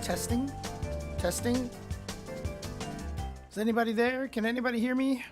Testing? Testing? Is anybody there? Can anybody hear me?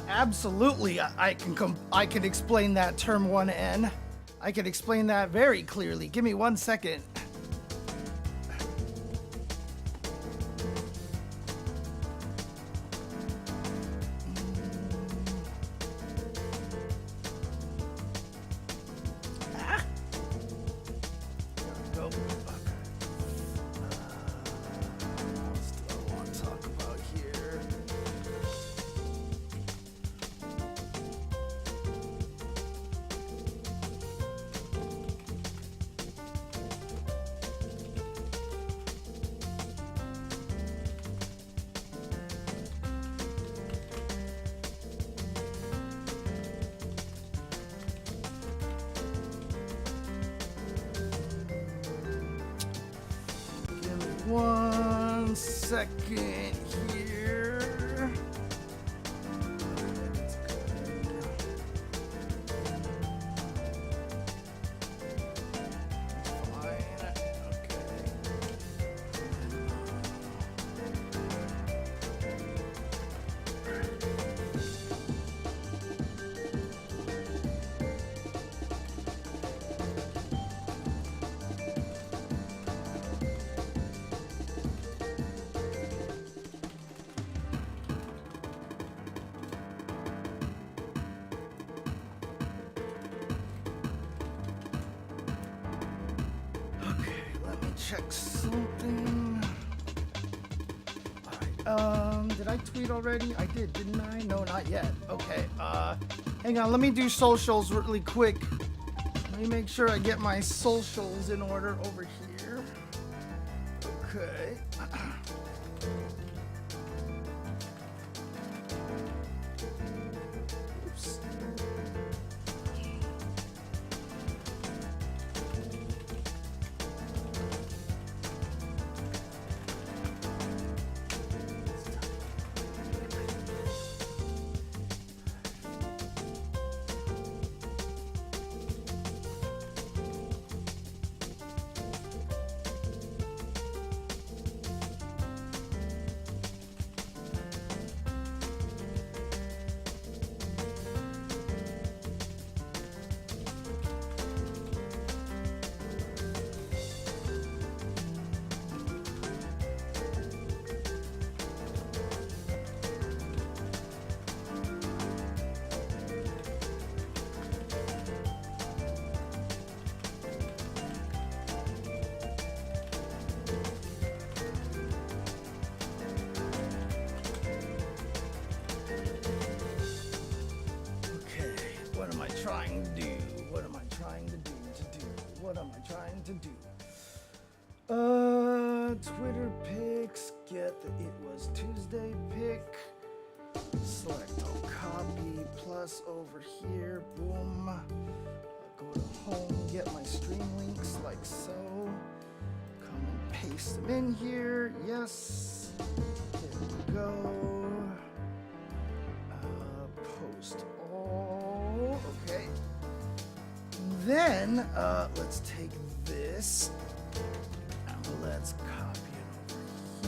Absolutely, I can explain that term 1N. I can explain that very clearly. Give me 1 second. One second here. Check something. Alright, did I tweet already? I did, didn't I? No, not yet. Okay, hang on, let me do socials really quick. Let me make sure I get my socials in order over here. Okay. Oops. Trying to do? What am I trying to do? What am I trying to do? Twitter pics. Get the It Was Tuesday pic. Select all copy. Plus over here. Boom. Go to home. Get my stream links like so. Come and paste them in here. Yes. There we go. Post all. Okay. Then let's take this and let's copy it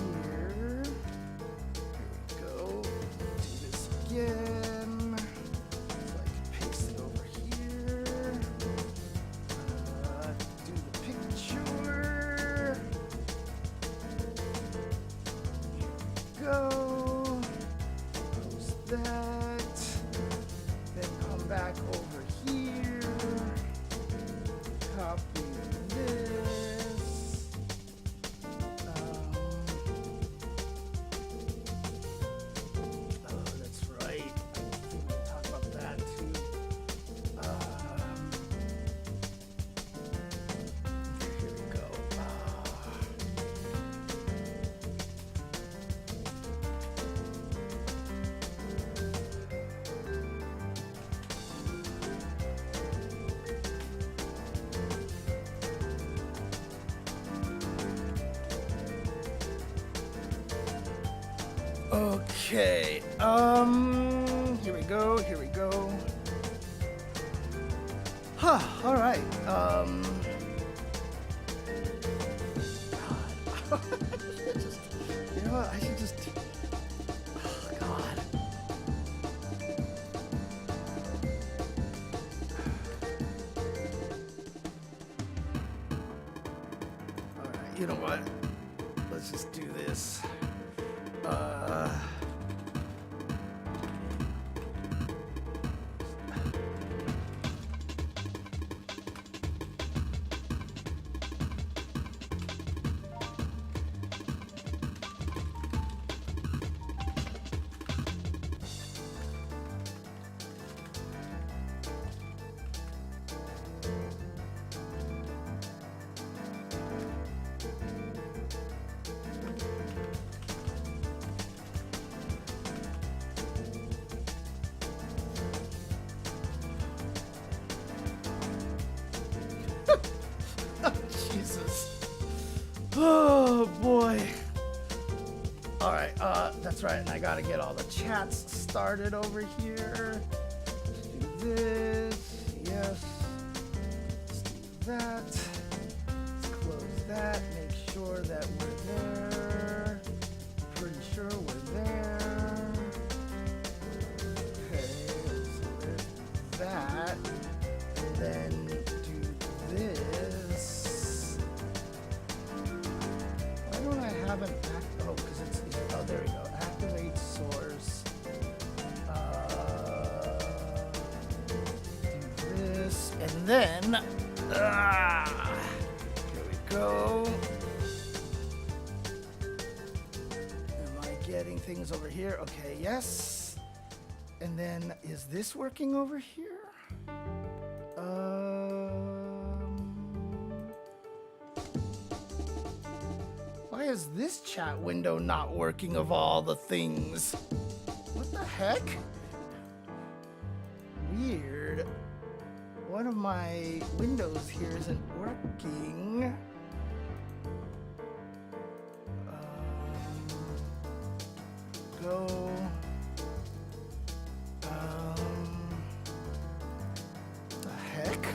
over here. Here we go. Do this again. So I can paste it over here. Do the picture. Here we go. Post that. Then come back over here. Copy this. Okay. Here we go. Here we go. Huh. All right. God. You know what? I should just. Oh, God. All right. You know what? Let's just do this. Jesus. Oh boy. All right, that's right, and I gotta get all the chats started over here. Let's do this, yes. Let's do that. Let's close that, make sure that we're there. Pretty sure we're there. Okay, so there's that. And then do this. Why don't I have an oh, because it's, oh, there we go. Activate source. Do this, and then, here we go. Am I getting things over here? Okay, yes. And then, is this working over here? Why is this chat window not working of all the things? What the heck? Weird. One of my windows here isn't working. Go. The heck?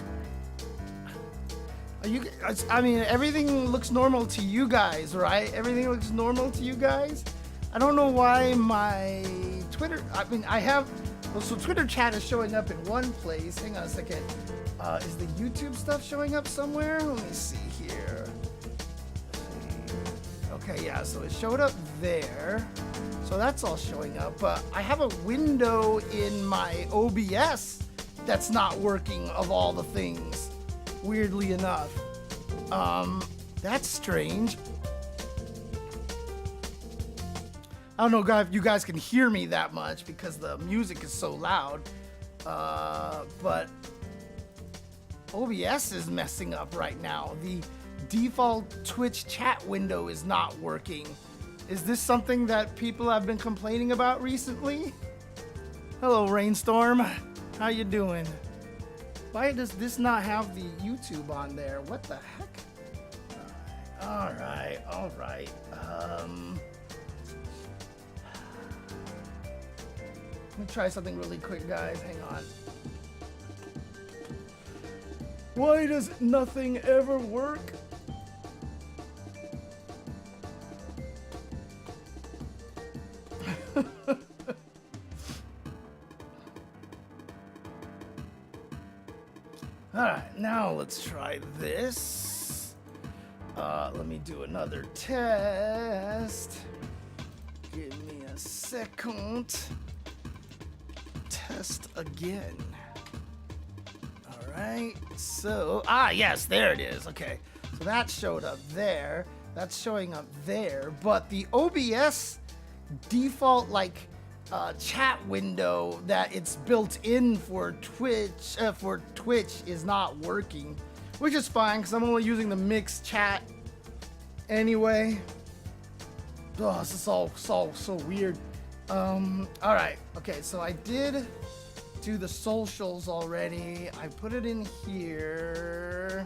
I mean, everything looks normal to you guys, right? Everything looks normal to you guys. I don't know why my Twitter, I mean, I have, well, so Twitter chat is showing up in one place. Hang on a second. Is the YouTube stuff showing up somewhere? Let me see here. Okay, yeah, so it showed up there. So that's all showing up. But I have a window in my OBS that's not working of all the things, weirdly enough. That's strange. I don't know, guys, if you guys can hear me that much because the music is so loud. But OBS is messing up right now. The default Twitch chat window is not working. Is this something that people have been complaining about recently? Hello, Rainstorm. How you doing? Why does this not have the YouTube on there? What the heck? All right. Let me try something really quick, guys. Hang on. Why does nothing ever work? All right, now let's try this. Let me do another test. Give me a second. Test again. All right, so, yes, there it is. Okay, so that showed up there. That's showing up there, but the OBS default, chat window that it's built in for Twitch is not working, which is fine because I'm only using the mixed chat anyway. Oh, this is all so weird. All right, okay, so I did do the socials already. I put it in here.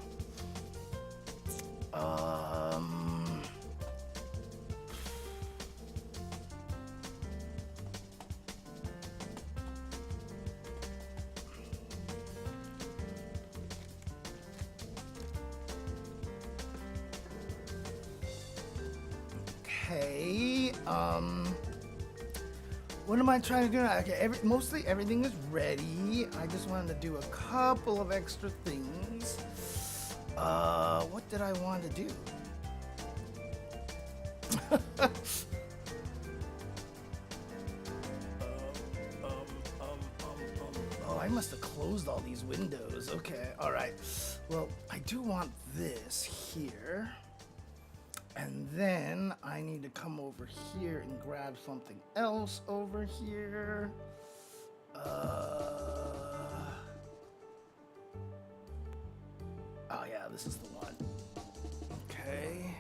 Okay. What am I trying to do now? Okay, mostly everything is ready. I just wanted to do a couple of extra things. What did I want to do? Oh, I must have closed all these windows. Okay, all right. Well, I do want this here. And then I need to come over here and grab something else over here. Oh yeah, this is the one. Okay.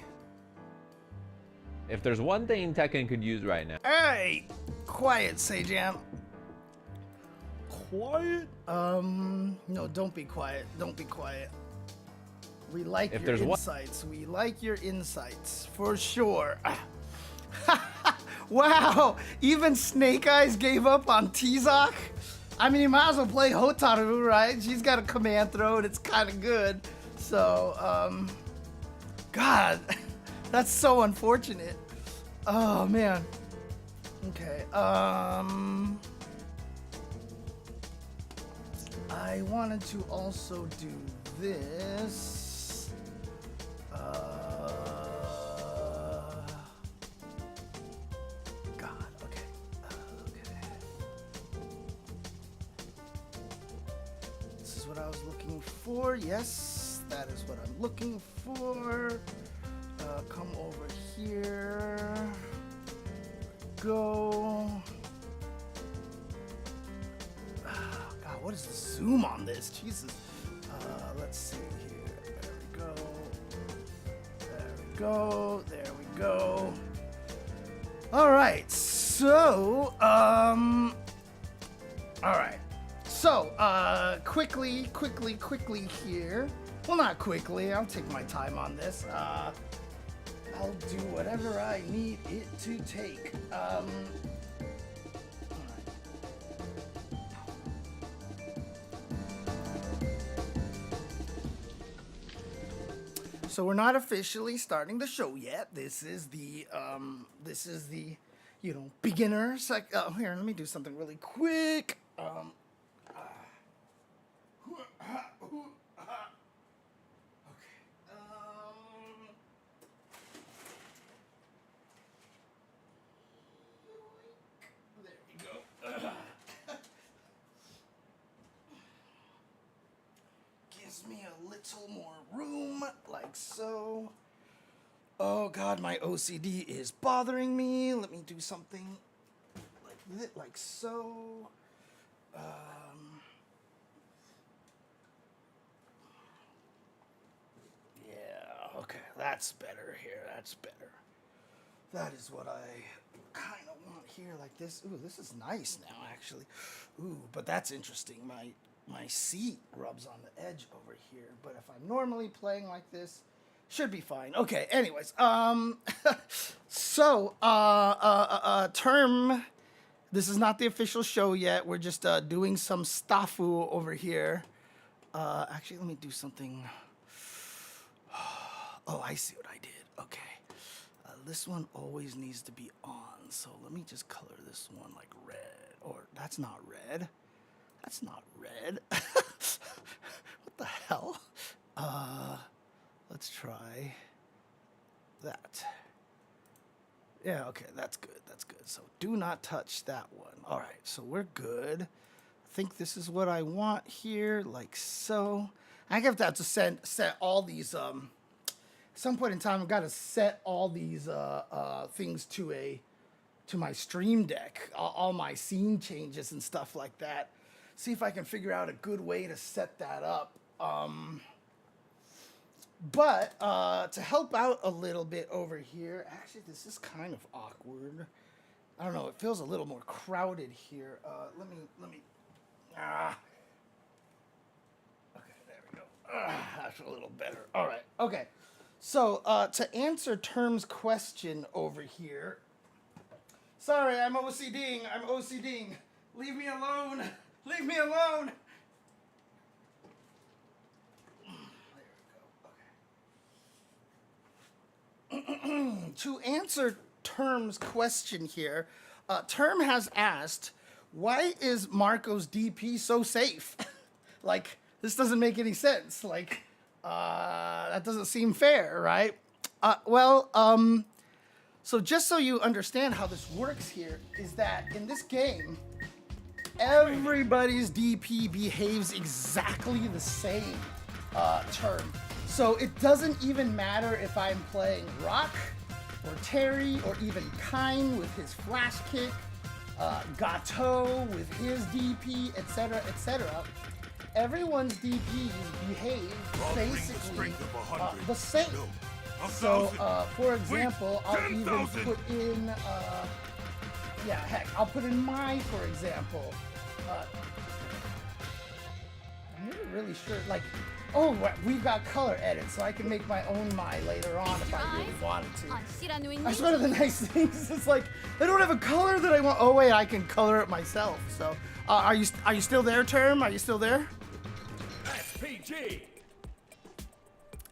If there's one thing Tekken could use right now. Hey, quiet, Sajam. Quiet? No, don't be quiet. Don't be quiet. We like your insights. We like your insights, for sure. Wow, even Snake Eyes gave up on Tizak? I mean, you might as well play Hotaru, right? She's got a command throw, and it's kind of good. So, God, that's so unfortunate. Oh, man. Okay, I wanted to also do this. God, okay. Okay. This is what I was looking for. Yes, that is what I'm looking for. Come over here. Go. God, what is the zoom on this? Jesus. Let's see here. There we go. There we go. There we go. All right. So, all right. So, quickly here. Well, not quickly. I'll take my time on this. I'll do whatever I need it to take. So we're not officially starting the show yet. This is the you know, beginner. Here, let me do something really quick. There we go. Gives me a little more room, like so. Oh God, my OCD is bothering me. Let me do something like this, like so. Yeah, okay, that's better here. That's better. That is what I kind of want here, like this. Ooh, this is nice now, actually. Ooh, but that's interesting. My seat rubs on the edge over here, but if I'm normally playing like this, should be fine. Okay, anyways, so, term, this is not the official show yet. We're just, doing some staffu over here. Actually, let me do something. Oh, I see what I did. Okay. This one always needs to be on, so let me just color this one like red. Or, that's not red. That's not red. What the hell? Let's try that. Yeah, okay, that's good. That's good. So do not touch that one. All right, so we're good. I think this is what I want here, like so. I have to set all these. At some point in time, I've got to set all these things to my Stream Deck, all my scene changes and stuff like that. See if I can figure out a good way to set that up. But to help out a little bit over here, actually, this is kind of awkward. I don't know. It feels a little more crowded here. Let me. Okay, there we go. That's a little better. All right. Okay. So to answer Term's question over here. Sorry, I'm OCDing. I'm OCDing. Leave me alone. Leave me alone. To answer Term's question here. Term has asked, why is Marco's DP so safe? Like, this doesn't make any sense. Like, that doesn't seem fair, right? So just so you understand how this works here, is that in this game, everybody's DP behaves exactly the same, Term. So it doesn't even matter if I'm playing Rock, or Terry, or even Kine with his flash kick, Gato with his DP, etc., etc. Everyone's DPs behave basically the same. So, for example, I'll even put in, I'll put in my, for example. I'm not really sure, like, oh, we've got color edit, so I can make my own my later on if I really wanted to. That's one of the nice things. It's like, I don't have a color that I want. Oh wait, I can color it myself. So, are you still there, Term? Are you still there? SPG.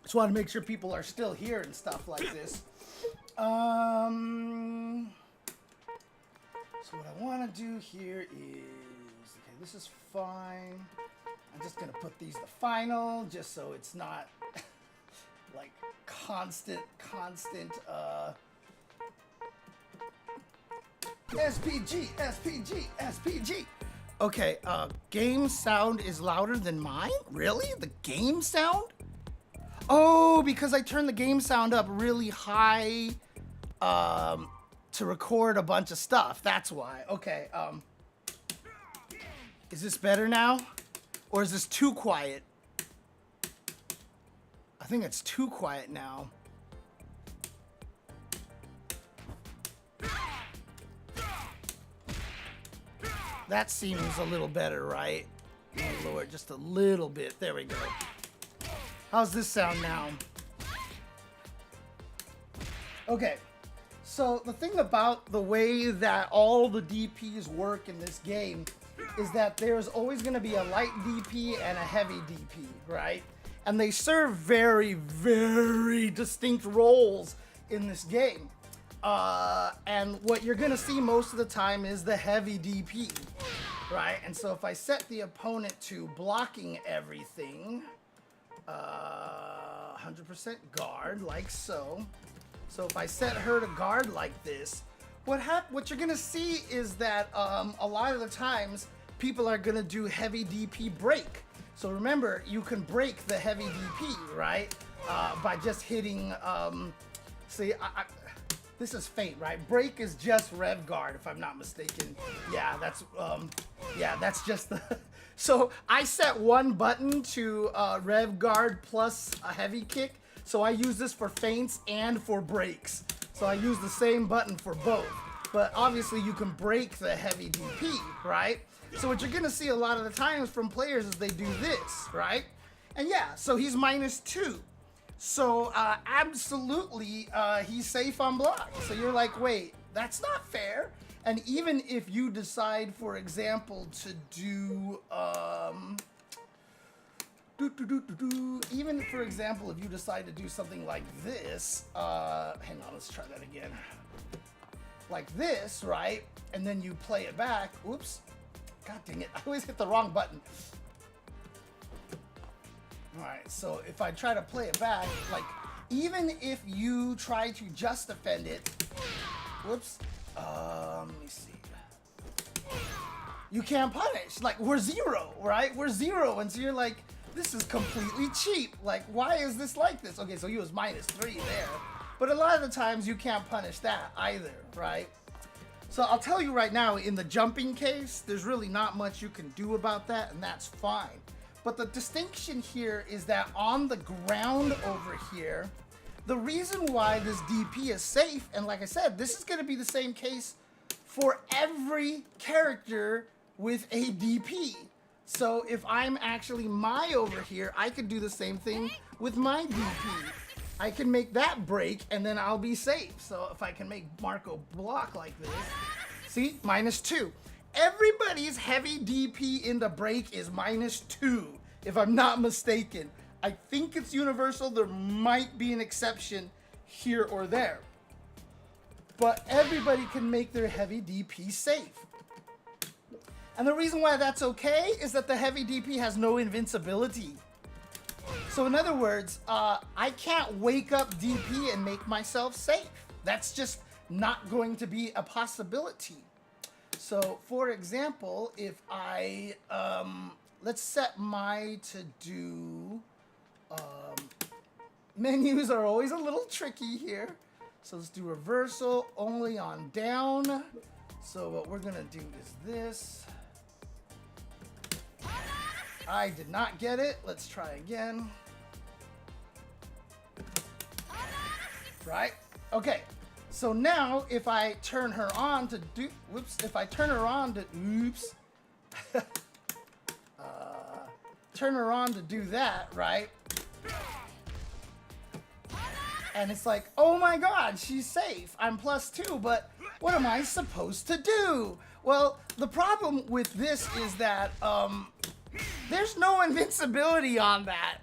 Just want to make sure people are still here and stuff like this. So what I want to do here is, okay, this is fine. I'm just gonna put these to final, just so it's not like constant. SPG. Okay, game sound is louder than mine? Really? The game sound? Oh, because I turned the game sound up really high to record a bunch of stuff. That's why. Okay, is this better now? Or is this too quiet? I think it's too quiet now. That seems a little better, right? Oh Lord, just a little bit. There we go. How's this sound now? Okay. So the thing about the way that all the DPs work in this game is that there's always going to be a light DP and a heavy DP, right? And they serve very, very distinct roles in this game. And what you're going to see most of the time is the heavy DP, right? And so if I set the opponent to blocking everything, 100% guard, like so. So if I set her to guard like this, what you're gonna see is that a lot of the times people are gonna do heavy DP break. So remember, you can break the heavy DP, right? By just hitting, this is Fate, right? Break is just Rev Guard, if I'm not mistaken. Yeah, that's just the... So I set one button to Rev Guard plus a heavy kick. So I use this for feints and for breaks. So I use the same button for both. But obviously you can break the heavy DP, right? So what you're gonna see a lot of the times from players is they do this, right? And yeah, so he's -2. So absolutely, he's safe on block. So you're like, wait, that's not fair. And even if you decide, for example, to do, even for example, if you decide to do something like this, hang on, let's try that again. Like this, right? And then you play it back. Oops. God dang it. I always hit the wrong button. All right, so if I try to play it back, like, even if you try to just defend it, whoops, let me see. You can't punish. Like, we're 0, right? We're 0, and so you're like, this is completely cheap. Like, why is this like this? Okay, so he was -3 there. But a lot of the times you can't punish that either, right? So I'll tell you right now, in the jumping case, there's really not much you can do about that, and that's fine. But the distinction here is that on the ground over here, the reason why this DP is safe, and like I said, this is going to be the same case for every character with a DP. So if I'm actually my over here, I could do the same thing with my DP. I can make that break, and then I'll be safe. So if I can make Marco block like this, see, -2. Everybody's heavy DP in the break is -2, if I'm not mistaken. I think it's universal. There might be an exception here or there. but everybody can make their heavy DP safe. And the reason why that's okay is that the heavy DP has no invincibility. So in other words, I can't wake up DP and make myself safe. That's just not going to be a possibility. So for example, if I, let's set my to do, menus are always a little tricky here. So let's do reversal only on down. So what we're gonna do is this. I did not get it. Let's try again. Right? Okay. So now if I turn her on to do, whoops, if I turn her on to, oops. Turn her on to do that, right? And it's like, oh my God, she's safe. I'm +2, but what am I supposed to do? Well, the problem with this is that there's no invincibility on that.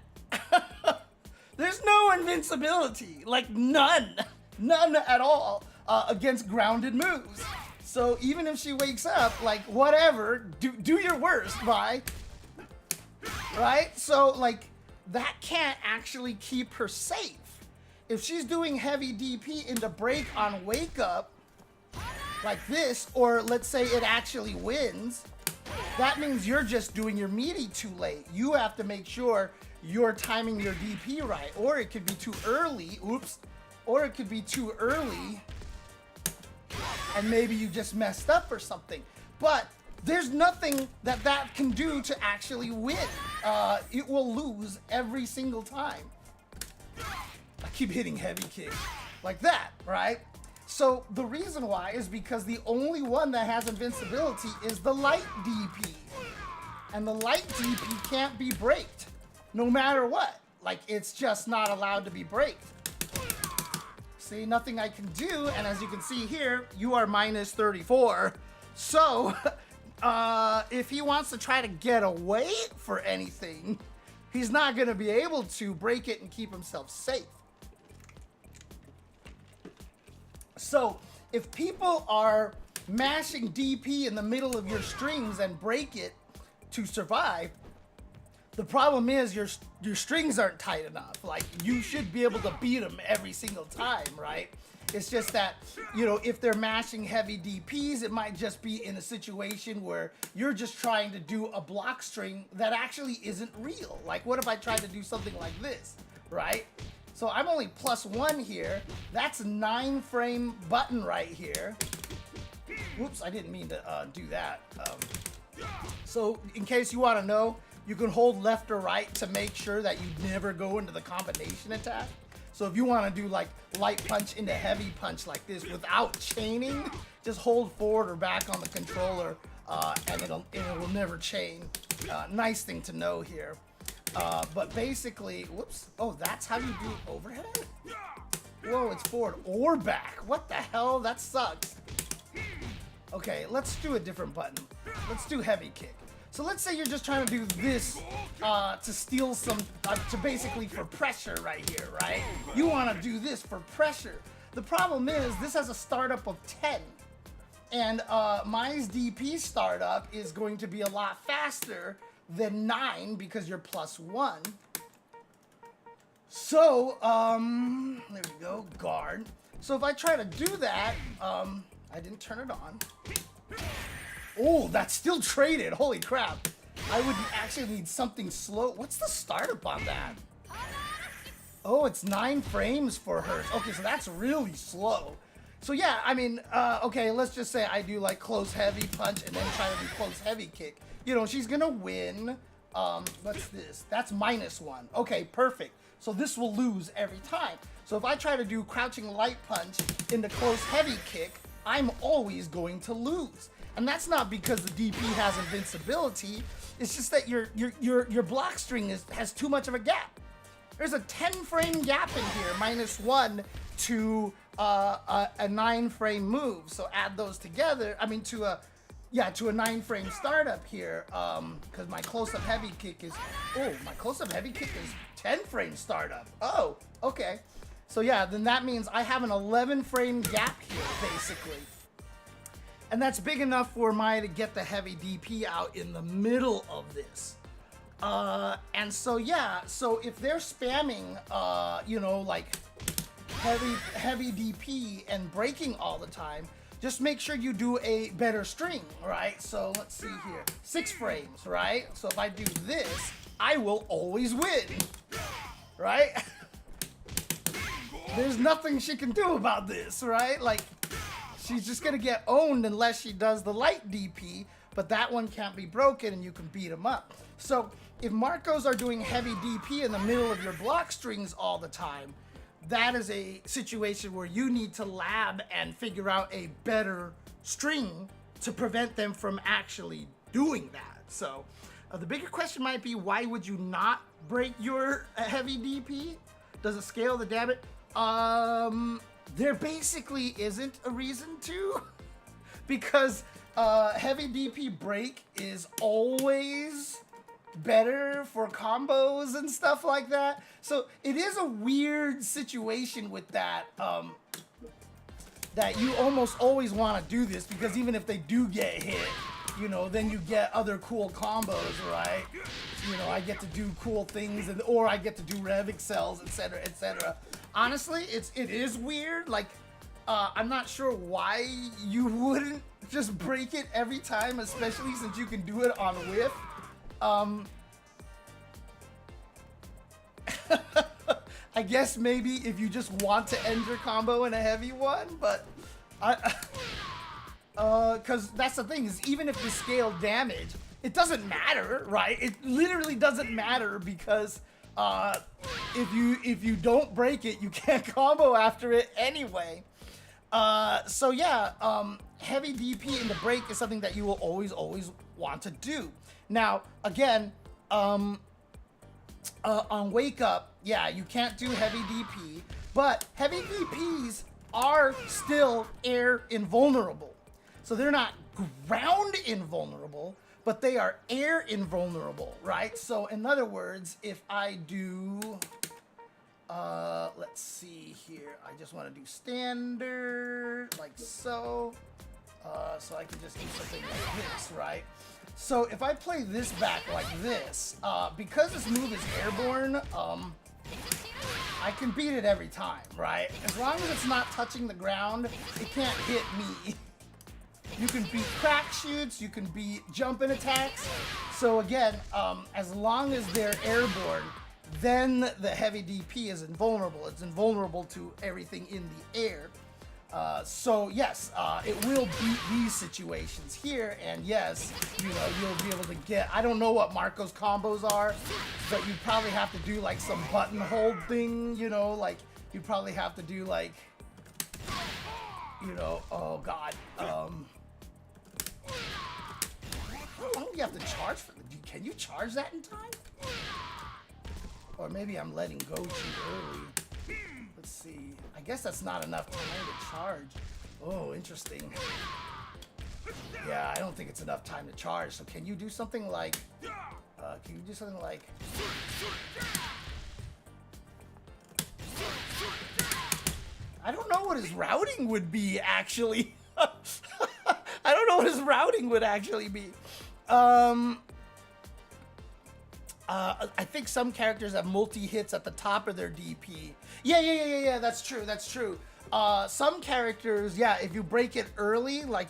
There's no invincibility, like none at all against grounded moves. So even if she wakes up, like whatever, do your worst, bye. Right? So like that can't actually keep her safe. If she's doing heavy DP into break on wake up, like this, or let's say it actually wins, that means you're just doing your meaty too late. You have to make sure you're timing your DP right, or it could be too early, oops, or it could be too early, and maybe you just messed up or something. But there's nothing that can do to actually win. It will lose every single time. I keep hitting heavy kick like that, right? So the reason why is because the only one that has invincibility is the light DP. And the light DP can't be braked, no matter what. Like, it's just not allowed to be braked. See, nothing I can do, and as you can see here, you are -34. So, if he wants to try to get away for anything, he's not gonna be able to break it and keep himself safe. So, if people are mashing DP in the middle of your strings and break it to survive, the problem is your strings aren't tight enough. Like, you should be able to beat them every single time, right? It's just that, you know, if they're mashing heavy DPs, it might just be in a situation where you're just trying to do a block string that actually isn't real. Like, what if I tried to do something like this, right? So I'm only +1 here. That's a 9-frame button right here. Whoops, I didn't mean to do that. So in case you want to know, you can hold left or right to make sure that you never go into the combination attack. So if you want to do like light punch into heavy punch like this without chaining, just hold forward or back on the controller and it will never chain. Nice thing to know here. But basically, whoops, oh, that's how you do overhead? Whoa, it's forward or back. What the hell? That sucks. Okay, let's do a different button. Let's do heavy kick. So let's say you're just trying to do this to steal some, to basically for pressure right here, right? You want to do this for pressure. The problem is this has a startup of 10. And mine's DP startup is going to be a lot faster than 9 because you're +1. So, there we go, guard. So if I try to do that, I didn't turn it on. Oh, that's still traded. Holy crap. I would actually need something slow. What's the startup on that? Oh, it's 9 frames for hers. Okay, so that's really slow. So yeah, I mean, okay, let's just say I do like close heavy punch and then try to do close heavy kick. You know, she's gonna win. What's this? That's -1. Okay, perfect. So this will lose every time. So if I try to do crouching light punch into close heavy kick, I'm always going to lose. And that's not because the DP has invincibility. It's just that your block string has too much of a gap. There's a 10-frame gap in here, -1 to a 9-frame move. So add those together. I mean, to a 9-frame startup here. Because my close-up heavy kick is, my close-up heavy kick is 10-frame startup. Oh, okay. So yeah, then that means I have an 11 frame gap here, basically. And that's big enough for Maya to get the heavy DP out in the middle of this. And so yeah, so if they're spamming, you know, like heavy DP and breaking all the time, just make sure you do a better string, right? So let's see here, 6 frames, right? So if I do this, I will always win, right? There's nothing she can do about this, right? Like, she's just gonna get owned unless she does the light DP, but that one can't be broken and you can beat him up. So if Marcos are doing heavy DP in the middle of your block strings all the time, that is a situation where you need to lab and figure out a better string to prevent them from actually doing that. So the bigger question might be, why would you not break your heavy DP? Does it scale the damage? There basically isn't a reason to, because heavy DP break is always better for combos and stuff like that. So it is a weird situation with that, that you almost always want to do this, because even if they do get hit, you know, then you get other cool combos, right? You know, I get to do cool things, or I get to do rev excels, etc., etc. Honestly, it is weird. Like, I'm not sure why you wouldn't just break it every time, especially since you can do it on whiff. I guess maybe if you just want to end your combo in a heavy one, but because that's the thing, is even if you scale damage, it doesn't matter, right? It literally doesn't matter, because if you don't break it, you can't combo after it anyway. So yeah, heavy DP in the break is something that you will always want to do. Now, again, on Wake Up, yeah, you can't do heavy DP, but heavy DPs are still air invulnerable. So they're not ground invulnerable, but they are air invulnerable, right? So in other words, if I do, let's see here, I just want to do standard, like so. So I can just do something like this, right? So if I play this back like this, because this move is airborne, I can beat it every time, right? As long as it's not touching the ground, it can't hit me. You can beat crack shoots, you can beat jumping attacks. So again, as long as they're airborne, then the heavy DP is invulnerable. It's invulnerable to everything in the air. So yes, it will beat these situations here, and yes, you know, you'll be able to get, I don't know what Marco's combos are, but you probably have to do like some button hold thing, you know, like you probably have to do like, you know, oh god, how long do you have to charge for it? Can you charge that in time? Or maybe I'm letting go too early. Let's see. I guess that's not enough time to charge. Oh, interesting. Yeah, I don't think it's enough time to charge. So can you do something like... I don't know what his routing would be, actually. I don't know what his routing would actually be. I think some characters have multi-hits at the top of their DP. Yeah, that's true. Some characters, yeah, if you break it early, like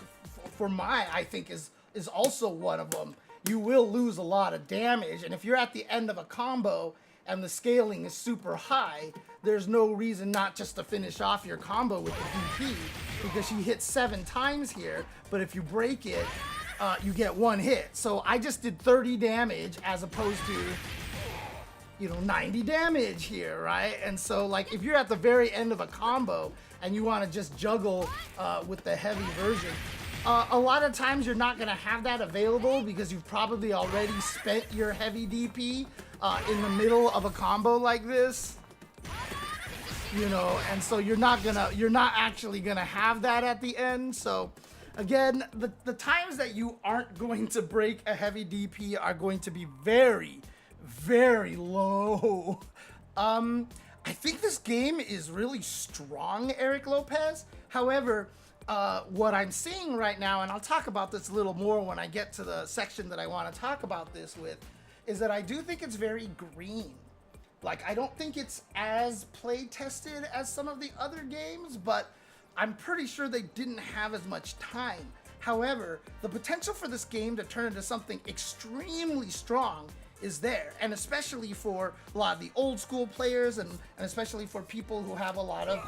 for Mai, I think is also one of them, you will lose a lot of damage. And if you're at the end of a combo and the scaling is super high, there's no reason not just to finish off your combo with the DP, because she hits 7 times here, but if you break it, you get 1 hit. So I just did 30 damage as opposed to, you know, 90 damage here, right? And so like if you're at the very end of a combo and you want to just juggle with the heavy version, a lot of times you're not going to have that available because you've probably already spent your heavy DP in the middle of a combo like this. You know, and so you're not actually gonna have that at the end. So again, the times that you aren't going to break a heavy DP are going to be very, very low. I I think this game is really strong, Eric Lopez. However, what I'm seeing right now, and I'll talk about this a little more when I get to the section that I want to talk about this with, is that I do think it's very green. Like, I don't think it's as play tested as some of the other games, but I'm pretty sure they didn't have as much time. However, the potential for this game to turn into something extremely strong is there, and especially for a lot of the old school players, and especially for people who have a lot of,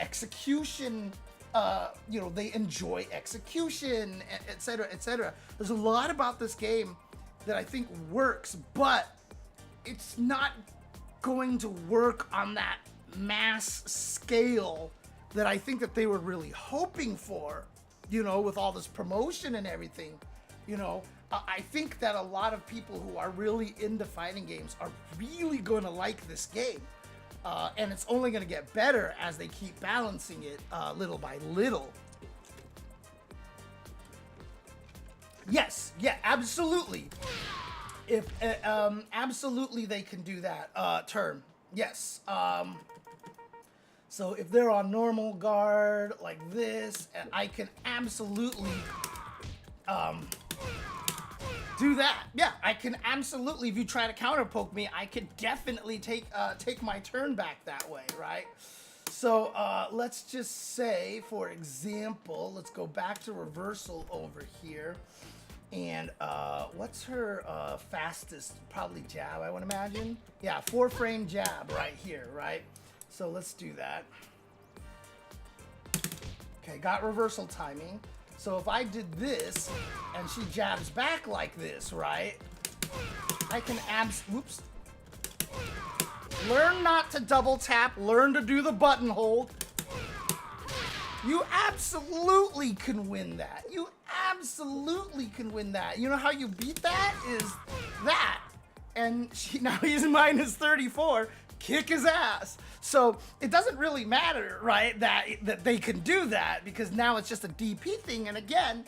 execution, they enjoy execution, etc., etc. There's a lot about this game that I think works, but it's not going to work on that mass scale that I think that they were really hoping for, with all this promotion and everything. I think that a lot of people who are really into fighting games are really going to like this game. And it's only going to get better as they keep balancing it little by little. Yes, yeah, absolutely. If absolutely they can do that term. Yes. So if they're on normal guard like this, I can absolutely do that. Yeah, I can absolutely. If you try to counter poke me, I could definitely take my turn back that way, right? So let's just say, for example, let's go back to reversal over here. And what's her fastest? Probably jab, I would imagine. Yeah, 4-frame jab right here, right? So let's do that. Okay, got reversal timing. So if I did this and she jabs back like this, right? I can whoops. Learn not to double tap, learn to do the button hold. You absolutely can win that. You absolutely can win that. You know how you beat that? Is that. And now he's minus 34. Kick his ass. So it doesn't really matter, right, that they can do that, because now it's just a DP thing. And again,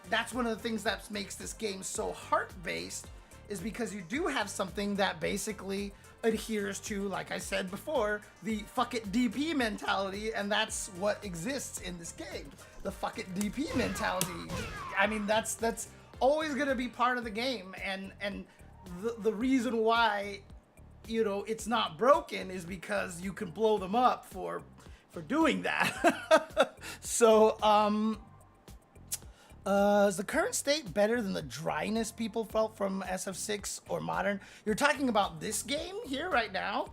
that's one of the things that makes this game so heart-based, is because you do have something that basically adheres to, like I said before, the fuck it DP mentality, and that's what exists in this game. The fuck it DP mentality. I mean, that's always gonna be part of the game, and the reason why it's not broken is because you can blow them up for doing that. So is the current state better than the dryness people felt from SF6 or Modern? You're talking about this game here right now?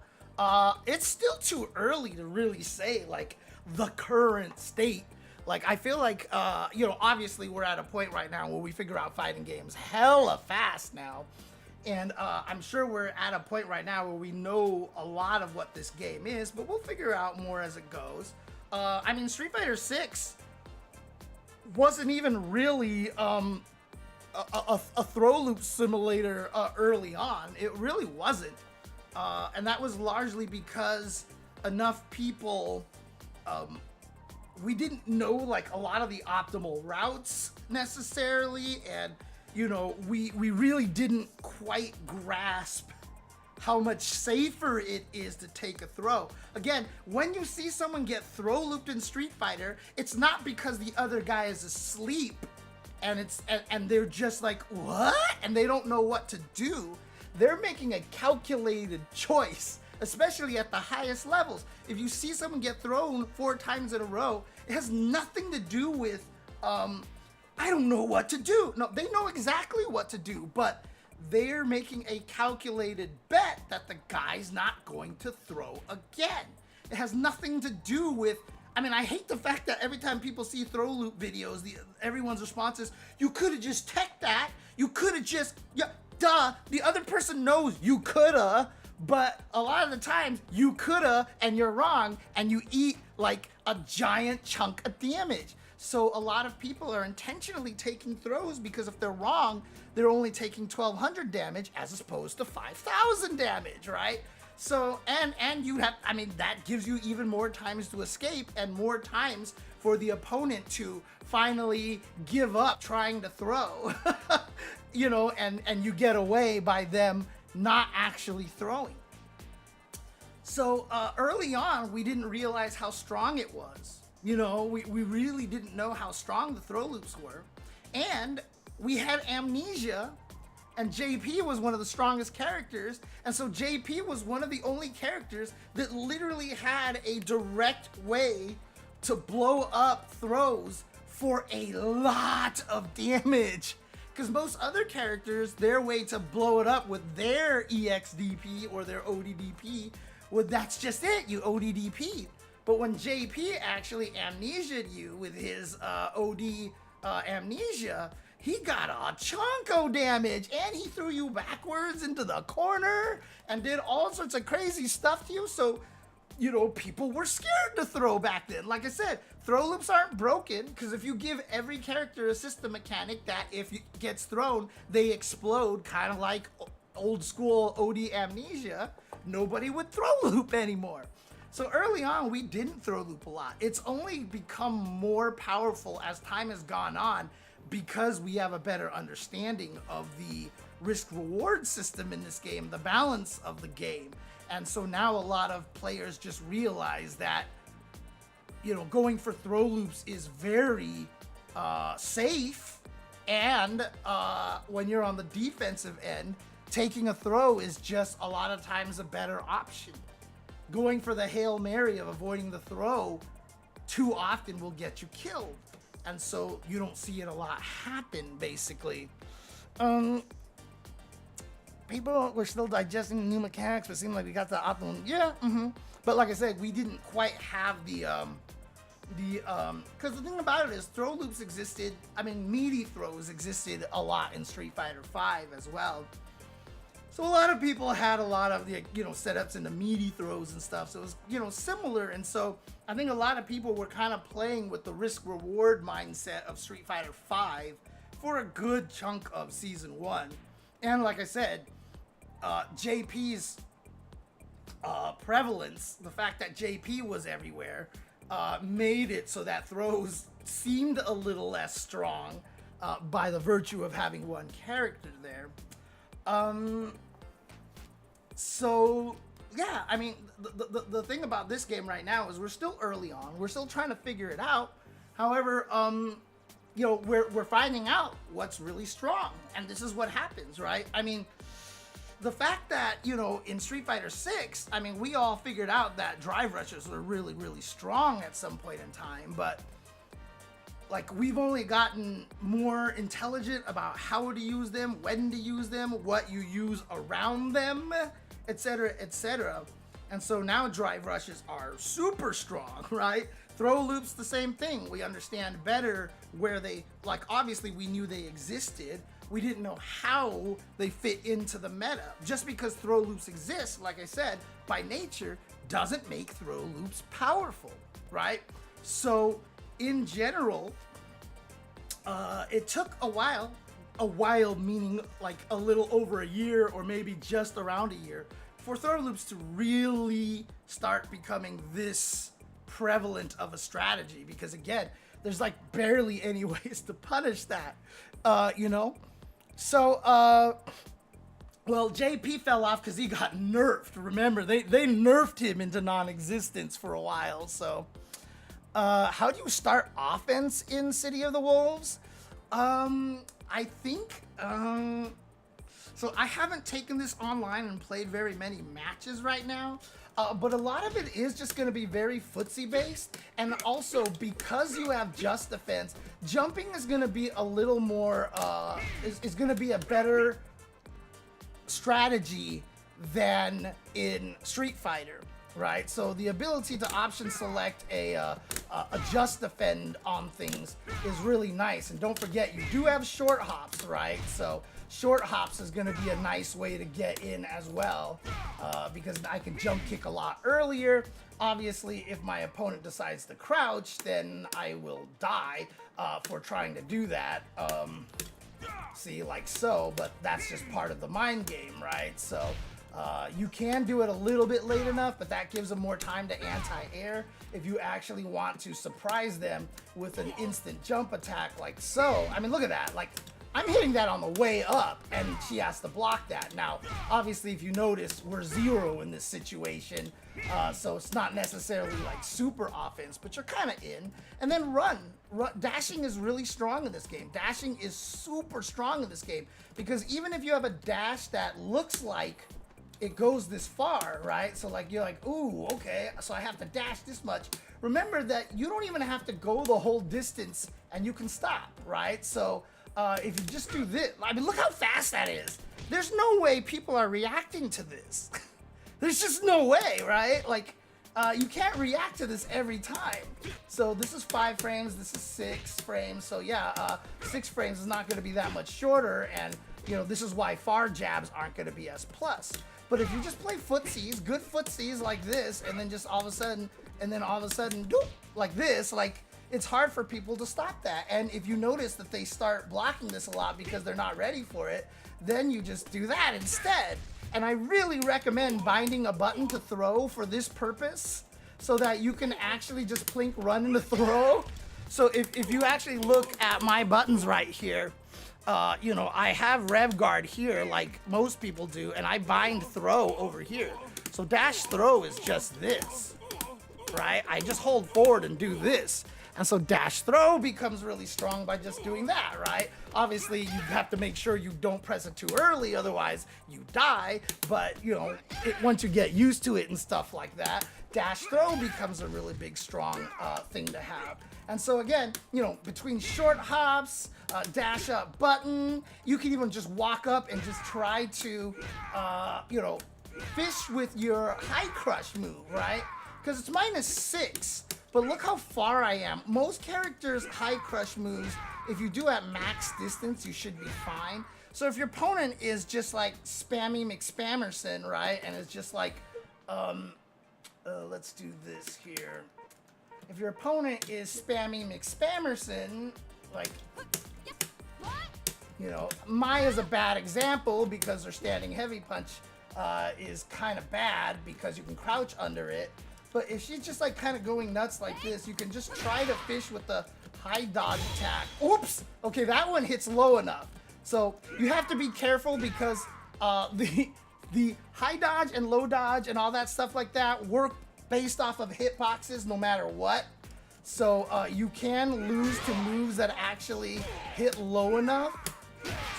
It's still too early to really say, like, the current state. Like, I feel like, obviously we're at a point right now where we figure out fighting games hella fast now. And I'm sure we're at a point right now where we know a lot of what this game is, but we'll figure out more as it goes. I mean, Street Fighter 6 wasn't even really a throw loop simulator early on. It really wasn't. And that was largely because enough people, we didn't know like a lot of the optimal routes necessarily, and we really didn't quite grasp how much safer it is to take a throw. Again, when you see someone get throw looped in Street Fighter, it's not because the other guy is asleep and they're just like, what? And they don't know what to do. They're making a calculated choice, especially at the highest levels. If you see someone get thrown 4 times in a row, it has nothing to do with, I don't know what to do. No, they know exactly what to do, but they're making a calculated bet that the guy's not going to throw again. It has nothing to do with, I mean, I hate the fact that every time people see throw loop videos, everyone's response is, you could have just teched that. You could have just, yeah, duh. The other person knows you coulda, but a lot of the times you coulda and you're wrong, and you eat like a giant chunk of damage. So a lot of people are intentionally taking throws because if they're wrong, they're only taking 1,200 damage as opposed to 5,000 damage, right? So, and you have, I mean, that gives you even more times to escape and more times for the opponent to finally give up trying to throw, and you get away by them not actually throwing. So early on, we didn't realize how strong it was. You know, we really didn't know how strong the throw loops were. And we had amnesia, and JP was one of the strongest characters. And so JP was one of the only characters that literally had a direct way to blow up throws for a lot of damage. Because most other characters, their way to blow it up with their EXDP or their ODDP, well, that's just it, you ODDP. But when JP actually amnesia'd you with his OD amnesia, he got a chunk of damage, and he threw you backwards into the corner and did all sorts of crazy stuff to you. So, you know, people were scared to throw back then. Like I said, throw loops aren't broken, because if you give every character a system mechanic that if it gets thrown, they explode, kind of like old school OD amnesia, nobody would throw loop anymore. So early on, we didn't throw loop a lot. It's only become more powerful as time has gone on, because we have a better understanding of the risk reward system in this game, the balance of the game. And so now a lot of players just realize that, you know, going for throw loops is very safe. And when you're on the defensive end, taking a throw is just a lot of times a better option. Going for the Hail Mary of avoiding the throw too often will get you killed. And so you don't see it a lot happen, basically. People were still digesting new mechanics, but it seemed like we got the optimum. Yeah, But like I said, we didn't quite have because the thing about it is throw loops existed. I mean, meaty throws existed a lot in Street Fighter V as well. So a lot of people had a lot of the, you know, setups into meaty throws and stuff. So it was, you know, similar. And so I think a lot of people were kind of playing with the risk reward mindset of Street Fighter V for a good chunk of season 1. And like I said, JP's prevalence, the fact that JP was everywhere, made it so that throws seemed a little less strong by the virtue of having one character there. So yeah, I mean, the thing about this game right now is we're still early on. We're still trying to figure it out. However, you know, we're finding out what's really strong, and this is what happens, right? I mean, the fact that, you know, in Street Fighter 6, I mean, we all figured out that drive rushes were really, really strong at some point in time, but like, we've only gotten more intelligent about how to use them, when to use them, what you use around them, etc., etc. And so now drive rushes are super strong, right? Throw loops, the same thing. We understand better where they, like, obviously we knew they existed. We didn't know how they fit into the meta. Just because throw loops exist, like I said, by nature, doesn't make throw loops powerful, right? So in general, it took a while meaning like a little over a year or maybe just around a year, for throw loops to really start becoming this prevalent of a strategy, because again, there's like barely any ways to punish that, you know? So, well, JP fell off because he got nerfed. Remember, they nerfed him into non-existence for a while, so... how do you start offense in City of the Wolves? I think, so I haven't taken this online and played very many matches right now, but a lot of it is just going to be very footsie based, and also because you have just defense, jumping is going to be a little more, is going to be a better strategy than in Street Fighter. Right, so the ability to option select a just defend on things is really nice. And don't forget, you do have short hops, right? So short hops is going to be a nice way to get in as well, because I can jump kick a lot earlier. Obviously, if my opponent decides to crouch, then I will die for trying to do that. See, like so, but that's just part of the mind game, right? So you can do it a little bit late enough, but that gives them more time to anti-air if you actually want to surprise them with an instant jump attack like so. I mean, look at that. Like, I'm hitting that on the way up, and she has to block that. Now, obviously, if you notice, we're 0 in this situation, so it's not necessarily like super offense, but you're kind of in. And then run. Dashing is really strong in this game. Dashing is super strong in this game, because even if you have a dash that looks like it goes this far, right? So like, you're like, ooh, okay, so I have to dash this much. Remember that you don't even have to go the whole distance and you can stop, right? So if you just do this, I mean, look how fast that is. There's no way people are reacting to this. There's just no way, right? Like, you can't react to this every time. So this is 5 frames, this is 6 frames. So yeah, 6 frames is not gonna be that much shorter, and you know, this is why far jabs aren't gonna be as plus. But if you just play footsies, good footsies like this, and then just all of a sudden, doop, like this, like, it's hard for people to stop that. And if you notice that they start blocking this a lot because they're not ready for it, then you just do that instead. And I really recommend binding a button to throw for this purpose, so that you can actually just plink, run, into throw. So if you actually look at my buttons right here, you know, I have rev guard here like most people do, and I bind throw over here. So dash throw is just this, right? I just hold forward and do this. And so dash throw becomes really strong by just doing that, right? Obviously, you have to make sure you don't press it too early, otherwise you die. But, you know, once you get used to it and stuff like that, dash throw becomes a really big, strong thing to have. And so again, you know, between short hops, dash up button, you can even just walk up and just try to, you know, fish with your high crush move, right? Because it's -6. But look how far I am. Most characters' high crush moves, if you do at max distance, you should be fine. So if your opponent is just like Spammy McSpammerson, right? And it's just like, let's do this here. If your opponent is Spammy McSpammerson, like, you know, Maya's a bad example because her standing heavy punch is kind of bad because you can crouch under it. But if she's just like kind of going nuts like this, you can just try to fish with the high dodge attack. Oops! Okay, that one hits low enough. So you have to be careful because the high dodge and low dodge and all that stuff like that work based off of hitboxes no matter what. So you can lose to moves that actually hit low enough.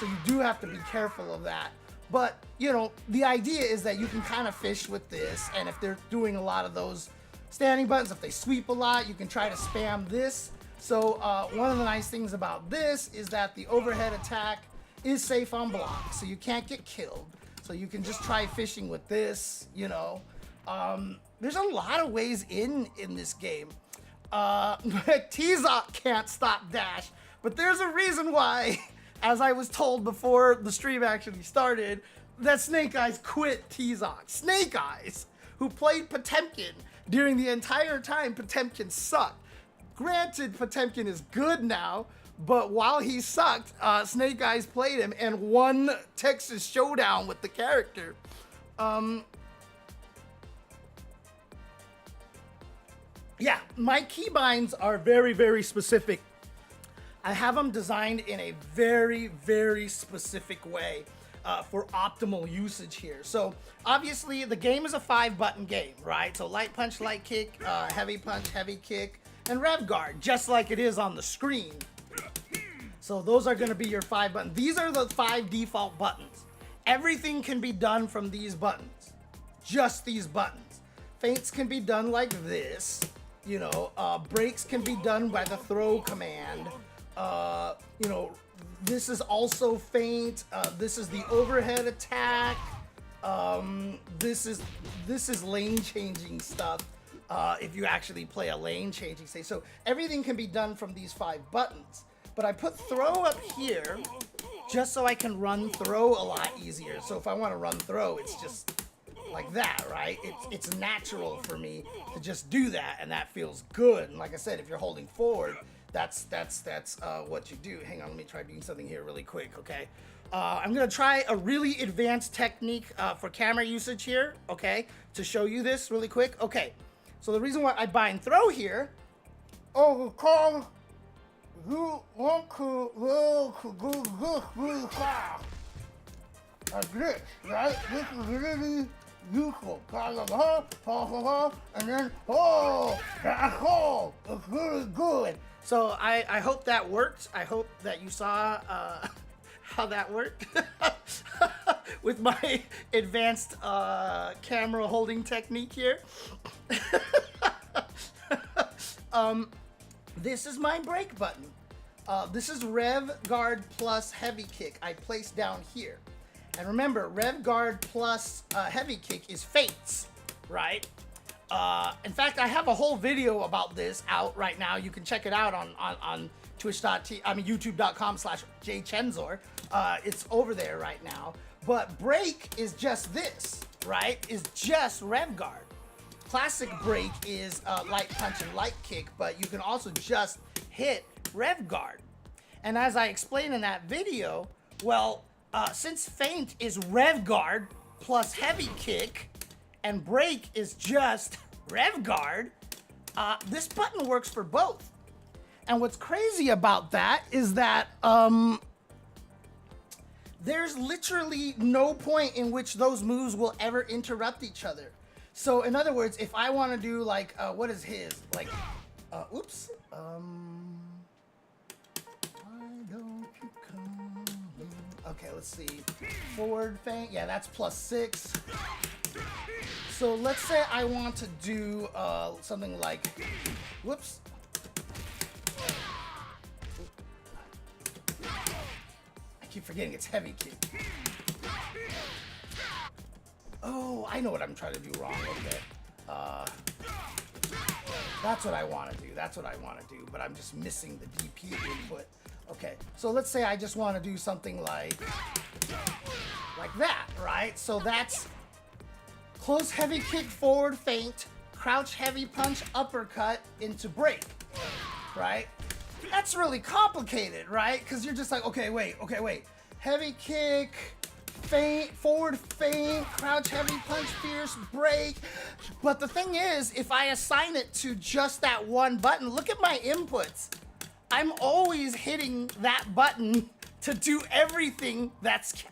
So you do have to be careful of that. But, you know, the idea is that you can kind of fish with this, and if they're doing a lot of those standing buttons, if they sweep a lot, you can try to spam this. So one of the nice things about this is that the overhead attack is safe on block, so you can't get killed. So you can just try fishing with this, you know. There's a lot of ways in this game. T-Zoc can't stop dash, but there's a reason why. As I was told before the stream actually started, that Snake Eyes quit T-Zoc. Snake Eyes, who played Potemkin during the entire time Potemkin sucked. Granted, Potemkin is good now, but while he sucked, Snake Eyes played him and won Texas Showdown with the character. Yeah, my keybinds are very, very specific. I have them designed in a very, very specific way for optimal usage here. So obviously the game is a 5-button game, right? So light punch, light kick, heavy punch, heavy kick, and rev guard, just like it is on the screen. So those are gonna be your 5 buttons. These are the 5 default buttons. Everything can be done from these buttons, just these buttons. Feints can be done like this, you know, breaks can be done by the throw command. You know, this is also feint. This is the overhead attack. This is lane changing stuff. If you actually play a lane changing stage, so everything can be done from these 5 buttons. But I put throw up here just so I can run throw a lot easier. So if I want to run throw, it's just like that, right? It's natural for me to just do that, and that feels good. And like I said, if you're holding forward, that's what you do. Hang on, let me try doing something here really quick, okay? I'm gonna try a really advanced technique for camera usage here, okay? To show you this really quick. Okay, so the reason why I bind throw here, oh, call you want to go really fast. Like this, right? This is really useful. And then, that's all. It's really good. So I hope that worked. I hope that you saw how that worked with my advanced camera holding technique here. This is my brake button. This is Rev Guard plus Heavy Kick I placed down here. And remember, Rev Guard plus Heavy Kick is feints, right? In fact, I have a whole video about this out right now. You can check it out on youtube.com/jchenzor. It's over there right now. But brake is just this, right? Is just Rev Guard. Classic brake is light punch and light kick, but you can also just hit Rev Guard. And as I explained in that video, well, since feint is Rev Guard plus Heavy Kick, and brake is just Rev Guard, this button works for both. And what's crazy about that is that there's literally no point in which those moves will ever interrupt each other. So in other words, if I want to do like, what is his? Like, oops. Why don't you come? Okay, let's see. Forward feint, yeah, that's +6. So let's say I want to do something like, whoops. I keep forgetting it's Heavy Kick. Oh, I know what I'm trying to do wrong. Okay. That's what I want to do. That's what I want to do, but I'm just missing the DP input. Okay, so let's say I just want to do something like that, right? So that's close Heavy Kick, forward feint, crouch Heavy Punch, uppercut into brake, right? That's really complicated, right? Because you're just like, okay, wait. Heavy Kick, feint, forward feint, crouch Heavy Punch, fierce, brake. But the thing is, if I assign it to just that one button, look at my inputs. I'm always hitting that button to do everything that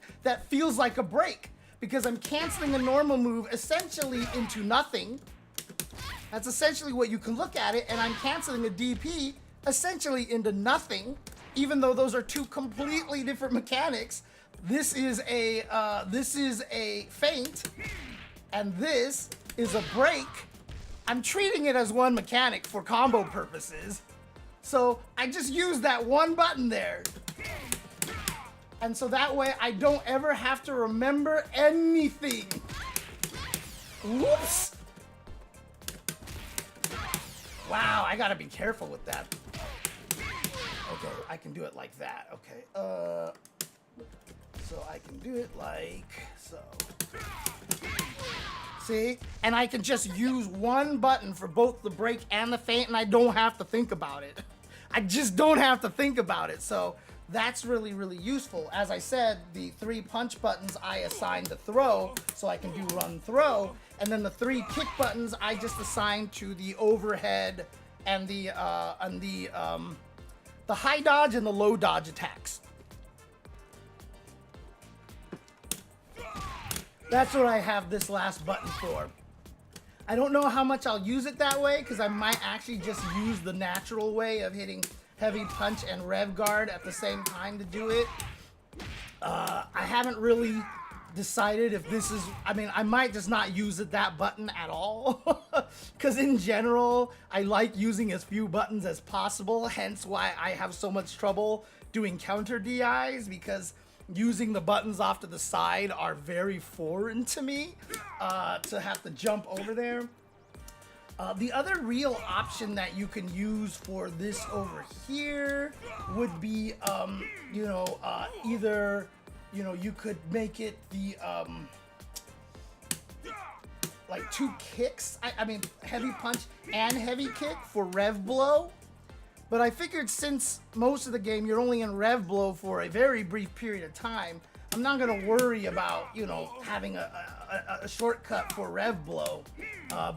feels like a brake, because I'm canceling a normal move essentially into nothing. That's essentially what you can look at it, and I'm canceling a DP essentially into nothing, even though those are two completely different mechanics. This is a feint, and this is a brake. I'm treating it as one mechanic for combo purposes. So I just use that one button there. And so that way I don't ever have to remember anything. Whoops. Wow, I gotta be careful with that. Okay, I can do it like that. Okay, so I can do it like so. See? And I can just use one button for both the brake and the feint, and I don't have to think about it. I just don't have to think about it. So that's really, really useful. As I said, the 3 punch buttons I assigned to throw, so I can do run throw. And then the 3 kick buttons I just assigned to the overhead and the high dodge and the low dodge attacks. That's what I have this last button for. I don't know how much I'll use it that way, because I might actually just use the natural way of hitting Heavy Punch and Rev Guard at the same time to do it. I haven't really decided if this is, I might just not use that button at all, because in general, I like using as few buttons as possible, hence why I have so much trouble doing counter DIs, because using the buttons off to the side are very foreign to me, to have to jump over there. The other real option that you can use for this over here would be, either, you could make it the, like 2 kicks. I mean, Heavy Punch and Heavy Kick for Rev Blow. But I figured since most of the game you're only in Rev Blow for a very brief period of time, I'm not gonna worry about, having a shortcut for Rev Blow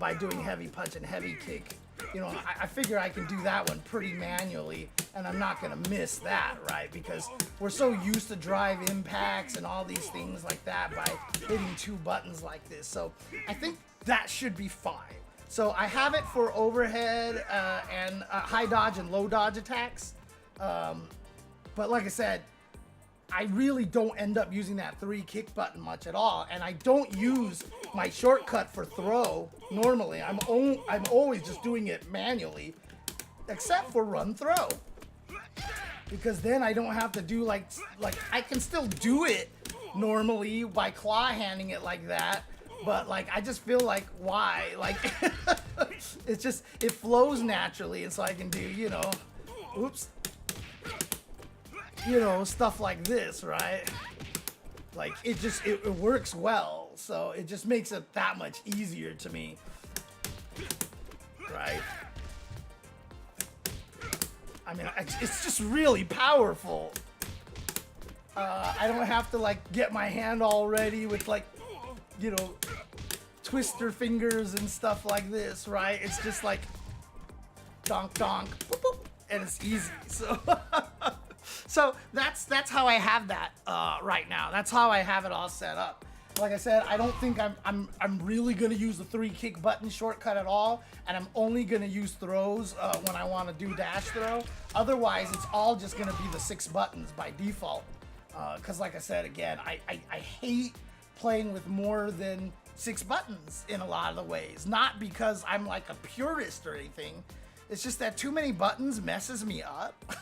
by doing Heavy Punch and Heavy Kick you know, I figure I can do that one pretty manually, and I'm not gonna miss that, right? Because we're so used to drive impacts and all these things like that by hitting 2 buttons like this. So I think that should be fine. So I have it for overhead and high dodge and low dodge attacks. But like I said, I really don't end up using that 3 kick button much at all, and I don't use my shortcut for throw normally. I'm always just doing it manually, except for run throw, because then I don't have to do like I can still do it normally by claw handing it like that, but like I just feel like why, like it's just, it flows naturally, and so I can do, you know, oops, you know, stuff like this, right? Like it works well, so it just makes it that much easier to me, right? I mean, it's just really powerful. I don't have to like get my hand all ready with like, you know, twister fingers and stuff like this, right? It's just like donk donk, boop, boop, and it's easy. So so that's how I have that right now. That's how I have it all set up. Like I said, I don't think I'm really gonna use the 3 kick button shortcut at all, and I'm only gonna use throws when I want to do dash throw. Otherwise, it's all just gonna be the 6 buttons by default. Because like I said, again, I hate playing with more than 6 buttons in a lot of the ways. Not because I'm like a purist or anything. It's just that too many buttons messes me up.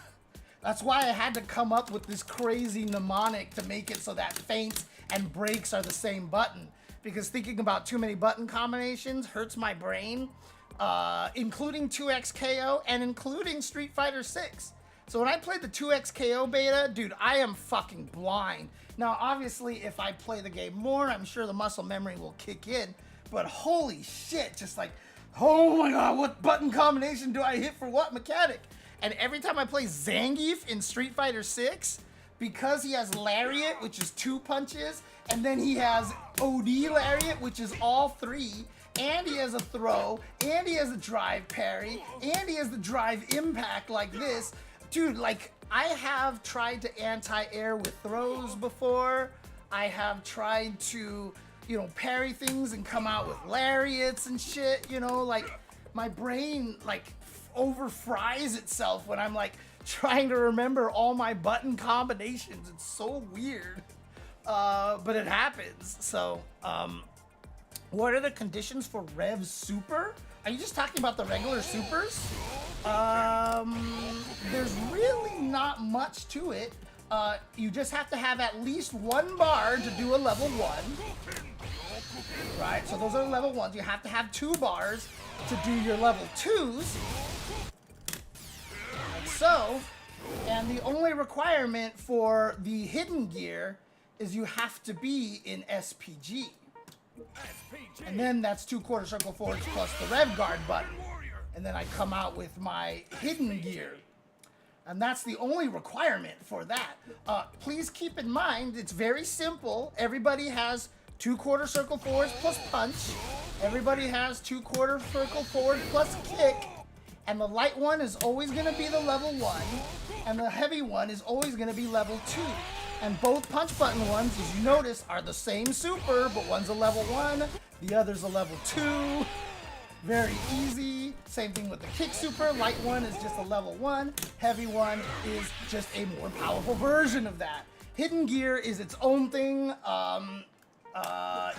That's why I had to come up with this crazy mnemonic to make it so that feints and breaks are the same button. Because thinking about too many button combinations hurts my brain, including 2x KO and including Street Fighter 6. So when I played the 2x KO beta, dude, I am fucking blind. Now, obviously, if I play the game more, I'm sure the muscle memory will kick in. But holy shit, just like, oh my god, what button combination do I hit for what mechanic? And every time I play Zangief in Street Fighter 6, because he has Lariat, which is 2 punches, and then he has OD Lariat, which is all 3, and he has a throw, and he has a drive parry, and he has the drive impact like this. Dude, like, I have tried to anti-air with throws before. I have tried to, you know, parry things and come out with lariats and shit, you know, like, my brain, like, over fries itself when I'm like trying to remember all my button combinations. It's so weird, but it happens. So what are the conditions for Rev Super? Are you just talking about the regular supers? There's really not much to it. You just have to have at least 1 bar to do a level 1. Right, so those are level 1s. You have to have 2 bars to do your level 2s. Like so. And the only requirement for the hidden gear is you have to be in SPG. And then that's 2 quarter circle forwards plus the Rev Guard button. And then I come out with my hidden gear. And that's the only requirement for that. Please keep in mind, it's very simple. Everybody has 2 quarter circle forwards plus punch. Everybody has 2 quarter circle forward plus kick. And the light one is always going to be the level 1. And the heavy one is always going to be level 2. And both punch button ones, as you notice, are the same super, but one's a level 1, the other's a level 2. Very easy. Same thing with the kick super. Light one is just a level 1. Heavy one is just a more powerful version of that. Hidden gear is its own thing.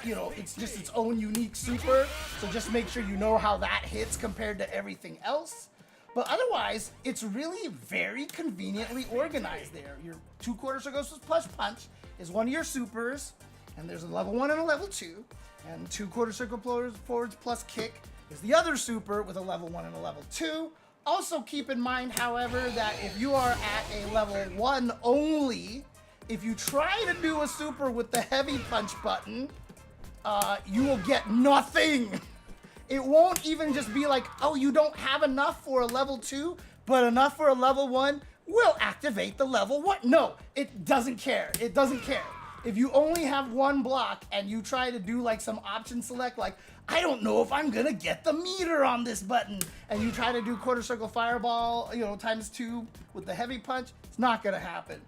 You know, it's just its own unique super. So just make sure you know how that hits compared to everything else. But otherwise, it's really very conveniently organized there. Your 2 quarter circles plus punch is one of your supers. And there's a level 1 and a level 2. And 2 quarter circle forwards plus kick is the other super with a level 1 and a level 2. Also keep in mind, however, that if you are at a level 1 only, if you try to do a super with the heavy punch button, you will get nothing. It won't even just be like, oh, you don't have enough for a level 2, but enough for a level 1, we'll activate the level 1. No, it doesn't care. It doesn't care. If you only have 1 block and you try to do like some option select, like I don't know if I'm gonna get the meter on this button. And you try to do quarter circle fireball, you know, ×2 with the heavy punch, it's not gonna happen.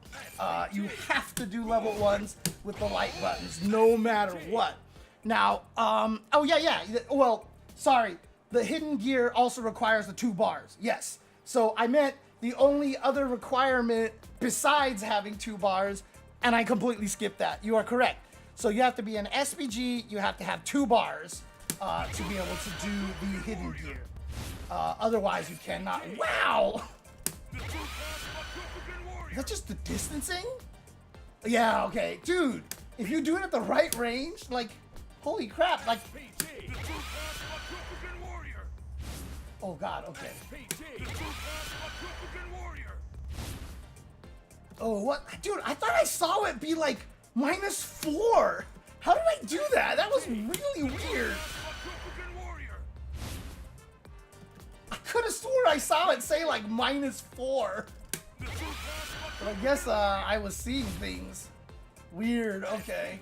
You have to do level 1s with the light buttons, no matter what. Now, oh yeah, well, sorry. The hidden gear also requires the 2 bars, yes. So I meant the only other requirement besides having 2 bars, and I completely skipped that. You are correct. So you have to be an SPG, you have to have 2 bars to be able to do the hidden gear. Otherwise, you cannot. Wow! Is that just the distancing? Yeah, okay. Dude, if you do it at the right range, like, holy crap, like... Oh god, okay. Oh, what? Dude, I thought I saw it be like -4. How did I do that? That was really weird. I could have swore I saw it say like -4. But I guess I was seeing things. Weird, okay.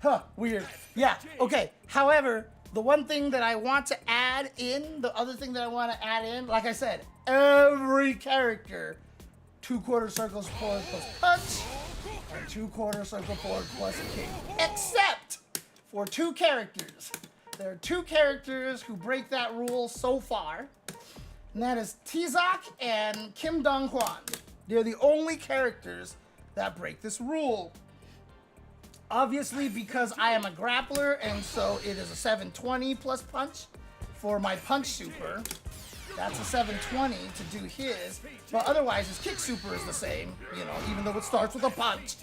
Huh, weird. Yeah, okay. However, the one thing that I want to add in, the other thing that I want to add in, like I said, every character, 2 quarter circles forward plus punch, and 2 quarter circle forward plus kick. Except for 2 characters. There are 2 characters who break that rule so far, and that is Tizak and Kim Dong-hwan. They're the only characters that break this rule. Obviously, because I am a grappler, and so it is a 720 plus punch for my punch super. That's a 720 to do his, but otherwise his kick super is the same, you know, even though it starts with a punch.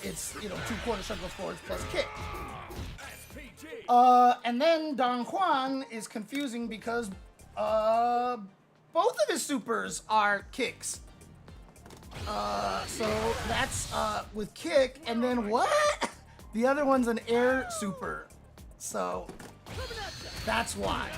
It's, you know, 2 quarter circle forwards plus kick. And then Dong Hwan is confusing because both of his supers are kicks. So that's with kick, and then what? The other one's an air super. So that's why.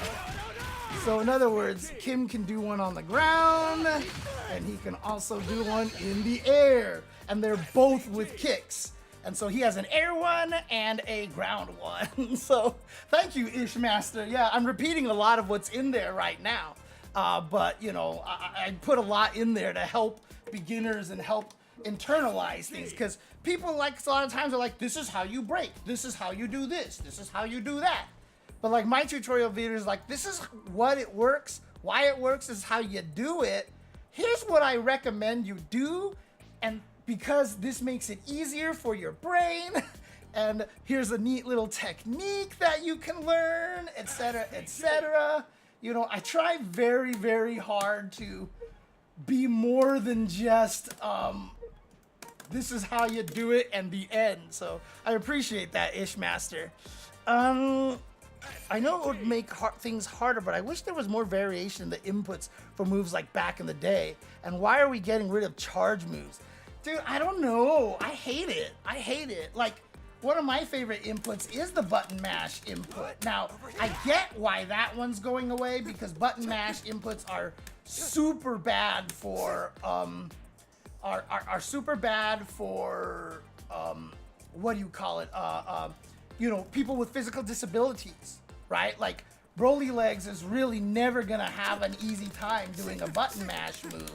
So in other words, Kim can do one on the ground, and he can also do one in the air. And they're both with kicks. And so he has an air one and a ground one. So thank you, Ishmaster. Yeah, I'm repeating a lot of what's in there right now. But, you know, I put a lot in there to help beginners and help internalize things, because people, like, a lot of times are like, this is how you break, this is how you do this, this is how you do that. But like my tutorial videos, like, this is what it works, why it works is how you do it. Here's what I recommend you do, and because this makes it easier for your brain, and here's a neat little technique that you can learn, etc., etc. You know, I try very, very hard to be more than just this is how you do it and the end. So I appreciate that, Ishmaster. I know it would make things harder, but I wish there was more variation in the inputs for moves like back in the day. And why are we getting rid of charge moves? Dude, I don't know. I hate it. I hate it. Like, one of my favorite inputs is the button mash input. Now, I get why that one's going away, because button mash inputs are super bad for super bad for what do you call it? You know, people with physical disabilities, right? Like, Broly Legs is really never gonna have an easy time doing a button mash move.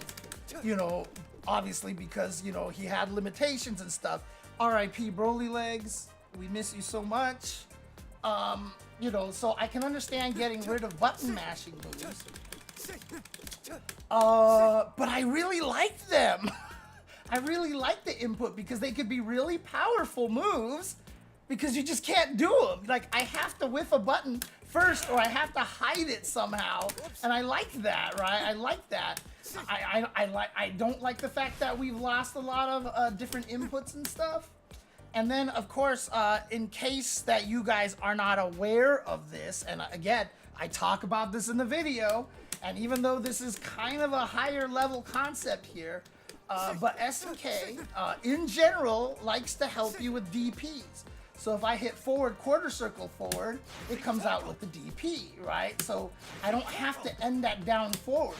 You know, obviously because, you know, he had limitations and stuff. R.I.P. Broly Legs, we miss you so much. You know, so I can understand getting rid of button mashing moves. But I really liked them. I really like the input because they could be really powerful moves because you just can't do them. Like, I have to whiff a button first or I have to hide it somehow. And I like that, right? I like that. I don't like the fact that we've lost a lot of different inputs and stuff. And then, of course, in case that you guys are not aware of this, and again, I talk about this in the video, and even though this is kind of a higher level concept here, but SNK, in general, likes to help you with DPs. So if I hit forward quarter circle forward, it comes out with the DP, right? So I don't have to end that down forward.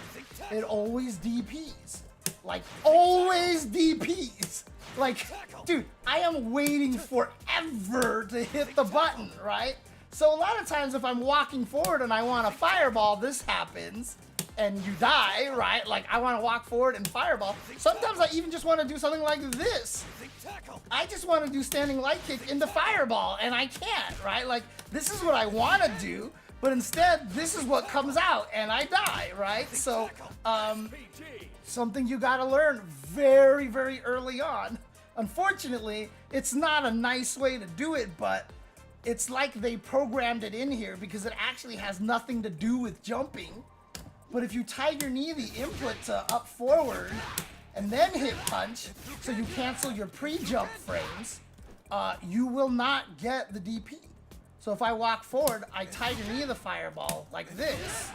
It always DPs. Like, always DPs. Like, dude, I am waiting forever to hit the button, right? So a lot of times if I'm walking forward and I want to fireball, this happens and you die, right? Like, I want to walk forward and fireball. Sometimes I even just want to do something like this. I just want to do standing light kick into fireball and I can't, right? Like, this is what I want to do, but instead this is what comes out and I die, right? So, something you got to learn very, very early on. Unfortunately, it's not a nice way to do it, but it's like they programmed it in here because it actually has nothing to do with jumping. But if you tiger knee the input to up forward and then hit punch, so you cancel your pre-jump frames, you will not get the DP. So if I walk forward, I tiger knee the fireball like this,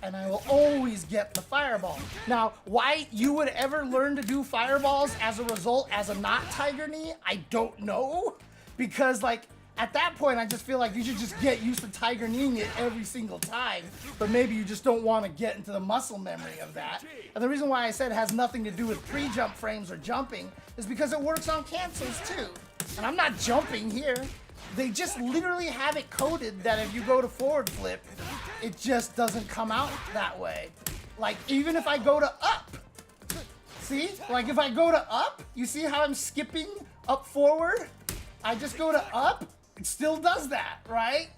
and I will always get the fireball. Now, why you would ever learn to do fireballs as a result as a not tiger knee, I don't know. Because, like, at that point, I just feel like you should just get used to tiger kneeing it every single time, but maybe you just don't want to get into the muscle memory of that. And the reason why I said it has nothing to do with pre-jump frames or jumping is because it works on cancels too. And I'm not jumping here. They just literally have it coded that if you go to forward flip, it just doesn't come out that way. Like, even if I go to up, see? Like, if I go to up, you see how I'm skipping up forward? I just go to up, it still does that, right?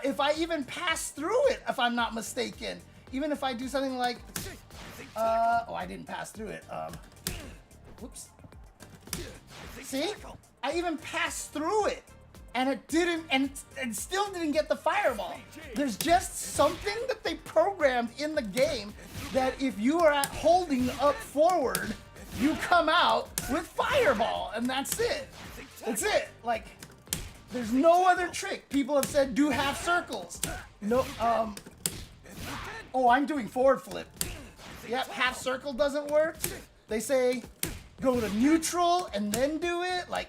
If I even pass through it, if I'm not mistaken, even if I do something like, oh, I didn't pass through it. Whoops. See? I even passed through it, and it didn't, and it still didn't get the fireball. There's just something that they programmed in the game that if you are at holding up forward, you come out with fireball, and that's it. That's it. Like, there's no other trick. People have said do half circles. No, oh, I'm doing forward flip. Yep, half circle doesn't work. They say go to neutral and then do it. Like,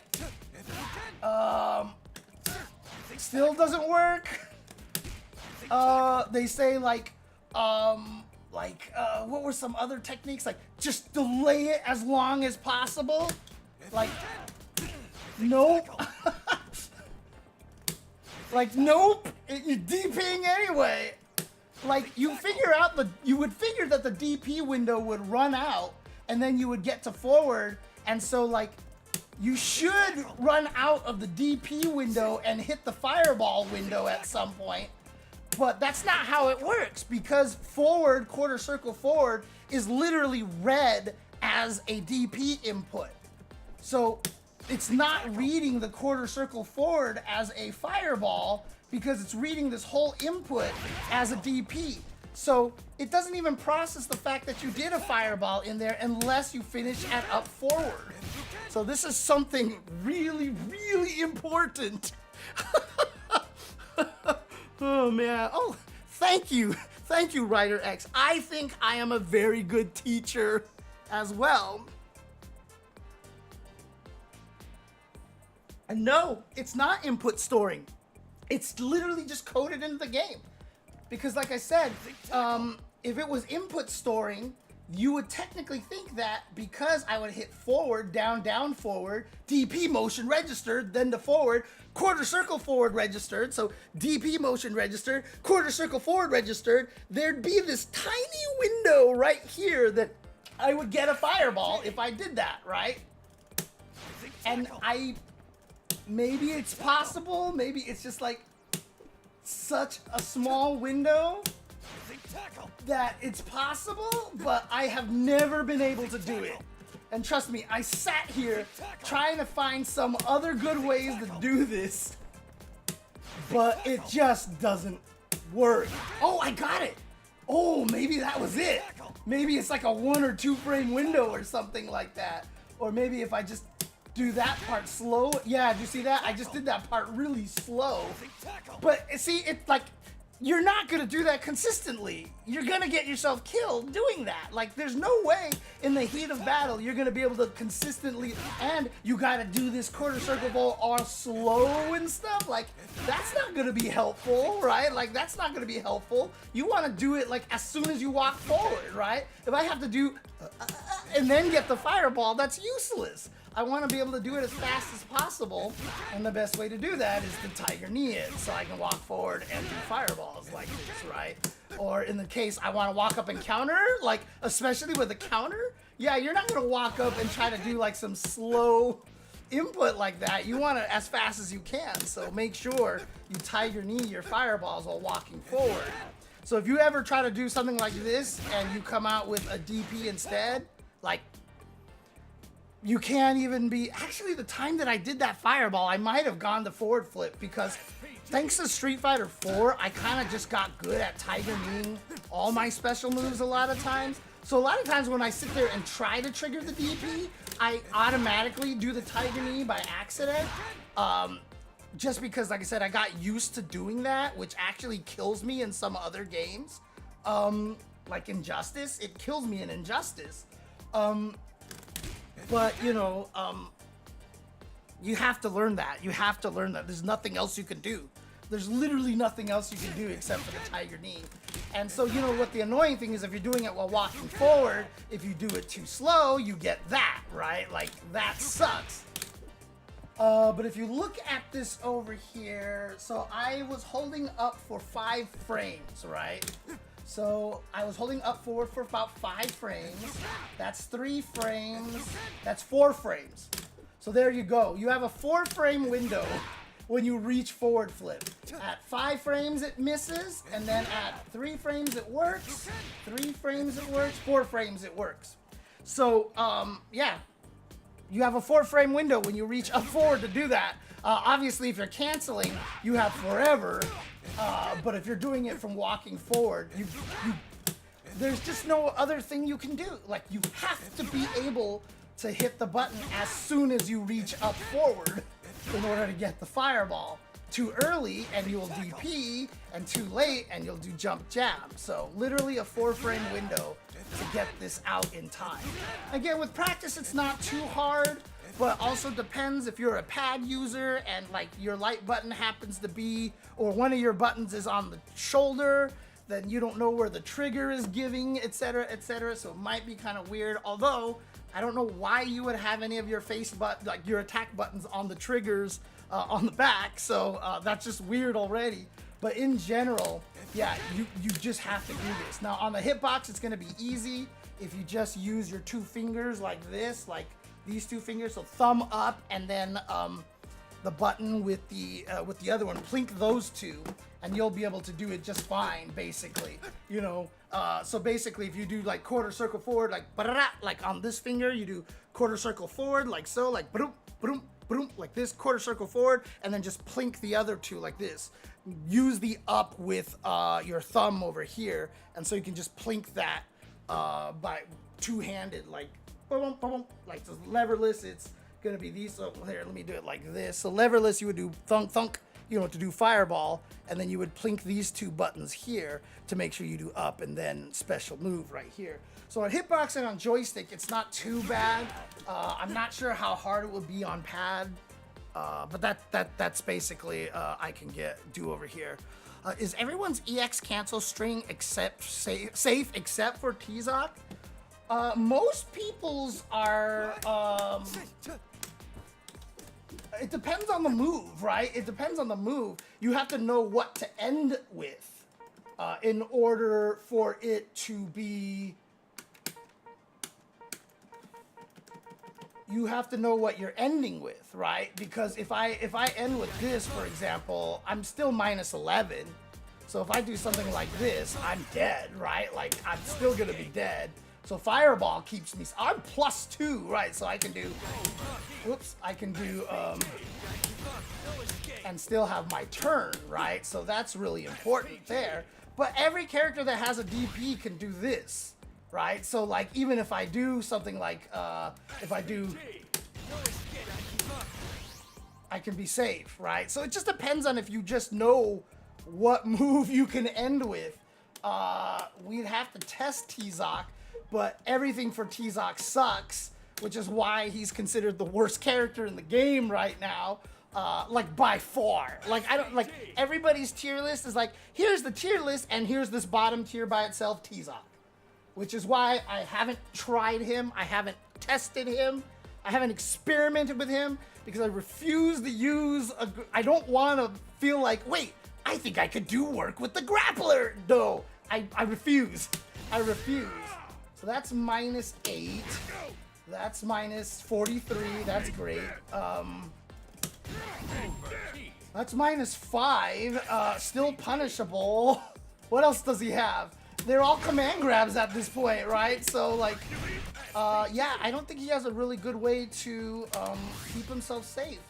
still doesn't work. They say like, what were some other techniques? Like, just delay it as long as possible. Like, nope. Like, nope. You're DPing anyway. Like, you would figure that the DP window would run out and then you would get to forward. And so, like, you should run out of the DP window and hit the fireball window at some point. But that's not how it works, because forward, quarter circle forward, is literally read as a DP input. So it's not reading the quarter circle forward as a fireball because it's reading this whole input as a DP. So it doesn't even process the fact that you did a fireball in there unless you finish at up forward. So this is something really, really important. Oh man, oh, thank you, Writer X. I think I am a very good teacher as well. And no, it's not input storing. It's literally just coded into the game. Because like I said, if it was input storing, you would technically think that because I would hit forward, down, down, forward, DP motion registered, then to forward, quarter circle forward registered, so DP motion registered, quarter circle forward registered, there'd be this tiny window right here that I would get a fireball if I did that, right? And maybe it's possible, maybe it's just like such a small window that it's possible, but I have never been able to do it. And trust me, I sat here trying to find some other good ways to do this, but it just doesn't work. Oh, I got it. Oh, maybe that was it. Maybe it's like a 1 or 2 frame window or something like that. Or maybe if I just do that part slow. Yeah, do you see that? I just did that part really slow. But see, it's like, you're not gonna do that consistently. You're gonna get yourself killed doing that. Like, there's no way in the heat of battle you're gonna be able to consistently, and you gotta do this quarter circle ball all slow and stuff. Like, that's not gonna be helpful, right? Like, that's not gonna be helpful. You wanna do it like as soon as you walk forward, right? If I have to do and then get the fireball, that's useless. I want to be able to do it as fast as possible, and the best way to do that is to tiger knee it, so I can walk forward and do fireballs like this, right? Or in the case I want to walk up and counter, like especially with a counter, yeah, you're not gonna walk up and try to do like some slow input like that. You want it as fast as you can, so make sure you tiger knee your fireballs while walking forward. So if you ever try to do something like this and you come out with a DP instead, like, you can't even be... Actually, the time that I did that fireball, I might have gone the forward flip, because thanks to Street Fighter 4, I kind of just got good at tiger kneeing all my special moves a lot of times. So a lot of times when I sit there and try to trigger the DP, I automatically do the tiger knee by accident. Just because, like I said, I got used to doing that, which actually kills me in some other games. Like Injustice, it kills me in Injustice. But, you know, you have to learn that. You have to learn that. There's nothing else you can do. There's literally nothing else you can do except for the tiger knee. And so, you know, what the annoying thing is, if you're doing it while walking forward, if you do it too slow, you get that, right? Like, that sucks. But if you look at this over here, so I was holding up for 5 frames, right? So I was holding up forward for about 5 frames. That's 3 frames. That's 4 frames. So there you go. You have a 4-frame window when you reach forward flip. At 5 frames it misses, and then at 3 frames it works. 3 frames it works. 4 frames it works. So yeah, you have a 4-frame window when you reach up forward to do that. Obviously, if you're canceling, you have forever. But if you're doing it from walking forward, there's just no other thing you can do. Like, you have to be able to hit the button as soon as you reach up forward in order to get the fireball. Too early and you'll DP, and too late and you'll do jump jab. So literally a 4-frame window to get this out in time. Again, with practice, it's not too hard, but also depends if you're a pad user and like your light button happens to be, or one of your buttons is on the shoulder, then you don't know where the trigger is giving, etc., etc. So it might be kind of weird. Although I don't know why you would have any of your like your attack buttons on the triggers on the back. So that's just weird already. But in general, yeah, you just have to do this. Now on the hitbox, it's gonna be easy if you just use your 2 fingers like this, like these 2 fingers. So thumb up, and then the button with the other one, plink those 2, and you'll be able to do it just fine, basically. You know, so basically if you do like quarter circle forward, like on this finger, you do quarter circle forward, like so, like boom, boom, boom, like this, quarter circle forward, and then just plink the other 2 like this. Use the up with your thumb over here, and so you can just plink that by 2-handed, like boom, boom, like the leverless. It's gonna be these. So here, let me do it like this. So leverless, you would do thunk thunk, you know, to do fireball, and then you would plink these 2 buttons here to make sure you do up, and then special move right here. So on hitbox and on joystick, it's not too bad. I'm not sure how hard it would be on pad, but that's basically I can do over here. Is everyone's EX cancel string safe except for Tizok? Most people's are. It depends on the move, right? It depends on the move. You have to know what to end with in order for it to be... You have to know what you're ending with, right? Because if I end with this, for example, I'm still minus 11. So if I do something like this, I'm dead, right? Like, I'm still gonna be dead. So fireball keeps me... I'm +2, right? So I can do... Whoops. I can do... and still have my turn, right? So that's really important there. But every character that has a DP can do this, right? So, like, even if I do something like... if I do... I can be safe, right? So it just depends on if you just know what move you can end with. We'd have to test T-Zoc, but everything for T-Zoc sucks, which is why he's considered the worst character in the game right now. Like by far. Like I don't like everybody's tier list is like, here's the tier list and here's this bottom tier by itself, T-Zoc. Which is why I haven't tried him, I haven't tested him, I haven't experimented with him, because I refuse to use I don't want to feel like, wait, I think I could do work with the grappler. No, I refuse. I refuse. So that's -8. That's -43. That's great. That's -5. Still punishable. What else does he have? They're all command grabs at this point, right? So like, yeah, I don't think he has a really good way to keep himself safe.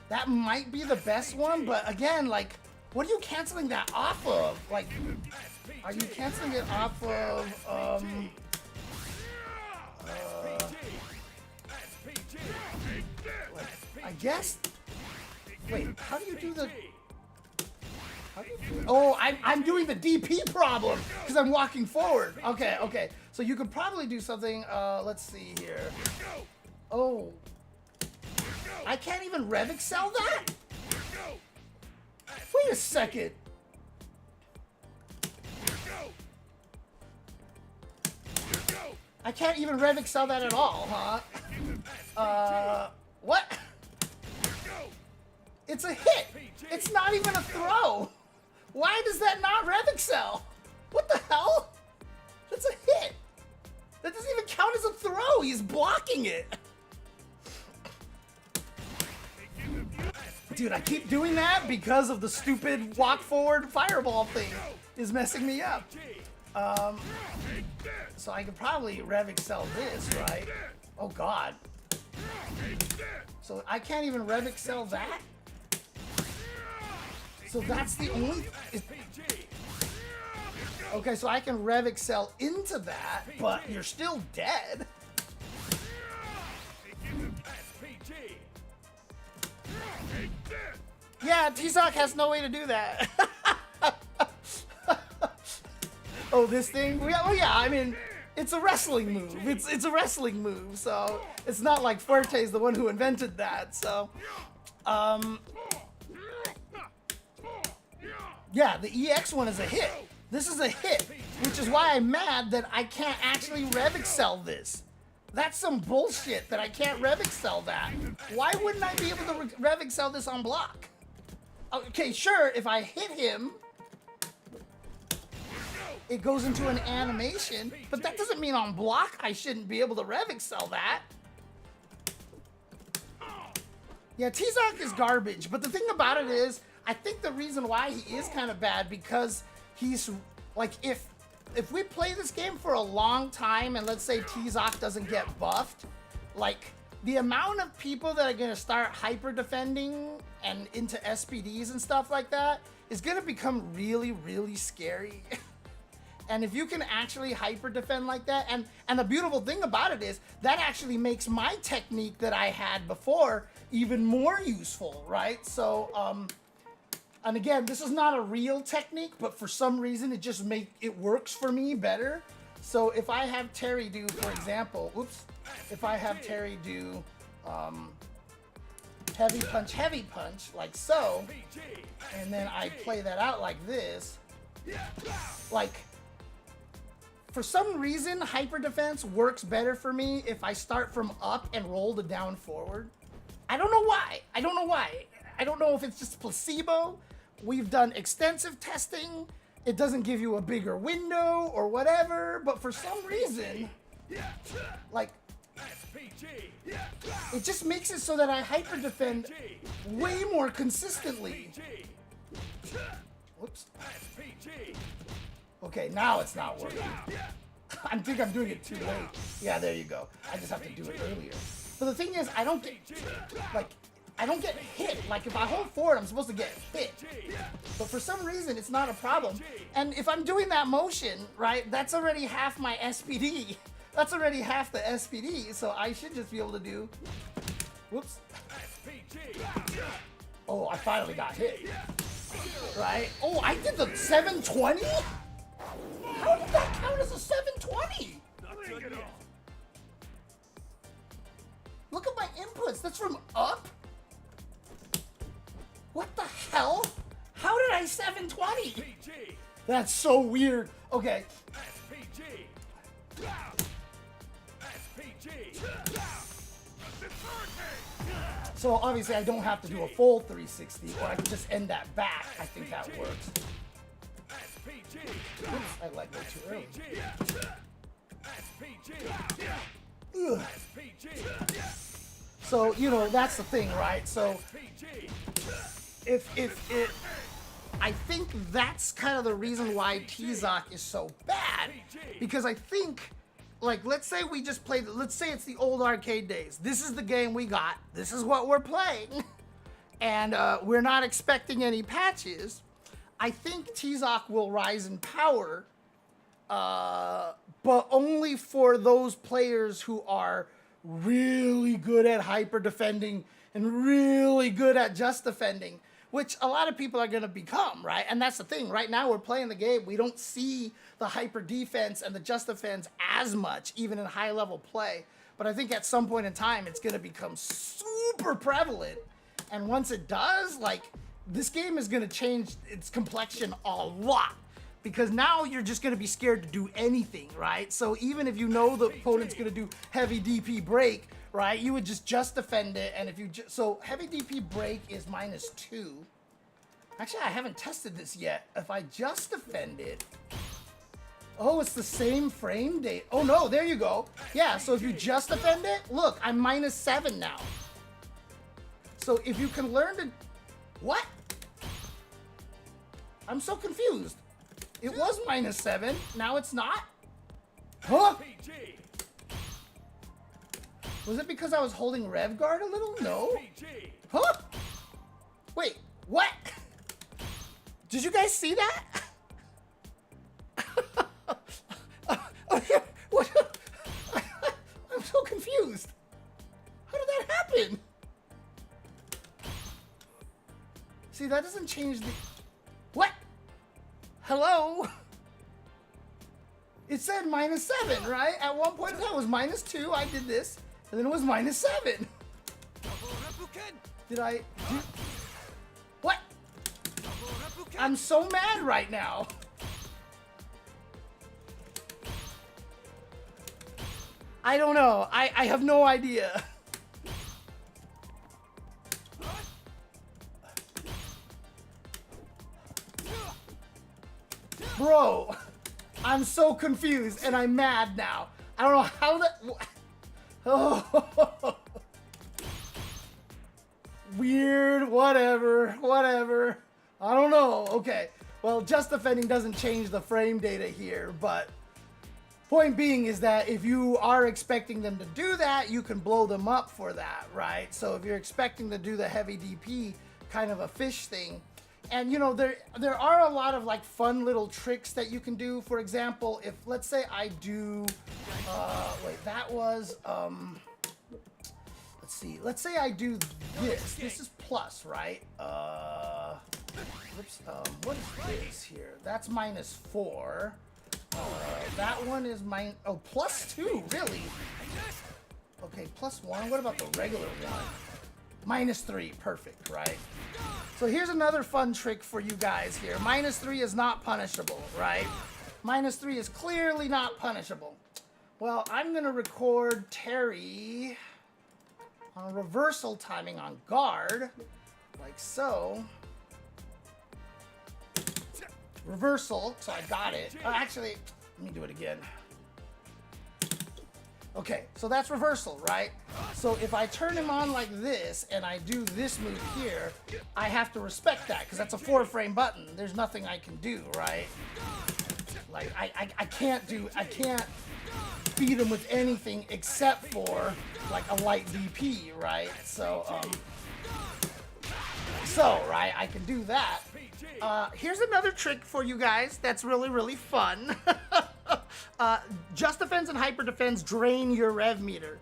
That might be the best one, but again, like, what are you canceling that off of? Like, are you canceling it off of, like, I guess, wait, how do you do the, oh, I'm doing the DP problem, because I'm walking forward. Okay, okay, so you could probably do something, let's see here. Oh, I can't even rev excel that? Wait a second. I can't even rev excel that at all, huh? What? It's a hit. It's not even a throw. Why does that not rev excel? What the hell? That's a hit. That doesn't even count as a throw. He's blocking it. Dude, I keep doing that because of the stupid walk forward fireball thing is messing me up. So I could probably rev excel this, right? Oh god. So I can't even rev excel that? So that's the only... Okay, so I can rev excel into that, but you're still dead. Yeah, T-Zoc has no way to do that. Oh, this thing? Oh yeah, I mean, it's a wrestling move. It's a wrestling move, so it's not like Fuerte's the one who invented that, so... Yeah, the EX one is a hit. This is a hit, which is why I'm mad that I can't actually rev excel this. That's some bullshit that I can't rev excel that. Why wouldn't I be able to rev excel this on block? Okay, sure, if I hit him, it goes into an animation, but that doesn't mean on block I shouldn't be able to rev excel that. Yeah, T-Zoc is garbage, but the thing about it is, I think the reason why he is kind of bad because he's, like, if we play this game for a long time and let's say T-Zoc doesn't get buffed, like, the amount of people that are going to start hyper defending and into SPDs and stuff like that is going to become really, really scary. And if you can actually hyper defend like that, and the beautiful thing about it is that actually makes my technique that I had before even more useful, right? So, and again, this is not a real technique, but for some reason it works for me better. So if I have Terry do, for example, if I have Terry do heavy punch, like so, and then I play that out like this, like, for some reason, hyper defense works better for me if I start from up and roll to down forward. I don't know why. I don't know why. I don't know if it's just placebo. We've done extensive testing. It doesn't give you a bigger window or whatever, but for some reason, like, it just makes it so that I hyper defend way more consistently. Whoops. Okay, now it's not working. I think I'm doing it too late. Yeah, there you go. I just have to do it earlier. But the thing is, I don't get hit. Like, if I hold forward, I'm supposed to get hit. But for some reason, it's not a problem. And if I'm doing that motion, right, that's already half my SPD. That's already half the SPD, so I should just be able to do... Whoops. Oh, I finally got hit. right? Oh, I did the 720? How did that count as a 720? Look at my inputs. That's from up? What the hell? How did I 720? PG. That's so weird. Okay. SPG. SPG. So obviously I don't have to do a full 360, or I can just end that back. I think that works. SPG. Oops, I let go too early. SPG. Ugh. SPG. So, you know, that's the thing, right? So PG. if it, I think that's kind of the reason why T-Zoc is so bad, because I think, like, let's say we just played, let's say it's the old arcade days. This is the game we got. This is what we're playing. And we're not expecting any patches. I think T-Zoc will rise in power, but only for those players who are really good at hyper defending and really good at just defending, which a lot of people are going to become, right? And that's the thing. Right now we're playing the game. We don't see the hyper defense and the just defense as much, even in high level play. But I think at some point in time, it's going to become super prevalent. And once it does, like, this game is going to change its complexion a lot. Because now you're just going to be scared to do anything, right? So even if you know the opponent's going to do heavy DP break, right, you would just defend it. And if you so heavy DP break is -2. Actually, I haven't tested this yet. If I just defend it, oh, it's the same frame date. Oh no, there you go. Yeah, so if you just defend it, look, I'm -7 now. So if you can learn to, what? I'm so confused. It was -7. Now it's not? Huh? PG. Was it because I was holding Rev Guard a little? No. PG. Huh? Wait, what? Did you guys see that? What? I'm so confused. How did that happen? See, that doesn't change the... What? Hello? It said -7, right? At one point it was -2. I did this, and then it was -7. Did I do... What? I'm so mad right now. I don't know. I have no idea. Bro, I'm so confused and I'm mad now. I don't know how that... Oh. Weird, whatever. I don't know. Okay. Well, just defending doesn't change the frame data here, but point being is that if you are expecting them to do that, you can blow them up for that, right? So if you're expecting to do the heavy DP kind of a fish thing, and you know, there are a lot of like fun little tricks that you can do. For example, if let's say I do, wait, that was, let's see, let's say I do this. This is plus, right? Whoops, what is this here? That's -4. That one is +2, really? Okay, +1. What about the regular one? -3, perfect, right? So here's another fun trick for you guys here. -3 is not punishable, right? -3 is clearly not punishable. Well, I'm gonna record Terry on reversal timing on guard, like so. Reversal, so I got it. Actually, let me do it again. Okay, so that's reversal, right? So if I turn him on like this and I do this move here, I have to respect that because that's a 4-frame button. There's nothing I can do, right? Like I can't beat him with anything except for like a light DP, right? So right, I can do that. Here's another trick for you guys that's really, really fun. Just Defense and Hyper Defense drain your rev meter.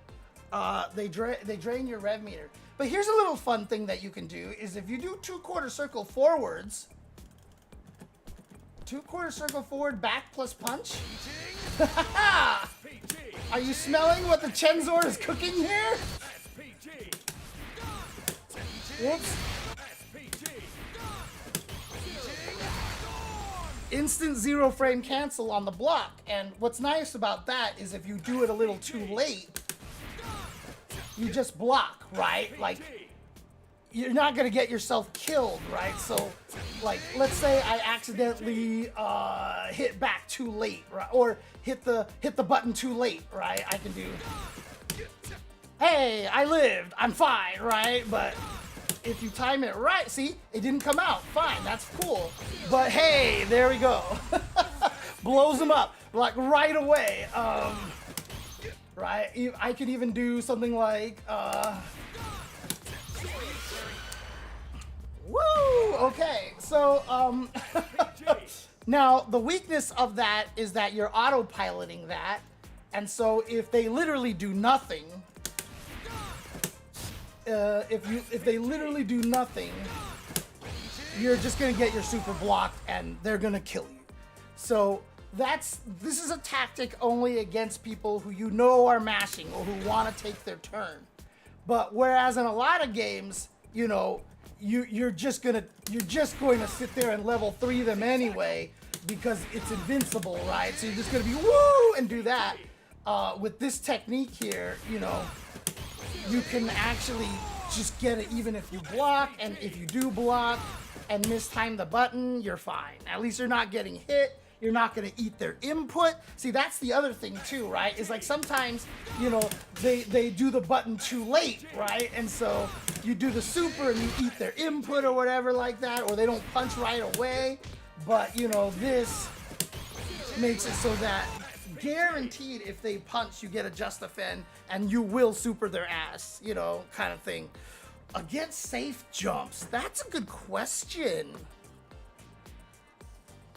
They drain your rev meter. But here's a little fun thing that you can do is if you do 2/4 circle forwards, 2/4 circle forward, back plus punch. PG. Are you smelling what the Chenzor is cooking here? PG. Whoops. PG. Instant 0 frame cancel on the block. And what's nice about that is if you do it a little too late, you just block, right? Like, you're not gonna get yourself killed, right? So, like, let's say I accidentally hit back too late, right? Or hit the button too late, right? I can do, hey, I lived, I'm fine, right? But if you time it right, see, it didn't come out, fine, that's cool. But hey, there we go. Blows them up, like right away. Right, I could even do something like, woo! Okay, so, now the weakness of that is that you're autopiloting that, and so if they literally do nothing, if they literally do nothing, you're just gonna get your super blocked and they're gonna kill you. So this is a tactic only against people who you know are mashing or who want to take their turn. But whereas in a lot of games, you know, you're just going to sit there and level 3 them anyway because it's invincible, right? So you're just going to be woo and do that. With this technique here, you know, you can actually just get it even if you block, and if you do block and mistime the button, you're fine. At least you're not getting hit. You're not going to eat their input. See, that's the other thing too, right? Is like sometimes, you know, they do the button too late, right? And so you do the super and you eat their input or whatever like that, or they don't punch right away. But, you know, this makes it so that guaranteed if they punch, you get a just defend and you will super their ass, you know, kind of thing. Against safe jumps, that's a good question.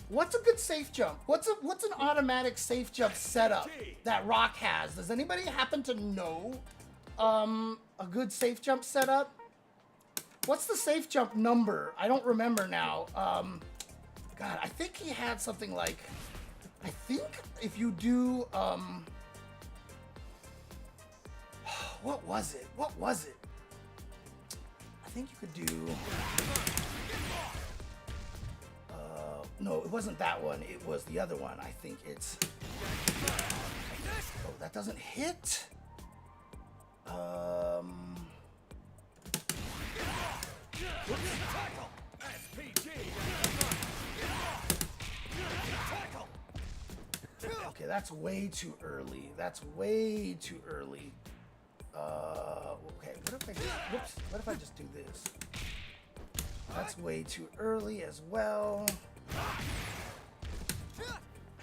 What's a good safe jump? What's an automatic safe jump setup that Rock has? Does anybody happen to know a good safe jump setup? What's the safe jump number? I don't remember now. God, I think he had something like, I think if you do, what was it? I think you could do, no, it wasn't that one. It was the other one. I think it's, oh, that doesn't hit. Okay, that's way too early. That's way too early. Okay, what if I just do this? That's way too early as well. I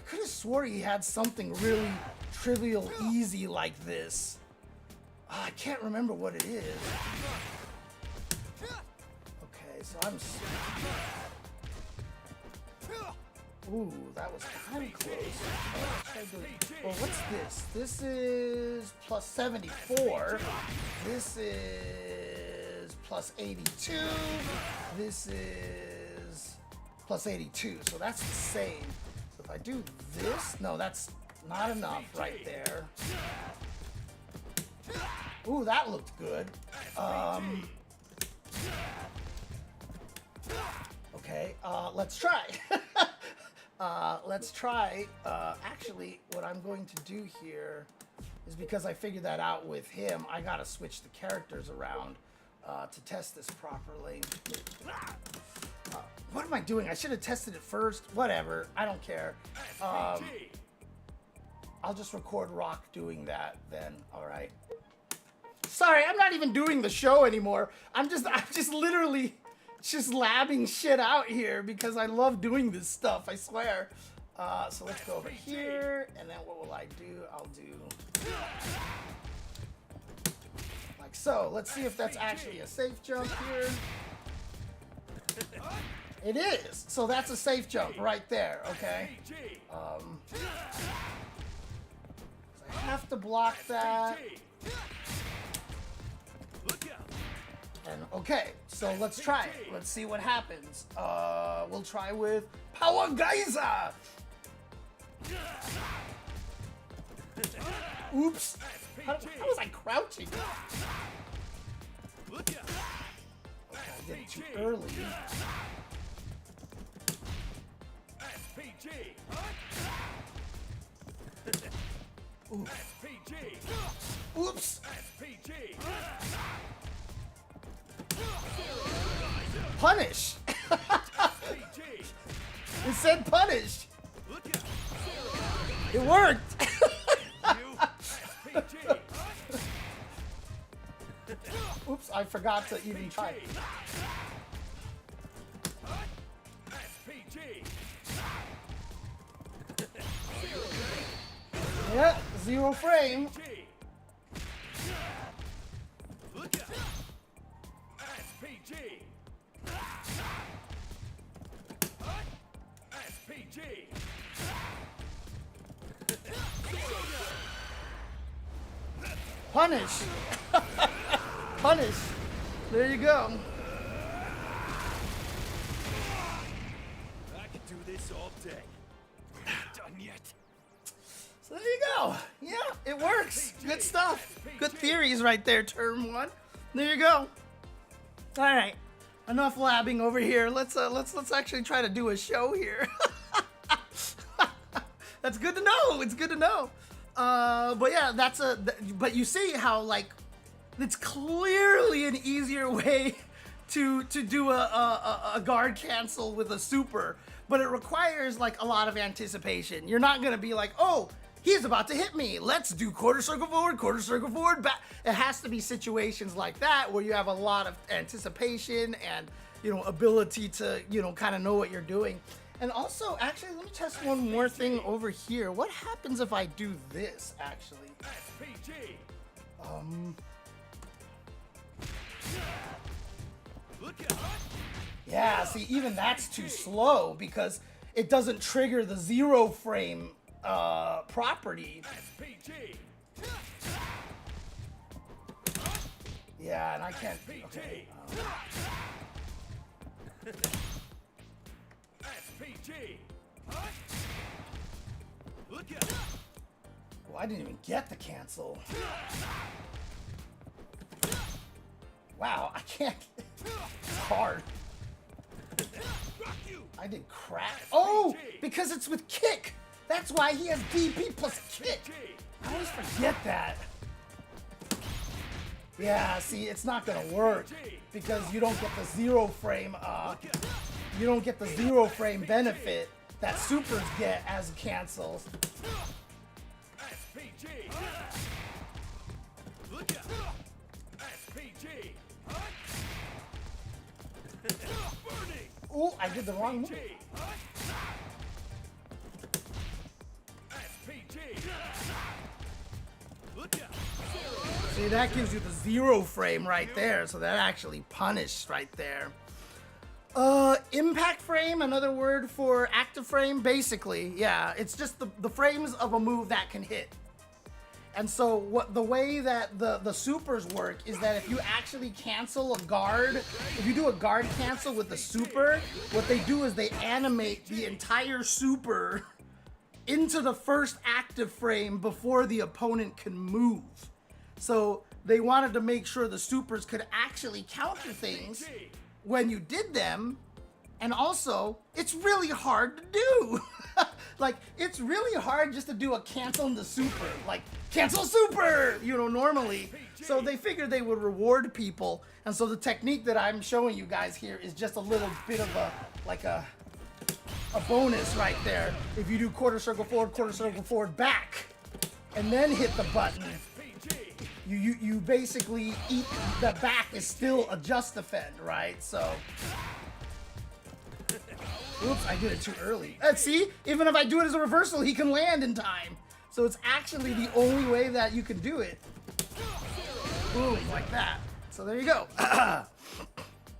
could have swore he had something really trivial easy like this. I can't remember what it is. Okay, so I'm... Ooh, that was kind of close. Well, what's this? This is plus 74. This is plus 82. This is plus 82. So that's the same. So if I do this, no, that's not enough right there. Ooh, that looked good. Okay, let's try. Let's try. Actually, what I'm going to do here is, because I figured that out with him, I gotta switch the characters around to test this properly. What am I doing? I should have tested it first. Whatever. I don't care. I'll just record Rock doing that then. All right. Sorry, I'm not even doing the show anymore. I'm just literally just labbing shit out here because I love doing this stuff, I swear. So let's go over here, and then what will I do? I'll do like so. Let's see if that's actually a safe jump here. It is. So that's a safe jump right there, okay? I have to block that. And okay, so let's try it. Let's see what happens. We'll try with Power Geyser. Oops. How was I crouching? Okay, I did it too early. SPG. Ooh. SPG. Oops. SPG. Punish. SPG. It said punish. Look out. It worked. You. SPG. Oops, I forgot to even try. SPG. Yeah, 0 frame. Look out. SPG. SPG. Punish. Punish. There you go. I could do this all day. Not done yet. So there you go. Yeah, it works. Good stuff. Good theories right there, term 1. There you go. All right. Enough labbing over here. Let's actually try to do a show here. That's good to know. It's good to know. But yeah, but you see how like it's clearly an easier way to do a guard cancel with a super, but it requires like a lot of anticipation. You're not gonna be like, oh, he's about to hit me. Let's do quarter circle forward, back. It has to be situations like that where you have a lot of anticipation and, you know, ability to, you know, kind of know what you're doing. And also, actually, let me test one more thing over here. What happens if I do this, actually? SPG. Look out. Yeah, see, even that's too slow because it doesn't trigger the 0 frame property. SPG. Yeah, and I can't. Okay. SPG. Look out. Well, I didn't even get the cancel. Wow, I can't. It's hard. Rock you. I did crap. Oh, because it's with kick. That's why he has DP plus kick. I always forget that. Yeah, see, it's not gonna work because you don't get the 0 frame. You don't get the 0 frame benefit that supers get as cancels. SPG. Look out. SPG. Burning. Oh, I did the wrong move. SPG. Look out. See, that gives you the 0 frame right there, so that actually punished right there. Impact frame, another word for active frame, basically. Yeah, it's just the frames of a move that can hit. And so the way that the supers work is that if you actually cancel a guard, if you do a guard cancel with the super, what they do is they animate the entire super into the first active frame before the opponent can move. So they wanted to make sure the supers could actually counter things when you did them. And also, it's really hard to do. Like, it's really hard just to do a cancel in the super. Like, cancel super, you know, normally. So they figured they would reward people. And so the technique that I'm showing you guys here is just a little bit of a bonus right there. If you do quarter circle forward, back, and then hit the button, you basically eat, the back is still a just defend, right? So, oops, I did it too early. See, even if I do it as a reversal, he can land in time. So it's actually the only way that you can do it. Boom, like that. So there you go.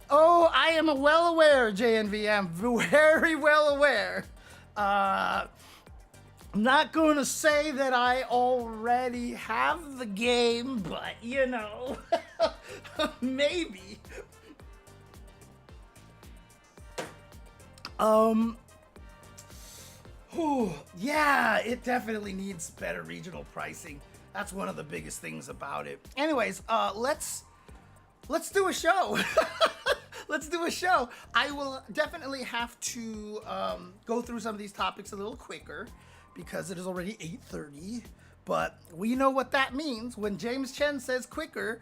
Oh, I am well aware, JNVM, very well aware. I'm not going to say that I already have the game, but you know, Maybe. Yeah, it definitely needs better regional pricing. That's one of the biggest things about it. Anyways, let's do a show. Let's do a show. I will definitely have to go through some of these topics a little quicker because it is already 8:30. But we know what that means. When James Chen says quicker,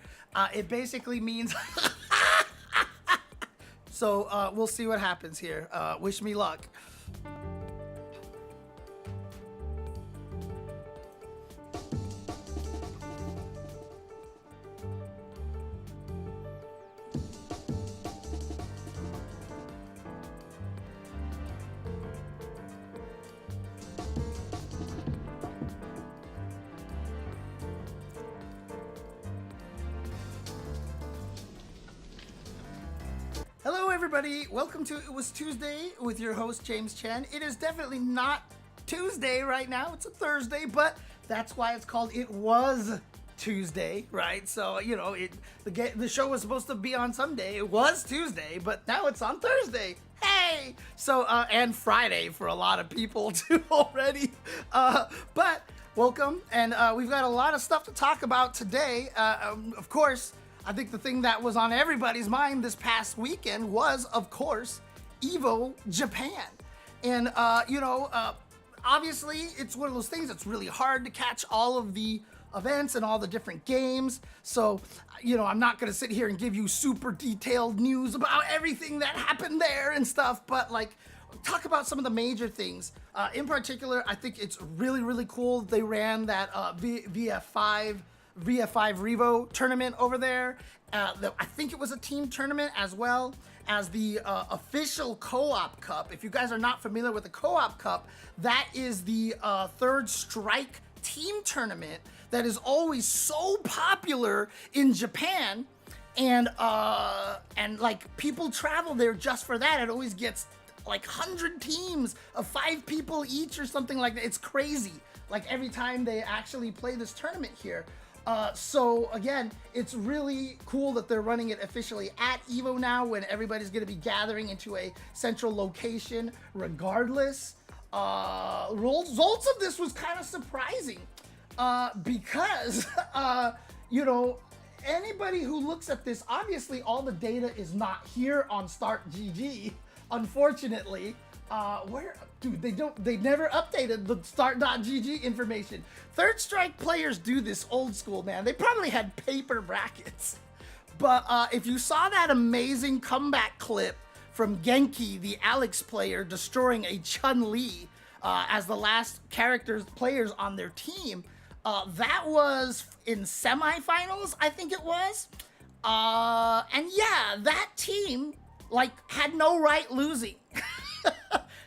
it basically means... So we'll see what happens here. Wish me luck. Hello everybody, welcome to It Was Tuesday with your host James Chen. It is definitely not Tuesday right now, it's a Thursday, but that's why it's called It Was Tuesday, right? So, you know, the show was supposed to be on Sunday, it was Tuesday, but now it's on Thursday. Hey! So, and Friday for a lot of people too already. But welcome, and we've got a lot of stuff to talk about today. Of course, I think the thing that was on everybody's mind this past weekend was, of course, EVO Japan. And, obviously, it's one of those things that's really hard to catch all of the events and all the different games. So, I'm not going to sit here and give you super detailed news about everything that happened there and stuff, but, talk about some of the major things. In particular, I think it's really, really cool they ran that VF5 Revo tournament over there. I think it was a team tournament as well as the official Co-op Cup. If you guys are not familiar with the Co-op Cup, that is the Third Strike team tournament that is always so popular in Japan, and people travel there just for that. It always gets 100 teams of 5 people each or something like that. It's crazy. Every time they actually play this tournament here. So again, it's really cool that they're running it officially at EVO now, when everybody's going to be gathering into a central location regardless. Results of this was kind of surprising, because, anybody who looks at this, obviously all the data is not here on Start GG, unfortunately. They never updated the start.gg information. Third Strike players do this old school, man. They probably had paper brackets. But if you saw that amazing comeback clip from Genki, the Alex player, destroying a Chun-Li as the last players on their team, that was in semifinals, I think it was. And yeah, that team, had no right losing.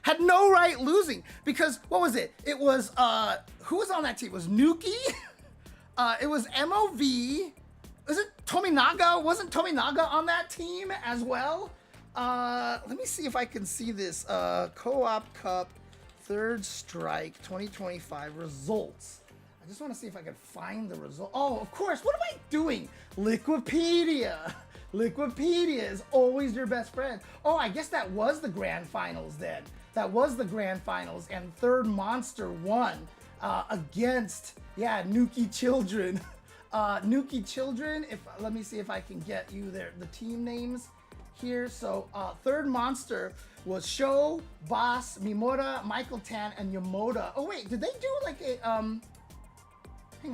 Had no right losing, because what was it? It was who was on that team? It was Nuki. It was MOV. Was it Tominaga? Wasn't Tominaga on that team as well? Let me see if I can see this Co-op Cup Third Strike 2025 results. I just want to see if I can find the result. Oh, of course. What am I doing? Liquipedia. Liquipedia is always your best friend. Oh, I guess that was the grand finals then. That was the grand finals, and Third Monster won against, Nuki Children. Nuki Children, let me see if I can get you the team names here. So Third Monster was Sho, Boss, Mimura, Michael Tan, and Yamoda. Oh wait, did they do hang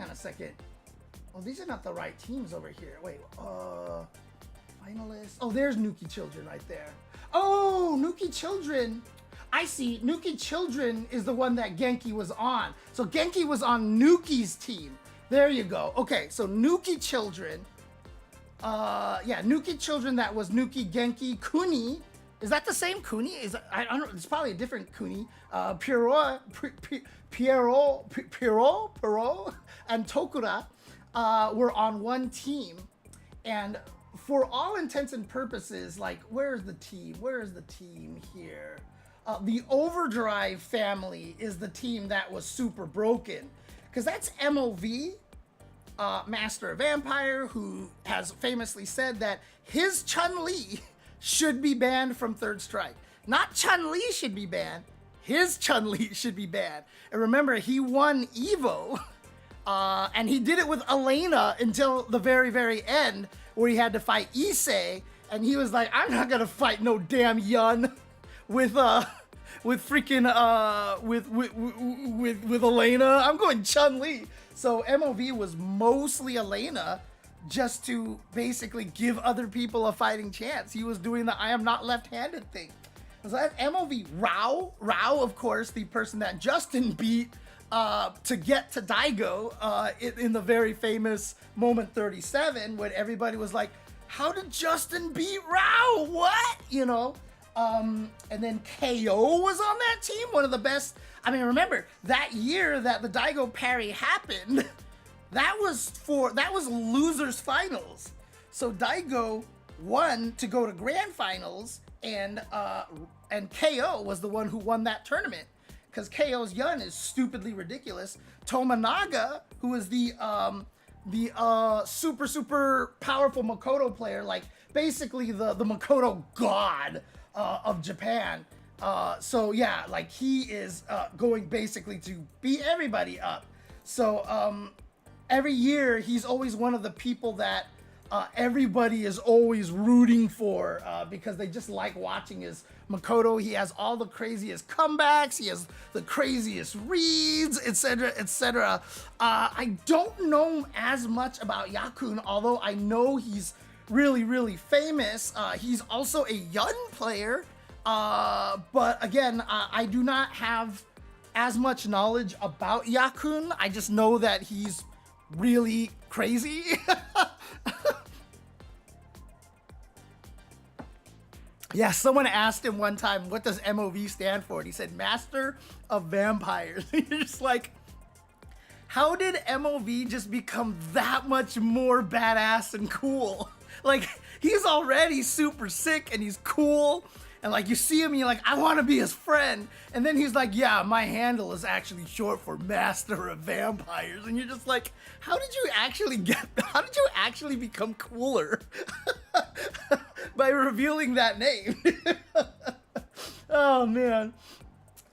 on a second. Oh, these are not the right teams over here. Wait, finalists. Oh, there's Nuki Children right there. Oh, Nuki Children. I see. Nuki Children is the one that Genki was on. So Genki was on Nuki's team. There you go. Okay, so Nuki Children. Nuki Children, that was Nuki, Genki, Kuni. Is that the same Kuni? I don't know. It's probably a different Kuni. Pierrot, and Tokura were on one team. And for all intents and purposes, where's the team? Where is the team here? The Overdrive family is the team that was super broken, because that's MOV. Master of Vampire, who has famously said that his Chun-Li should be banned from Third Strike. Not Chun-Li should be banned, his Chun-Li should be banned. And remember, he won Evo, and he did it with Elena until the very, very end, where he had to fight Issei, and he was like, I'm not gonna fight no damn Yun with freaking with Elena. I'm going Chun-Li. So MOV was mostly Elena, just to basically give other people a fighting chance. He was doing the I am not left-handed thing. So that's MOV. Rao, of course, the person that Justin beat to get to Daigo in the very famous moment 37, when everybody was like, how did Justin beat Rao? What? You know? And then KO was on that team, one of the best. I mean, remember that year that the Daigo parry happened, that was losers finals. So Daigo won to go to grand finals, and KO was the one who won that tournament, because KO's Yun is stupidly ridiculous. Tominaga, who is the super powerful Makoto player, like basically the Makoto god of Japan. So yeah, like he is going basically to beat everybody up. So every year he's always one of the people that everybody is always rooting for because they just like watching his Makoto. He has all the craziest comebacks, he has the craziest reads, etc., etc. I don't know as much about Yakun, although I know he's really, really famous. He's also a Yun player, but again, I do not have as much knowledge about Yakun. I just know that he's really crazy. Yeah, someone asked him one time, what does MOV stand for? And he said, Master of Vampires. You're just like, how did MOV just become that much more badass and cool? Like, he's already super sick and he's cool. And like, you see him and you're like, I want to be his friend. And then he's like, yeah, my handle is actually short for Master of Vampires. And you're just like, how did you actually become cooler? By revealing that name. Oh man.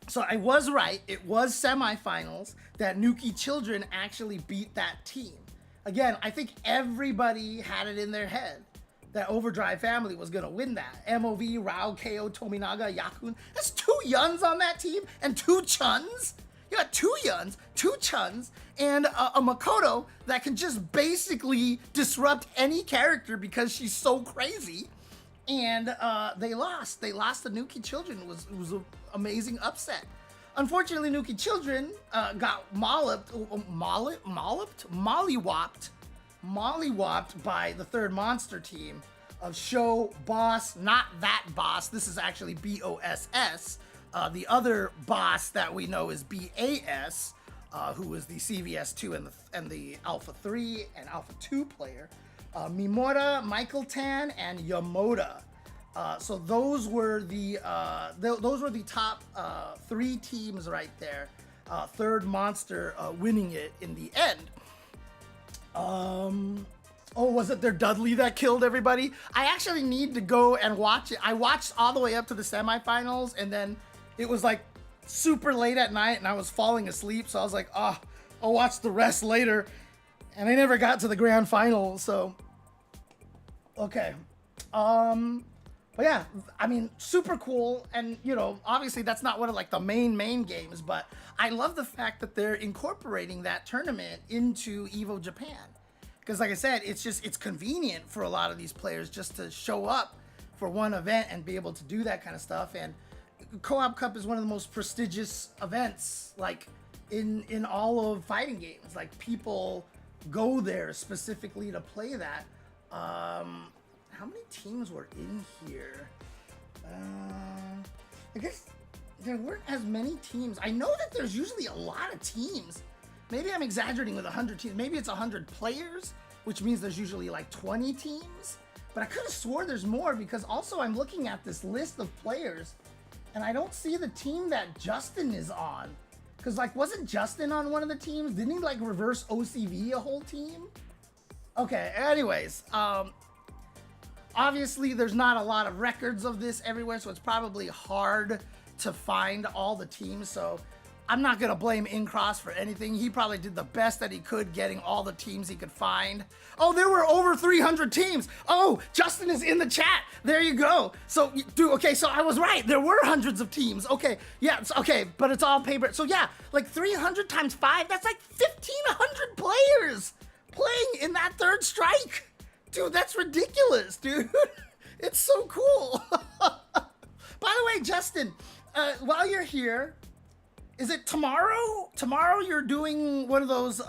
So I was right. It was semifinals that Nuki Children actually beat that team. Again, I think everybody had it in their head that Overdrive Family was gonna win that. MOV, Rao, KO, Tominaga, Yakun. That's 2 Yuns on that team and 2 Chuns. You got 2 Yuns, 2 Chuns, and a Makoto that can just basically disrupt any character because she's so crazy. And they lost. They lost to Nuki Children. It was an amazing upset. Unfortunately, Nuki Children got mollywopped by the third monster team of Show Boss, not that boss. This is actually BOSS. The other boss that we know is BAS, who is the CVS2 and the Alpha 3 and Alpha 2 player. Mimura, Michael Tan, and Yamoda. So those were the top 3 teams right there. Third monster winning it in the end. Was it their Dudley that killed everybody? I actually need to go and watch it. I watched all the way up to the semifinals, and then it was like super late at night, and I was falling asleep. So I was like, I'll watch the rest later. And I never got to the grand final, so okay. But yeah, I mean, super cool, and you know, obviously that's not one of like the main games, but I love the fact that they're incorporating that tournament into Evo Japan, because like I said, it's convenient for a lot of these players just to show up for one event and be able to do that kind of stuff. And Co-op Cup is one of the most prestigious events like in all of fighting games. Like, people go there specifically to play that. How many teams were in here? I guess there weren't as many teams. I know that there's usually a lot of teams. Maybe I'm exaggerating with 100 teams. Maybe it's 100 players, which means there's usually like 20 teams. But I could have swore there's more, because also I'm looking at this list of players and I don't see the team that Justin is on. Because, like, wasn't Justin on one of the teams? Didn't he, like, reverse OCV a whole team? Okay, anyways, obviously there's not a lot of records of this everywhere, so it's probably hard to find all the teams, so I'm not gonna blame Incross for anything. He probably did the best that he could getting all the teams he could find. Oh, there were over 300 teams. Oh, Justin is in the chat. There you go. So, dude, okay, so I was right. There were hundreds of teams. Okay, yeah, it's okay, but it's all paper. So yeah, like 300 times 5, that's like 1,500 players playing in that third strike. Dude, that's ridiculous, dude. It's so cool. By the way, Justin, while you're here, is it tomorrow? Tomorrow you're doing one of those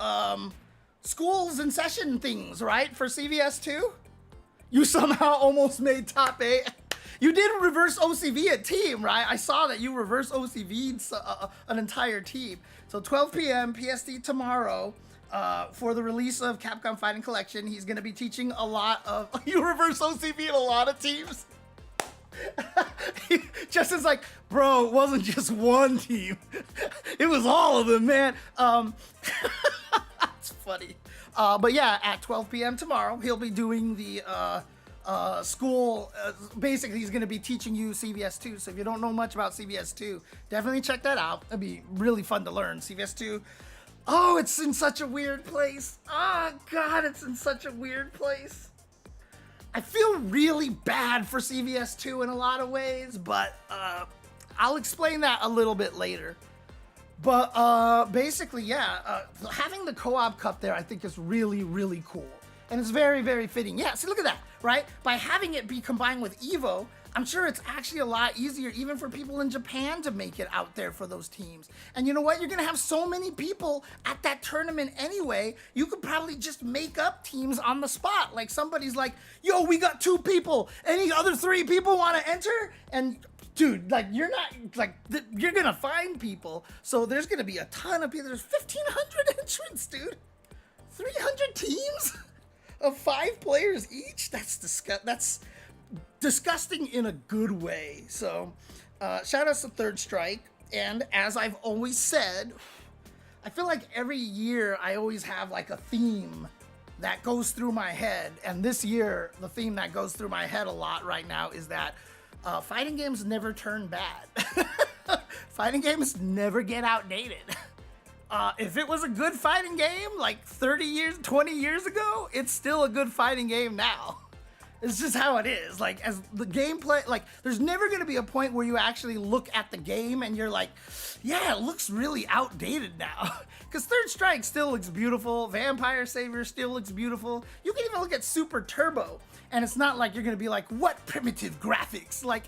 schools in session things, right? For CVS2? You somehow almost made top 8. You did reverse OCV a team, right? I saw that you reverse OCV'd an entire team. So 12 p.m. PST tomorrow. For the release of Capcom Fighting Collection, he's going to be teaching a lot of... You reverse OCV in a lot of teams? Justin's like, bro, it wasn't just one team. It was all of them, man. It's funny. But yeah, at 12 p.m. tomorrow, he'll be doing the school. Basically, he's going to be teaching you CVS2. So if you don't know much about CVS2, definitely check that out. It'd be really fun to learn. CVS2... Oh, it's in such a weird place. Oh, God, it's in such a weird place. I feel really bad for CVS2 in a lot of ways, but I'll explain that a little bit later. But basically, yeah, having the co-op cup there, I think is really, really cool. And it's very, very fitting. Yeah, see, look at that, right? By having it be combined with Evo, I'm sure it's actually a lot easier even for people in Japan to make it out there for those teams. And you know what? You're going to have so many people at that tournament anyway, you could probably just make up teams on the spot. Like somebody's like, yo, we got 2 people. Any other 3 people want to enter? And dude, like you're not, like, you're going to find people. So there's going to be a ton of people. There's 1,500 entrants, dude. 300 teams of 5 players each? That's disgusting in a good way. So shout outs to Third Strike. And as I've always said, I feel like every year I always have like a theme that goes through my head. And this year, the theme that goes through my head a lot right now is that fighting games never turn bad. Fighting games never get outdated. If it was a good fighting game like 30 years, 20 years ago, it's still a good fighting game now. It's just how it is. Like, as the gameplay, like, there's never going to be a point where you actually look at the game and you're like, yeah, it looks really outdated now. Because Third Strike still looks beautiful. Vampire Savior still looks beautiful. You can even look at Super Turbo, and it's not like you're going to be like, what primitive graphics? Like,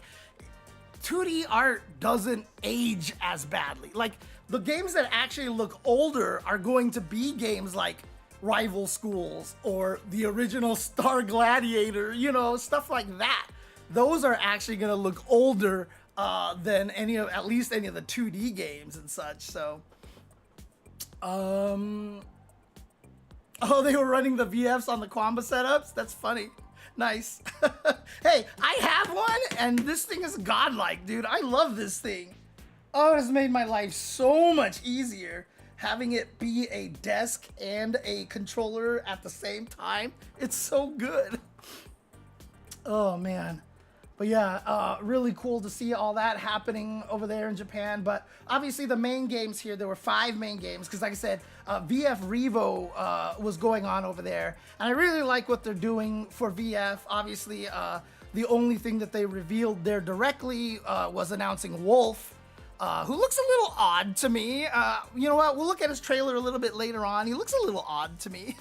2D art doesn't age as badly. Like, the games that actually look older are going to be games like Rival Schools or the original Star Gladiator, you know, stuff like that. Those are actually going to look older than at least any of the 2D games and such. So, oh, they were running the VFs on the Quamba setups? That's funny. Nice. Hey, I have one, and this thing is godlike, dude. I love this thing. Oh, it has made my life so much easier. Having it be a desk and a controller at the same time. It's so good. Oh, man. But yeah, really cool to see all that happening over there in Japan. But obviously the main games here, there were 5 main games. Because like I said, VF Revo was going on over there. And I really like what they're doing for VF. Obviously, the only thing that they revealed there directly was announcing Wolf. Who looks a little odd to me. You know what? We'll look at his trailer a little bit later on. He looks a little odd to me.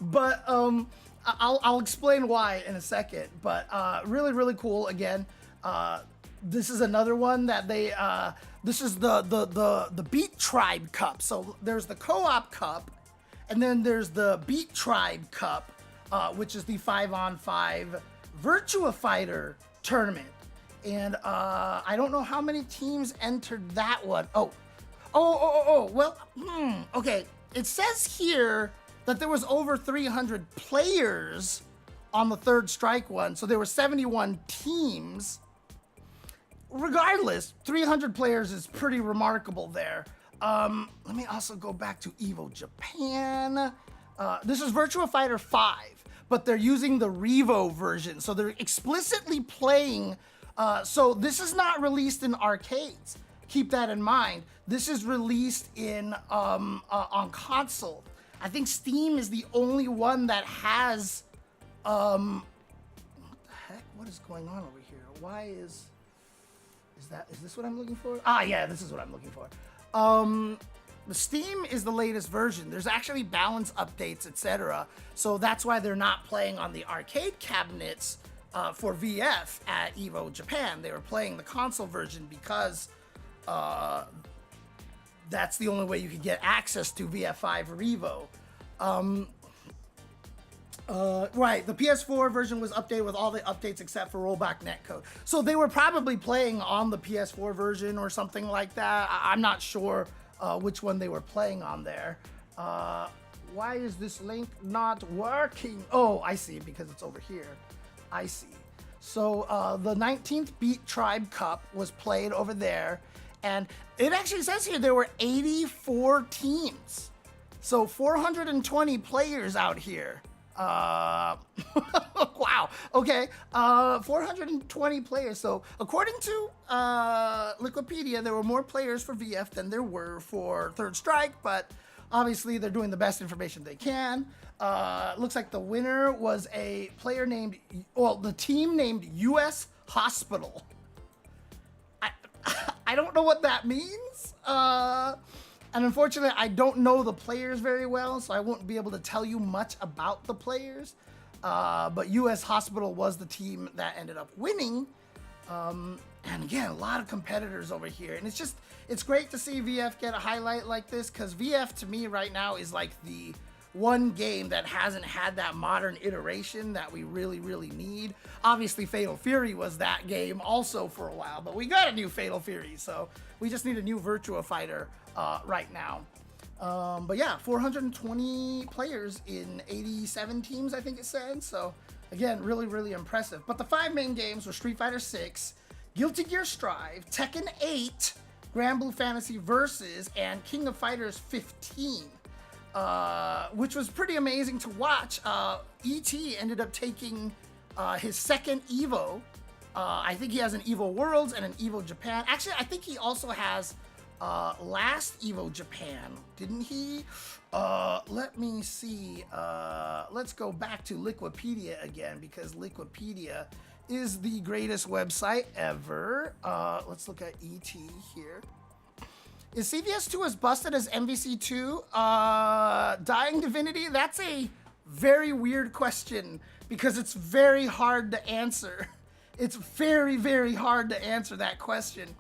But I'll explain why in a second. But really, really cool. Again, this is another one that they. This is the Beat Tribe Cup. So there's the Co-op Cup, and then there's the Beat Tribe Cup, which is the 5-on-5 Virtua Fighter tournament. And I don't know how many teams entered that one. Well, okay. It says here that there was over 300 players on the Third Strike one. So there were 71 teams. regardless, 300 players is pretty remarkable there. Let me also go back to Evo Japan. This is Virtua Fighter 5, but they're using the Revo version. So they're explicitly playing. So this is not released in arcades. Keep that in mind. This is released in on console. I think Steam is the only one that has. What the heck? What is going on over here? Why is this what I'm looking for? Ah, yeah, this is what I'm looking for. The Steam is the latest version. There's actually balance updates, etc. So that's why they're not playing on the arcade cabinets for VF at Evo Japan. They were playing the console version because that's the only way you could get access to VF5 or Evo. Right, the PS4 version was updated with all the updates except for rollback netcode. So they were probably playing on the PS4 version or something like that. I'm not sure which one they were playing on there. Why is this link not working? Oh, I see, because it's over here. I see. So the 19th Beat Tribe Cup was played over there, and it actually says here there were 84 teams. So 420 players out here. Wow. Okay. 420 players. So according to Wikipedia, there were more players for VF than there were for Third Strike, but obviously they're doing the best information they can. Looks like the winner was a player named, well, the team named US Hospital. I don't know what that means. And unfortunately, I don't know the players very well, so I won't be able to tell you much about the players. But US Hospital was the team that ended up winning. And again, a lot of competitors over here. And it's great to see VF get a highlight like this, because VF to me right now is like the one game that hasn't had that modern iteration that we really, really need. Obviously, Fatal Fury was that game also for a while, but we got a new Fatal Fury, so we just need a new Virtua Fighter right now. But yeah, 420 players in 87 teams, I think it said. So again, really, really impressive. But the 5 main games were Street Fighter 6, Guilty Gear Strive, Tekken 8, Grand Blue Fantasy Versus, and King of Fighters 15. Which was pretty amazing to watch. E.T. ended up taking his second Evo. I think he has an Evo Worlds and an Evo Japan. Actually, I think he also has last Evo Japan, didn't he? Let me see. Let's go back to Wikipedia again, because Wikipedia is the greatest website ever. Let's look at ET here. Is CVS2 as busted as MVC2? Dying Divinity? That's a very weird question, because it's very hard to answer. It's very, very hard to answer that question.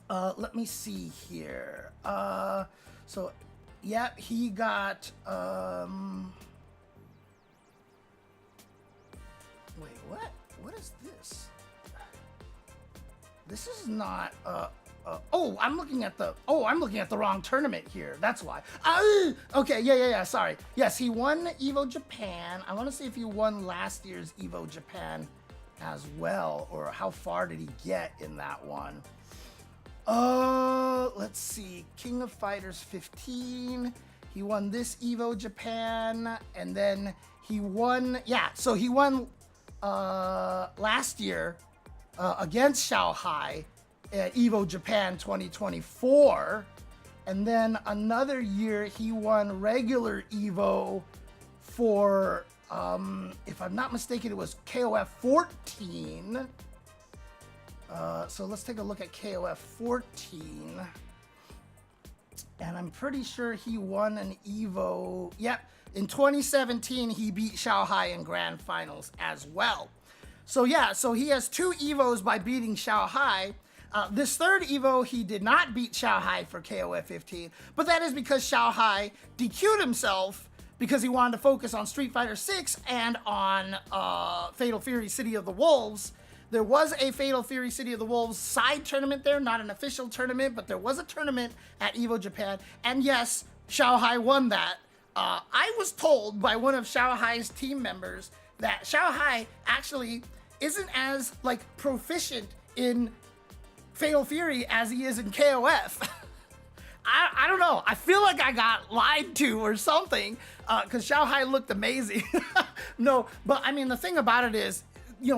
Let me see here. So, yeah, he got, wait, what? What is this? This is not, I'm looking at the wrong tournament here. That's why. Okay, yeah, sorry. Yes, he won Evo Japan. I want to see if he won last year's Evo Japan as well, or how far did he get in that one? Let's see. King of Fighters 15. He won this Evo Japan, and then he won, so he won last year against Shanghai at Evo Japan 2024, and then another year he won regular Evo for, if I'm not mistaken, it was KOF 14. So let's take a look at KOF 14. And I'm pretty sure he won an Evo. Yep, in 2017 he beat Shanghai in grand finals as well. So yeah, so he has 2 Evos by beating Shanghai. This third Evo, he did not beat Shanghai for KOF 15, but that is because Shanghai DQ'd himself because he wanted to focus on Street Fighter 6 and on Fatal Fury City of the Wolves. There was a Fatal Fury City of the Wolves side tournament there, not an official tournament, but there was a tournament at Evo Japan, and yes, Shanghai won that. I was told by one of Shanghai's team members that Shanghai actually isn't as proficient in Fatal Fury as he is in KOF. I don't know. I feel like I got lied to or something because Xiao looked amazing. No, but I mean, the thing about it is,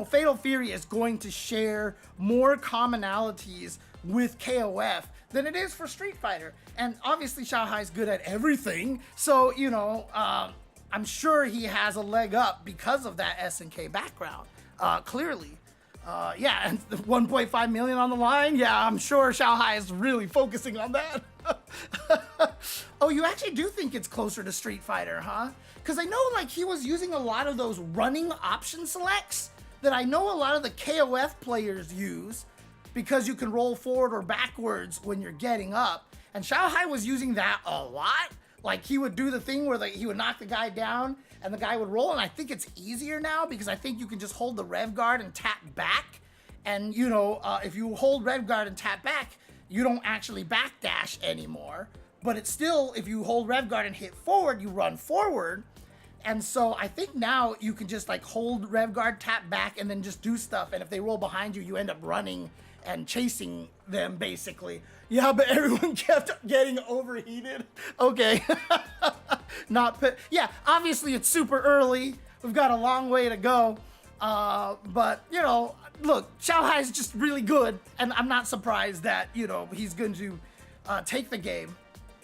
Fatal Fury is going to share more commonalities with KOF than it is for Street Fighter. And obviously Xiao is good at everything. So, I'm sure he has a leg up because of that SNK background, clearly. Yeah, and 1.5 million on the line. Yeah, I'm sure Xiao is really focusing on that. Oh, you actually do think it's closer to Street Fighter, huh? Because I know like he was using a lot of those running option selects that I know a lot of the KOF players use because you can roll forward or backwards when you're getting up. And Xiao was using that a lot. Like he would do the thing where he would knock the guy down and the guy would roll. And I think it's easier now because I think you can just hold the rev guard and tap back. And if you hold rev guard and tap back, you don't actually backdash anymore. But it's still, if you hold rev guard and hit forward, you run forward. And so I think now you can just like hold rev guard, tap back, and then just do stuff. And if they roll behind you, you end up running and chasing them basically. Yeah, but everyone kept getting overheated. Okay. Yeah, obviously it's super early. We've got a long way to go. But, look, Xiao is just really good. And I'm not surprised that, he's going to take the game.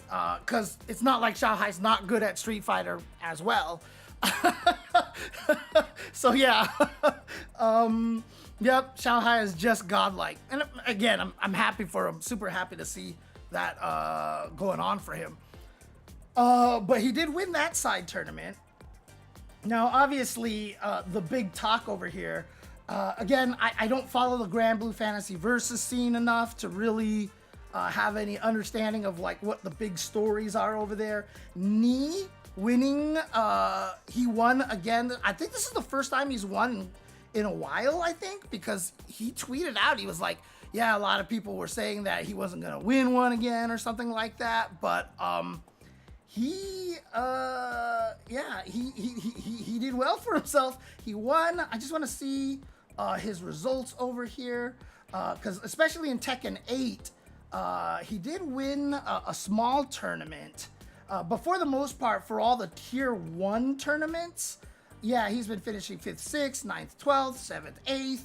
Because it's not like Xiao Hai's not good at Street Fighter as well. So yeah, yep, Xiao Hai is just godlike. And again, I'm happy for him, super happy to see that going on for him. But he did win that side tournament. Now, obviously, the big talk over here, again, I don't follow the Grand Blue Fantasy Versus scene enough to really have any understanding of like what the big stories are over there. Ni winning, he won again. I think this is the first time he's won in a while, I think, because he tweeted out, he was like, yeah, a lot of people were saying that he wasn't gonna win one again or something like that, but he did well for himself. He won. I just want to see his results over here, because especially in Tekken 8, he did win a small tournament, but for the most part, for all the tier 1 tournaments, yeah, he's been finishing 5th, 6th, 9th, 12th, 7th, 8th,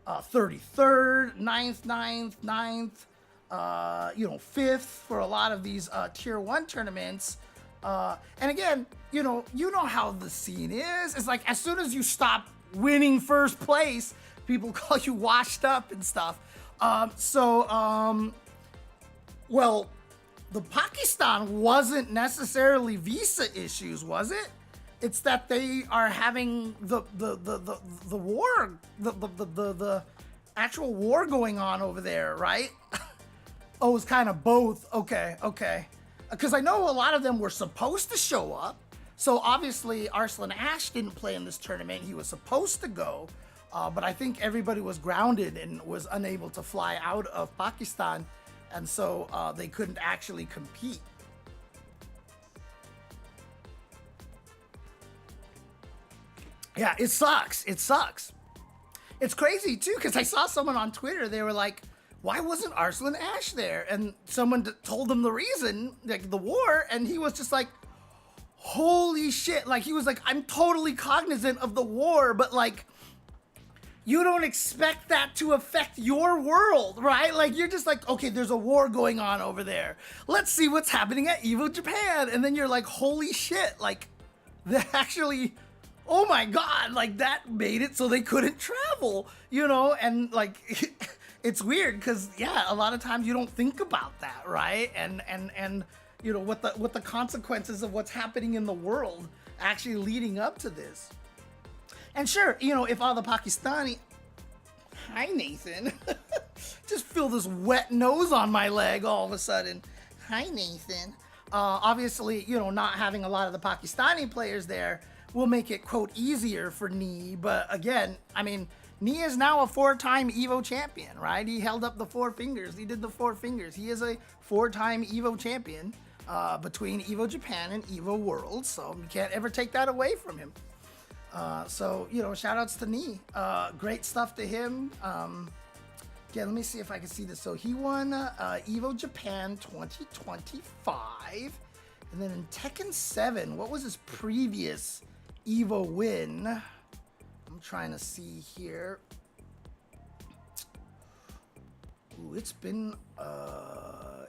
33rd, 9th, 9th, 5th for a lot of these tier 1 tournaments. And again, you know how the scene is. It's like as soon as you stop winning first place, people call you washed up and stuff. Well, the Pakistan wasn't necessarily visa issues, was it? It's that they are having the war, the actual war going on over there, right? Oh, it's kind of both. Okay. Because I know a lot of them were supposed to show up. So obviously Arslan Ash didn't play in this tournament. He was supposed to go, but I think everybody was grounded and was unable to fly out of Pakistan. And so they couldn't actually compete. Yeah, it sucks. It's crazy too, because I saw someone on Twitter, they were like, why wasn't Arslan Ash there? And someone told them the reason, like the war, and he was just like, holy shit. Like, he was like, I'm totally cognizant of the war, but like, you don't expect that to affect your world, right? Like, you're just like, okay, there's a war going on over there. Let's see what's happening at EVO Japan. And then you're like, holy shit, like, they actually, oh my God, like, that made it so they couldn't travel, and like, it's weird because, yeah, a lot of times you don't think about that, right? And what the consequences of what's happening in the world actually leading up to this. And sure, if all the Pakistani... Hi, Nathan. Just feel this wet nose on my leg all of a sudden. Hi, Nathan. Obviously, not having a lot of the Pakistani players there will make it, quote, easier for Ni. But again, I mean, Ni is now a 4-time EVO champion, right? He held up the 4 fingers. He did the 4 fingers. He is a 4-time EVO champion between EVO Japan and EVO World. So you can't ever take that away from him. So, shout outs to Ni. Great stuff to him. Again, let me see if I can see this. So he won Evo Japan 2025. And then in Tekken 7, what was his previous Evo win? I'm trying to see here. Ooh, it's been,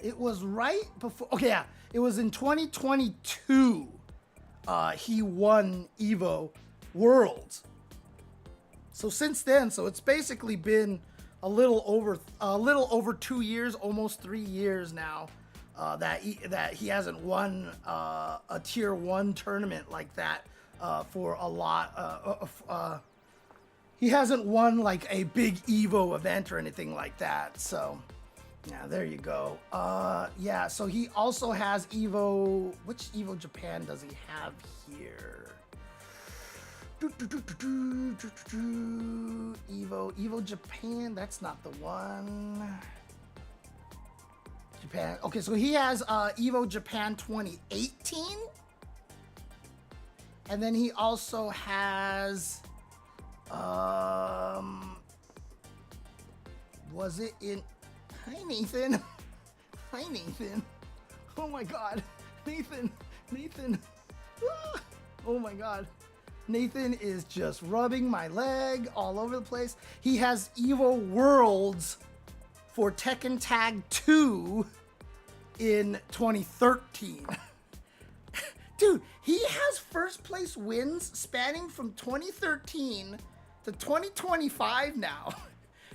it was right before, okay, yeah. It was in 2022, he won Evo Worlds. So since then, so it's basically been a little over 2 years, almost 3 years now, that he hasn't won a tier 1 tournament like that for a lot. He hasn't won like a big Evo event or anything like that. So yeah, there you go. Yeah, so he also has Evo. Which Evo Japan does he have here? Evo Japan, that's not the one. Japan. Okay, so he has Evo Japan 2018. And then he also has was it in Hi Nathan. Hi Nathan. Oh my god. Nathan. Ah! Oh my god. Nathan is just rubbing my leg all over the place. He has Evo Worlds for Tekken Tag 2 in 2013. Dude, he has first place wins spanning from 2013 to 2025 now.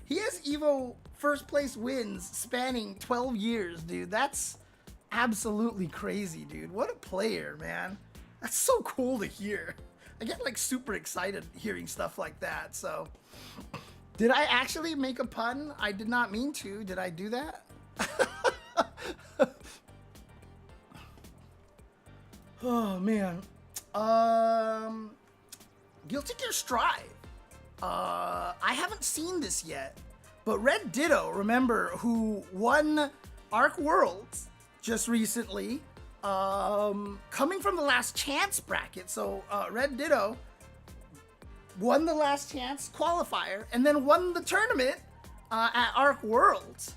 He has Evo first place wins spanning 12 years, dude. That's absolutely crazy, dude. What a player, man. That's so cool to hear. I get like super excited hearing stuff like that. So, did I actually make a pun? I did not mean to. Did I do that? Oh man. Guilty Gear Strive. I haven't seen this yet, but Red Ditto, remember, who won Arc Worlds just recently, coming from the Last Chance bracket. So Red Ditto won the Last Chance qualifier and then won the tournament at Arc Worlds.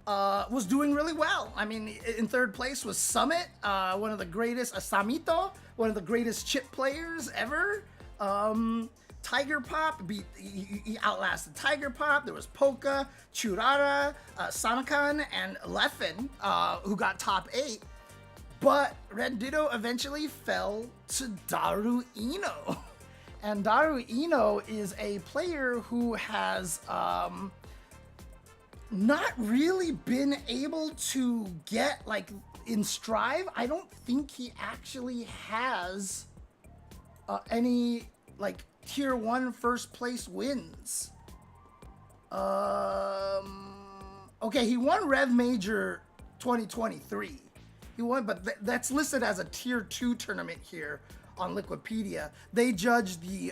Was doing really well. I mean, in third place was Summit, one of the greatest, Samito, one of the greatest chip players ever. Tiger Pop he outlasted Tiger Pop. There was Polka, Churara, Sanakan, and Leffen, who got top 8. But Red Ditto eventually fell to Daru Ino. And Daru Ino is a player who has not really been able to get, like, in Strive. I don't think he actually has any, like, tier 1 first place wins. Okay, he won Rev Major 2023. He won, but that's listed as a tier 2 tournament here on Liquipedia. They judge the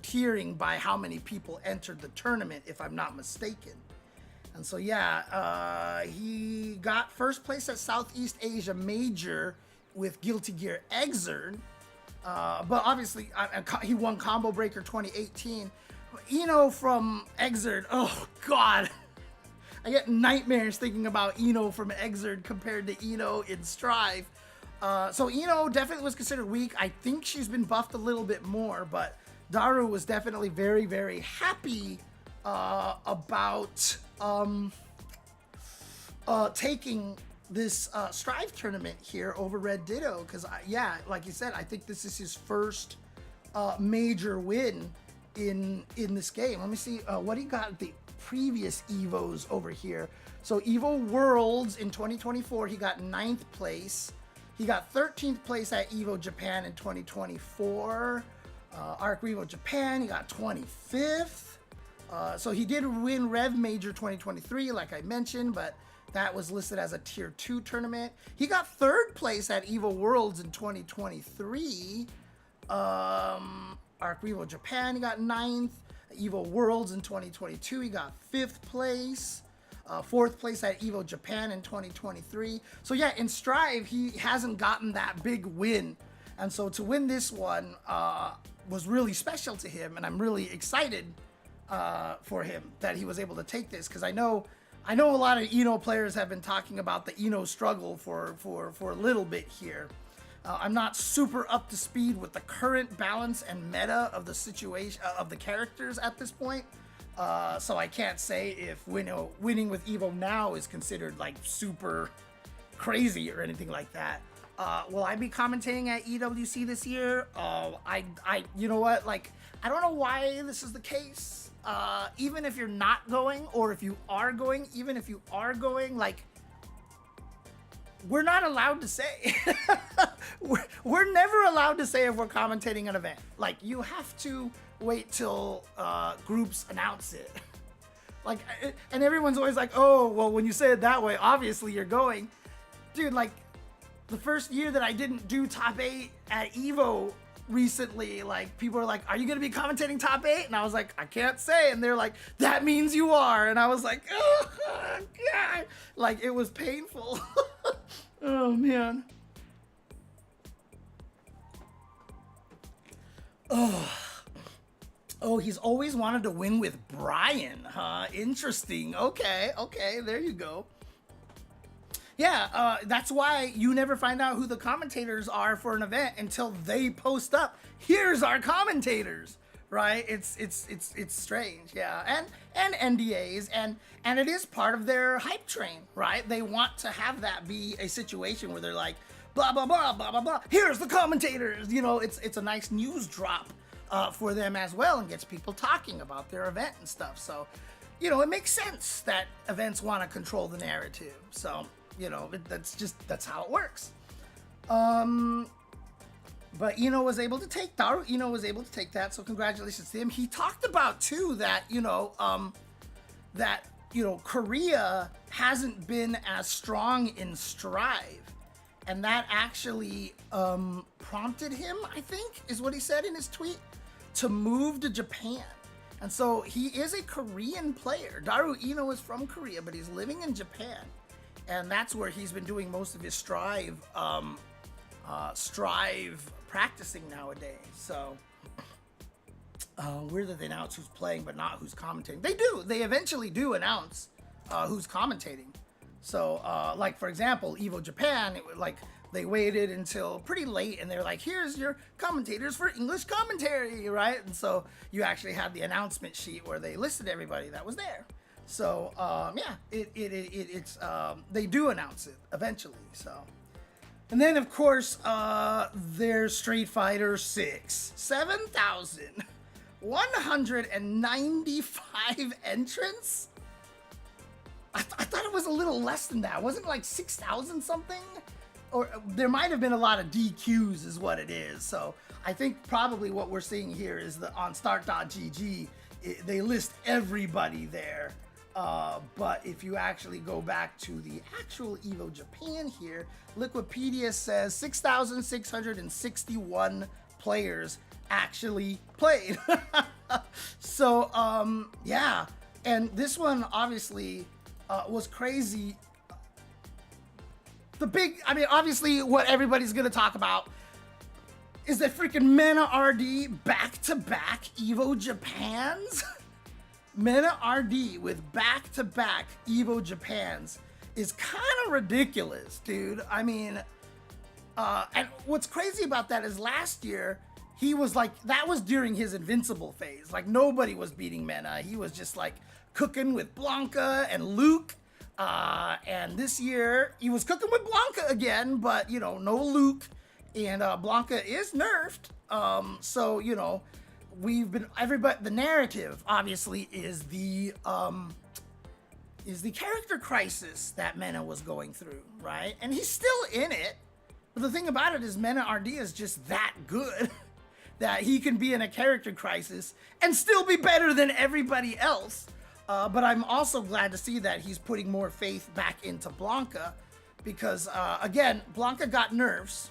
tiering by how many people entered the tournament, if I'm not mistaken. And so yeah, he got first place at Southeast Asia Major with Guilty Gear Xrd. But obviously he won Combo Breaker 2018. Eno from Xrd, oh god. I get nightmares thinking about Eno from Xrd compared to Eno in Strive. So Eno definitely was considered weak. I think she's been buffed a little bit more, but Daru was definitely very, very happy about taking this Strive tournament here over Red Ditto, because yeah, like you said, I think this is his first major win in this game. Let me see what he got at the previous Evos over here. So Evo Worlds in 2024, he got 9th place. He got 13th place at Evo Japan in 2024. Arc Evo Japan, he got 25th. So he did win Rev Major 2023, like I mentioned, but that was listed as a tier 2 tournament. He got 3rd place at Evo Worlds in 2023. Arc Evo Japan, he got 9th. Evo Worlds in 2022, he got 5th place. 4th place at Evo Japan in 2023. So yeah, in Strive, he hasn't gotten that big win. And so to win this one was really special to him, and I'm really excited for him that he was able to take this, because I know a lot of Eno players have been talking about the Eno struggle for a little bit here. I'm not super up to speed with the current balance and meta of the situation of the characters at this point, so I can't say if winning with Evo now is considered like super crazy or anything like that. Will I be commentating at EWC this year? You know what? Like, I don't know why this is the case. Even if you're not going, or if you are going, even if you are going, like, we're not allowed to say. we're never allowed to say if we're commentating an event. Like, you have to wait till groups announce it. Like, and everyone's always like, oh, well, when you say it that way, obviously you're going. Dude, like, the first year that I didn't do top 8 at Evo recently, like, people are like, are you gonna be commentating top 8? And I was like, I can't say. And they're like, that means you are. And I was like, oh God, like, it was painful. Oh man. Oh, he's always wanted to win with Brian, huh? Interesting. Okay, there you go. Yeah, that's why you never find out who the commentators are for an event until they post up, here's our commentators, right? It's strange, yeah. And NDAs, and it is part of their hype train, right? They want to have that be a situation where they're like, blah, blah, blah, blah, blah, blah, here's the commentators. You know, it's a nice news drop for them as well, and gets people talking about their event and stuff. So, you know, it makes sense that events want to control the narrative. So, you know, that's how it works. But Eno was able to take that, so congratulations to him. He talked about too that, Korea hasn't been as strong in Strive, and that actually prompted him, I think, is what he said in his tweet, to move to Japan. And so he is a Korean player. Daru Eno is from Korea, but he's living in Japan. And that's where he's been doing most of his Strive practicing nowadays. So, weird that they announce who's playing, but not who's commentating. They do. They eventually do announce who's commentating. So, like, for example, Evo Japan, they waited until pretty late, and they're like, here's your commentators for English commentary, right? And so you actually had the announcement sheet where they listed everybody that was there. So, yeah, it's they do announce it eventually, so. And then, of course, there's Street Fighter 6. 7,195 entrants? I thought it was a little less than that. Wasn't it like 6,000 something? Or there might have been a lot of DQs is what it is. So I think probably what we're seeing here is that on start.gg, they list everybody there. But if you actually go back to the actual Evo Japan here, Wikipedia says 6,661 players actually played. So, yeah. And this one obviously was crazy. Obviously what everybody's going to talk about is that freaking Mena RD back-to-back Evo Japans. Mena RD with back-to-back Evo Japans is kind of ridiculous, dude. I mean, and what's crazy about that is last year, he was like, that was during his invincible phase. Like, nobody was beating Mena. He was just like cooking with Blanca and Luke. And this year, he was cooking with Blanca again, but, no Luke. And Blanca is nerfed. So, the narrative obviously is the character crisis that Mena was going through, right? And he's still in it. But the thing about it is Mena RD is just that good that he can be in a character crisis and still be better than everybody else. But I'm also glad to see that he's putting more faith back into Blanca because, again, Blanca got nerfs.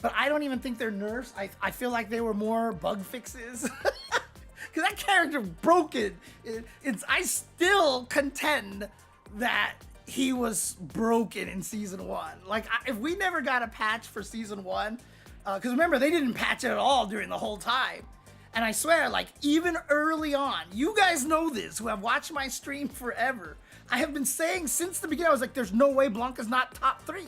But I don't even think they're nerfs. I feel like they were more bug fixes. Because that character broken. I still contend that he was broken in Season 1. Like, if we never got a patch for Season 1, because remember, they didn't patch it at all during the whole time. And I swear, like, even early on, you guys know this, who have watched my stream forever, I have been saying since the beginning, I was like, there's no way Blanca's not top 3.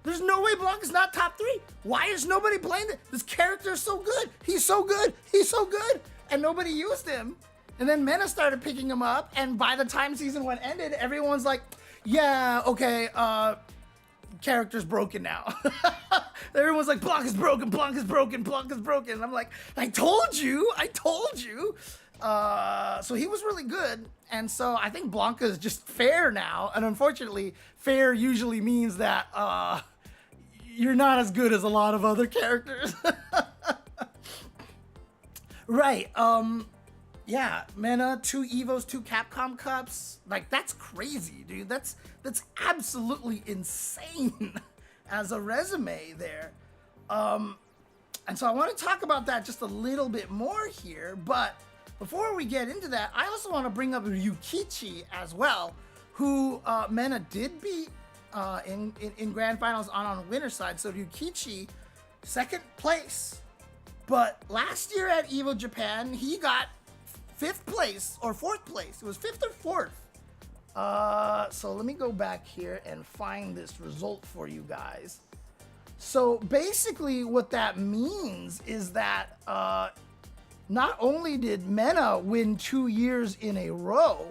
There's no way Blanca's not top 3. Why is nobody playing it? This character is so good. He's so good. He's so good. And nobody used him. And then Mena started picking him up. And by the time season 1 ended, everyone's like, yeah, okay, character's broken now. Everyone's like, Blanca's broken, Blanca's broken, Blanca's broken. And I'm like, I told you. So he was really good. And so I think Blanca is just fair now. And unfortunately, fair usually means that you're not as good as a lot of other characters. Right. Yeah, Mena, 2 Evos, 2 Capcom Cups. Like, that's crazy, dude. That's absolutely insane as a resume there. And so I want to talk about that just a little bit more here. But before we get into that, I also want to bring up Ryukichi as well, who Mena did beat in Grand Finals on winner side. So Ryukichi, 2nd place. But last year at EVO Japan, he got 5th place or 4th place. It was 5th or 4th. So let me go back here and find this result for you guys. So basically what that means is that not only did Mena win 2 years in a row,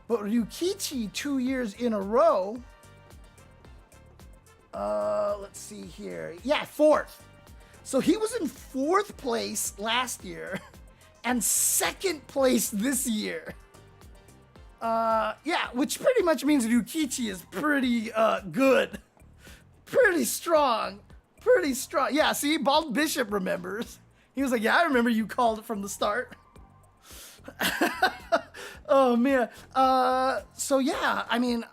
but Ryukichi 2 years in a row. Let's see here. Yeah, 4th. So he was in 4th place last year and 2nd place this year. Yeah, which pretty much means Ryukichi is pretty good. Pretty strong. Yeah, see, Bald Bishop remembers. He was like, yeah, I remember you called it from the start. Oh, man. So, yeah, I mean,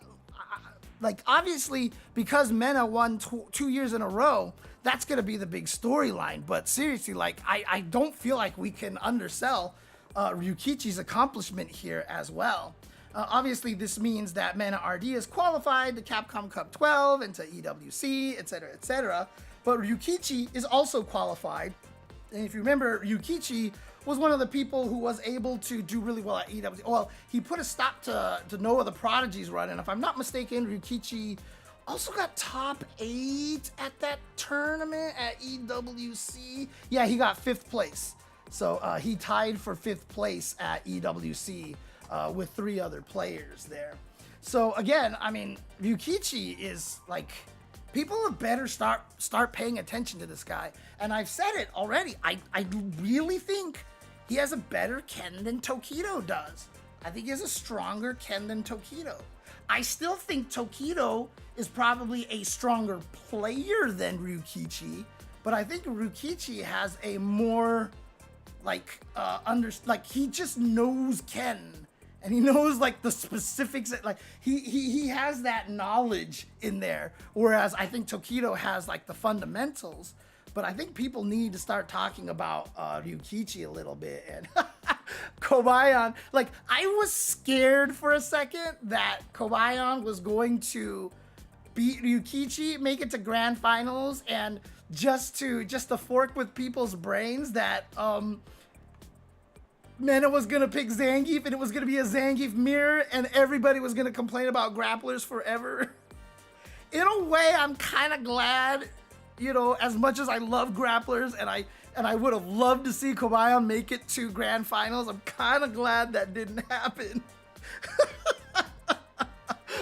like, obviously, because Mena won 2 years in a row, that's going to be the big storyline. But seriously, like, I don't feel like we can undersell Ryukichi's accomplishment here as well. Obviously, this means that Mena RD is qualified to Capcom Cup 12 and to EWC, etc., etc. But Ryukichi is also qualified. And if you remember, Ryukichi was one of the people who was able to do really well at EWC. Well, he put a stop to Noah of the Prodigy's run. And if I'm not mistaken, Ryukichi also got top 8 at that tournament at EWC. Yeah, he got 5th place. So he tied for 5th place at EWC with 3 other players there. So again, I mean, Ryukichi is like, people have better start paying attention to this guy. And I've said it already. I really think he has a better Ken than Tokido does. I think he has a stronger Ken than Tokido. I still think Tokido is probably a stronger player than Ryukichi, but I think Ryukichi has a more he just knows Ken. And he knows like the specifics that like he has that knowledge in there. Whereas I think Tokido has like the fundamentals. But I think people need to start talking about Ryukichi a little bit. And Kobayan, like I was scared for a second that Kobayan was going to beat Ryukichi, make it to grand finals, and just to fork with people's brains that Mena was gonna pick Zangief and it was gonna be a Zangief mirror and everybody was gonna complain about grapplers forever. In a way, I'm kind of glad, you know, as much as I love grapplers and I would have loved to see Kobayan make it to grand finals, I'm kind of glad that didn't happen.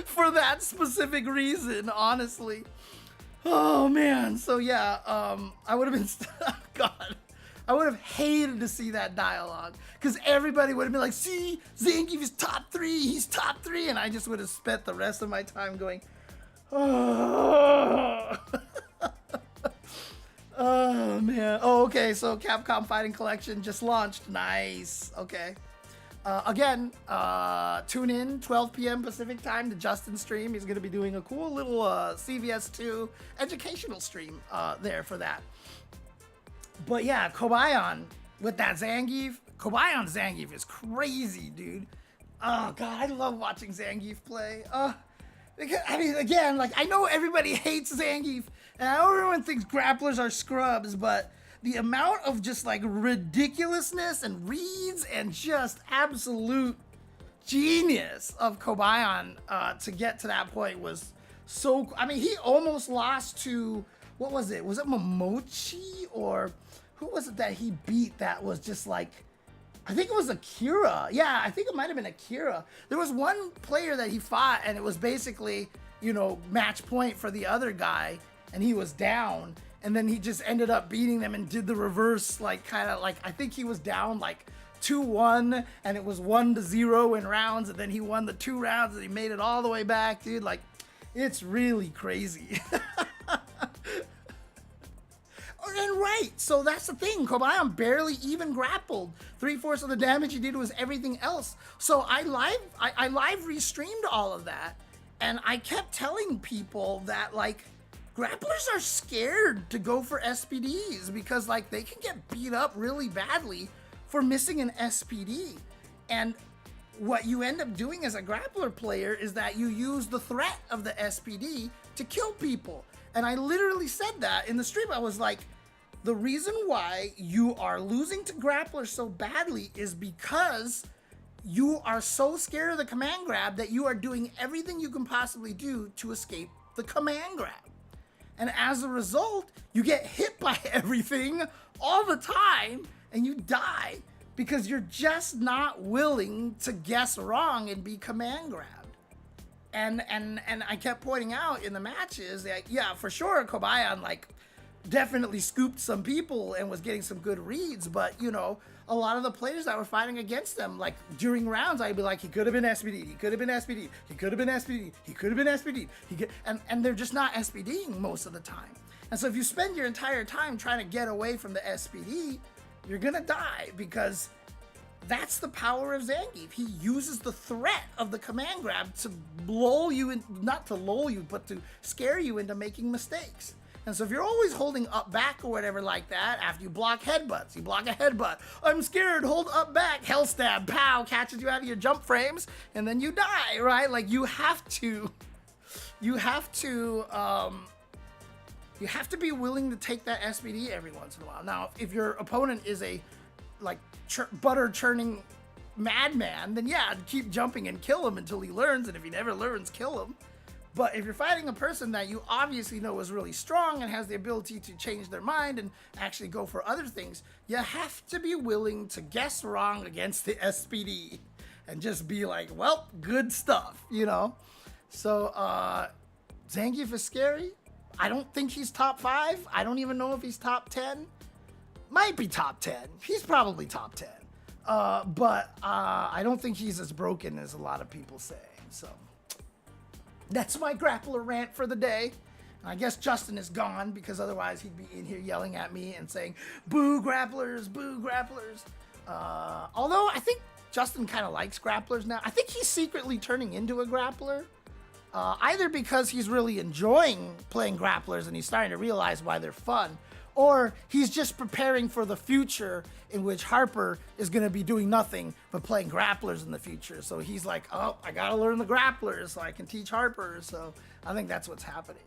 For that specific reason, honestly. Oh man, so yeah, I would have been, God. I would have hated to see that dialogue because everybody would have been like, see, Zangief is top 3, he's top 3. And I just would have spent the rest of my time going, oh, oh man. Oh, okay, so Capcom Fighting Collection just launched. Nice, okay. Again, tune in 12 p.m. Pacific time to Justin's stream. He's going to be doing a cool little CVS2 educational stream there for that. But yeah, Kobayan with that Zangief. Kobayan Zangief is crazy, dude. Oh, God, I love watching Zangief play. I mean, again, like, I know everybody hates Zangief, and I know everyone thinks grapplers are scrubs, but the amount of just like ridiculousness and reads and just absolute genius of Kobayan to get to that point was so. I mean, he almost lost to, what was it? Was it Momochi, or who was it that he beat that was just like, I think it was Akira. Yeah, I think it might have been Akira. There was one player that he fought, and it was basically, you know, match point for the other guy, and he was down, and then he just ended up beating them and did the reverse, like, kind of like, I think he was down like 2-1, and it was 1-0 in rounds, and then he won the 2 rounds, and he made it all the way back, dude. Like, it's really crazy. And right, so that's the thing. Kobayan barely even grappled. 3/4 of the damage he did was everything else. So I live restreamed all of that, and I kept telling people that like grapplers are scared to go for SPDs because like they can get beat up really badly for missing an SPD. And what you end up doing as a grappler player is that you use the threat of the SPD to kill people. And I literally said that in the stream. I was like, the reason why you are losing to grapplers so badly is because you are so scared of the command grab that you are doing everything you can possibly do to escape the command grab. And as a result, you get hit by everything all the time and you die because you're just not willing to guess wrong and be command grabbed. And I kept pointing out in the matches that, yeah, for sure, Kobayan, like, definitely scooped some people and was getting some good reads, but, you know, a lot of the players that were fighting against them, like, during rounds, I'd be like, he could have been SPD, he could have been SPD, he could have been SPD, he could have been SPD, and they're just not SPDing most of the time. And so if you spend your entire time trying to get away from the SPD, you're gonna die, because that's the power of Zangief. He uses the threat of the command grab to lull you in, not to lull you, but to scare you into making mistakes. And so if you're always holding up back or whatever like that, after you block headbutts, you block a headbutt, I'm scared, hold up back, hell stab, pow, catches you out of your jump frames, and then you die, right? Like you have to be willing to take that SPD every once in a while. Now, if your opponent is a like butter churning madman, then yeah, keep jumping and kill him until he learns, and if he never learns, kill him. But if you're fighting a person that you obviously know is really strong and has the ability to change their mind and actually go for other things, you have to be willing to guess wrong against the SPD and just be like, well, good stuff, you know? So, Zangief is scary. I don't think he's top 5. I don't even know if he's top 10. Might be top 10. He's probably top 10. But I don't think he's as broken as a lot of people say. So that's my grappler rant for the day. I guess Justin is gone because otherwise he'd be in here yelling at me and saying, boo grapplers, boo grapplers. Although I think Justin kind of likes grapplers now. I think he's secretly turning into a grappler. Either because he's really enjoying playing grapplers and he's starting to realize why they're fun, or he's just preparing for the future in which Harper is going to be doing nothing but playing grapplers in the future. So he's like, oh, I got to learn the grapplers so I can teach Harper. So I think that's what's happening.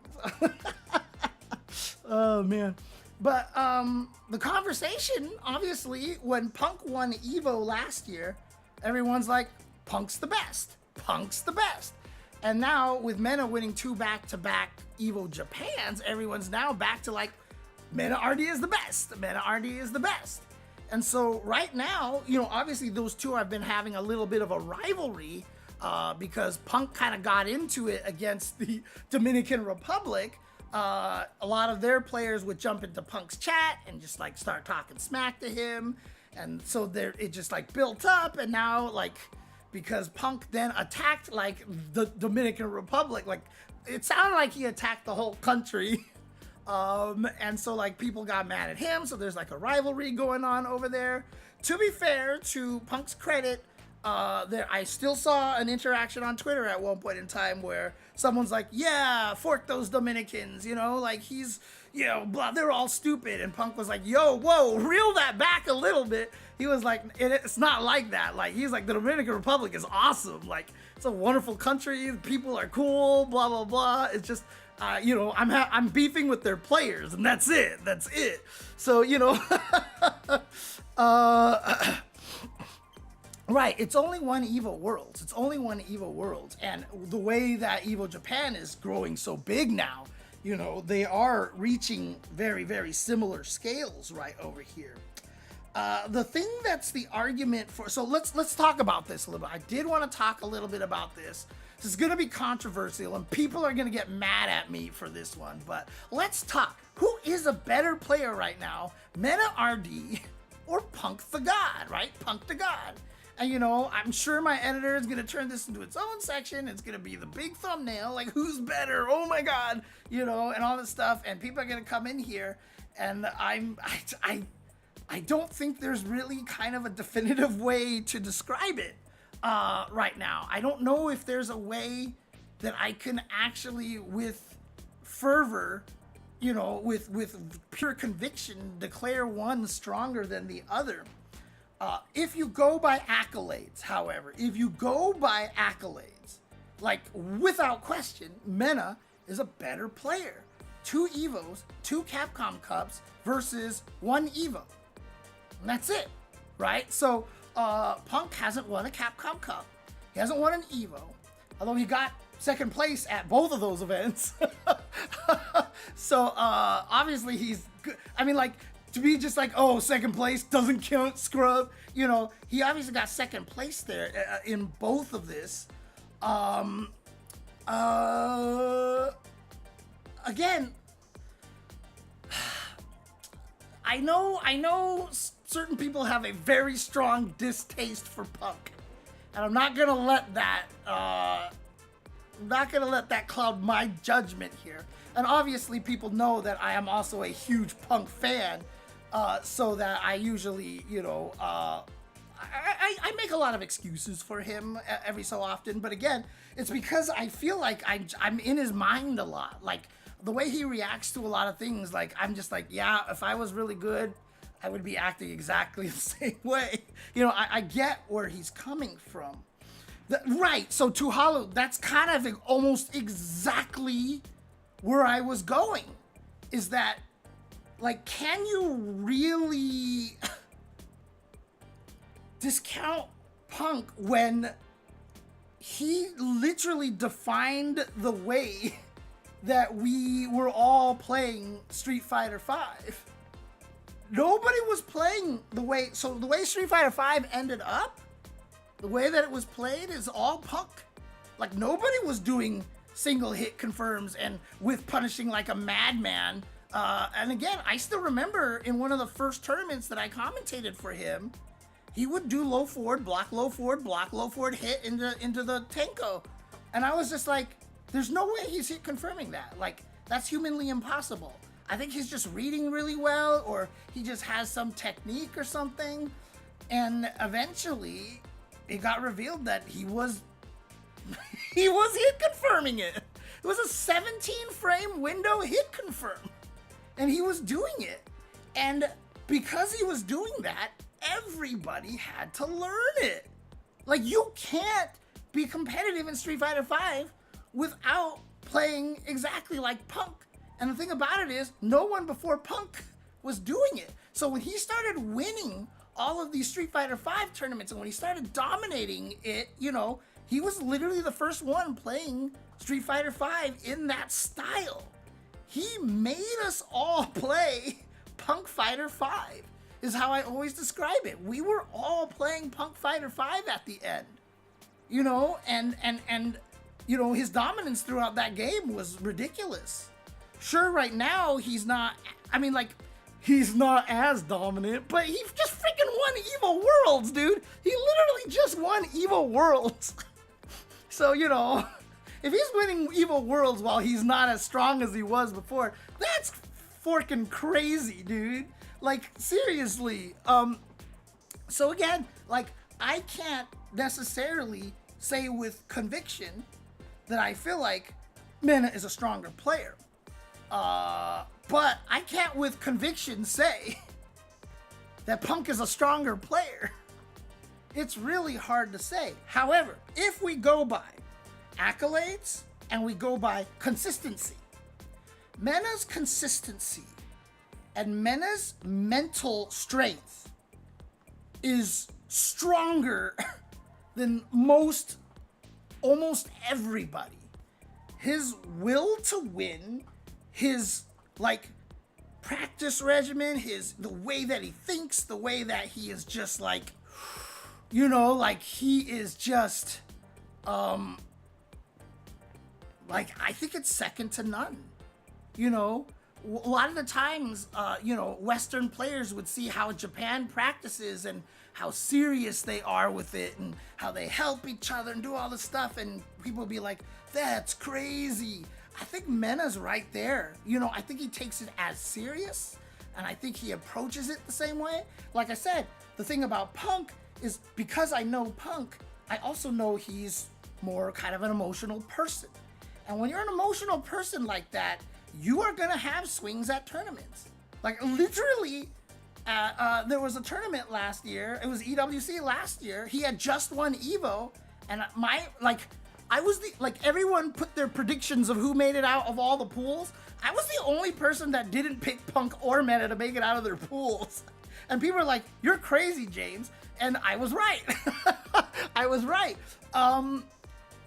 Oh, man. But the conversation, obviously, when Punk won EVO last year, everyone's like, Punk's the best. Punk's the best. And now with Mena winning 2 back-to-back EVO Japans, everyone's now back to like, Mena RD is the best. Mena RD is the best. And so right now, you know, obviously those two have been having a little bit of a rivalry because Punk kind of got into it against the Dominican Republic. A lot of their players would jump into Punk's chat and just like start talking smack to him. And so it just like built up, and now like, because Punk then attacked like the Dominican Republic, like it sounded like he attacked the whole country. And so like people got mad at him, so there's like a rivalry going on over there. To be fair, to Punk's credit, I still saw an interaction on Twitter at one point in time where someone's like, yeah, fork those Dominicans, you know, like he's, you know, blah, they're all stupid. And Punk was like, yo, whoa, reel that back a little bit. He was like, it's not like that. Like, he's like, the Dominican Republic is awesome. Like, it's a wonderful country. The people are cool. Blah blah blah. It's just, you know, I'm beefing with their players, and that's it. That's it. So you know, right. It's only one Evo Worlds. It's only one Evo Worlds, and the way that Evo Japan is growing so big now, you know, they are reaching very, very similar scales right over here. The thing that's the argument for, so let's talk about this a little bit. I did want to talk a little bit about this. This is going to be controversial, and people are going to get mad at me for this one, but let's talk. Who is a better player right now, Meta RD or Punk the God, right? Punk the God. And you know, I'm sure my editor is gonna turn this into its own section. It's gonna be the big thumbnail, like who's better? Oh my God, you know, and all this stuff. And people are gonna come in here, and I don't think there's really kind of a definitive way to describe it right now. I don't know if there's a way that I can actually, with fervor, you know, with pure conviction, declare one stronger than the other. If you go by accolades, however, like without question, Mena is a better player. 2 Evos, 2 Capcom Cups versus 1 Evo. And that's it, right? So Punk hasn't won a Capcom Cup. He hasn't won an Evo, although he got second place at both of those events. So obviously he's good. I mean, like, to be just like, oh, second place doesn't count, scrub. You know, he obviously got second place there in both of this. Again, I know certain people have a very strong distaste for Punk, and I'm not gonna let that cloud my judgment here. And obviously, people know that I am also a huge Punk fan. So that I usually, you know, I make a lot of excuses for him every so often. But again, it's because I feel like I'm in his mind a lot. Like, the way he reacts to a lot of things, like, I'm just like, yeah, if I was really good, I would be acting exactly the same way. You know, I get where he's coming from. Right, so to Hollow, that's kind of almost exactly where I was going. Is that, like, can you really discount Punk when he literally defined the way that we were all playing Street Fighter V? Nobody was playing the way, so the way Street Fighter V ended up, the way that it was played is all Punk. Like, nobody was doing single hit confirms and with punishing like a madman. And again, I still remember in one of the first tournaments that I commentated for him, he would do low forward, block, low forward, block, low forward, hit into the Tenko. And I was just like, there's no way he's hit confirming that. Like, that's humanly impossible. I think he's just reading really well, or he just has some technique or something. And eventually, it got revealed that he was hit confirming it. It was a 17 frame window hit confirm. And he was doing it. And because he was doing that, everybody had to learn it. Like, you can't be competitive in Street Fighter V without playing exactly like Punk. And the thing about it is, no one before Punk was doing it. So when he started winning all of these Street Fighter V tournaments, and when he started dominating it, you know, he was literally the first one playing Street Fighter V in that style. He made us all play Punk Fighter 5, is how I always describe it. We were all playing Punk Fighter 5 at the end, you know, and you know, his dominance throughout that game was ridiculous. Sure, right now he's not, I mean, like, he's not as dominant, but he just freaking won Evo Worlds, dude. He literally just won Evo Worlds. So, you know, if he's winning Evo Worlds while he's not as strong as he was before, that's forking crazy, dude. Like, seriously. So again, like, I can't necessarily say with conviction that I feel like Mena is a stronger player. But I can't with conviction say that Punk is a stronger player. It's really hard to say. However, if we go by accolades and we go by consistency, Mena's consistency and Mena's mental strength is stronger than almost everybody. His will to win, his like practice regimen, the way that he thinks, the way that he is just like, you know, like he is just like, I think it's second to none. You know, a lot of the times, you know, Western players would see how Japan practices and how serious they are with it and how they help each other and do all this stuff. And people would be like, that's crazy. I think Mena's right there. You know, I think he takes it as serious and I think he approaches it the same way. Like I said, the thing about Punk is because I know Punk, I also know he's more kind of an emotional person. And when you're an emotional person like that, you are gonna have swings at tournaments. Like literally, there was a tournament last year. It was EWC last year. He had just won Evo, and everyone put their predictions of who made it out of all the pools. I was the only person that didn't pick Punk or Meta to make it out of their pools. And people were like, "You're crazy, James," and I was right. I was right.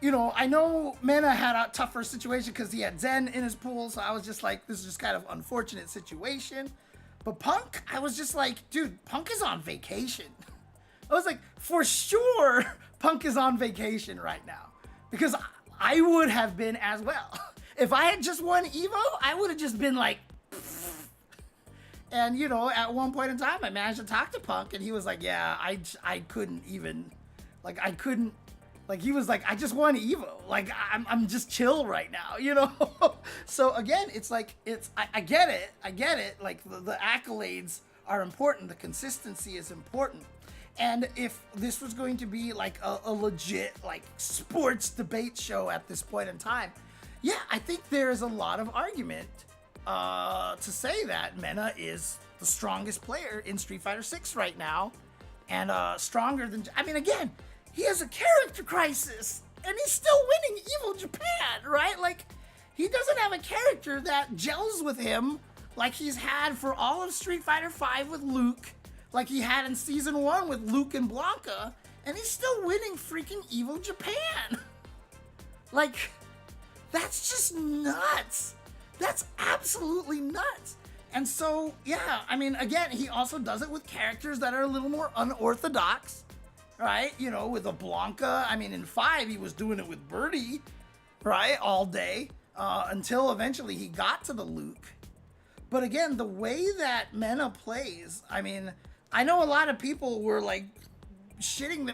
You know, I know Mena had a tougher situation because he had Zen in his pool, so I was just like, this is just kind of unfortunate situation. But Punk, I was just like, dude, Punk is on vacation. I was like, for sure, Punk is on vacation right now. Because I would have been as well. If I had just won Evo, I would have just been like, pfft. And, you know, at one point in time, I managed to talk to Punk, and he was like, yeah, I couldn't even, like, I couldn't. Like, he was like, I just won Evo. Like, I'm just chill right now, you know? So, again, it's like, I get it. I get it. Like, the accolades are important. The consistency is important. And if this was going to be, like, a legit, like, sports debate show at this point in time, yeah, I think there is a lot of argument to say that Mena is the strongest player in Street Fighter 6 right now. And stronger than, I mean, again, he has a character crisis, and he's still winning Evo Japan, right? Like, he doesn't have a character that gels with him like he's had for all of Street Fighter V with Luke, like he had in Season 1 with Luke and Blanca, and he's still winning freaking Evo Japan. Like, that's just nuts. That's absolutely nuts. And so, yeah, I mean, again, he also does it with characters that are a little more unorthodox. Right, you know, with a Blanca. I mean, in 5, he was doing it with Birdie, right, all day, until eventually he got to the Luke. But again, the way that Mena plays, I mean, I know a lot of people were like shirting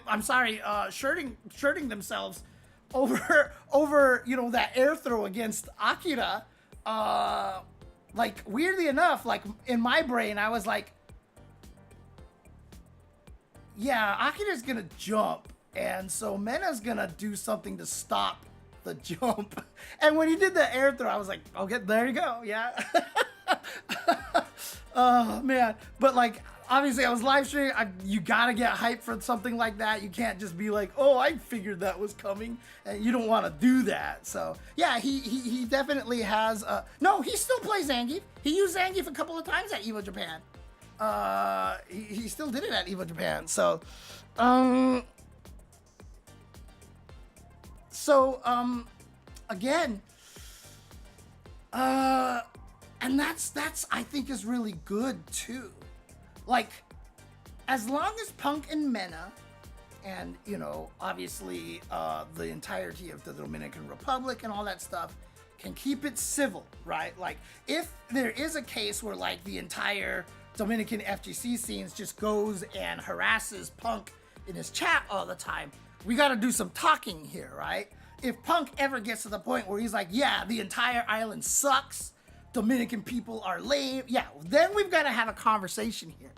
themselves over, you know, that air throw against Akira. Like, weirdly enough, like in my brain, I was like, yeah, Akira's gonna jump, and so Mena's gonna do something to stop the jump. And when he did the air throw, I was like, okay, there you go, yeah. Oh, man. But, like, obviously I was live streaming. You gotta get hyped for something like that. You can't just be like, oh, I figured that was coming, and you don't want to do that. So, yeah, he definitely has, no, he still plays Zangief. He used Zangief a couple of times at Evo Japan. He still did it at Evo Japan. So, again, and that's I think is really good too. Like, as long as Punk and Mena, and, you know, obviously, the entirety of the Dominican Republic and all that stuff can keep it civil, right? Like, if there is a case where, like, the entire Dominican FGC scenes just goes and harasses Punk in his chat all the time, we got to do some talking here, right? If Punk ever gets to the point where he's like, yeah, the entire island sucks, Dominican people are lame, yeah, then we've got to have a conversation here.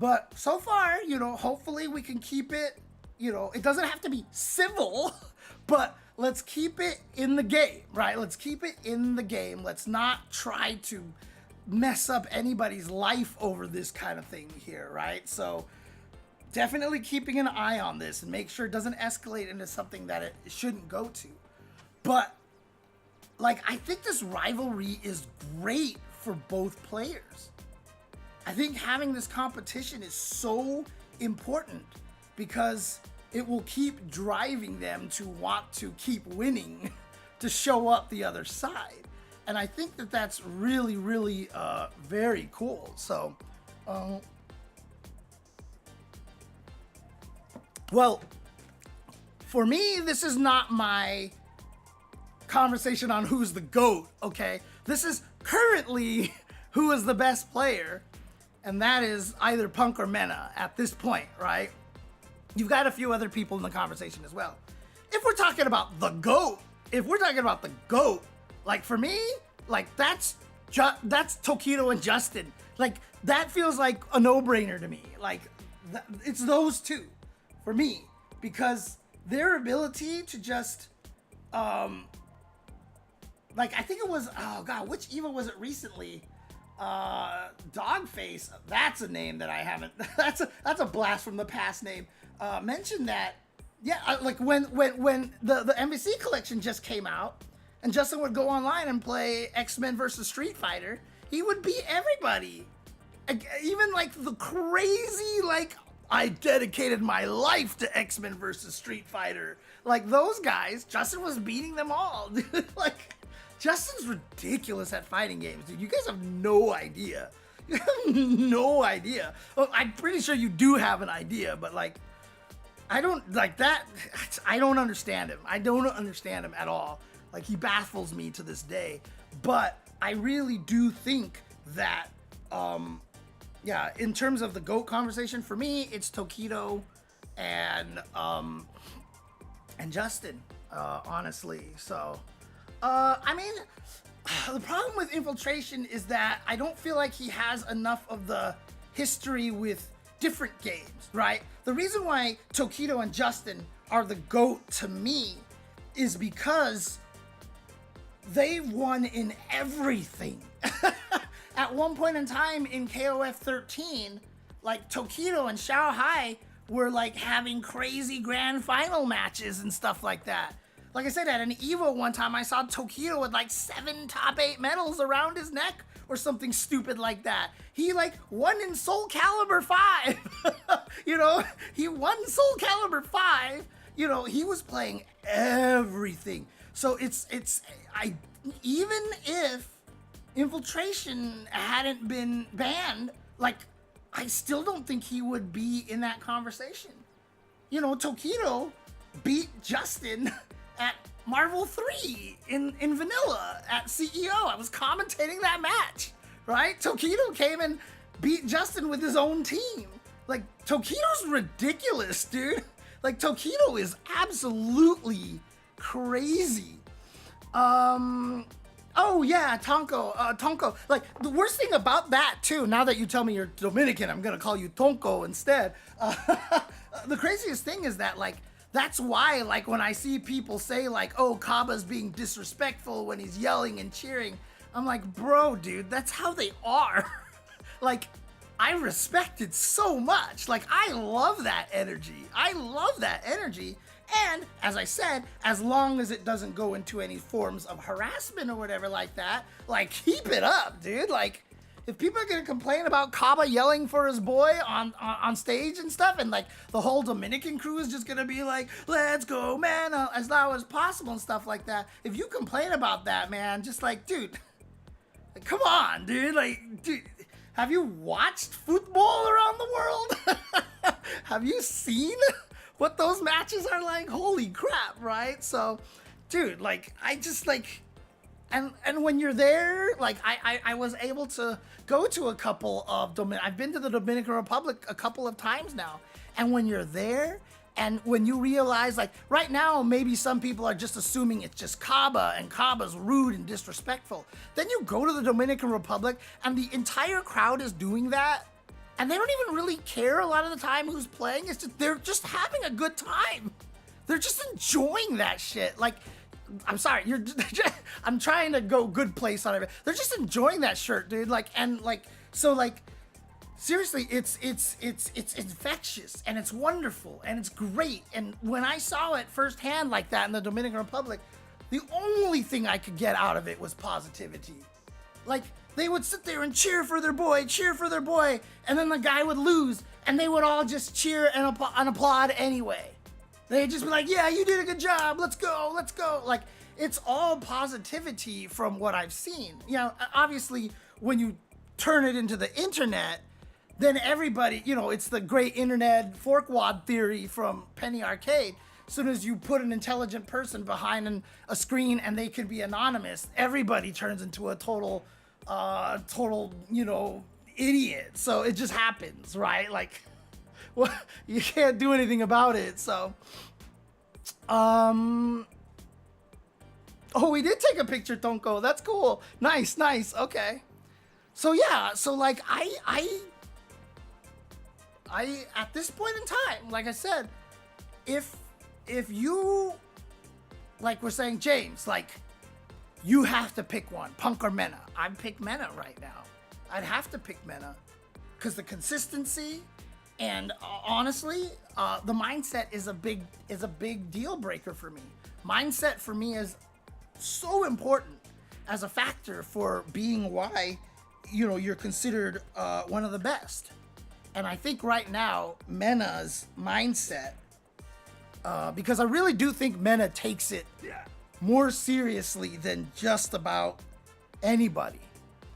But so far, you know, hopefully we can keep it, you know, it doesn't have to be civil, but let's keep it in the game, right? Let's keep it in the game. Let's not try to mess up anybody's life over this kind of thing here, right? So definitely keeping an eye on this and make sure it doesn't escalate into something that it shouldn't go to. But like, I think this rivalry is great for both players. I think having this competition is so important because it will keep driving them to want to keep winning to show up the other side. And I think that that's really, really very cool. So, well, for me, this is not my conversation on who's the GOAT, okay? This is currently who is the best player, and that is either Punk or Mena at this point, right? You've got a few other people in the conversation as well. If we're talking about the GOAT, like for me, like that's Tokido and Justin. Like that feels like a no-brainer to me. Like it's those two for me because their ability to just like I think it was, oh god, which EVO was it recently? Dogface. That's a name that I haven't. That's a blast from the past name. Mentioned that. Yeah, like when the MVC collection just came out, and Justin would go online and play X-Men versus Street Fighter, he would beat everybody. Even like the crazy, like, I dedicated my life to X-Men versus Street Fighter. Like those guys, Justin was beating them all. Like, Justin's ridiculous at fighting games, dude. You guys have no idea. You have no idea. Well, I'm pretty sure you do have an idea, but like, I don't like that. I don't understand him. I don't understand him at all. Like, he baffles me to this day. But I really do think that, yeah, in terms of the GOAT conversation, for me, it's Tokido and Justin, honestly. So, I mean, the problem with Infiltration is that I don't feel like he has enough of the history with different games, right? The reason why Tokido and Justin are the GOAT to me is because they won in everything. At one point in time in KOF 13, like Tokido and Xiao Hai were like having crazy grand final matches and stuff like that. Like I said, at an EVO one time, I saw Tokido with like 7 top 8 medals around his neck or something stupid like that. He like won in Soul Calibur 5. You know, he won Soul Calibur 5. You know, he was playing everything. So even if Infiltration hadn't been banned, like, I still don't think he would be in that conversation. You know, Tokido beat Justin at Marvel 3 in Vanilla at CEO. I was commentating that match, right? Tokido came and beat Justin with his own team. Like, Tokido's ridiculous, dude. Like, Tokido is absolutely crazy. Oh yeah, Tonko. Like, the worst thing about that too, now that you tell me you're Dominican, I'm gonna call you Tonko instead. The craziest thing is that, like, that's why, like, when I see people say, like, oh, Kaba's being disrespectful when he's yelling and cheering, I'm like, bro, dude, that's how they are. Like, I respect it so much. Like, I love that energy. And, as I said, as long as it doesn't go into any forms of harassment or whatever like that, like, keep it up, dude. Like, if people are gonna complain about Kaba yelling for his boy on stage and stuff, and like the whole Dominican crew is just gonna be like, let's go, man, as loud as possible and stuff like that. If you complain about that, man, just like, dude, like, come on, dude. Like, dude, have you watched football around the world? Have you seen what those matches are like? Holy crap, right? So, dude, like, I just like. And when you're there, like, I was able to go to a couple of I've been to the Dominican Republic a couple of times now. And when you're there, and when you realize, like, right now, maybe some people are just assuming it's just Kaba, and Kaba's rude and disrespectful. Then you go to the Dominican Republic, and the entire crowd is doing that, and they don't even really care a lot of the time who's playing. It's just, they're just having a good time. They're just enjoying that shit. Like, I'm sorry, I'm trying to go good place on it. They're just enjoying that shirt, dude. Like, and like, so seriously, it's infectious and it's wonderful and it's great. And when I saw it firsthand like that in the Dominican Republic, the only thing I could get out of it was positivity. Like, they would sit there and cheer for their boy, and then the guy would lose, and they would all just cheer and applaud anyway. They'd just be like, yeah, you did a good job, let's go. Like, it's all positivity from what I've seen. You know, obviously, when you turn it into the internet, then everybody, you know, it's the great internet forkwad theory from Penny Arcade. As soon as you put an intelligent person behind a screen and they can be anonymous, everybody turns into a total, you know, idiot. So it just happens, right? Like, well, you can't do anything about it. So, oh, we did take a picture, Tonko. That's cool. Nice. Okay. So yeah, so like I at this point in time, like I said, if you, like we're saying, James, like, you have to pick one, Punk or Mena. I'd pick Mena right now. I'd have to pick Mena because the consistency and honestly, the mindset is a big deal breaker for me. Mindset for me is so important as a factor for being why, you know, you're considered one of the best. And I think right now, Mena's mindset, because I really do think Mena takes it more seriously than just about anybody.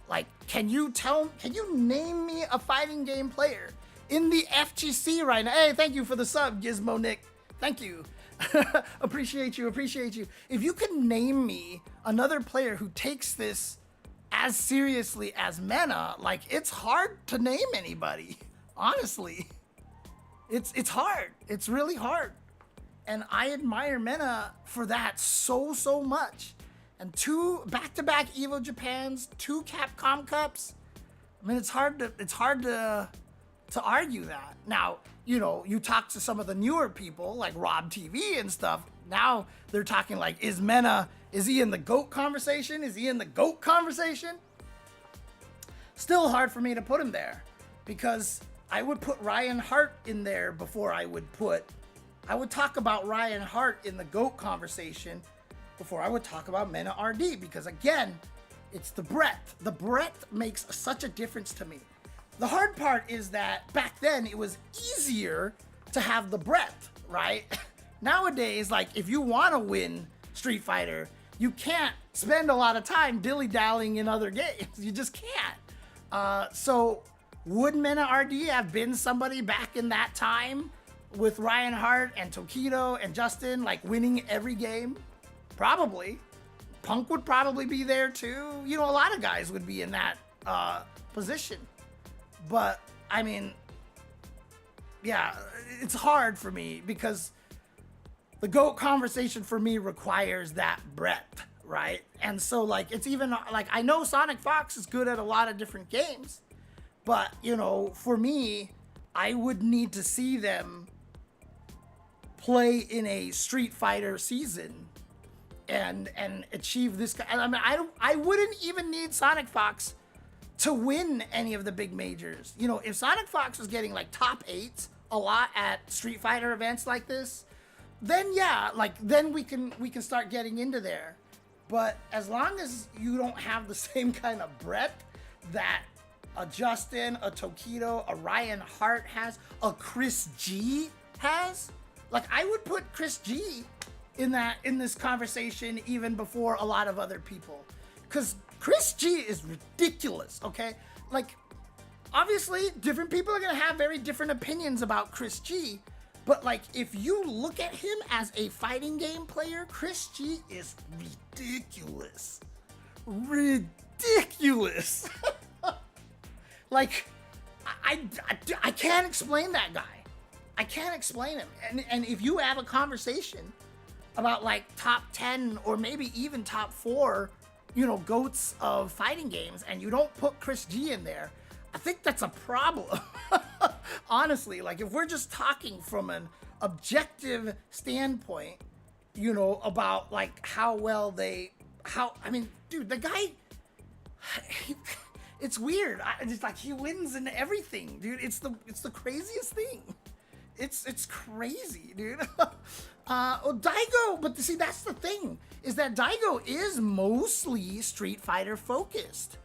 Like, can you name me a fighting game player in the FGC right now? Hey, thank you for the sub, Gizmo Nick. Thank you. Appreciate you. If you could name me another player who takes this as seriously as Mena, like, it's hard to name anybody. Honestly, it's hard. It's really hard. And I admire Mena for that so much. And 2 back-to-back Evo Japans, 2 Capcom Cups. I mean, it's hard to argue that. Now, you know, you talk to some of the newer people like Rob TV and stuff. Now they're talking like, is he in the GOAT conversation? Still hard for me to put him there because I would put Ryan Hart in there before I would talk about Ryan Hart in the GOAT conversation before I would talk about Mena RD, because again, it's the breadth. The breadth makes such a difference to me. The hard part is that back then it was easier to have the breadth, right? Nowadays, like, if you want to win Street Fighter, you can't spend a lot of time dilly-dallying in other games. You just can't. So would Mena RD have been somebody back in that time with Ryan Hart and Tokido and Justin, like, winning every game? Probably. Punk would probably be there too. You know, a lot of guys would be in that position. But, I mean, yeah, it's hard for me because the GOAT conversation for me requires that breadth, right? And so, like, it's even, like, I know Sonic Fox is good at a lot of different games, but, you know, for me, I would need to see them play in a Street Fighter season and achieve this. I mean, I wouldn't even need Sonic Fox to win any of the big majors. You know, if Sonic Fox was getting like top 8s a lot at Street Fighter events like this, then yeah, like, then we can start getting into there. But as long as you don't have the same kind of breadth that a Justin, a Tokido, a Ryan Hart has, a Chris G has, like, I would put Chris G in this conversation even before a lot of other people, because Chris G is ridiculous. Okay, like, obviously different people are gonna have very different opinions about Chris G, but like, if you look at him as a fighting game player, Chris G is ridiculous. Like, I can't explain that guy. I can't explain him. And if you have a conversation about like top 10 or maybe even top 4, you know, GOATs of fighting games, and you don't put Chris G in there, I think that's a problem. Honestly, like, if we're just talking from an objective standpoint, you know, about like how well I mean, dude, the guy, it's weird. It's like he wins in everything, dude. It's the craziest thing. It's crazy, dude. Daigo, but see, that's the thing, is that Daigo is mostly Street Fighter focused.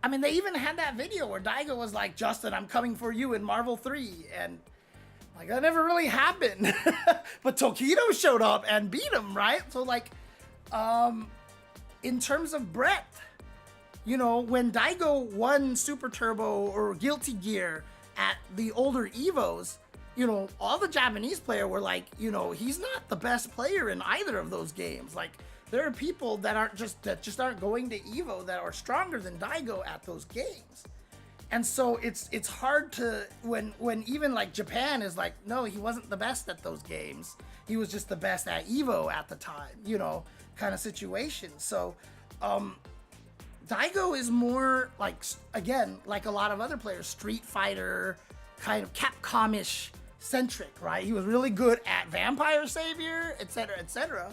I mean, they even had that video where Daigo was like, Justin, I'm coming for you in Marvel 3, and like that never really happened. But Tokido showed up and beat him, right? So like, in terms of breadth, you know, when Daigo won Super Turbo or Guilty Gear at the older Evos, you know, all the Japanese players were like, you know, he's not the best player in either of those games. Like, there are people that just aren't going to Evo that are stronger than Daigo at those games. And so it's hard to, when even like Japan is like, no, he wasn't the best at those games. He was just the best at Evo at the time, you know, kind of situation. So, Daigo is more like, again, like a lot of other players, Street Fighter, kind of Capcom-ish centric, right? He was really good at Vampire Savior, etc., etc.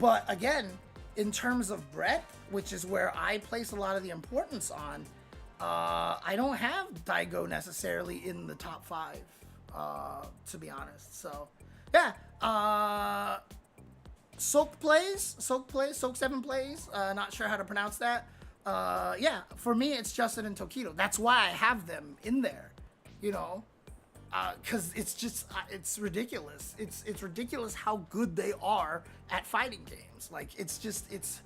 But again, in terms of breadth, which is where I place a lot of the importance on, I don't have Daigo necessarily in the top 5, to be honest. So, yeah. Soak 7 plays. Not sure how to pronounce that. Yeah, for me, it's Justin and Tokido. That's why I have them in there, you know, because it's just, it's ridiculous. It's ridiculous how good they are at fighting games. Like, it's just, it's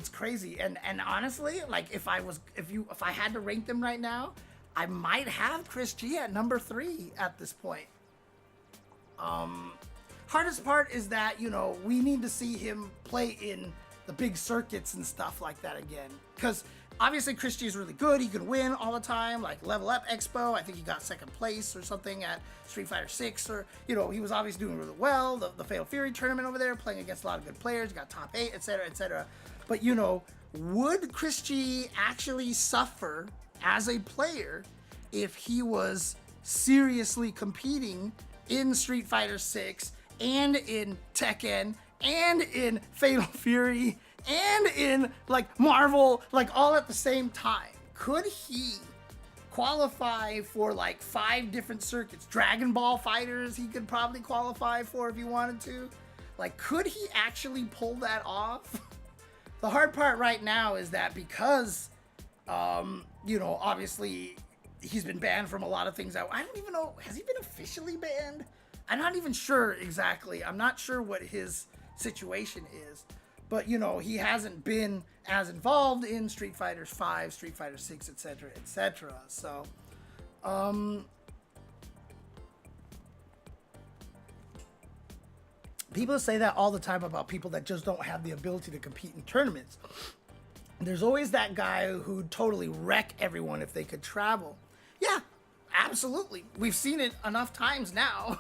crazy. And honestly, like, if I had to rank them right now, I might have Chris G at number 3 at this point. Hardest part is that, you know, we need to see him play in the big circuits and stuff like that again. Because obviously Chris G is really good. He can win all the time, like Level Up Expo. I think he got 2nd place or something at Street Fighter 6. Or, you know, he was obviously doing really well. The Fatal Fury tournament over there, playing against a lot of good players. He got top 8, etc., etc. But, you know, would Chris G actually suffer as a player if he was seriously competing in Street Fighter 6 and in Tekken and in Fatal Fury and in like Marvel, like all at the same time? Could he qualify for like 5 different circuits? Dragon Ball Fighters he could probably qualify for if he wanted to. Like, could he actually pull that off? The hard part right now is that because, you know, obviously he's been banned from a lot of things. I don't even know, has he been officially banned? I'm not even sure exactly. I'm not sure what his situation is. But, you know, he hasn't been as involved in Street Fighter 5, Street Fighter 6, etc., etc. So, people say that all the time about people that just don't have the ability to compete in tournaments. There's always that guy who'd totally wreck everyone if they could travel. Yeah, absolutely. We've seen it enough times now.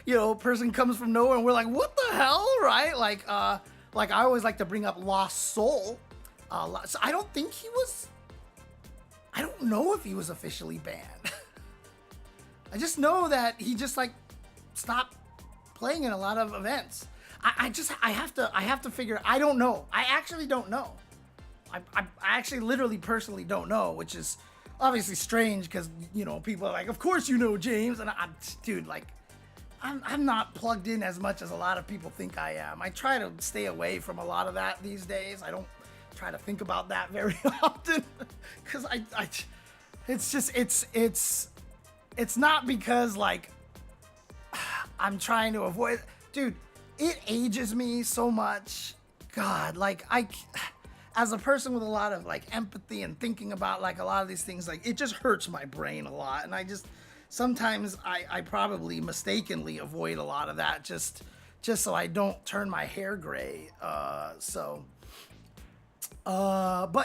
You know, a person comes from nowhere and we're like, what the hell, right? Like I always like to bring up Lost Soul. So I don't think he was, I don't know if he was officially banned. I just know that he just like stopped playing in a lot of events. I have to figure, I don't know. I actually don't know. I actually literally personally don't know, which is obviously strange because, you know, people are like, of course you know, James. And dude, like, I'm not plugged in as much as a lot of people think I am. I try to stay away from a lot of that these days. I don't try to think about that very often because it's just, it's not because like I'm trying to avoid, dude, it ages me so much. God, like as a person with a lot of like empathy and thinking about like a lot of these things, like it just hurts my brain a lot. And I just, sometimes I probably mistakenly avoid a lot of that just so I don't turn my hair gray. But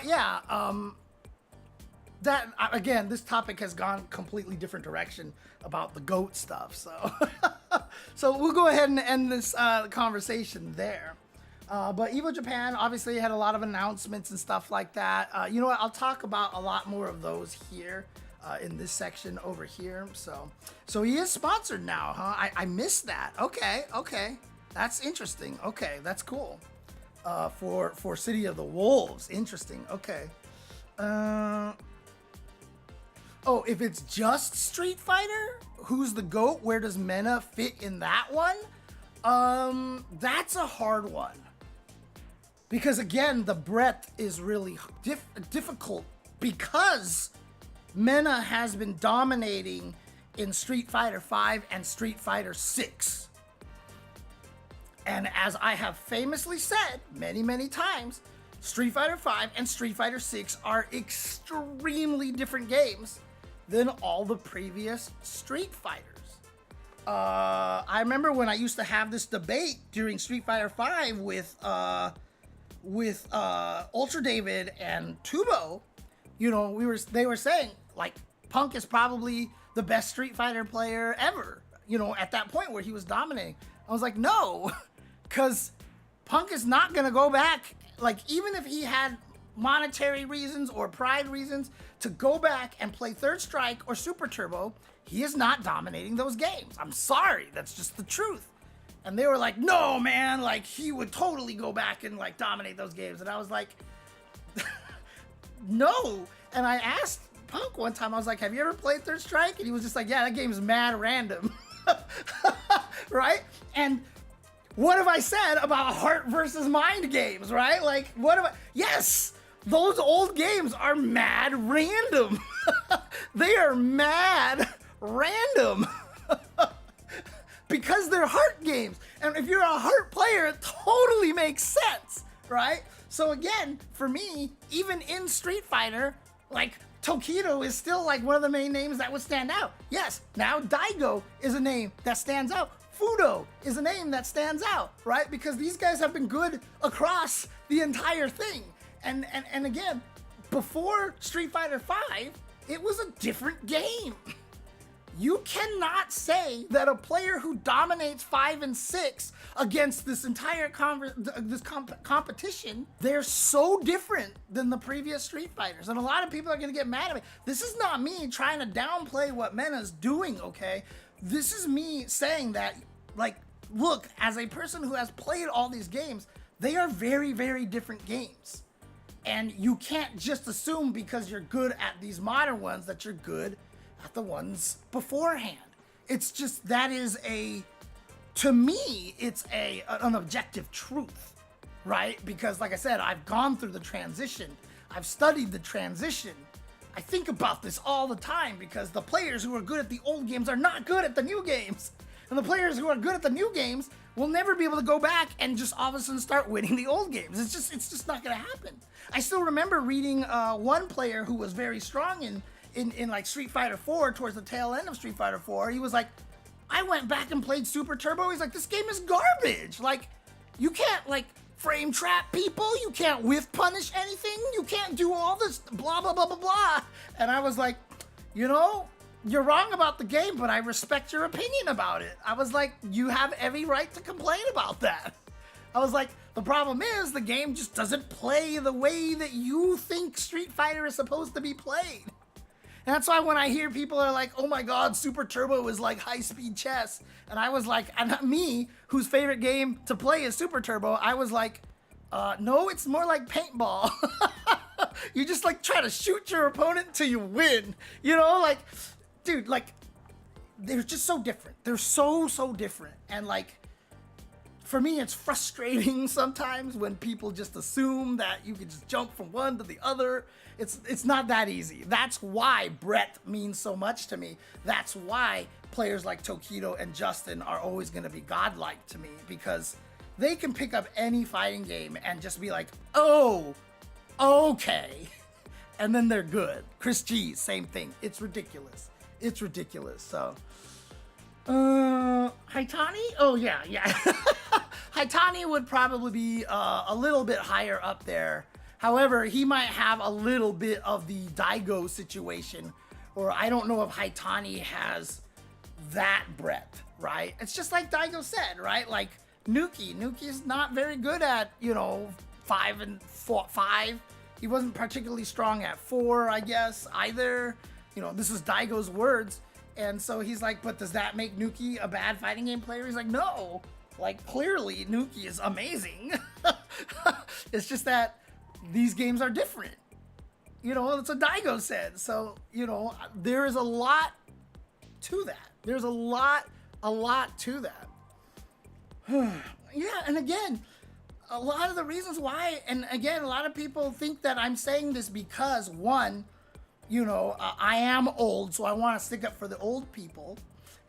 yeah, that again, this topic has gone completely different direction about the GOAT stuff. So, so we'll go ahead and end this conversation there. But Evo Japan obviously had a lot of announcements and stuff like that. You know what? I'll talk about a lot more of those here. In this section over here. So he is sponsored now, huh? I missed that. Okay. That's interesting. Okay, that's cool. For City of the Wolves. Interesting. Okay. Oh, if it's just Street Fighter, who's the GOAT? Where does Mena fit in that one? That's a hard one. Because again, the breadth is really difficult because Mena has been dominating in Street Fighter V and Street Fighter VI. And as I have famously said many, many times, Street Fighter V and Street Fighter VI are extremely different games than all the previous Street Fighters. I remember when I used to have this debate during Street Fighter V with Ultra David and Tubo. You know, they were saying like Punk is probably the best Street Fighter player ever. You know, at that point where he was dominating, I was like, no, because Punk is not gonna go back. Like, even if he had monetary reasons or pride reasons to go back and play Third Strike or Super Turbo, he is not dominating those games. I'm sorry, that's just the truth. And they were like, no, man, like, he would totally go back and, like, dominate those games. And I was like, no. And I asked Punk one time, I was like, have you ever played Third Strike? And he was just like, yeah, that game's mad random. Right? And what have I said about heart versus mind games, right? Like, what have I... Yes! Those old games are mad random. They are mad random. Because they're heart games. And if you're a heart player, it totally makes sense, right? So again, for me, even in Street Fighter, like, Tokido is still like one of the main names that would stand out. Yes, now Daigo is a name that stands out. Fudo is a name that stands out, right? Because these guys have been good across the entire thing. And again, before Street Fighter V, it was a different game. You cannot say that a player who dominates 5 and 6 against this entire competition, they're so different than the previous Street Fighters. And a lot of people are going to get mad at me. This is not me trying to downplay what Mena's doing, okay? This is me saying that, like, look, as a person who has played all these games, they are very, very different games. And you can't just assume because you're good at these modern ones that you're good at the ones beforehand. It's just, that is to me, it's an objective truth, right? Because like I said, I've gone through the transition. I've studied the transition. I think about this all the time because the players who are good at the old games are not good at the new games. And the players who are good at the new games will never be able to go back and just all of a sudden start winning the old games. It's just not gonna happen. I still remember reading one player who was very strong in like Street Fighter 4 towards the tail end of Street Fighter 4. He was like, I went back and played Super Turbo. He's like, this game is garbage. Like, you can't like frame trap people. You can't whiff punish anything. You can't do all this blah, blah, blah, blah, blah. And I was like, you know, you're wrong about the game, but I respect your opinion about it. I was like, you have every right to complain about that. I was like, the problem is the game just doesn't play the way that you think Street Fighter is supposed to be played. And that's why when I hear people are like, oh my God, Super Turbo is like high-speed chess. And I was like, and me, whose favorite game to play is Super Turbo, I was like, no, it's more like paintball. You just like try to shoot your opponent until you win. You know, like, dude, like, they're just so different. They're so different. And like, for me, it's frustrating sometimes when people just assume that you can just jump from one to the other. It's not that easy. That's why breadth means so much to me. That's why players like Tokido and Justin are always going to be godlike to me, because they can pick up any fighting game and just be like, oh, okay. And then they're good. Chris G, same thing. It's ridiculous. It's ridiculous. So, Haitani? Oh, yeah. Haitani would probably be a little bit higher up there. However, he might have a little bit of the Daigo situation, or I don't know if Haitani has that breadth, right? It's just like Daigo said, right? Like Nuki's not very good at, 5 and 5. He wasn't particularly strong at 4, I guess, either. This is Daigo's words. And so he's like, but does that make Nuki a bad fighting game player? He's like, no. Like, clearly, Nuki is amazing. It's just that these games are different. You know, that's what Daigo said. So, you know, there is a lot to that. There's a lot to that. Yeah, and again, a lot of the reasons why, and again, a lot of people think that I'm saying this because, one, you know, I am old, so I want to stick up for the old people.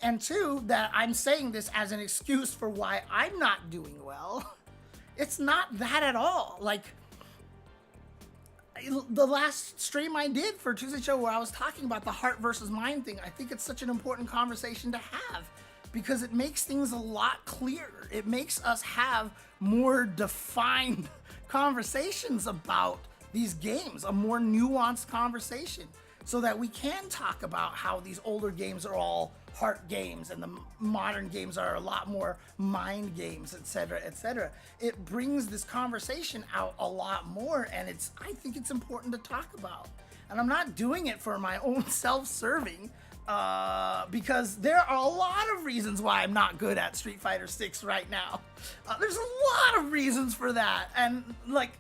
And two, that I'm saying this as an excuse for why I'm not doing well. It's not that at all. Like, the last stream I did for Tuesday Show where I was talking about the heart versus mind thing, I think it's such an important conversation to have because it makes things a lot clearer. It makes us have more defined conversations about these games, a more nuanced conversation, so that we can talk about how these older games are all heart games and the modern games are a lot more mind games, etc., etc. It brings this conversation out a lot more, and I think it's important to talk about. And I'm not doing it for my own self-serving, because there are a lot of reasons why I'm not good at Street Fighter 6 right now. There's a lot of reasons for that, and like,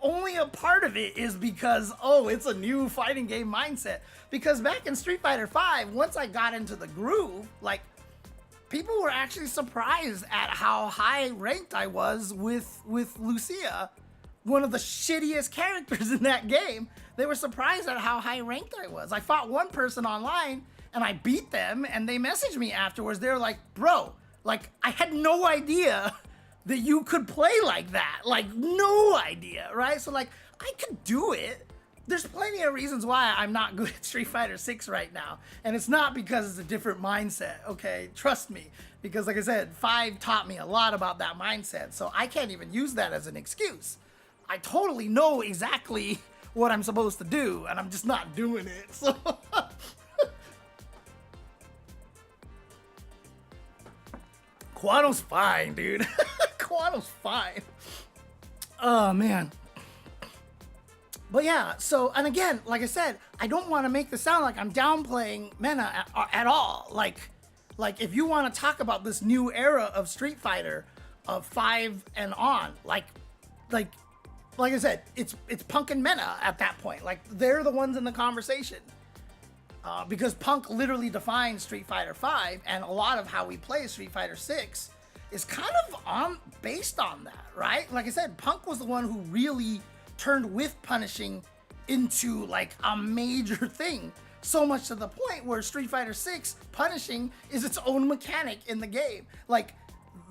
only a part of it is because, oh, it's a new fighting game mindset. Because back in Street Fighter 5, once I got into the groove, like, people were actually surprised at how high ranked I was with Lucia, one of the shittiest characters in that game. They were surprised at how high ranked I was. I fought one person online and I beat them, and they messaged me afterwards. They were like, bro, like, I had no idea that you could play like that. Like, no idea, right? So, like, I could do it. There's plenty of reasons why I'm not good at Street Fighter 6 right now. And it's not because it's a different mindset, okay? Trust me. Because, like I said, 5 taught me a lot about that mindset. So I can't even use that as an excuse. I totally know exactly what I'm supposed to do, and I'm just not doing it. So... Quantum's fine, dude. Quantum's fine. Oh, man. But yeah, so, and again, like I said, I don't want to make this sound like I'm downplaying Mena at all. Like if you want to talk about this new era of Street Fighter, of 5 and on, like I said, it's Punk and Mena at that point. Like, they're the ones in the conversation. Because Punk literally defines Street Fighter 5, and a lot of how we play Street Fighter 6 is kind of based on that, right? Like I said, Punk was the one who really turned whiff punishing into like a major thing. So much to the point where Street Fighter 6 punishing is its own mechanic in the game. Like,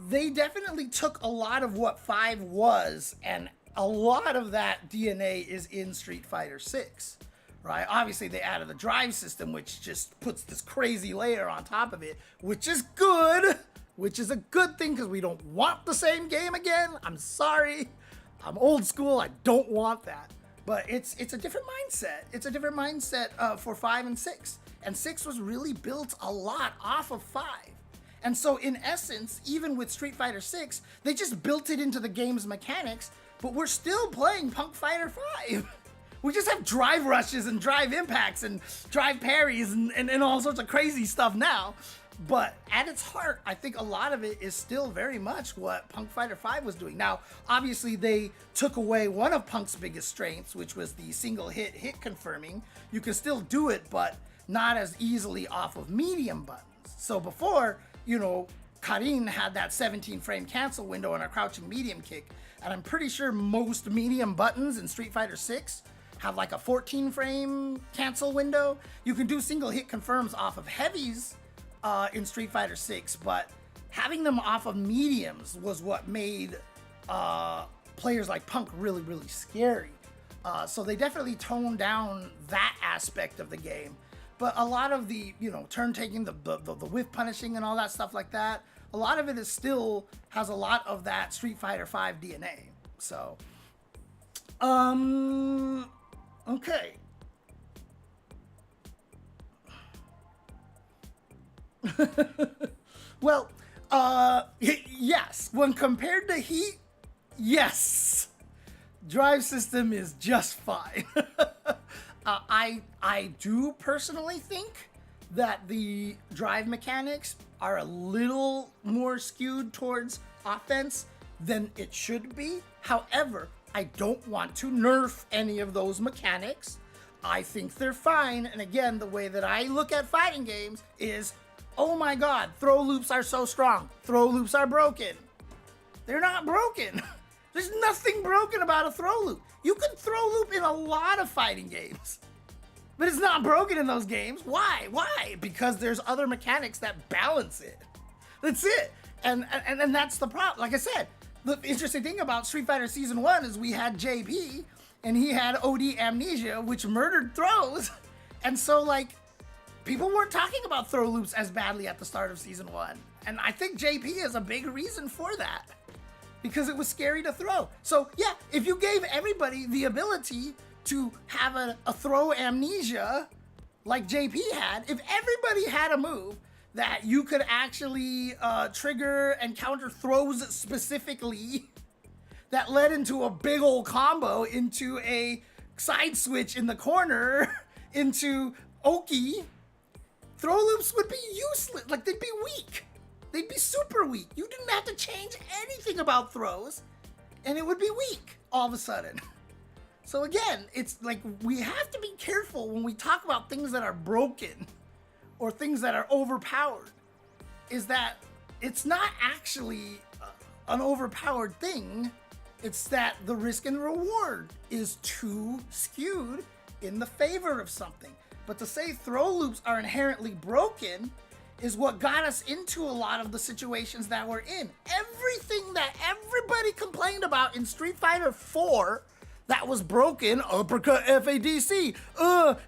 they definitely took a lot of what 5 was, and a lot of that DNA is in Street Fighter 6. Right? Obviously, they added the drive system, which just puts this crazy layer on top of it, which is good, which is a good thing because we don't want the same game again. I'm sorry. I'm old school. I don't want that. But it's a different mindset. It's a different mindset for 5 and 6. And 6 was really built a lot off of 5. And so, in essence, even with Street Fighter 6, they just built it into the game's mechanics, but we're still playing Punk Fighter 5. We just have drive rushes and drive impacts and drive parries and all sorts of crazy stuff now. But at its heart, I think a lot of it is still very much what Punk Fighter 5 was doing. Now, obviously, they took away one of Punk's biggest strengths, which was the single hit confirming. You can still do it, but not as easily off of medium buttons. So before, you know, Karin had that 17 frame cancel window and a crouching medium kick. And I'm pretty sure most medium buttons in Street Fighter 6 have like a 14 frame cancel window. You can do single hit confirms off of heavies in Street Fighter 6, but having them off of mediums was what made players like Punk really, really scary. So they definitely toned down that aspect of the game. But a lot of the, you know, turn taking, the whiff punishing and all that stuff like that, a lot of it is still has a lot of that Street Fighter 5 DNA. So, okay. Well, yes. When compared to Heat, yes. Drive system is just fine. I do personally think that the drive mechanics are a little more skewed towards offense than it should be. However, I don't want to nerf any of those mechanics. I think they're fine. And again, the way that I look at fighting games is, oh my God, throw loops are so strong. Throw loops are broken. They're not broken. There's nothing broken about a throw loop. You can throw loop in a lot of fighting games, but it's not broken in those games. Why? Why? Because there's other mechanics that balance it. That's it. And that's the problem. Like I said, the interesting thing about Street Fighter Season 1 is we had JP and he had OD Amnesia, which murdered throws. And so, like, people weren't talking about throw loops as badly at the start of Season 1. And I think JP is a big reason for that, because it was scary to throw. So, yeah, if you gave everybody the ability to have a throw amnesia like JP had, if everybody had a move that you could actually trigger and counter throws specifically that led into a big old combo, into a side switch in the corner, into Oki, throw loops would be useless. Like, they'd be weak. They'd be super weak. You didn't have to change anything about throws, and it would be weak all of a sudden. So again, it's like we have to be careful when we talk about things that are broken or things that are overpowered, is that it's not actually an overpowered thing. It's that the risk and reward is too skewed in the favor of something. But to say throw loops are inherently broken is what got us into a lot of the situations that we're in. Everything that everybody complained about in Street Fighter 4 that was broken, uppercut FADC,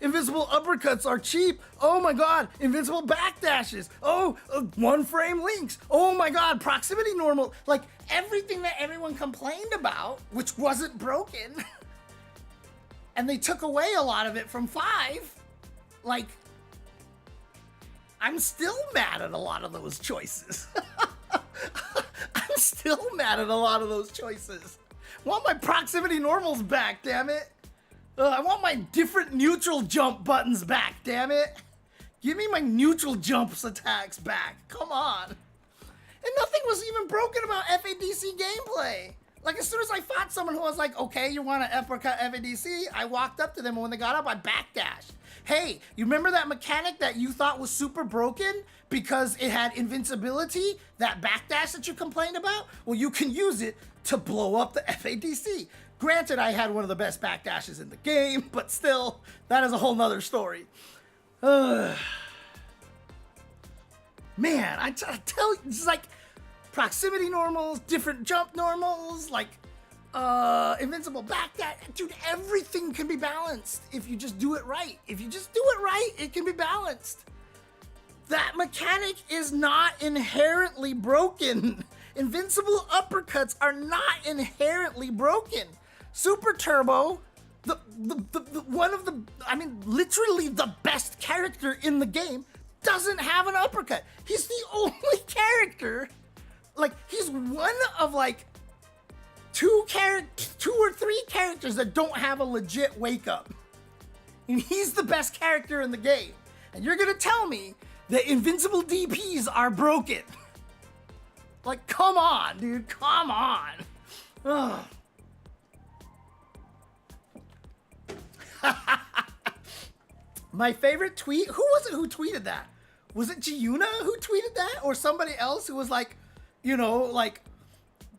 invincible uppercuts are cheap, oh my god, invincible backdashes, one frame links, oh my god, proximity normal, like everything that everyone complained about, which wasn't broken, and they took away a lot of it from 5, like, I'm still mad at a lot of those choices. I'm still mad at a lot of those choices. I want my proximity normals back, damn it. I want my different neutral jump buttons back, damn it. Give me my neutral jumps attacks back. Come on. And nothing was even broken about FADC gameplay. Like, as soon as I fought someone who was like, okay, you want to uppercut FADC, I walked up to them, and when they got up, I backdashed. Hey, you remember that mechanic that you thought was super broken because it had invincibility, that backdash that you complained about? Well, you can use it to blow up the FADC. Granted, I had one of the best backdashes in the game, but still, that is a whole nother story. Man, I tell you, it's like proximity normals, different jump normals, like invincible backdash. Dude, everything can be balanced if you just do it right. If you just do it right, it can be balanced. That mechanic is not inherently broken. Invincible uppercuts are not inherently broken. Super Turbo, literally the best character in the game, doesn't have an uppercut. He's the only character, like, he's one of like two or three characters that don't have a legit wake up. And he's the best character in the game. And you're gonna tell me that invincible DPs are broken? Like, come on, dude, come on. Ugh. My favorite tweet, who was it who tweeted that? Was it Giuna who tweeted that? Or somebody else who was like, you know, like,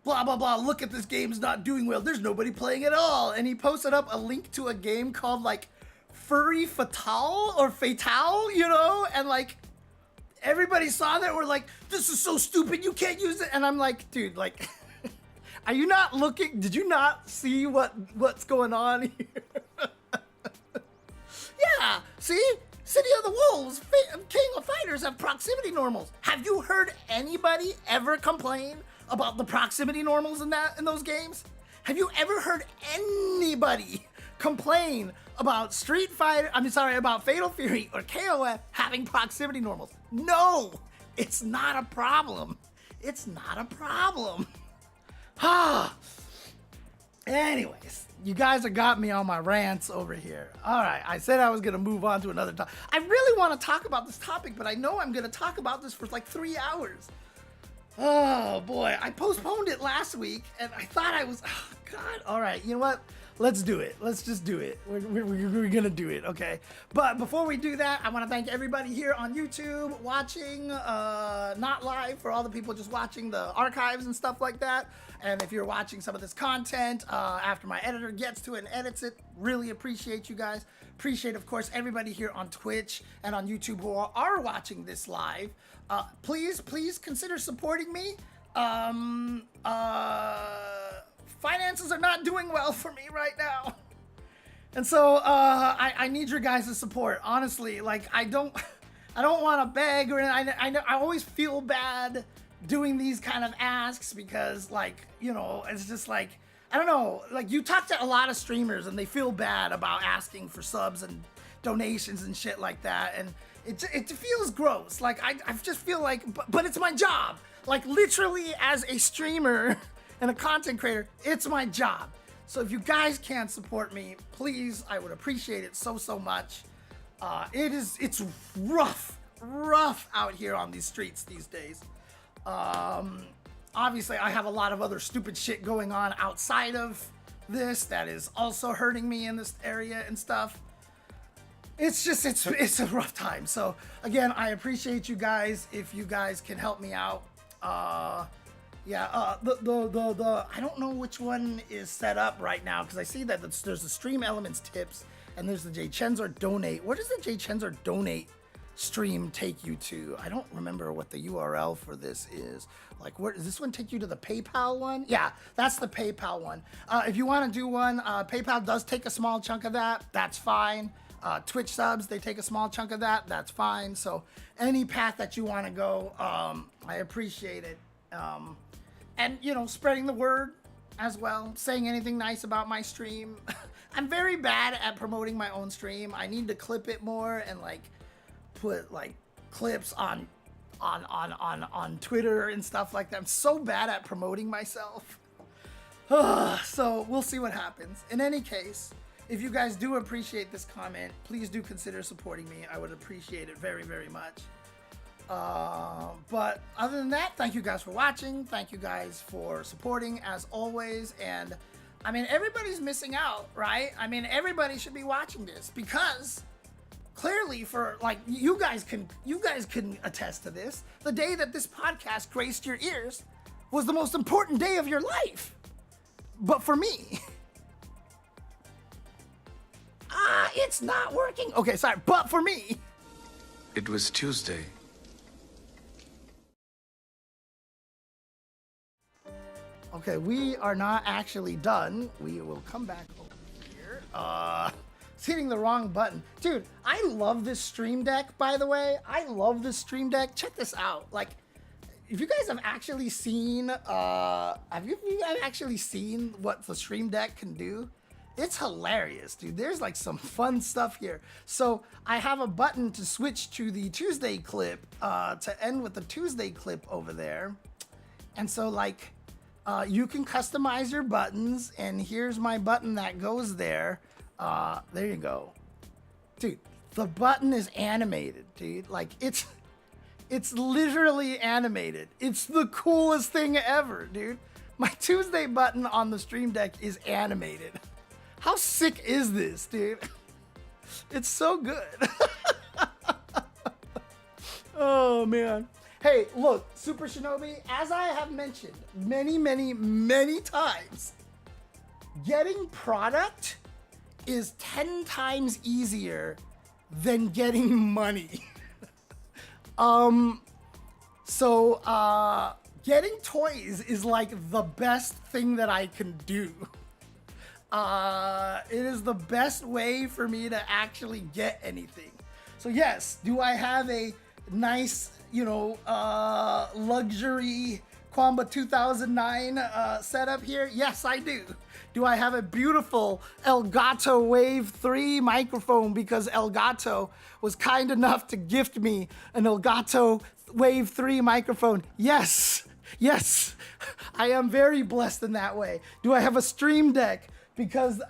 blah, blah, blah, look at this game's not doing well. There's nobody playing at all. And he posted up a link to a game called, like, Furry Fatale or Fatale, you know? And, like, everybody saw that, we're like, this is so stupid, you can't use it. And I'm like, dude, like, are you not looking? Did you not see what's going on here? Yeah, see? City of the Wolves, King of Fighters have proximity normals. Have you heard anybody ever complain about the proximity normals in those games? Have you ever heard anybody complain about about Fatal Fury or KOF having proximity normals? No, it's not a problem. It's not a problem. Anyways, you guys have got me on my rants over here. All right, I said I was going to move on to another topic. I really want to talk about this topic, but I know I'm going to talk about this for like 3 hours. Oh boy, I postponed it last week and I thought I was, oh God. All right, you know what? Let's do it. Let's just do it. We're gonna do it, okay? But before we do that, I want to thank everybody here on YouTube watching, not live, for all the people just watching the archives and stuff like that. And if you're watching some of this content after my editor gets to it and edits it, really appreciate you guys. Appreciate, of course, everybody here on Twitch and on YouTube who are watching this live. Please consider supporting me. Finances are not doing well for me right now. And so I need your guys' support. Honestly, like I don't want to beg, or I always feel bad doing these kind of asks because, like, you know, it's just like, I don't know, like you talk to a lot of streamers and they feel bad about asking for subs and donations and shit like that, and it feels gross. Like I just feel like, but it's my job. Like literally as a streamer and a content creator, it's my job. So if you guys can support me, please, I would appreciate it so much. It's rough out here on these streets these days. Obviously I have a lot of other stupid shit going on outside of this that is also hurting me in this area and stuff. It's just, it's a rough time. So again, I appreciate you guys. If you guys can help me out, I don't know which one is set up right now because I see that there's the Stream Elements tips and there's the JChenzer donate. Where does the JChenzer donate stream take you to? I don't remember what the URL for this is. Like, where does this one take you to? The PayPal one? Yeah, that's the PayPal one. If you want to do one, PayPal does take a small chunk of that. That's fine. Twitch subs, they take a small chunk of that. That's fine. So any path that you want to go, I appreciate it. And, you know, spreading the word as well, saying anything nice about my stream. I'm very bad at promoting my own stream. I need to clip it more and like put like clips on Twitter and stuff like that. I'm so bad at promoting myself. So we'll see what happens. In any case, if you guys do appreciate this comment, please do consider supporting me. I would appreciate it very much. But other than that, thank you guys for watching. Thank you guys for supporting as always. And I mean, everybody's missing out, right? I mean, everybody should be watching this because clearly, for like, you guys can attest to this. The day that this podcast graced your ears was the most important day of your life. But for me, it's not working. Okay, sorry. But for me, it was Tuesday. Okay, we are not actually done. We will come back over here. It's hitting the wrong button. Dude, I love this Stream Deck, by the way. I love this Stream Deck. Check this out. Like, if you guys have actually seen, have you guys actually seen what the Stream Deck can do? It's hilarious, dude. There's like some fun stuff here. So I have a button to switch to the Tuesday clip, to end with the Tuesday clip over there. And so like, you can customize your buttons, and here's my button that goes there. There you go. Dude, the button is animated, dude. Like, it's literally animated. It's the coolest thing ever, dude. My Tuesday button on the Stream Deck is animated. How sick is this, dude? It's so good. Oh, man. Hey, look, Super Shinobi, as I have mentioned many times, getting product is 10 times easier than getting money. Getting toys is like the best thing that I can do. It is the best way for me to actually get anything. So yes, do I have a nice, you know, luxury Quamba 2009 setup here? Yes, I do. Do I have a beautiful Elgato Wave 3 microphone because Elgato was kind enough to gift me an Elgato Wave 3 microphone? Yes, yes, I am very blessed in that way. Do I have a Stream Deck because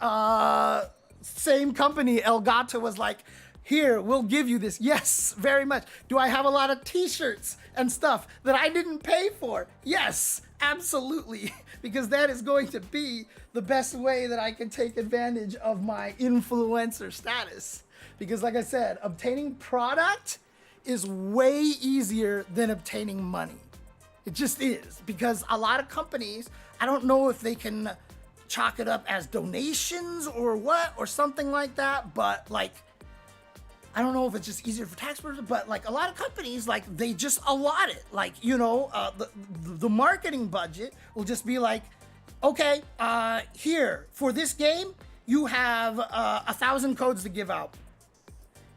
same company, Elgato, was like, Here, we'll give you this. Yes, very much. Do I have a lot of t-shirts and stuff that I didn't pay for? Yes, absolutely. Because that is going to be the best way that I can take advantage of my influencer status. Because like I said, obtaining product is way easier than obtaining money. It just is. Because a lot of companies, I don't know if they can chalk it up as donations or what, or something like that, but like, I don't know if it's just easier for tax purposes, but like a lot of companies, like they just allot it. Like, you know, the marketing budget will just be like, okay, here for this game, you have 1,000 codes to give out.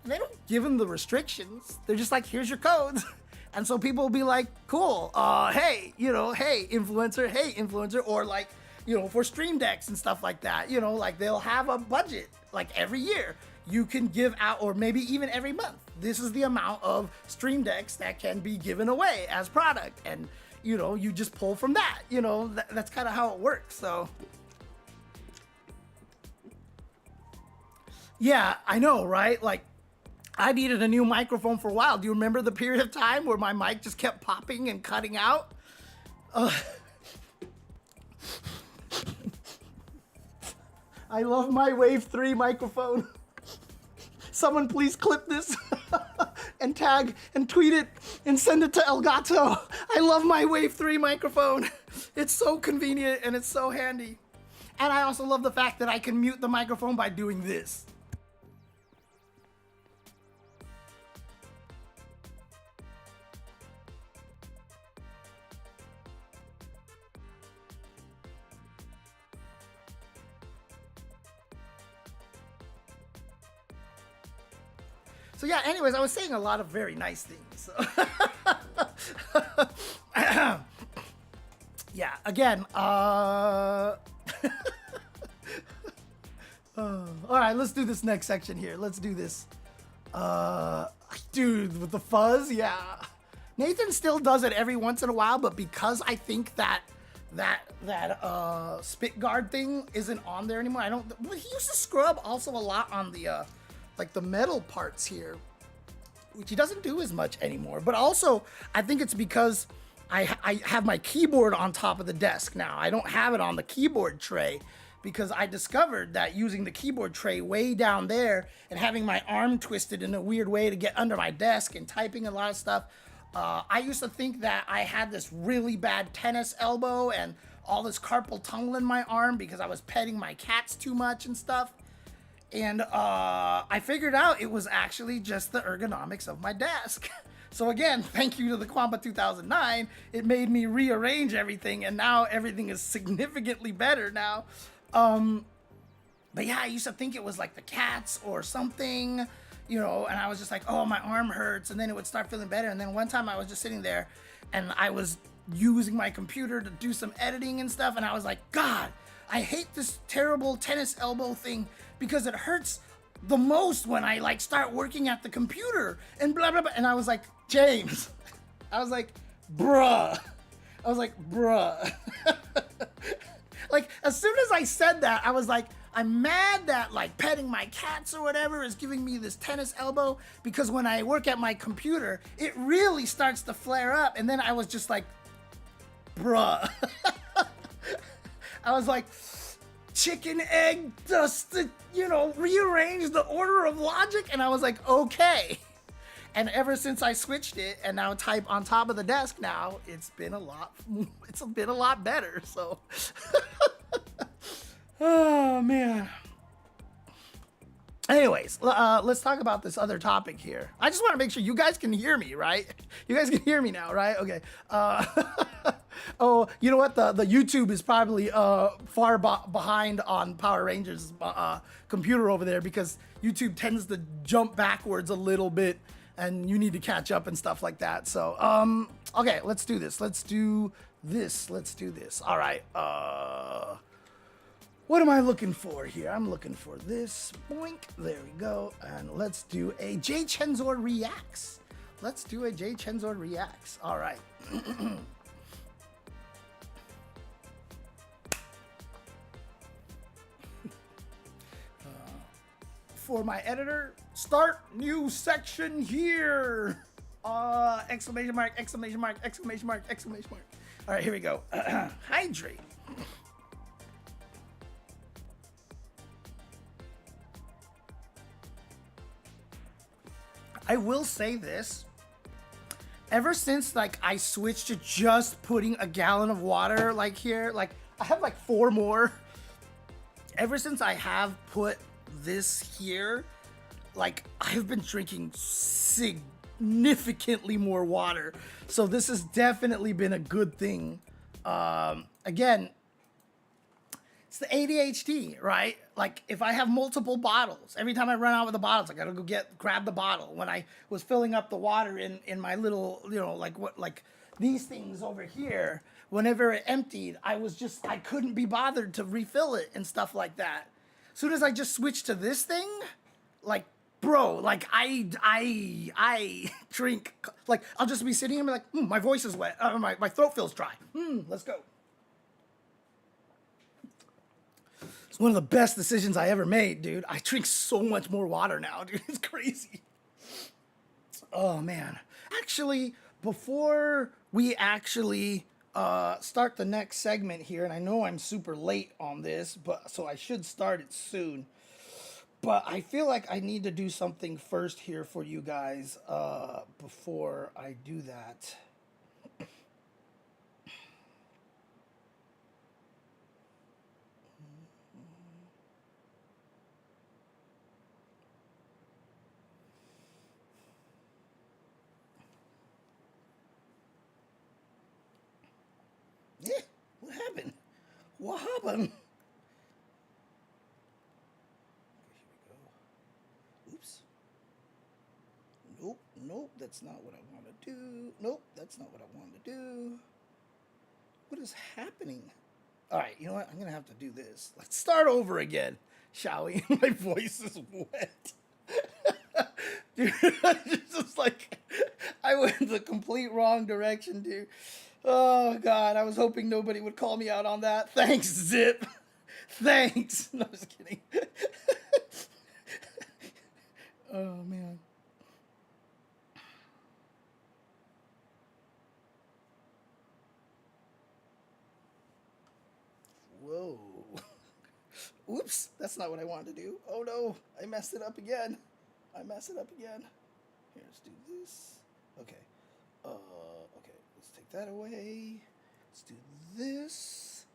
And they don't give them the restrictions. They're just like, here's your codes. And so people will be like, cool, hey, you know, hey, influencer, or like, you know, for stream decks and stuff like that, you know, like they'll have a budget like every year. You can give out, or maybe even every month. This is the amount of stream decks that can be given away as product. And, you know, you just pull from that, you know, that's kind of how it works. So, yeah, I know, right? Like, I needed a new microphone for a while. Do you remember the period of time where my mic just kept popping and cutting out? I love my Wave 3 microphone. Someone please clip this and tag and tweet it and send it to Elgato. I love my Wave 3 microphone. It's so convenient and it's so handy. And I also love the fact that I can mute the microphone by doing this. So yeah, anyways, I was saying a lot of very nice things. So. Yeah, again, all right, let's do this next section here. Let's do this. Dude, with the fuzz, yeah. Nathan still does it every once in a while, but because I think that spit guard thing isn't on there anymore, I don't. Well, he used to scrub also a lot on the like the metal parts here, which he doesn't do as much anymore. But also, I think it's because I have my keyboard on top of the desk now. I don't have it on the keyboard tray because I discovered that using the keyboard tray way down there and having my arm twisted in a weird way to get under my desk and typing a lot of stuff, I used to think that I had this really bad tennis elbow and all this carpal tunnel in my arm because I was petting my cats too much and stuff. And I figured out it was actually just the ergonomics of my desk. So again, thank you to the Quamba 2009, it made me rearrange everything, and now everything is significantly better now. But yeah, I used to think it was like the cats or something, you know, and I was just like, oh, my arm hurts, and then it would start feeling better. And then one time I was just sitting there, and I was using my computer to do some editing and stuff, and I was like, God, I hate this terrible tennis elbow thing because it hurts the most when I like start working at the computer and blah, blah, blah. And I was like, James, I was like, bruh. Like, as soon as I said that, I was like, I'm mad that like petting my cats or whatever is giving me this tennis elbow because when I work at my computer, it really starts to flare up. And then I was just like, bruh. I was like, chicken, egg, dust, you know, rearrange the order of logic. And I was like, okay. And ever since I switched it and now type on top of the desk now, it's been a lot better. So, oh man. Anyways, let's talk about this other topic here. I just want to make sure you guys can hear me, right? You guys can hear me now, right? Okay. Oh, you know what? The YouTube is probably far behind on Power Rangers computer over there because YouTube tends to jump backwards a little bit and you need to catch up and stuff like that. So, okay, let's do this. Let's do this. All right. What am I looking for here? I'm looking for this. Boink. There we go. And let's do a J Chenzor Reacts. All right. For my editor, Start new section here. Exclamation mark, exclamation mark, exclamation mark, exclamation mark. All right, here we go. Hydrate. I will say this. Ever since like I switched to just putting a gallon of water like here, like I have like 4 more. Ever since I have put this here, like I've been drinking significantly more water. So this has definitely been a good thing. Again, it's the ADHD, right? Like if I have multiple bottles, every time I run out with the bottles, I gotta go grab the bottle. When I was filling up the water in my little, you know, like these things over here, whenever it emptied, I couldn't be bothered to refill it and stuff like that. As soon as I just switched to this thing, like, bro, like I drink, like I'll just be sitting here and be like, my voice is wet, my throat feels dry. Let's go. It's one of the best decisions I ever made, dude. I drink so much more water now, dude. It's crazy. Oh, man. Actually, before we actually start the next segment here, and I know I'm super late on this, but so I should start it soon. But I feel like I need to do something first here for you guys before I do that. Yeah, what happened? What happened? Oops. Nope, that's not what I want to do. Nope, that's not what I want to do. What is happening? All right, you know what? I'm going to have to do this. Let's start over again, shall we? My voice is wet. Dude, it's just like, I went the complete wrong direction, dude. Oh, God, I was hoping nobody would call me out on that. Thanks, Zip. Thanks. No, just kidding. Oh, man. Whoa. Oops, that's not what I wanted to do. Oh, no, I messed it up again. Here, let's do this. Okay. Okay, let's take that away. Let's do this.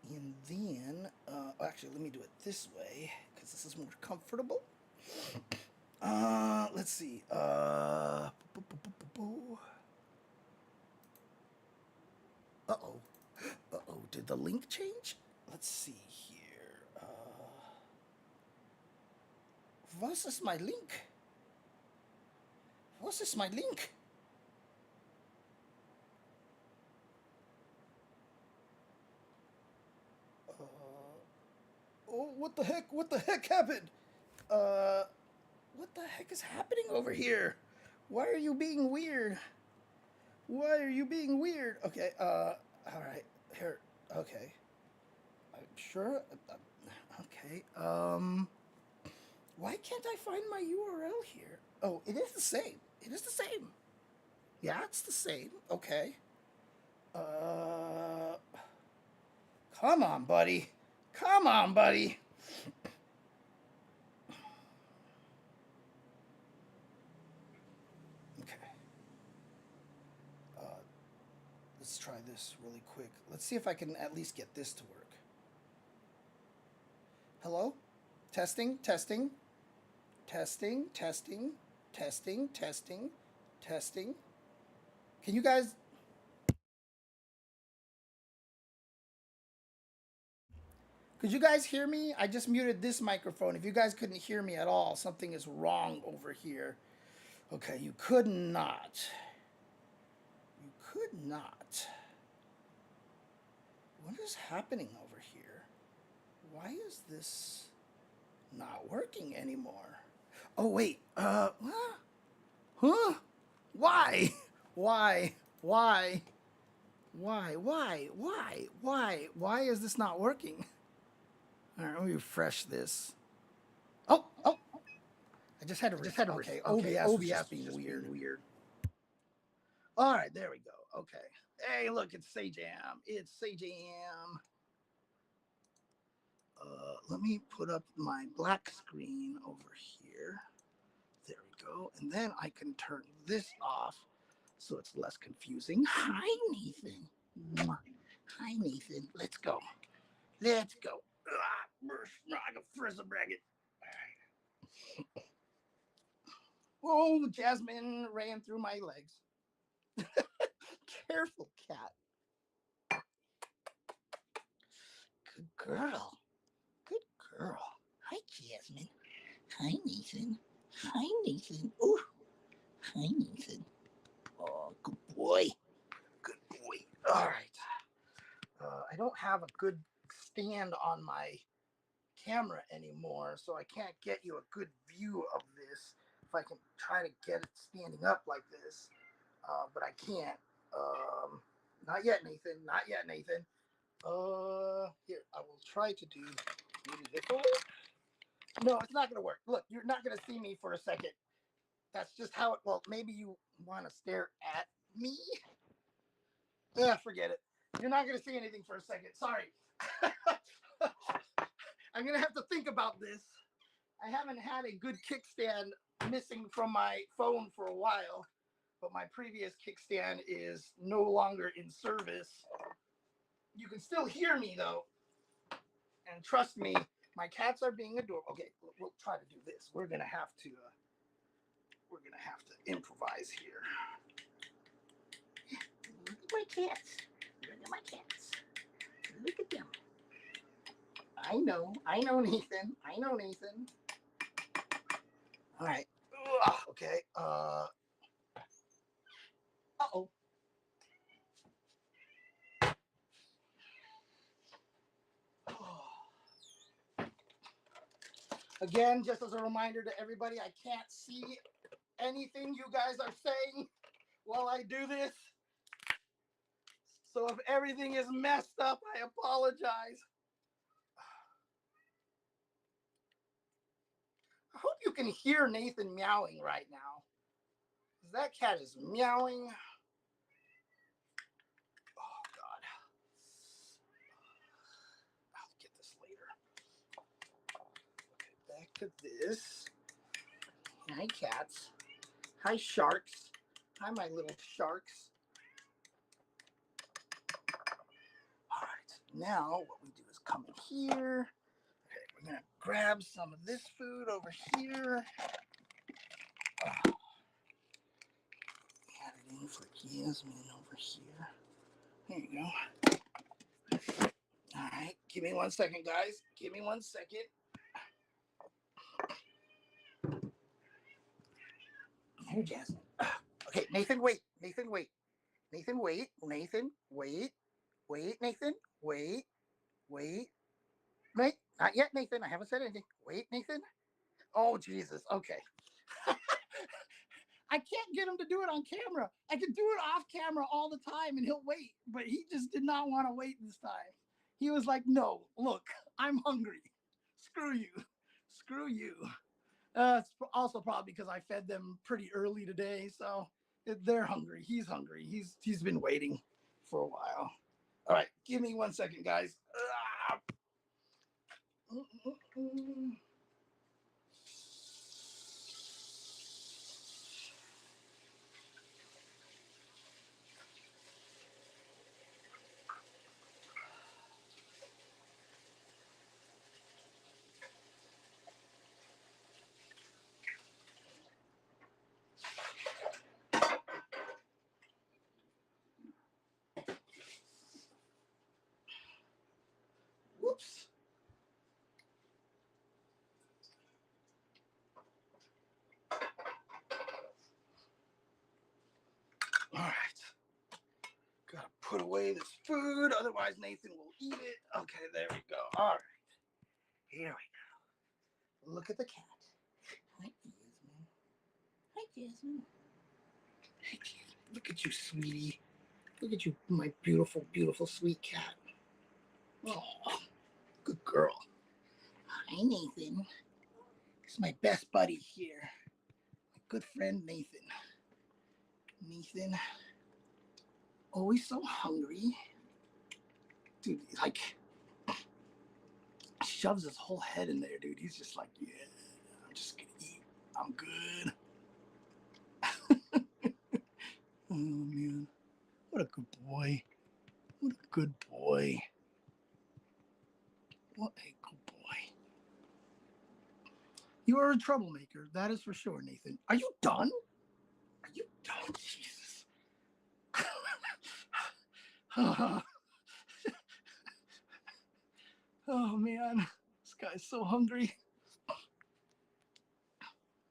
And then, actually, let me do it this way, because this is more comfortable. Let's see. Uh-oh. Uh-oh, did the link change? Let's see here. Was ist my link? Was ist my link? Oh, what the heck? What the heck happened? What the heck is happening over here? Why are you being weird? Why are you being weird? Okay, all right, here, okay. I'm sure, okay, why can't I find my URL here? Oh, it is the same. It is the same. Yeah, it's the same. Okay. Come on, buddy. Come on, buddy. Okay. Let's try this really quick. Let's see if I can at least get this to work. Hello? Testing, testing. Testing, testing, testing, testing, testing. Can you guys... Could you guys hear me? I just muted this microphone. If you guys couldn't hear me at all, something is wrong over here. Okay, you could not. You could not. What is happening over here? Why is this not working anymore? Oh, wait. Huh? Why? Why? Why? Why is this not working? All right, let me refresh this. Oh, I just had to. Okay, OBS being weird. All right, there we go. Okay. Hey, look, it's Sajam. It's Sajam. Let me put up my black screen over here. There we go. And then I can turn this off so it's less confusing. Hi, Nathan. Mwah. Hi, Nathan. Let's go. Let's go. I can frizz a bracket. All right. Oh, Jasmine ran through my legs. Careful, cat. Good girl. Good girl. Hi, Jasmine. Hi, Nathan. Hi, Nathan. Ooh. Hi, Nathan. Oh, good boy. Good boy. All right. I don't have a good stand on my camera anymore, so I can't get you a good view of this. If I can try to get it standing up like this, but I can't. Not yet, Nathan. Not yet, Nathan. Here, I will try to do. Maybe this will work. No, it's not going to work. Look, you're not going to see me for a second. That's just how it. Well, maybe you want to stare at me. Forget it. You're not going to see anything for a second. Sorry. I'm going to have to think about this. I haven't had a good kickstand missing from my phone for a while, but my previous kickstand is no longer in service. You can still hear me though. And trust me, my cats are being adorable. Okay, we'll try to do this. We're going to have to improvise here. Look at my cats. Look at my cats. Look at them. I know, Nathan. I know, Nathan. All right. Ugh, okay. Uh-oh. Again, just as a reminder to everybody, I can't see anything you guys are saying while I do this. So if everything is messed up, I apologize. I hope you can hear Nathan meowing right now. Because that cat is meowing. Oh, God. I'll get this later. Okay, back to this. Hi, cats. Hi, sharks. Hi, my little sharks. All right, now what we do is come in here. Okay, we're gonna grab some of this food over here. Add it in for Yasmin over here. There you go. All right, give me 1 second, guys. Give me 1 second. Here, Jasmine. Okay, Nathan, wait. Nathan, wait. Nathan, wait. Nathan, wait. Wait, Nathan, wait. Wait. Wait. Not yet, Nathan. I haven't said anything. Wait, Nathan. Oh, Jesus. Okay. I can't get him to do it on camera. I can do it off camera all the time and he'll wait, but he just did not want to wait this time. He was like, no, look, I'm hungry. Screw you. Screw you. It's also probably because I fed them pretty early today, so they're hungry. He's hungry. He's been waiting for a while. All right, give me 1 second, guys. Whoops. All right. Gotta put away this food, otherwise Nathan will eat it. Okay, there we go. All right. Here we go. Look at the cat. Hi, Jasmine. Hi, Jasmine. Hi, Jasmine. Look at you, sweetie. Look at you, my beautiful, beautiful, sweet cat. Oh, good girl. Hi, Nathan. is my best buddy here. My good friend Nathan. Nathan, always so hungry. Dude, like, shoves his whole head in there, dude. He's just like, yeah, I'm just gonna eat. I'm good. Oh, man. What a good boy. What a good boy. What a good boy. You are a troublemaker. That is for sure, Nathan. Are you done? Are you done? Jesus. Oh, man. This guy's so hungry.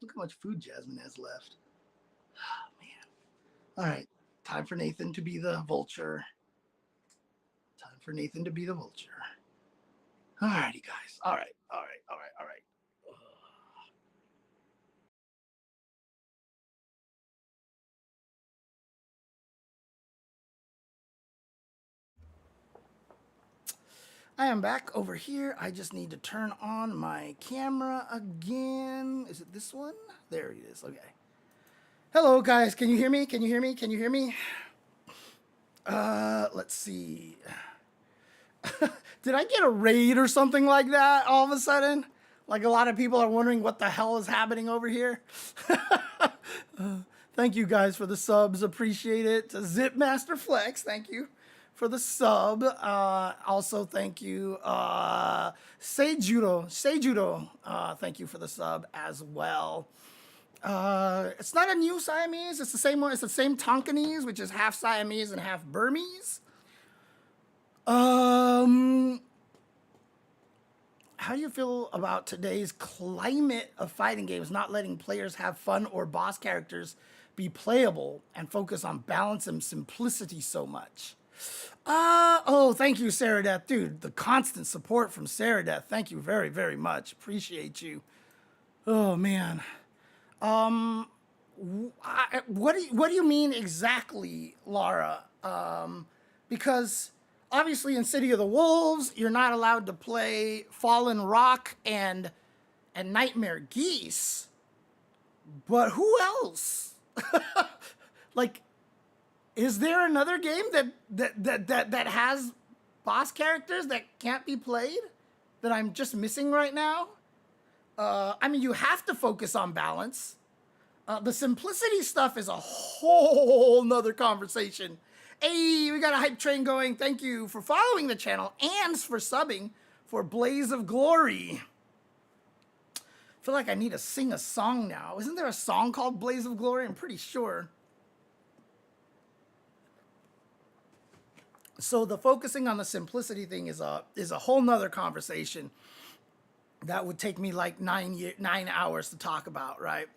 Look how much food Jasmine has left. Oh, man. All right. Time for Nathan to be the vulture. Time for Nathan to be the vulture. All righty, guys. All right. All right. All right. All right. I am back over here. I just need to turn on my camera again. Is it this one? There it is. Okay. Hello, guys. Can you hear me? Can you hear me? Can you hear me? Let's see. Did I get a raid or something like that all of a sudden? Like a lot of people are wondering what the hell is happening over here. Thank you guys for the subs. Appreciate it. To Zipmaster Flex, thank you for the sub. Also, thank you, Seijudo. Thank you for the sub as well. It's not a new Siamese. It's the same one. It's the same Tonkinese, which is half Siamese and half Burmese. How do you feel about today's climate of fighting games not letting players have fun or boss characters be playable and focus on balance and simplicity so much? Oh, thank you, Sarah Death. Dude, the constant support from Sarah Death. Thank you very, very much. Appreciate you. Oh, man. What do you mean exactly, Laura? Because obviously in City of the Wolves, you're not allowed to play Fallen Rock and Nightmare Geese. But who else? Like, is there another game that has boss characters that can't be played that I'm just missing right now? I mean, you have to focus on balance. The simplicity stuff is a whole nother conversation. Hey, we got a hype train going. Thank you for following the channel and for subbing for Blaze of Glory. I feel like I need to sing a song now. Isn't there a song called Blaze of Glory? I'm pretty sure. So the focusing on the simplicity thing is a whole nother conversation that would take me like 9 hours to talk about, right?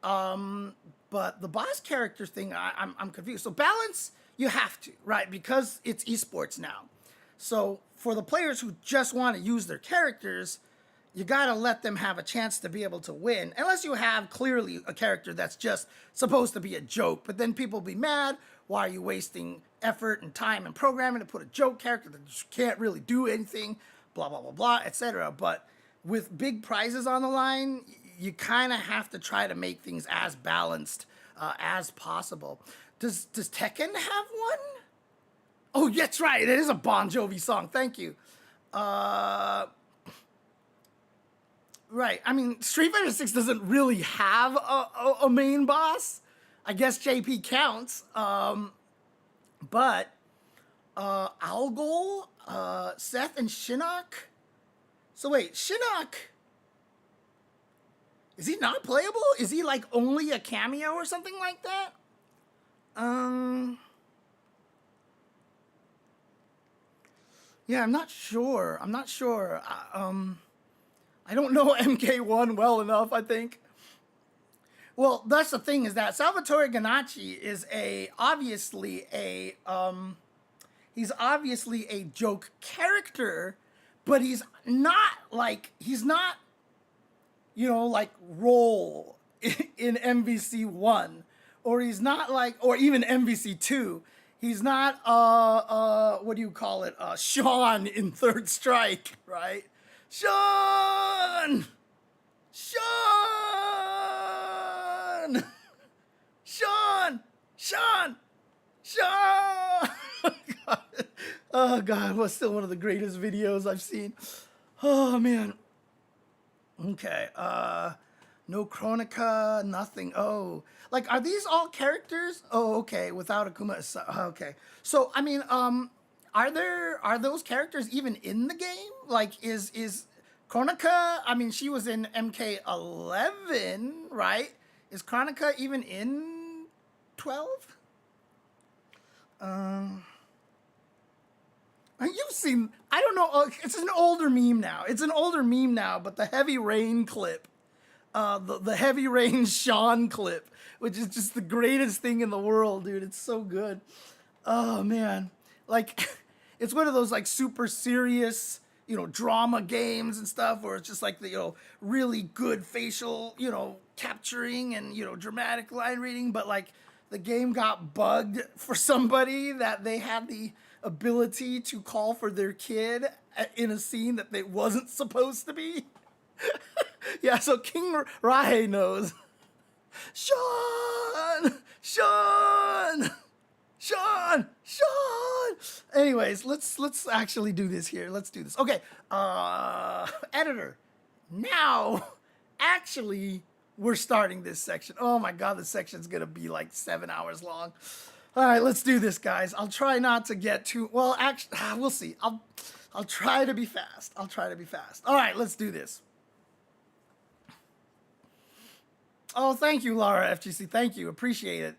But the boss character thing, I'm confused. So balance, you have to, right? Because it's esports now. So for the players who just want to use their characters, you got to let them have a chance to be able to win. Unless you have clearly a character that's just supposed to be a joke. But then people be mad. Why are you wasting effort and time and programming to put a joke character that just can't really do anything? Blah, blah, blah, blah, etc. But with big prizes on the line, you kind of have to try to make things as balanced as possible. Does Tekken have one? Oh, that's right. It is a Bon Jovi song. Thank you. Right. I mean, Street Fighter 6 doesn't really have a main boss. I guess JP counts. But Algol, Seth, and Shinnok. So wait, Shinnok, is he not playable? Is he like only a cameo or something like that? Yeah, I'm not sure. I don't know MK1 well enough, I think. Well, that's the thing, is that Salvatore Ganacci is obviously a joke character, but he's not, like Roll in MVC1, or he's not like, or even MVC2. He's not, what do you call it? Sean in Third Strike, right? Sean! Sean! God. Oh God, was still one of the greatest videos I've seen. Oh man. Okay. No Chronica, nothing. Oh, like are these all characters? Oh, okay. Without Akuma. Okay. So I mean, are those characters even in the game? Like, is Chronica? I mean, she was in MK11, right? Is Chronica even in 12? You've seen, I don't know, it's an older meme now. It's an older meme now, but the Heavy Rain clip, the Heavy Rain Sean clip, which is just the greatest thing in the world, dude. It's so good. Oh, man. Like, it's one of those, like, super serious, drama games and stuff where it's just like the, really good facial, capturing and, dramatic line reading, but, like, the game got bugged for somebody that they had the ability to call for their kid in a scene that they wasn't supposed to be. Yeah, so King Rahe knows. Sean! Sean! Sean! Sean! Anyways, let's actually do this here. Let's do this. Okay, editor. Now, actually, we're starting this section. Oh my God, this section's gonna be like 7 hours long. All right, let's do this, guys. I'll try not to get too, well, actually, we'll see. I'll try to be fast. I'll try to be fast. All right, let's do this. Oh, thank you, Laura FGC. Thank you. Appreciate it.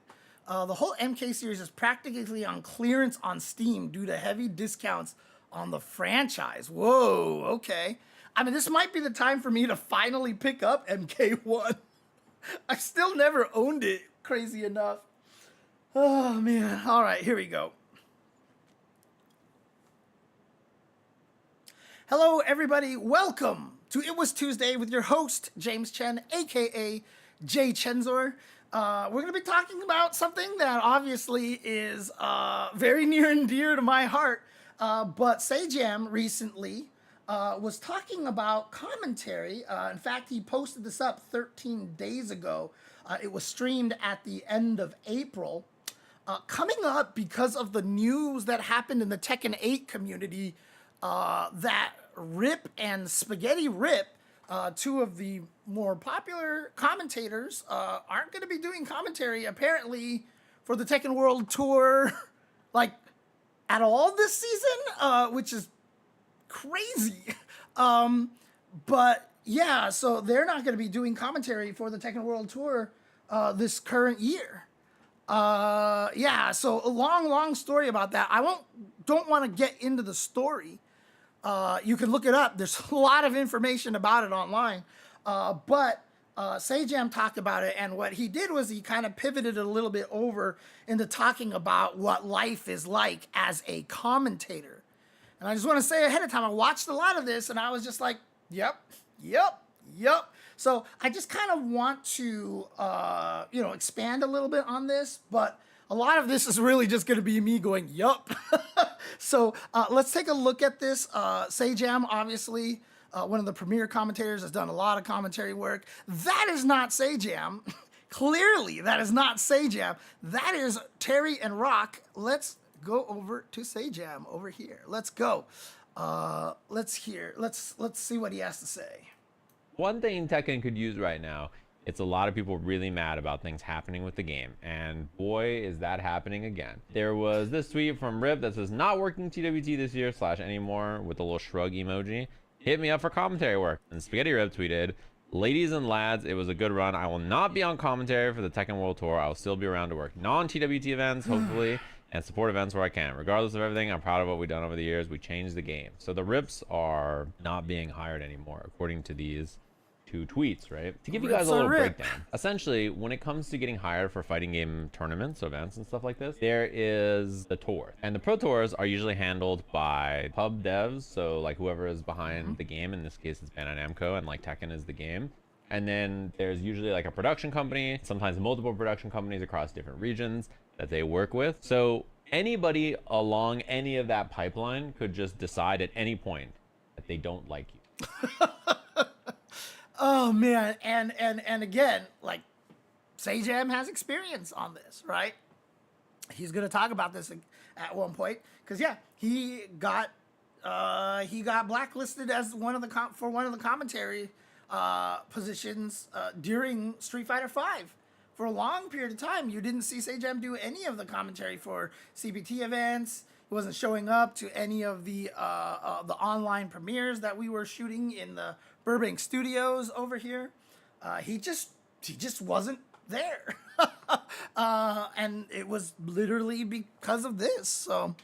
The whole MK series is practically on clearance on Steam due to heavy discounts on the franchise. Whoa, okay. I mean, this might be the time for me to finally pick up MK1. I still never owned it, crazy enough. Oh, man. All right, here we go. Hello, everybody. Welcome to It Was Tuesday with your host, James Chen, a.k.a. Jay Chenzor. We're going to be talking about something that obviously is very near and dear to my heart. But Sajam recently was talking about commentary. In fact, he posted this up 13 days ago. It was streamed at the end of April. Coming up because of the news that happened in the Tekken 8 community, that Rip and Spaghetti Rip, two of the more popular commentators, aren't going to be doing commentary apparently for the Tekken World Tour, like at all this season, which is crazy. But yeah, so they're not going to be doing commentary for the Tekken World Tour this current year. Yeah, so a long story about that. Don't want to get into the story. You can look it up. There's a lot of information about it online. But Sajam talked about it, and what he did was he kind of pivoted a little bit over into talking about what life is like as a commentator. And I just want to say ahead of time, I watched a lot of this, and I was just like, yep. So I just kind of want to, expand a little bit on this, but a lot of this is really just going to be me going, yup. So let's take a look at this. Sajam, obviously, one of the premier commentators, has done a lot of commentary work. That is not Sajam. Clearly, that is not Sajam. That is Terry and Rock. Let's go over to Sajam over here. Let's go. Let's see what he has to say. One thing Tekken could use right now, it's a lot of people really mad about things happening with the game, and boy is that happening again. There was this tweet from Rip that says, not working TWT this year / anymore, with a little shrug emoji. Hit me up for commentary work. And Spaghetti Rip tweeted, ladies and lads, it was a good run. I will not be on commentary for the Tekken World Tour. I will still be around to work non-TWT events, hopefully, and support events where I can. Regardless of everything, I'm proud of what we've done over the years. We changed the game. So the Rips are not being hired anymore, according to these two tweets, right? To give you guys a little breakdown, essentially, when it comes to getting hired for fighting game tournaments, events, and stuff like this, there is the tour. And the pro tours are usually handled by pub devs, so like whoever is behind the game, in this case it's Bandai Namco, and like Tekken is the game. And then there's usually like a production company, sometimes multiple production companies across different regions that they work with. So anybody along any of that pipeline could just decide at any point that they don't like you. Oh man, and again, like Sajam has experience on this, right? he's going to talk about this at one point because yeah, he got blacklisted as one of the commentary positions during Street Fighter V. For a long period of time, you didn't see Sajam do any of the commentary for CPT events. He wasn't showing up to any of the online premieres that we were shooting in the Burbank studios over here. He just wasn't there, and it was literally because of this. So.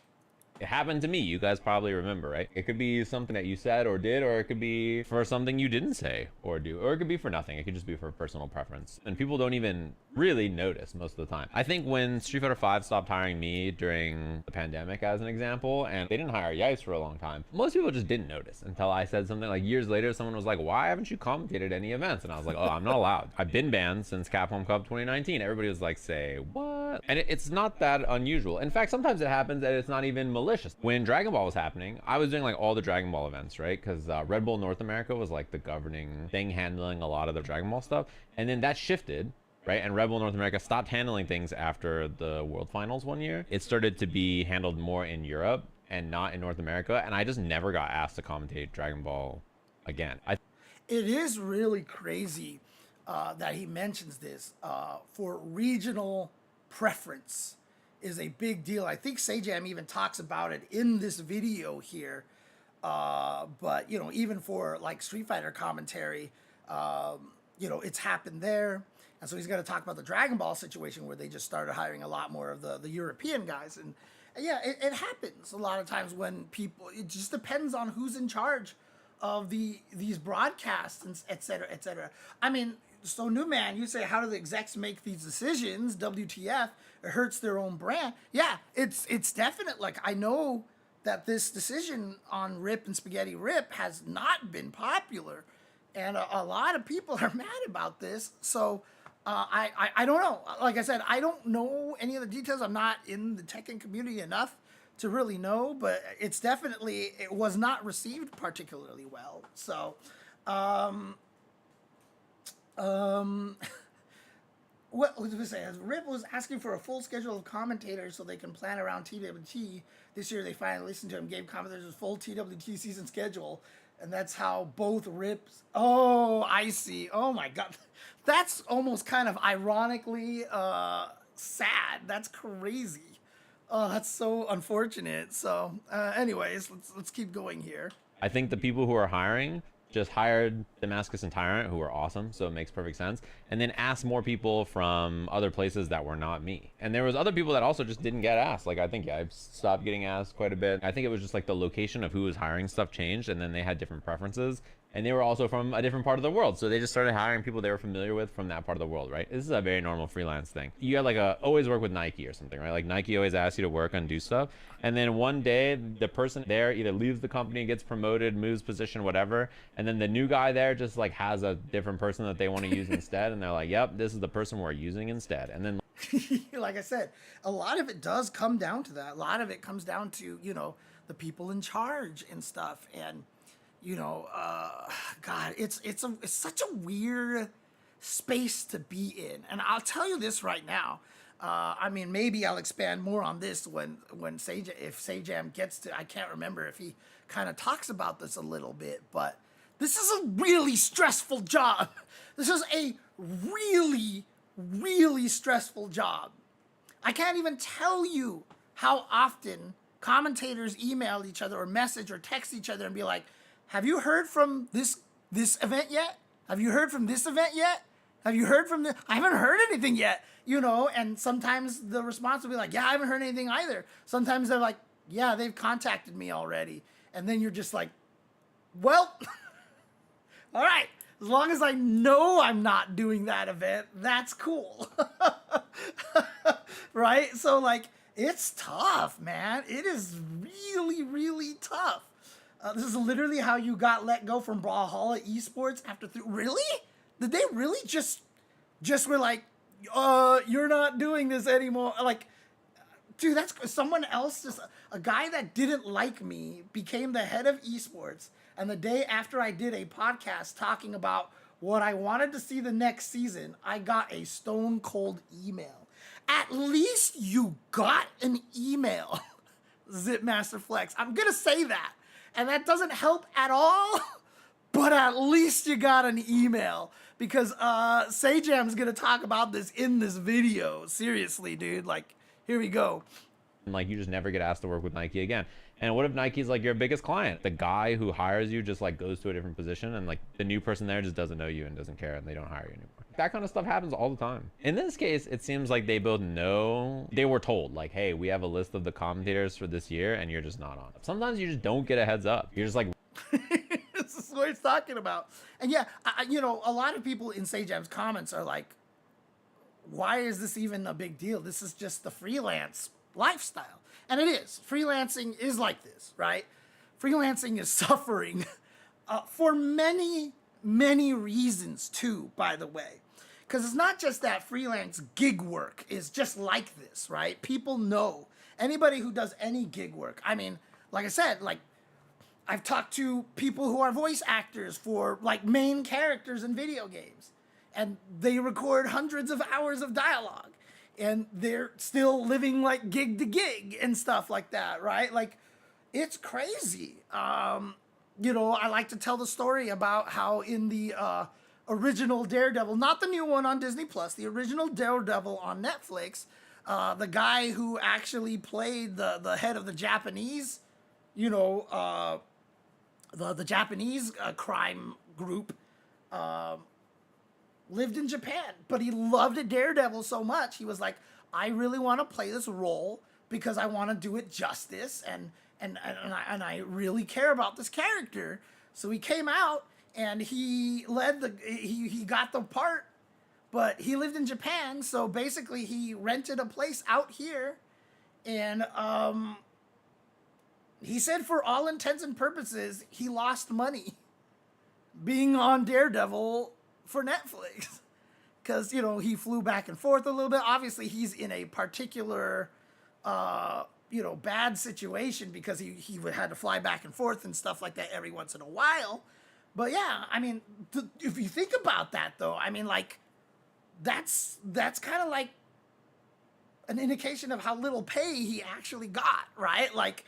It happened to me. You guys probably remember, right? It could be something that you said or did, or it could be for something you didn't say or do, or it could be for nothing. It could just be for personal preference. And people don't even really notice most of the time. I think when Street Fighter V stopped hiring me during the pandemic, as an example, and they didn't hire Yice for a long time, most people just didn't notice until I said something like years later. Someone was like, why haven't you commentated any events? And I was like, oh, I'm not allowed. I've been banned since Capcom Cup 2019. Everybody was like, say what? And it's not that unusual. In fact, sometimes it happens that it's not even malicious. When Dragon Ball was happening, I was doing like all the Dragon Ball events, right? Because Red Bull North America was like the governing thing handling a lot of the Dragon Ball stuff. And then that shifted, right? And Red Bull North America stopped handling things after the World Finals one year. It started to be handled more in Europe and not in North America. And I just never got asked to commentate Dragon Ball again. It is really crazy that he mentions this for regional preference is a big deal. I think Sajam even talks about it in this video here. But, you know, even for like Street Fighter commentary, you know, it's happened there. And so he's going to talk about the Dragon Ball situation where they just started hiring a lot more of the European guys. And yeah, it happens a lot of times when people, it just depends on who's in charge of these broadcasts and et cetera, et cetera. I mean, so Newman, you say, how do the execs make these decisions? WTF, it hurts their own brand. Yeah, it's definite. Like, I know that this decision on Rip and Spaghetti Rip has not been popular. And a lot of people are mad about this. So I don't know. Like I said, I don't know any of the details. I'm not in the Tekken community enough to really know, but it's definitely, it was not received particularly well. So, what was I say? Rip was asking for a full schedule of commentators so they can plan around TWT. This year they finally listened to him, gave commentators a full TWT season schedule. And that's how both Rips. Oh, I see. Oh my God. That's almost kind of ironically sad. That's crazy. Oh, that's so unfortunate. So, anyways, let's keep going here. I think the people who are hiring just hired Damascus and Tyrant, who were awesome, so it makes perfect sense, and then asked more people from other places that were not me. And there was other people that also just didn't get asked. Like, I think I stopped getting asked quite a bit. I think it was just like the location of who was hiring stuff changed, and then they had different preferences. And they were also from a different part of the world, so they just started hiring people they were familiar with from that part of the world, right? This is a very normal freelance thing. You had like always work with Nike or something, right? Like Nike always asks you to work and do stuff, and then one day the person there either leaves the company, gets promoted, moves position, whatever, and then the new guy there just like has a different person that they want to use instead, and they're like, yep, this is the person we're using instead. And then like I said, a lot of it does come down to that. A lot of it comes down to, you know, the people in charge and stuff. And you know, God, it's such a weird space to be in. And I'll tell you this right now. I mean, maybe I'll expand more on this when if Sajam gets to, I can't remember if he kind of talks about this a little bit, but this is a really stressful job. This is a really, really stressful job. I can't even tell you how often commentators email each other or message or text each other and be like, have you heard from this event yet? Have you heard from this event yet? Have you heard from I haven't heard anything yet, you know? And sometimes the response will be like, yeah, I haven't heard anything either. Sometimes they're like, yeah, they've contacted me already. And then you're just like, well, all right. As long as I know I'm not doing that event, that's cool. Right? So like, it's tough, man. It is really, really tough. This is literally how you got let go from Brawlhalla Esports after really? Did they really just were like, you're not doing this anymore? Like, dude, that's someone else, just a guy that didn't like me became the head of esports. And the day after I did a podcast talking about what I wanted to see the next season, I got a stone cold email. At least you got an email, Zipmaster Flex. I'm gonna say that, and that doesn't help at all. But at least you got an email, because Sajam's gonna talk about this in this video. Seriously, dude. Like, here we go. And like, you just never get asked to work with Nike again. And what if Nike's like your biggest client? The guy who hires you just like goes to a different position, and like the new person there just doesn't know you and doesn't care, and they don't hire you anymore. That kind of stuff happens all the time. In this case, it seems like they both know. They were told like, hey, we have a list of the commentators for this year and you're just not on. Sometimes you just don't get a heads up. You're just like, This is what he's talking about. And yeah, you know, a lot of people in Sajam's comments are like, why is this even a big deal? This is just the freelance lifestyle. And it is. Freelancing is like this, right? Freelancing is suffering for many, many reasons too, by the way. Because it's not just that freelance gig work is just like this, right? People know. Anybody who does any gig work, I mean, like I said, like, I've talked to people who are voice actors for like main characters in video games, and they record hundreds of hours of dialogue, and they're still living like gig to gig and stuff like that, right? Like, it's crazy. You know, I like to tell the story about how in the original Daredevil, not the new one on Disney Plus, the original Daredevil on Netflix, the guy who actually played the head of the Japanese, you know, the Japanese crime group, lived in Japan, but he loved Daredevil so much, he was like, I really want to play this role because I want to do it justice, and I really care about this character. So he came out and he he got the part, but he lived in Japan, so basically he rented a place out here, and he said for all intents and purposes, he lost money being on Daredevil for Netflix. Because, you know, he flew back and forth a little bit. Obviously, he's in a particular, you know, bad situation because he had to fly back and forth and stuff like that every once in a while. But yeah, I mean, if you think about that, though, I mean, like, that's kind of like an indication of how little pay he actually got, right? Like,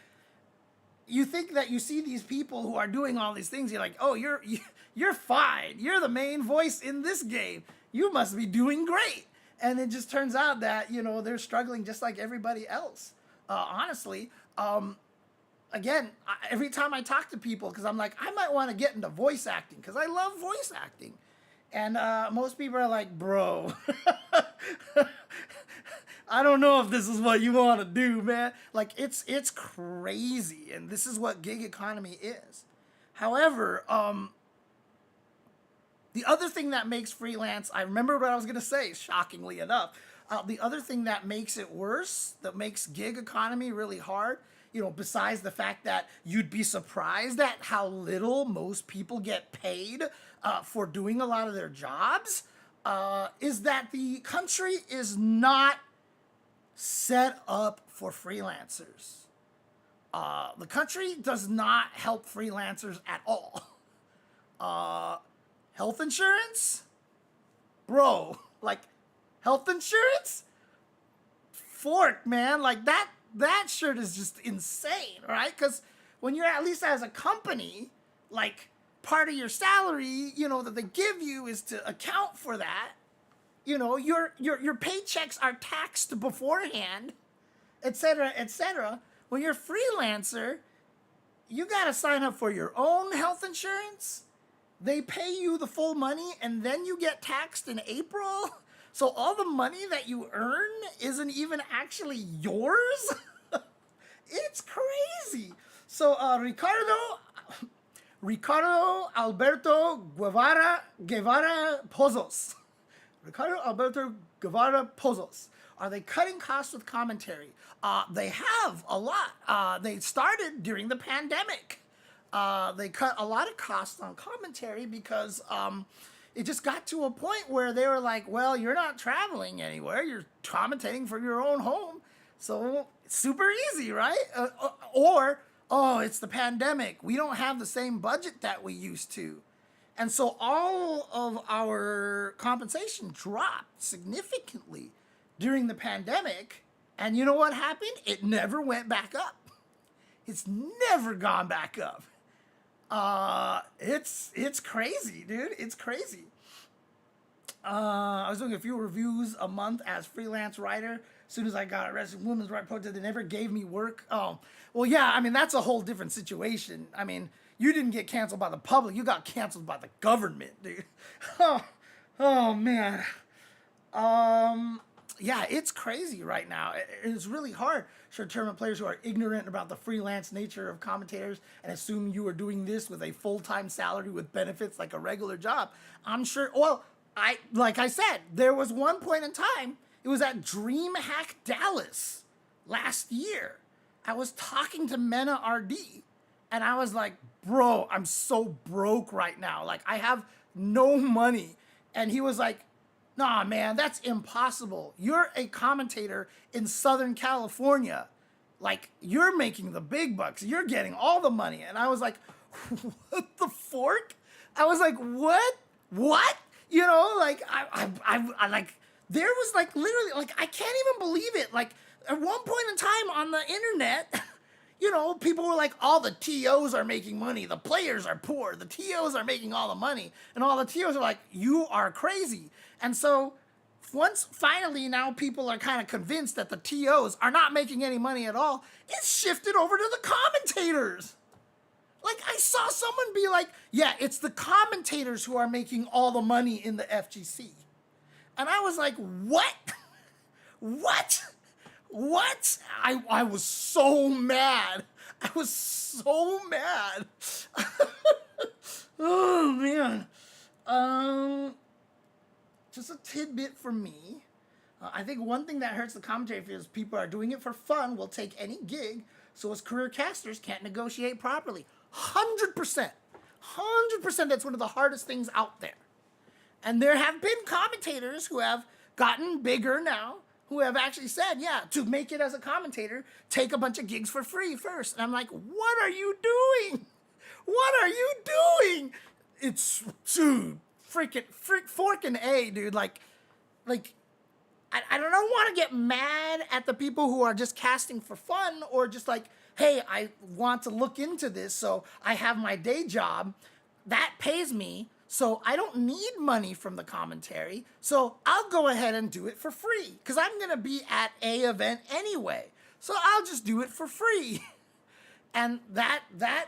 you think that you see these people who are doing all these things, you're like, oh, you're fine. You're the main voice in this game. You must be doing great. And it just turns out that, you know, they're struggling just like everybody else. Honestly, again, every time I talk to people, because I'm like, I might want to get into voice acting because I love voice acting. And most people are like, bro, I don't know if this is what you want to do, man. Like, it's crazy, and this is what gig economy is. However, the other thing that makes freelance, I remember what I was going to say, shockingly enough. The other thing that makes it worse, that makes gig economy really hard, you know, besides the fact that you'd be surprised at how little most people get paid for doing a lot of their jobs, is that the country is not set up for freelancers. The country does not help freelancers at all. Health insurance? Bro, like, health insurance? Fork, man. Like, that shirt is just insane, right? Because when you're, at least as a company, like, part of your salary, you know, that they give you is to account for that. You know, your paychecks are taxed beforehand, et cetera, et cetera. When you're a freelancer, you got to sign up for your own health insurance. They pay you the full money, and then you get taxed in April. So all the money that you earn isn't even actually yours. It's crazy. So Ricardo Alberto Guevara Pozos. Ricardo Alberto Guevara Pozos. Are they cutting costs with commentary? They have a lot. They started during the pandemic. They cut a lot of costs on commentary because it just got to a point where they were like, well, you're not traveling anywhere. You're commentating from your own home. So it's super easy, right? Or, oh, it's the pandemic. We don't have the same budget that we used to. And so all of our compensation dropped significantly during the pandemic, and you know what happened? It never went back up. It's never gone back up. It's crazy, dude. It's crazy. I was doing a few reviews a month as freelance writer. As soon as I got arrested, women's rights protest, they never gave me work. Oh, well, yeah. I mean, that's a whole different situation. I mean, you didn't get canceled by the public. You got canceled by the government, dude. Oh man. Yeah, it's crazy right now. It's really hard for tournament players who are ignorant about the freelance nature of commentators and assume you are doing this with a full-time salary with benefits like a regular job. I'm sure, well, like I said, there was one point in time, it was at DreamHack Dallas last year. I was talking to Mena RD and I was like, bro, I'm so broke right now. Like, I have no money. And he was like, nah, man, that's impossible. You're a commentator in Southern California. Like, you're making the big bucks. You're getting all the money. And I was like, what the fork? I was like, what? What? You know, like, I like, there was like literally, like, I can't even believe it. Like, at one point in time on the internet, you know, people were like, all the TOs are making money. The players are poor. The TOs are making all the money. And all the TOs are like, you are crazy. And so once finally now people are kind of convinced that the TOs are not making any money at all, it's shifted over to the commentators. Like, I saw someone be like, yeah, it's the commentators who are making all the money in the FGC. And I was like, what? What? What? I was so mad. I was so mad. Oh, man. Just a tidbit for me. I think one thing that hurts the commentary field is people are doing it for fun, will take any gig, so as career casters can't negotiate properly. 100%. 100% that's one of the hardest things out there. And there have been commentators who have gotten bigger now, who have actually said, yeah, to make it as a commentator, take a bunch of gigs for free first. And I'm like, what are you doing? What are you doing? It's, dude, forking A, dude. Like, I don't want to get mad at the people who are just casting for fun or just like, hey, I want to look into this, so I have my day job that pays me, so I don't need money from the commentary, so I'll go ahead and do it for free because I'm going to be at a event anyway, so I'll just do it for free. And that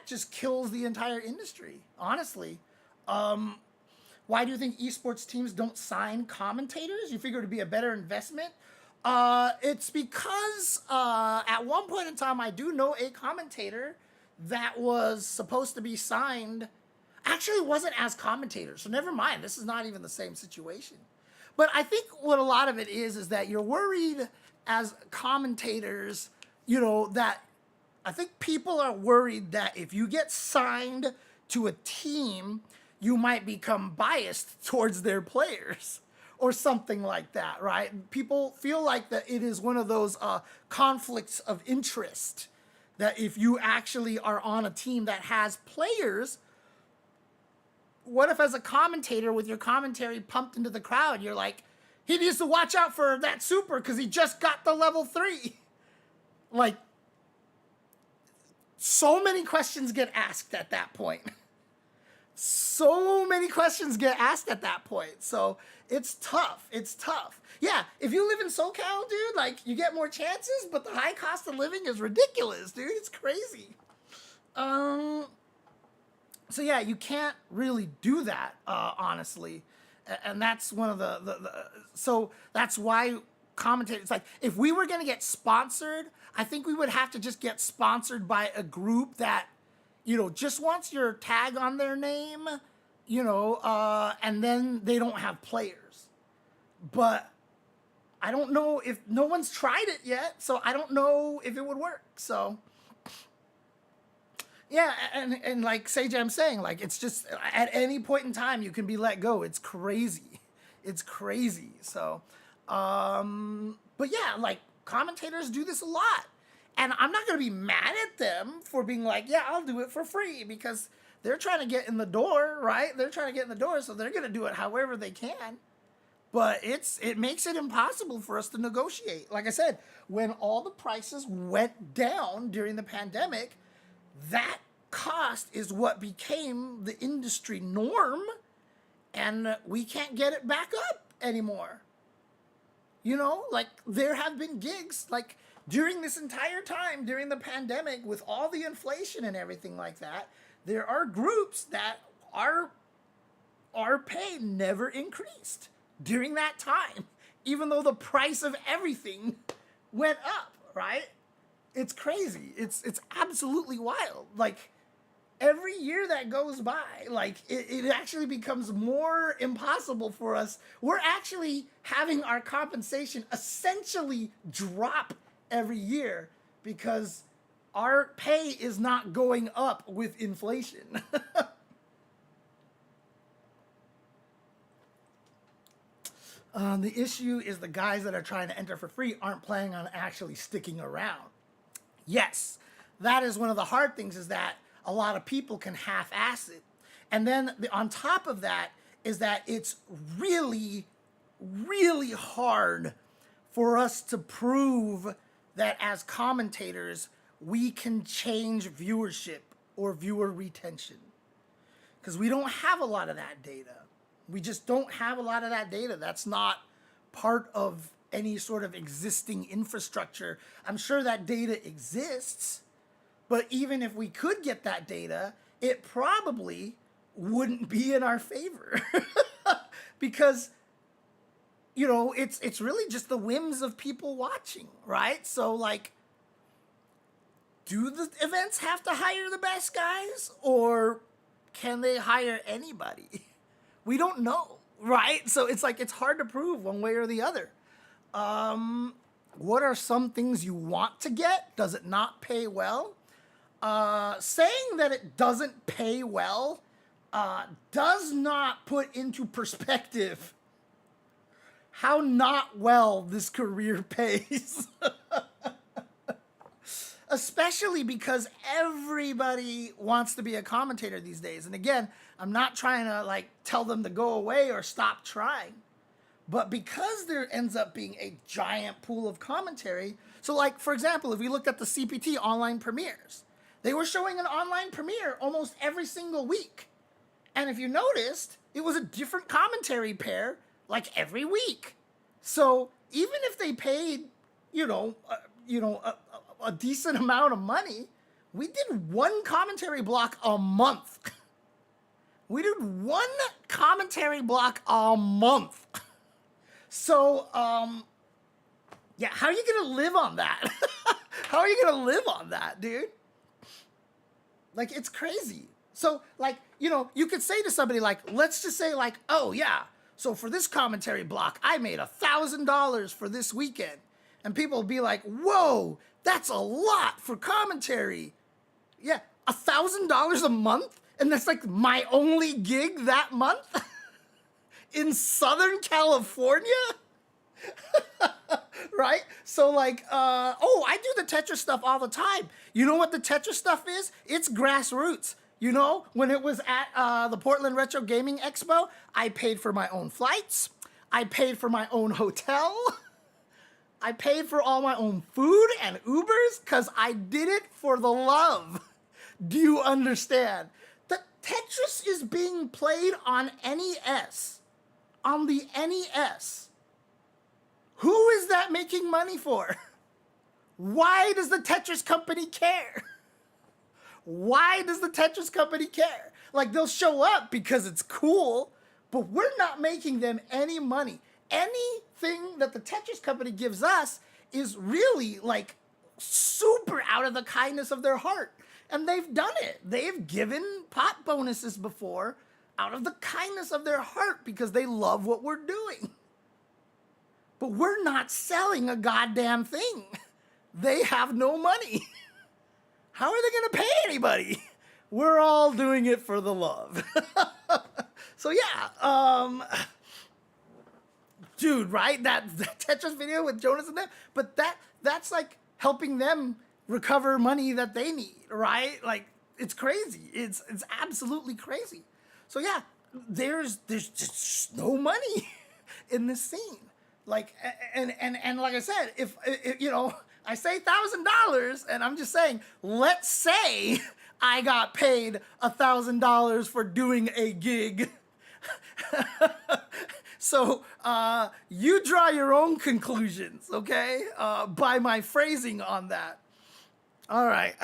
just kills the entire industry, honestly. Why do you think esports teams don't sign commentators? You figure it'd be a better investment? It's because at one point in time, I do know a commentator that was supposed to be signed. Actually, wasn't as commentator, so never mind. This is not even the same situation. But I think what a lot of it is that you're worried as commentators, you know, that I think people are worried that if you get signed to a team, you might become biased towards their players or something like that, right? People feel like that it is one of those conflicts of interest, that if you actually are on a team that has players, what if as a commentator with your commentary pumped into the crowd, you're like, he needs to watch out for that super because he just got the level 3. Like, so many questions get asked at that point. So many questions get asked at that point. So it's tough. It's tough. Yeah, if you live in SoCal, dude, like, you get more chances, but the high cost of living is ridiculous, dude. It's crazy. So yeah, you can't really do that, honestly. And that's one of so that's why commentators, like, if we were going to get sponsored, I think we would have to just get sponsored by a group that, you know, just wants your tag on their name, you know, and then they don't have players. But I don't know if, no one's tried it yet, so I don't know if it would work. So yeah, and like Sage, I'm saying, like, it's just at any point in time you can be let go. It's crazy. It's crazy. So, but yeah, like, commentators do this a lot. And I'm not going to be mad at them for being like, yeah, I'll do it for free, because they're trying to get in the door, right? They're trying to get in the door, so they're going to do it however they can. But it makes it impossible for us to negotiate. Like I said, when all the prices went down during the pandemic, that cost is what became the industry norm, and we can't get it back up anymore. You know, like there have been gigs like during this entire time during the pandemic with all the inflation and everything like that, there are groups that our pay never increased during that time, even though the price of everything went up, right? It's crazy. It's absolutely wild. Like every year that goes by, like it actually becomes more impossible for us. We're actually having our compensation essentially drop every year because our pay is not going up with inflation. The issue is the guys that are trying to enter for free aren't planning on actually sticking around. Yes, that is one of the hard things, is that a lot of people can half-ass it. And then on top of that is that it's really, really hard for us to prove that as commentators, we can change viewership or viewer retention. Because we don't have a lot of that data. We just don't have a lot of that data. That's not part of any sort of existing infrastructure. I'm sure that data exists, but even if we could get that data, it probably wouldn't be in our favor. Because, you know, it's really just the whims of people watching, right? So, like, do the events have to hire the best guys, or can they hire anybody? We don't know, right? So it's like, it's hard to prove one way or the other. What are some things you want to get? Does it not pay well? Saying that it doesn't pay well does not put into perspective how not well this career pays. Especially because everybody wants to be a commentator these days. And again, I'm not trying to like tell them to go away or stop trying. But because there ends up being a giant pool of commentary, so like, for example, if we looked at the CPT online premieres, they were showing an online premiere almost every single week. And if you noticed, it was a different commentary pair like every week. So even if they paid, a decent amount of money, we did one commentary block a month. We did one commentary block a month. So, yeah, how are you going to live on that? How are you going to live on that, dude? Like, it's crazy. So, like, you could say to somebody, like, let's just say, like, oh, yeah, so for this commentary block, I made $1,000 for this weekend. And people will be like, whoa, that's a lot for commentary. Yeah, $1,000 a month? And that's like my only gig that month? In Southern California? Right? So like, I do the Tetris stuff all the time. You know what the Tetris stuff is? It's grassroots. You know, when it was at the Portland Retro Gaming Expo, I paid for my own flights. I paid for my own hotel. I paid for all my own food and Ubers because I did it for the love. Do you understand? The Tetris is being played on NES. On the NES. Who is that making money for? Why does the Tetris company care? Why does the Tetris company care? Like, they'll show up because it's cool, but we're not making them any money. Anything that the Tetris company gives us is really like super out of the kindness of their heart. And they've done it. They've given pot bonuses before out of the kindness of their heart because they love what we're doing. But we're not selling a goddamn thing. They have no money. How are they going to pay anybody? We're all doing it for the love. So yeah, dude, right? That Tetris video with Jonas and them, but that's like helping them recover money that they need, right? Like, it's crazy. It's absolutely crazy. So yeah, there's just no money. in this scene. Like, and like I said, if you know, I say $1,000, and I'm just saying, let's say I got paid $1,000 for doing a gig. So you draw your own conclusions, okay? By my phrasing on that. All right.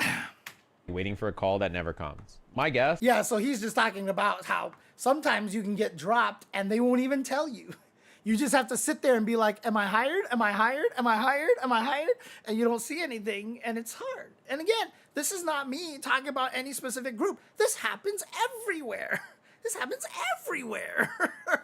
Waiting for a call that never comes. My guess. Yeah, so he's just talking about how sometimes you can get dropped and they won't even tell you. You just have to sit there and be like, am I hired? Am I hired? Am I hired? Am I hired? And you don't see anything, and it's hard. And again, this is not me talking about any specific group. This happens everywhere. This happens everywhere.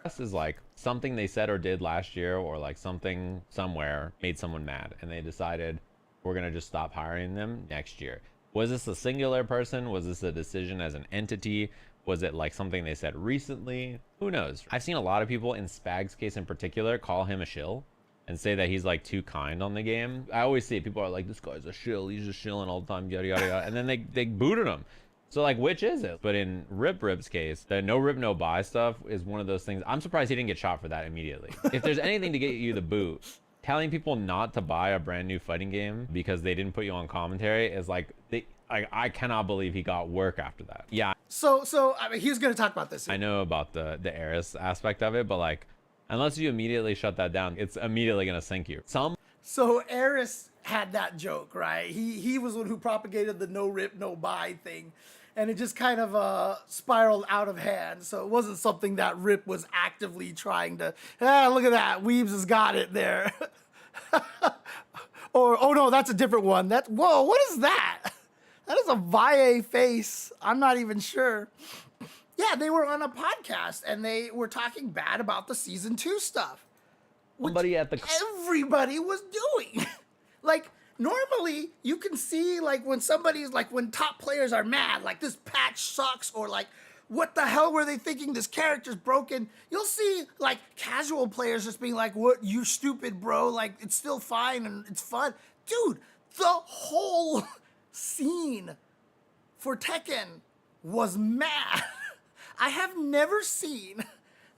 This is like something they said or did last year, or like something somewhere made someone mad, and they decided we're gonna just stop hiring them next year. Was this a singular person? Was this a decision as an entity? Was it like something they said recently? Who knows? I've seen a lot of people, in Spag's case in particular, call him a shill and say that he's like too kind on the game. I always see it. People are like, this guy's a shill. He's just shilling all the time, yada, yada, yada. And then they booted him. So like, which is it? But in Rip's case, the no rip, no buy stuff is one of those things. I'm surprised he didn't get shot for that immediately. If there's anything to get you the boot, telling people not to buy a brand new fighting game because they didn't put you on commentary is like, I cannot believe he got work after that. Yeah. So I mean, he's going to talk about this. I know about the heiress aspect of it, but like, unless you immediately shut that down, it's immediately going to sink you. So Eris had that joke, right? He was the one who propagated the no rip, no buy thing. And it just kind of spiraled out of hand. So it wasn't something that Rip was actively trying to, look at that, Weebs has got it there. Or, oh no, that's a different one. Whoa, what is that? That is a Valle face. I'm not even sure. Yeah, they were on a podcast and they were talking bad about the season 2 stuff. Somebody at the everybody was doing. Like, normally you can see like when somebody's like, when top players are mad, like this patch sucks, or like, what the hell were they thinking, this character's broken? You'll see like casual players just being like, what, you stupid bro, like it's still fine and it's fun. Dude, the whole scene for Tekken was mad. I have never seen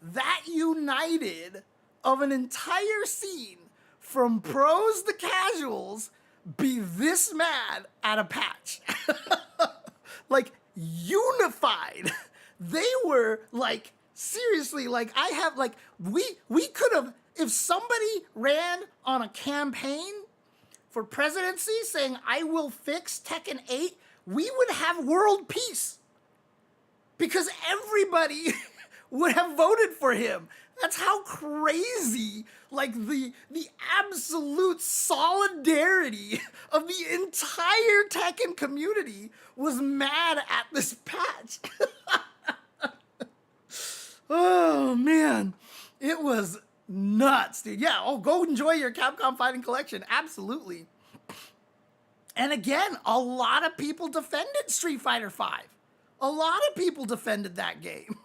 that united of an entire scene, from pros to casuals, be this mad at a patch. Like, unified. They were like, seriously, like, I have like, we could have, if somebody ran on a campaign for presidency saying, I will fix Tekken 8, we would have world peace. Because everybody would have voted for him. That's how crazy, like, the absolute solidarity of the entire Tekken community was mad at this patch. Oh, man. It was nuts, dude. Yeah, oh, go enjoy your Capcom Fighting Collection. Absolutely. And again, a lot of people defended Street Fighter V. A lot of people defended that game.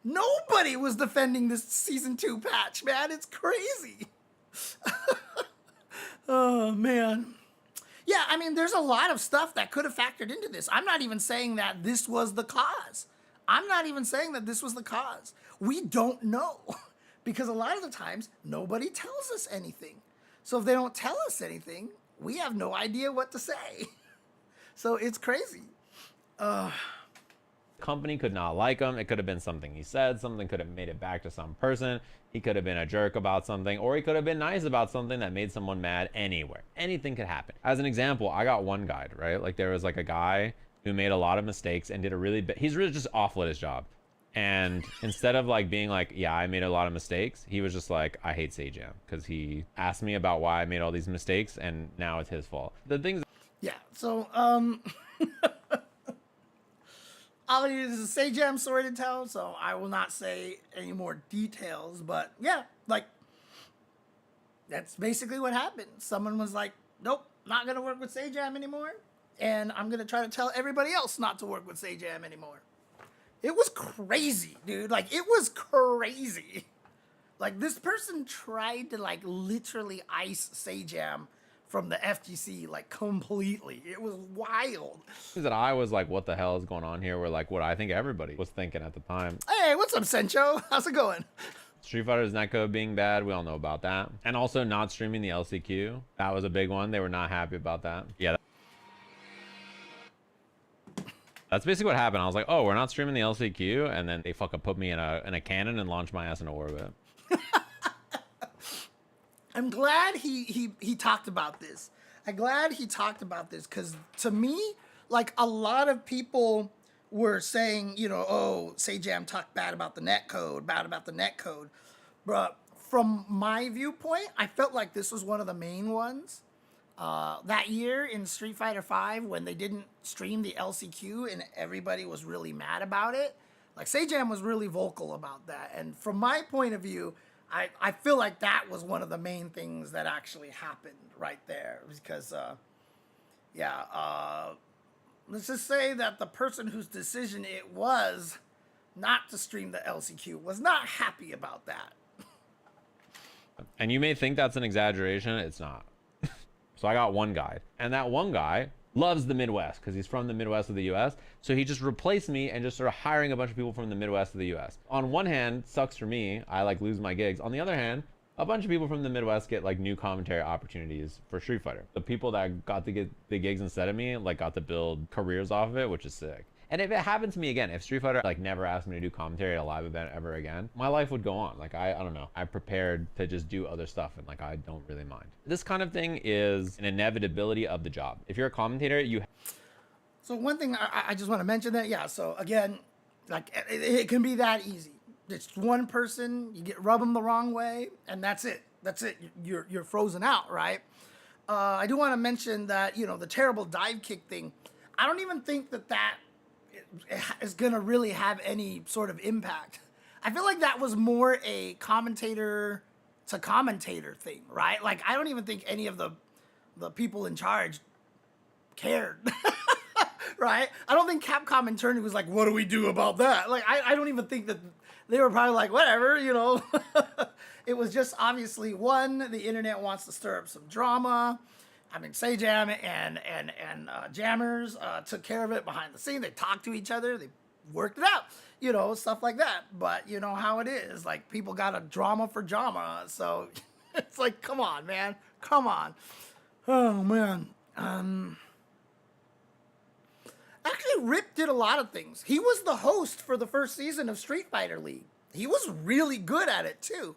Nobody was defending this Season 2 patch, man. It's crazy. Oh, man. Yeah, I mean, there's a lot of stuff that could have factored into this. I'm not even saying that this was the cause. I'm not even saying that this was the cause. We don't know. Because a lot of the times, nobody tells us anything. So if they don't tell us anything, we have no idea what to say. So it's crazy. Company could not like him. It could have been something he said. Something could have made it back to some person. He could have been a jerk about something, or he could have been nice about something that made someone mad. Anywhere. Anything could happen. As an example, I got one guide, right? Like, there was like a guy who made a lot of mistakes and did a really he's really just awful at his job. And instead of like being like, yeah, I made a lot of mistakes, he was just like, I hate Sajam, because he asked me about why I made all these mistakes and now it's his fault. The things. Yeah, so all it is a Sajam story to tell, so I will not say any more details, but yeah, like, that's basically what happened. Someone was like, nope, not gonna work with Sajam anymore, and I'm gonna try to tell everybody else not to work with Sajam anymore. It was crazy, dude. Like, it was crazy. Like, this person tried to, like, literally ice Sajam from the FGC, like, completely. It was wild. That I was like, what the hell is going on here? Were like what I think everybody was thinking at the time. Hey, what's up, Sencho? How's it going? Street Fighter's netcode being bad, we all know about that. And also not streaming the LCQ. That was a big one. They were not happy about that. Yeah. That's basically what happened. I was like, oh, we're not streaming the LCQ. And then they fucking put me in a cannon and launched my ass into orbit. I'm glad he talked about this. I'm glad he talked about this because to me, like a lot of people were saying, you know, oh, Sajam talked bad about the netcode, But from my viewpoint, I felt like this was one of the main ones. That year in Street Fighter V when they didn't stream the LCQ and everybody was really mad about it. Like Sajam was really vocal about that. And from my point of view, I feel like that was one of the main things that actually happened right there. Because, let's just say that the person whose decision it was not to stream the LCQ was not happy about that. And you may think that's an exaggeration. It's not. So I got one guy. And that one guy loves the Midwest because he's from the Midwest of the US. So he just replaced me and just started hiring a bunch of people from the Midwest of the US. On one hand, sucks for me. I like lose my gigs. On the other hand, a bunch of people from the Midwest get like new commentary opportunities for Street Fighter. The people that got to get the gigs instead of me like got to build careers off of it, which is sick. And if it happened to me again, if Street Fighter like never asked me to do commentary at a live event ever again, my life would go on. Like I don't know. I'm prepared to just do other stuff and like I don't really mind. This kind of thing is an inevitability of the job. If you're a commentator, you. So one thing I just want to mention that, yeah. So again, like it can be that easy. It's one person, you rub them the wrong way, and that's it. That's it. You're frozen out, right? I do want to mention that, you know, the terrible dive kick thing. I don't even think that is going to really have any sort of impact. I feel like that was more a commentator to commentator thing, right? Like, I don't even think any of the people in charge cared, right? I don't think Capcom internally was like, what do we do about that? Like, I don't even think that they were probably like, whatever, you know. It was just obviously, one, the internet wants to stir up some drama. I mean, Sajam and Jammers took care of it behind the scene. They talked to each other. They worked it out, you know, stuff like that. But you know how it is. Like, people got a drama for drama. So it's like, come on, man. Come on. Oh, man. Actually, Rip did a lot of things. He was the host for the first season of Street Fighter League. He was really good at it, too.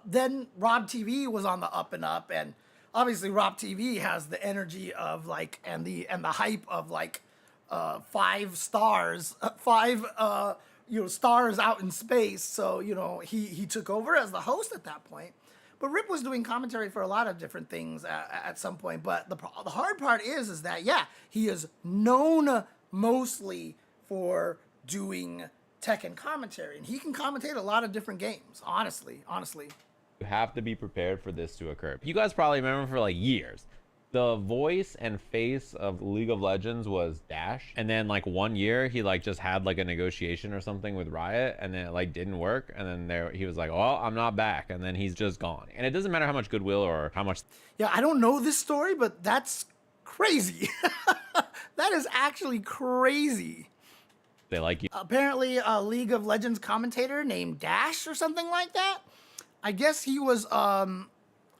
Then Rob TV was on the up and up, and obviously Rob TV has the energy of like and the hype of like 5 stars, stars out in space. So you know he took over as the host at that point. But Rip was doing commentary for a lot of different things at some point. But the hard part is that yeah, he is known mostly for doing Tekken commentary, and he can commentate a lot of different games. Honestly. You have to be prepared for this to occur. You guys probably remember for like years, the voice and face of League of Legends was Dash, and then like one year he like just had like a negotiation or something with Riot, and then it like didn't work, and then he was like, well, I'm not back, and then he's just gone. And it doesn't matter how much goodwill or how much. Yeah, I don't know this story, but that's crazy. That is actually crazy. They like you. Apparently, a League of Legends commentator named Dash or something like that. I guess he was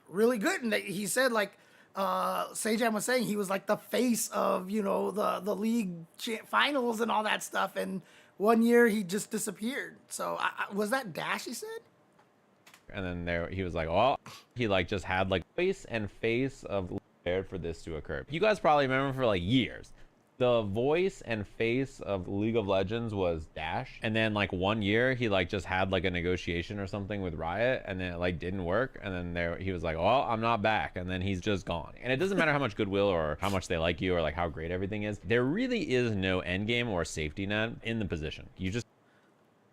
really good, and he said like Sajam was saying he was like the face of the league finals and all that stuff. And one year he just disappeared. So was that Dash? He said. And then he was like, well, he like just had like face and face of prepared for this to occur. You guys probably remember for like years. The voice and face of League of Legends was Dash, and then like one year he like just had like a negotiation or something with Riot, and then it like didn't work, and then he was like, well, I'm not back, and then he's just gone. And it doesn't matter how much goodwill or how much they like you or like how great everything is, there really is no end game or safety net in the position. You just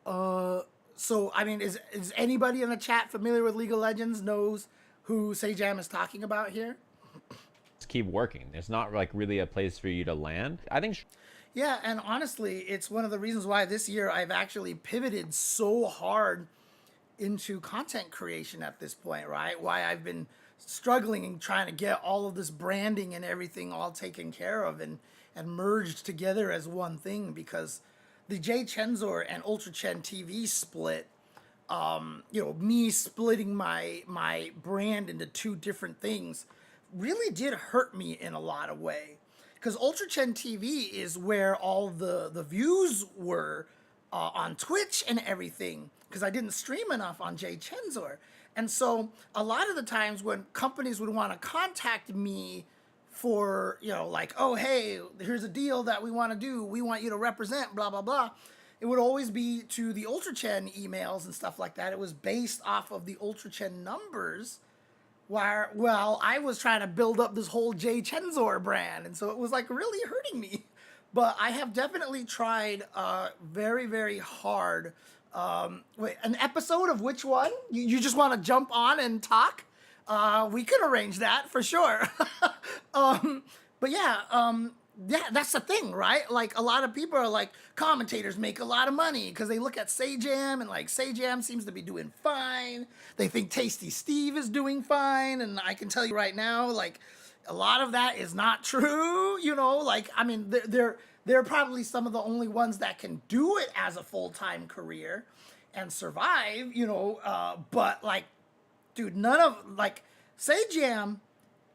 so I mean, is anybody in the chat familiar with League of Legends, knows who Sajam is talking about here? keep working. There's not like really a place for you to land. I think. Yeah, and honestly, it's one of the reasons why this year I've actually pivoted so hard into content creation at this point, right? Why I've been struggling and trying to get all of this branding and everything all taken care of and merged together as one thing, because the Jay Chenzor and Ultra Chen TV split, me splitting my brand into two different things really did hurt me in a lot of way. Because Ultra Chen TV is where all the views were on Twitch and everything, because I didn't stream enough on Jay Chenzor. And so a lot of the times when companies would want to contact me for, like, oh, hey, here's a deal that we want to do. We want you to represent, blah, blah, blah. It would always be to the Ultra Chen emails and stuff like that. It was based off of the Ultra Chen numbers, while I was trying to build up this whole Jay Chenzor brand. And so it was like really hurting me. But I have definitely tried very, very hard. Wait, an episode of which one? You just want to jump on and talk? We could arrange that for sure. But yeah, that's the thing, right? Like, a lot of people are like, commentators make a lot of money because they look at Sajam and like Sajam seems to be doing fine. They think Tasty Steve is doing fine. And I can tell you right now, like, a lot of that is not true, like, I mean, they're probably some of the only ones that can do it as a full-time career and survive, but like, dude, none of, like, Sajam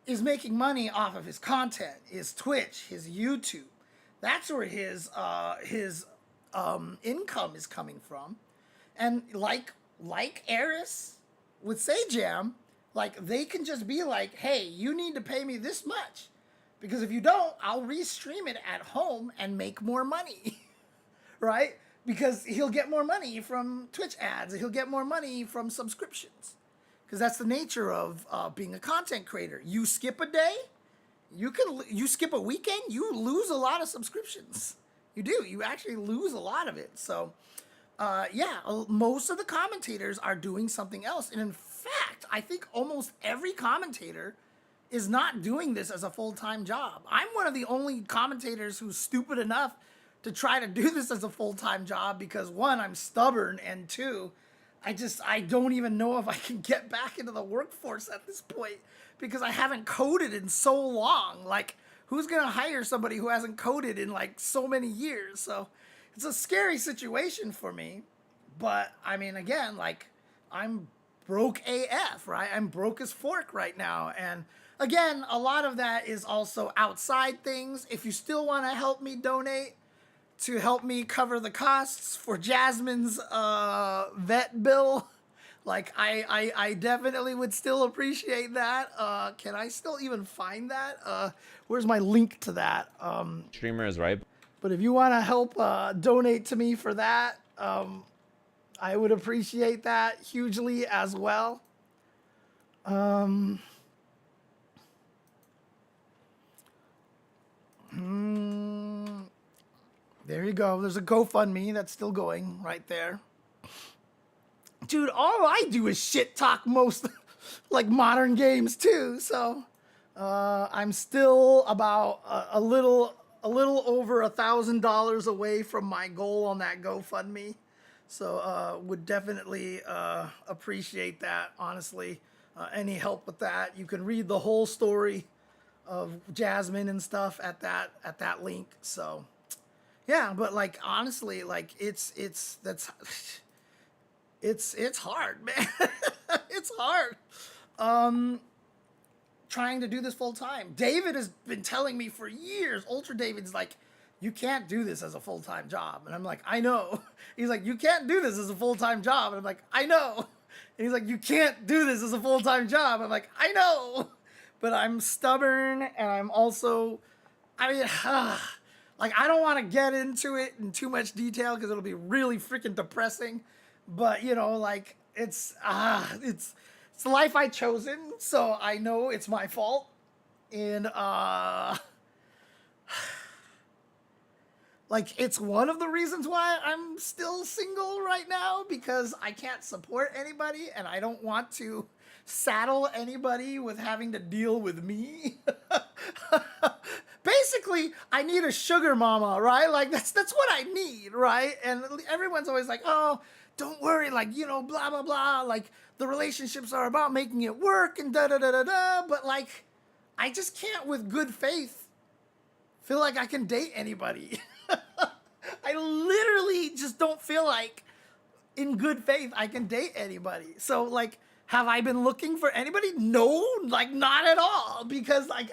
is making money off of his content, his Twitch, his YouTube. That's where his income is coming from. And like Eris with Sajam, like, they can just be like, hey, you need to pay me this much, because if you don't, I'll restream it at home and make more money, right? Because he'll get more money from Twitch ads. He'll get more money from subscriptions. Because that's the nature of being a content creator. You skip a day, you skip a weekend, you lose a lot of subscriptions. You do. You actually lose a lot of it. So, most of the commentators are doing something else. And in fact, I think almost every commentator is not doing this as a full-time job. I'm one of the only commentators who's stupid enough to try to do this as a full-time job because, one, I'm stubborn, and two, I don't even know if I can get back into the workforce at this point because I haven't coded in so long. Like, who's going to hire somebody who hasn't coded in like so many years? So it's a scary situation for me. But I mean, again, like, I'm broke AF, right? I'm broke as fork right now. And again, a lot of that is also outside things. If you still want to help me donate to help me cover the costs for Jasmine's vet bill, like, I definitely would still appreciate that. Can I still even find that? Where's my link to that? Streamer is right. But if you want to help donate to me for that, I would appreciate that hugely as well. There you go. There's a GoFundMe that's still going right there. Dude, all I do is shit talk most like modern games too. So I'm still about a little over $1,000 away from my goal on that GoFundMe. So would definitely appreciate that, honestly. Any help with that. You can read the whole story of Jasmine and stuff at that link. So yeah, but like, honestly, like, it's hard, man. It's hard. Trying to do this full time. David has been telling me for years, Ultra David's like, you can't do this as a full-time job. And I'm like, I know. He's like, you can't do this as a full-time job. And I'm like, I know. And he's like, you can't do this as a full-time job. I'm like, I know. But I'm stubborn, and I'm also, like, I don't want to get into it in too much detail because it'll be really freaking depressing. But, like, it's the life I've chosen, so I know it's my fault. And, like, it's one of the reasons why I'm still single right now, because I can't support anybody, and I don't want to saddle anybody with having to deal with me. Basically, I need a sugar mama, right? Like, that's what I need, right? And everyone's always like, oh, don't worry, like, blah, blah, blah. Like, the relationships are about making it work and da-da-da-da-da. But, like, I just can't, with good faith, feel like I can date anybody. I literally just don't feel like in good faith I can date anybody. So like, have I been looking for anybody? No, like not at all. Because like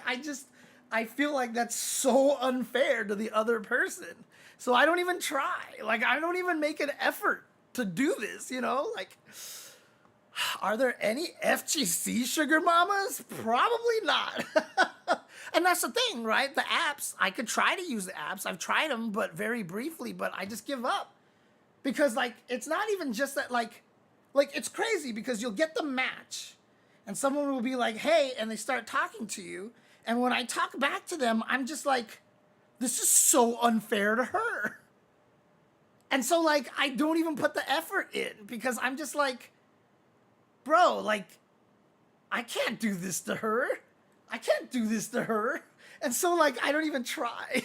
I feel like that's so unfair to the other person. So I don't even try. Like I don't even make an effort to do this, you know? Like, are there any FGC sugar mamas? Probably not. And that's the thing, right? The apps, I could try to use the apps. I've tried them, but very briefly, but I just give up. Because like, it's not even just that like it's crazy because you'll get the match and someone will be like, hey, and they start talking to you. And when I talk back to them, I'm just like, this is so unfair to her. And so like, I don't even put the effort in because I'm just like, bro, like, I can't do this to her. I can't do this to her. And so like, I don't even try.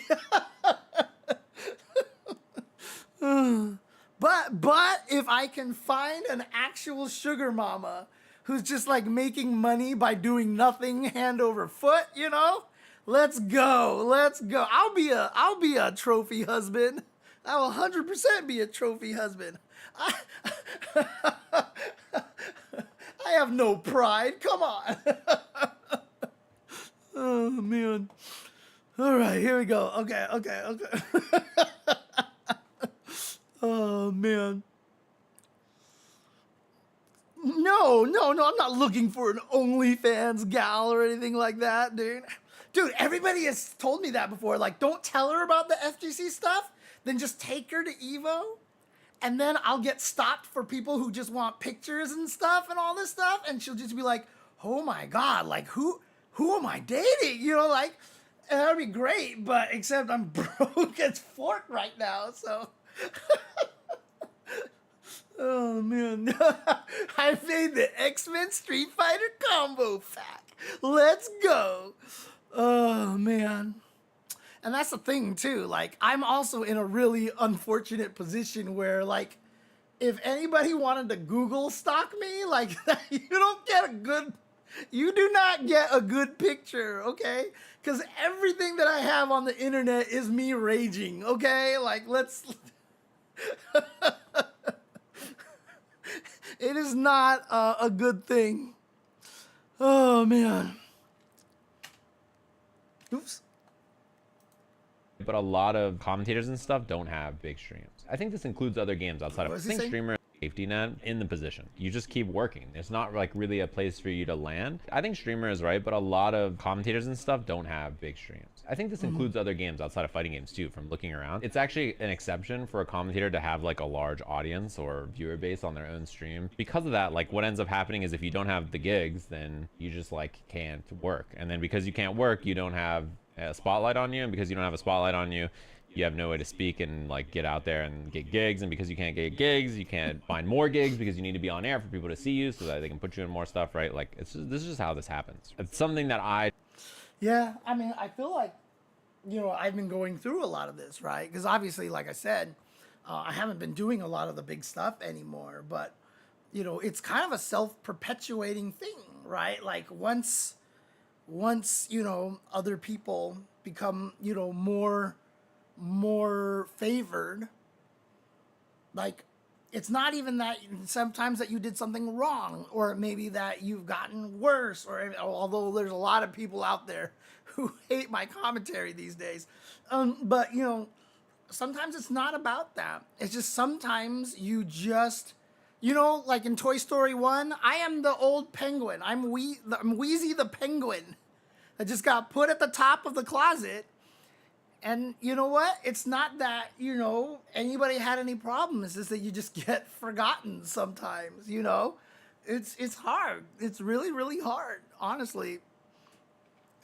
But if I can find an actual sugar mama who's just like making money by doing nothing hand over foot, you know, let's go. I'll be a trophy husband. I will 100% be a trophy husband. I have no pride. Come on. Oh man. All right, here we go. Okay. Oh man. No, I'm not looking for an OnlyFans gal or anything like that, dude. Dude, everybody has told me that before. Like, don't tell her about the FGC stuff. Then just take her to Evo. And then I'll get stopped for people who just want pictures and stuff and all this stuff. And she'll just be like, oh my God, like who am I dating? You know, like, and that'd be great. But except I'm broke as fork right now. So, oh man. I made the X-Men Street Fighter combo pack. Let's go. Oh man. And that's the thing too, like I'm also in a really unfortunate position where like if anybody wanted to Google stalk me, like you do not get a good picture, okay? Because everything that I have on the internet is me raging, okay? Like it is not a good thing. Oh man. Oops. But a lot of commentators and stuff don't have big streams. I think this includes other games outside of. I think streamer safety net in the position. You just keep working. It's not like really a place for you to land. I think streamer is right, but a lot of commentators and stuff don't have big streams. I think this includes other games outside of fighting games too, from looking around. It's actually an exception for a commentator to have like a large audience or viewer base on their own stream. Because of that, like what ends up happening is if you don't have the gigs, then you just like can't work. And then because you can't work, you don't have a spotlight on you, and because you don't have a spotlight on you, you have no way to speak and like get out there and get gigs. And because you can't get gigs, you can't find more gigs because you need to be on air for people to see you so that they can put you in more stuff, right? Like this is just how this happens. It's something that I mean, I feel like, you know, I've been going through a lot of this, right? Because obviously, like I said, I haven't been doing a lot of the big stuff anymore, but you know, it's kind of a self-perpetuating thing, right? Like once you know, other people become, you know, more favored, like it's not even that sometimes that you did something wrong, or maybe that you've gotten worse, or although there's a lot of people out there who hate my commentary these days, but you know, sometimes it's not about that. It's just sometimes you just, you know, like in Toy Story 1, I am the old penguin. I'm Wheezy the penguin that just got put at the top of the closet. And you know what? It's not that, you know, anybody had any problems. It's just that you just get forgotten sometimes, you know? It's hard. It's really, really hard, honestly.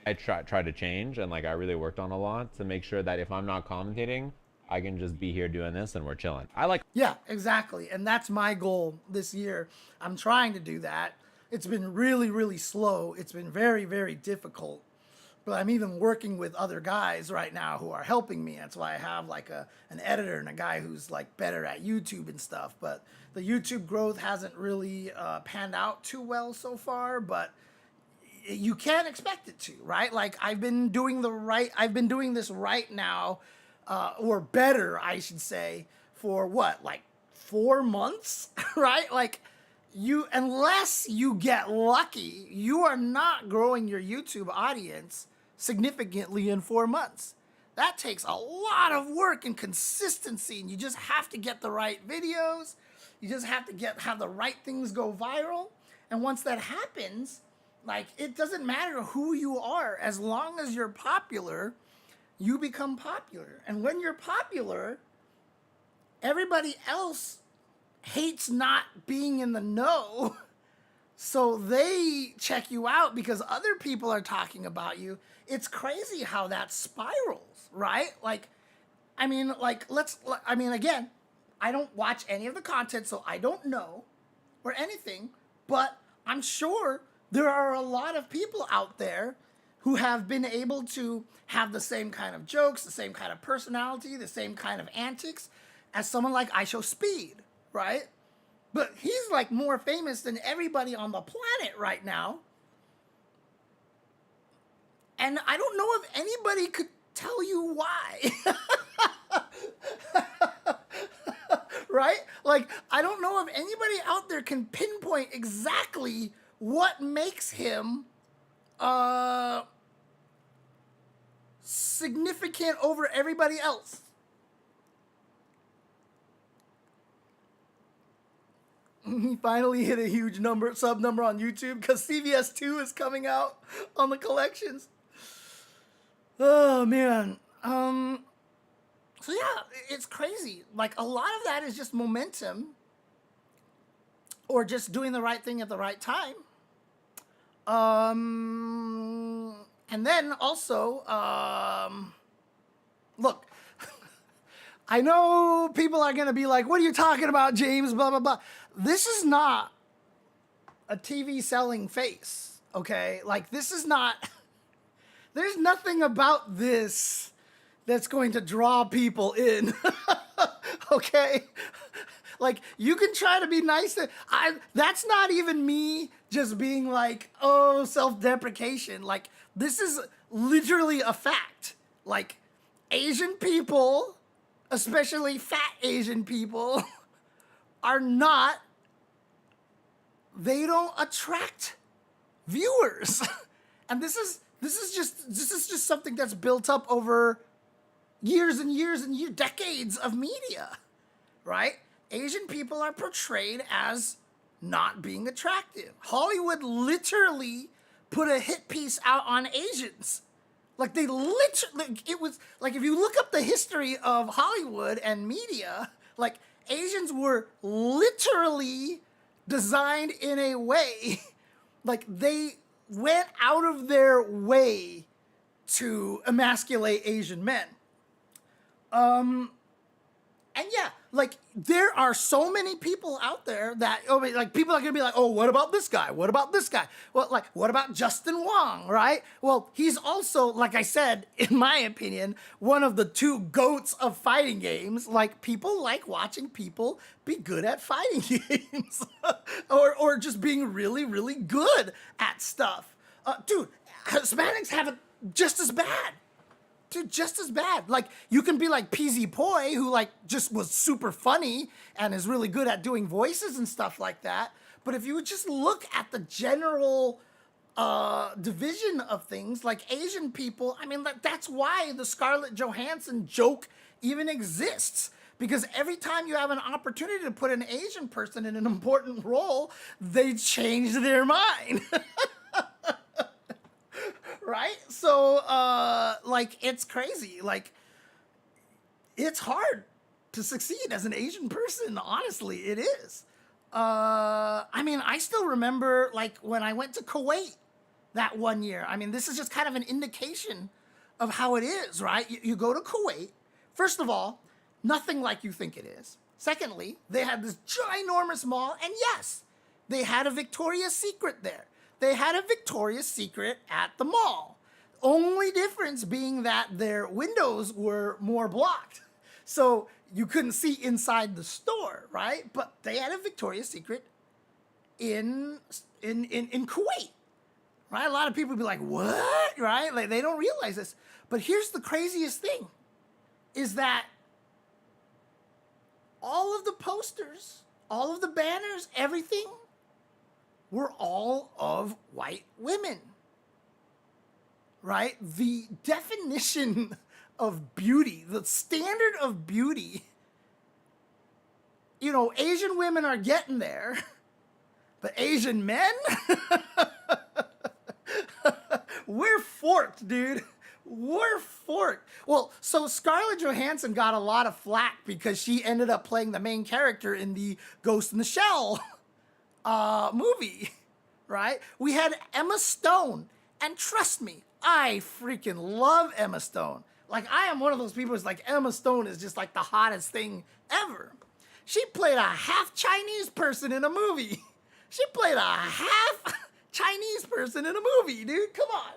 I try to change, and like I really worked on a lot to make sure that if I'm not commentating, I can just be here doing this and we're chilling. Yeah, exactly. And that's my goal this year. I'm trying to do that. It's been really, really slow. It's been very, very difficult. But I'm even working with other guys right now who are helping me. That's why I have like an editor and a guy who's like better at YouTube and stuff. But the YouTube growth hasn't really panned out too well so far, but you can't expect it to, right? Like I've been doing this right now or better, I should say, for what, like 4 months, right? Like unless you get lucky, you are not growing your YouTube audience significantly in 4 months. That takes a lot of work and consistency, and you just have to get the right videos. You just have to have the right things go viral. And once that happens, like, it doesn't matter who you are, as long as you're popular, you become popular. And when you're popular, everybody else hates not being in the know. So they check you out because other people are talking about you. It's crazy how that spirals, right? Like, I mean, again, I don't watch any of the content, so I don't know or anything, but I'm sure there are a lot of people out there who have been able to have the same kind of jokes, the same kind of personality, the same kind of antics as someone like I Show Speed, right? But he's like more famous than everybody on the planet right now. And I don't know if anybody could tell you why. Right? Like, I don't know if anybody out there can pinpoint exactly what makes him significant over everybody else. He finally hit a huge sub number on YouTube because CVS 2 is coming out on the collections. Oh, man. So yeah, it's crazy. Like, a lot of that is just momentum or just doing the right thing at the right time. And then also, look, I know people are going to be like, what are you talking about, James? Blah, blah, blah. This is not a TV selling face, okay? Like, this is not, there's nothing about this that's going to draw people in, okay? Like, you can try to be nice. That's not even me just being like, oh, self-deprecation. Like, this is literally a fact. Like, Asian people, especially fat Asian people, are not, they don't attract viewers. And this is just something that's built up over years and years and years, decades of media, right? Asian people are portrayed as not being attractive. Hollywood literally put a hit piece out on Asians. Like, they literally, it was, like, if you look up the history of Hollywood and media, like, Asians were literally designed in a way, like, they went out of their way to emasculate Asian men. And yeah, like, there are so many people out there that, like, people are gonna be like, oh, what about this guy? What about this guy? Well, like, what about Justin Wong, right? Well, he's also, like I said, in my opinion, one of the two goats of fighting games. Like, people like watching people be good at fighting games, or just being really, really good at stuff. Dude, Hispanics have it just as bad. Dude, just as bad. Like, you can be like PZ Poi, who, like, just was super funny and is really good at doing voices and stuff like that. But if you would just look at the general division of things, like, Asian people, I mean, that's why the Scarlett Johansson joke even exists. Because every time you have an opportunity to put an Asian person in an important role, they change their mind. Right? So, like, it's crazy. Like, it's hard to succeed as an Asian person. Honestly, it is. I mean, I still remember, like, when I went to Kuwait that one year. I mean, this is just kind of an indication of how it is, right? You go to Kuwait. First of all, nothing like you think it is. Secondly, they had this ginormous mall. And yes, they had a Victoria's Secret there. They had a Victoria's Secret at the mall. Only difference being that their windows were more blocked. So you couldn't see inside the store, right? But they had a Victoria's Secret in Kuwait, right? A lot of people would be like, what, right? Like, they don't realize this. But here's the craziest thing. is that all of the posters, all of the banners, everything were all of white women. Right? The definition of beauty, the standard of beauty, you know, Asian women are getting there, but Asian men, we're forked, dude. We're forked. Well, so Scarlett Johansson got a lot of flack because she ended up playing the main character in the Ghost in the Shell movie, right? We had Emma Stone, and trust me, I freaking love Emma Stone. Like, I am one of those people who's like, Emma Stone is just like the hottest thing ever. She played a half Chinese person in a movie. She played a half Chinese person in a movie, dude. Come on.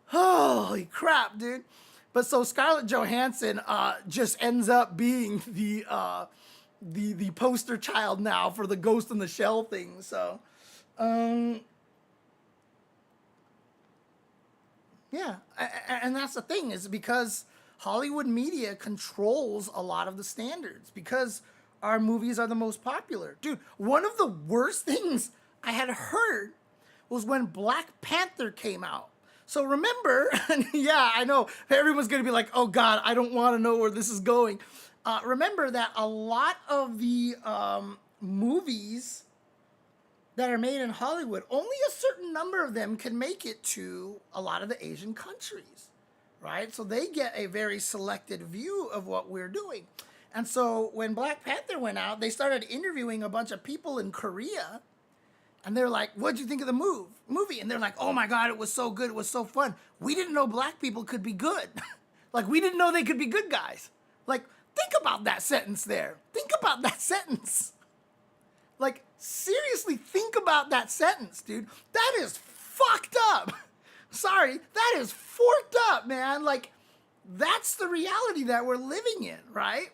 Holy crap, dude. But so Scarlett Johansson just ends up being the poster child now for the Ghost in the Shell thing. So, yeah. And that's the thing, is because Hollywood media controls a lot of the standards because our movies are the most popular. Dude, one of the worst things I had heard was when Black Panther came out. So remember, yeah, I know everyone's going to be like, oh God, I don't want to know where this is going. Remember that a lot of the movies that are made in Hollywood, only a certain number of them can make it to a lot of the Asian countries, right? So they get a very selected view of what we're doing. And so when Black Panther went out, they started interviewing a bunch of people in Korea. And they're like, what'd you think of the movie? And they're like, oh my God, it was so good. It was so fun. We didn't know black people could be good. Like, we didn't know they could be good guys. Like, think about that sentence there. Think about that sentence. Like, seriously, think about that sentence, dude. That is fucked up. Sorry, that is forked up, man. Like, that's the reality that we're living in, right?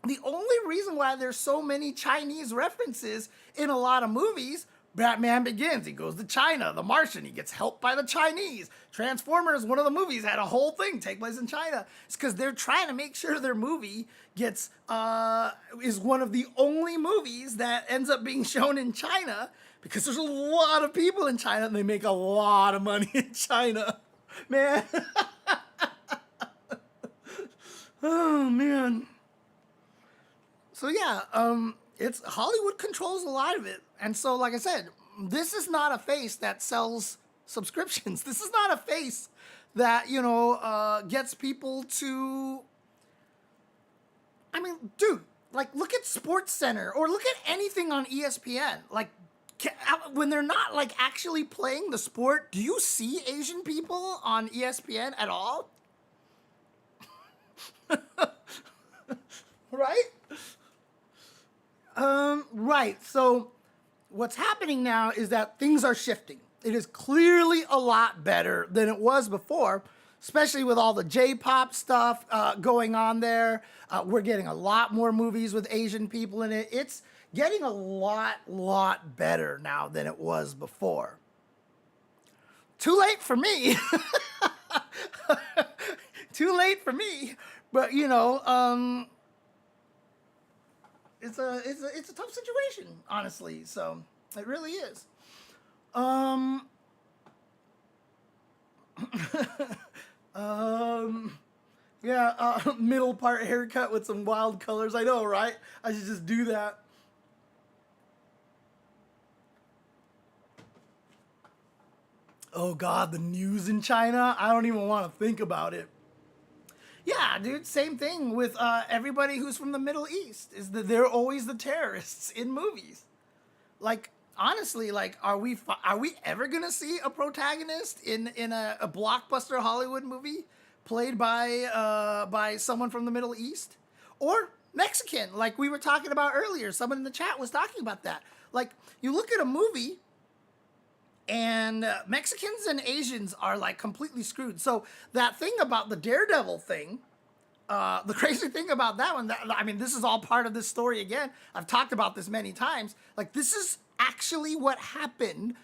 The only reason why there's so many Chinese references in a lot of movies, Batman Begins, he goes to China. The Martian, he gets helped by the Chinese. Transformers, one of the movies, had a whole thing take place in China. It's because they're trying to make sure their movie gets, is one of the only movies that ends up being shown in China, because there's a lot of people in China and they make a lot of money in China. Man. Oh, man. So yeah, it's Hollywood controls a lot of it. And so, like I said, this is not a face that sells subscriptions. This is not a face that, you know, gets people to, I mean, dude, like, look at Sports Center or look at anything on ESPN. Like, when they're not, like, actually playing the sport, do you see Asian people on ESPN at all? Right? Right. So what's happening now is that things are shifting. It is clearly a lot better than it was before, especially with all the J-pop stuff going on there. We're getting a lot more movies with Asian people in it. It's getting a lot better now than it was before. Too late for me. Too late for me. But, you know, it's a tough situation, honestly. So it really is. Yeah, middle part haircut with some wild colors. I know, right? I should just do that. Oh God, the news in China. I don't even want to think about it. Yeah, dude, same thing with everybody who's from the Middle East, is that they're always the terrorists in movies. Like, honestly, like, are we ever gonna see a protagonist in a blockbuster Hollywood movie played by someone from the Middle East or Mexican, like we were talking about earlier? Someone in the chat was talking about that. Like, you look at a movie and Mexicans and Asians are, like, completely screwed. So that thing about the Daredevil thing, the crazy thing about that one, I mean, this is all part of this story again. I've talked about this many times. Like, this is actually what happened.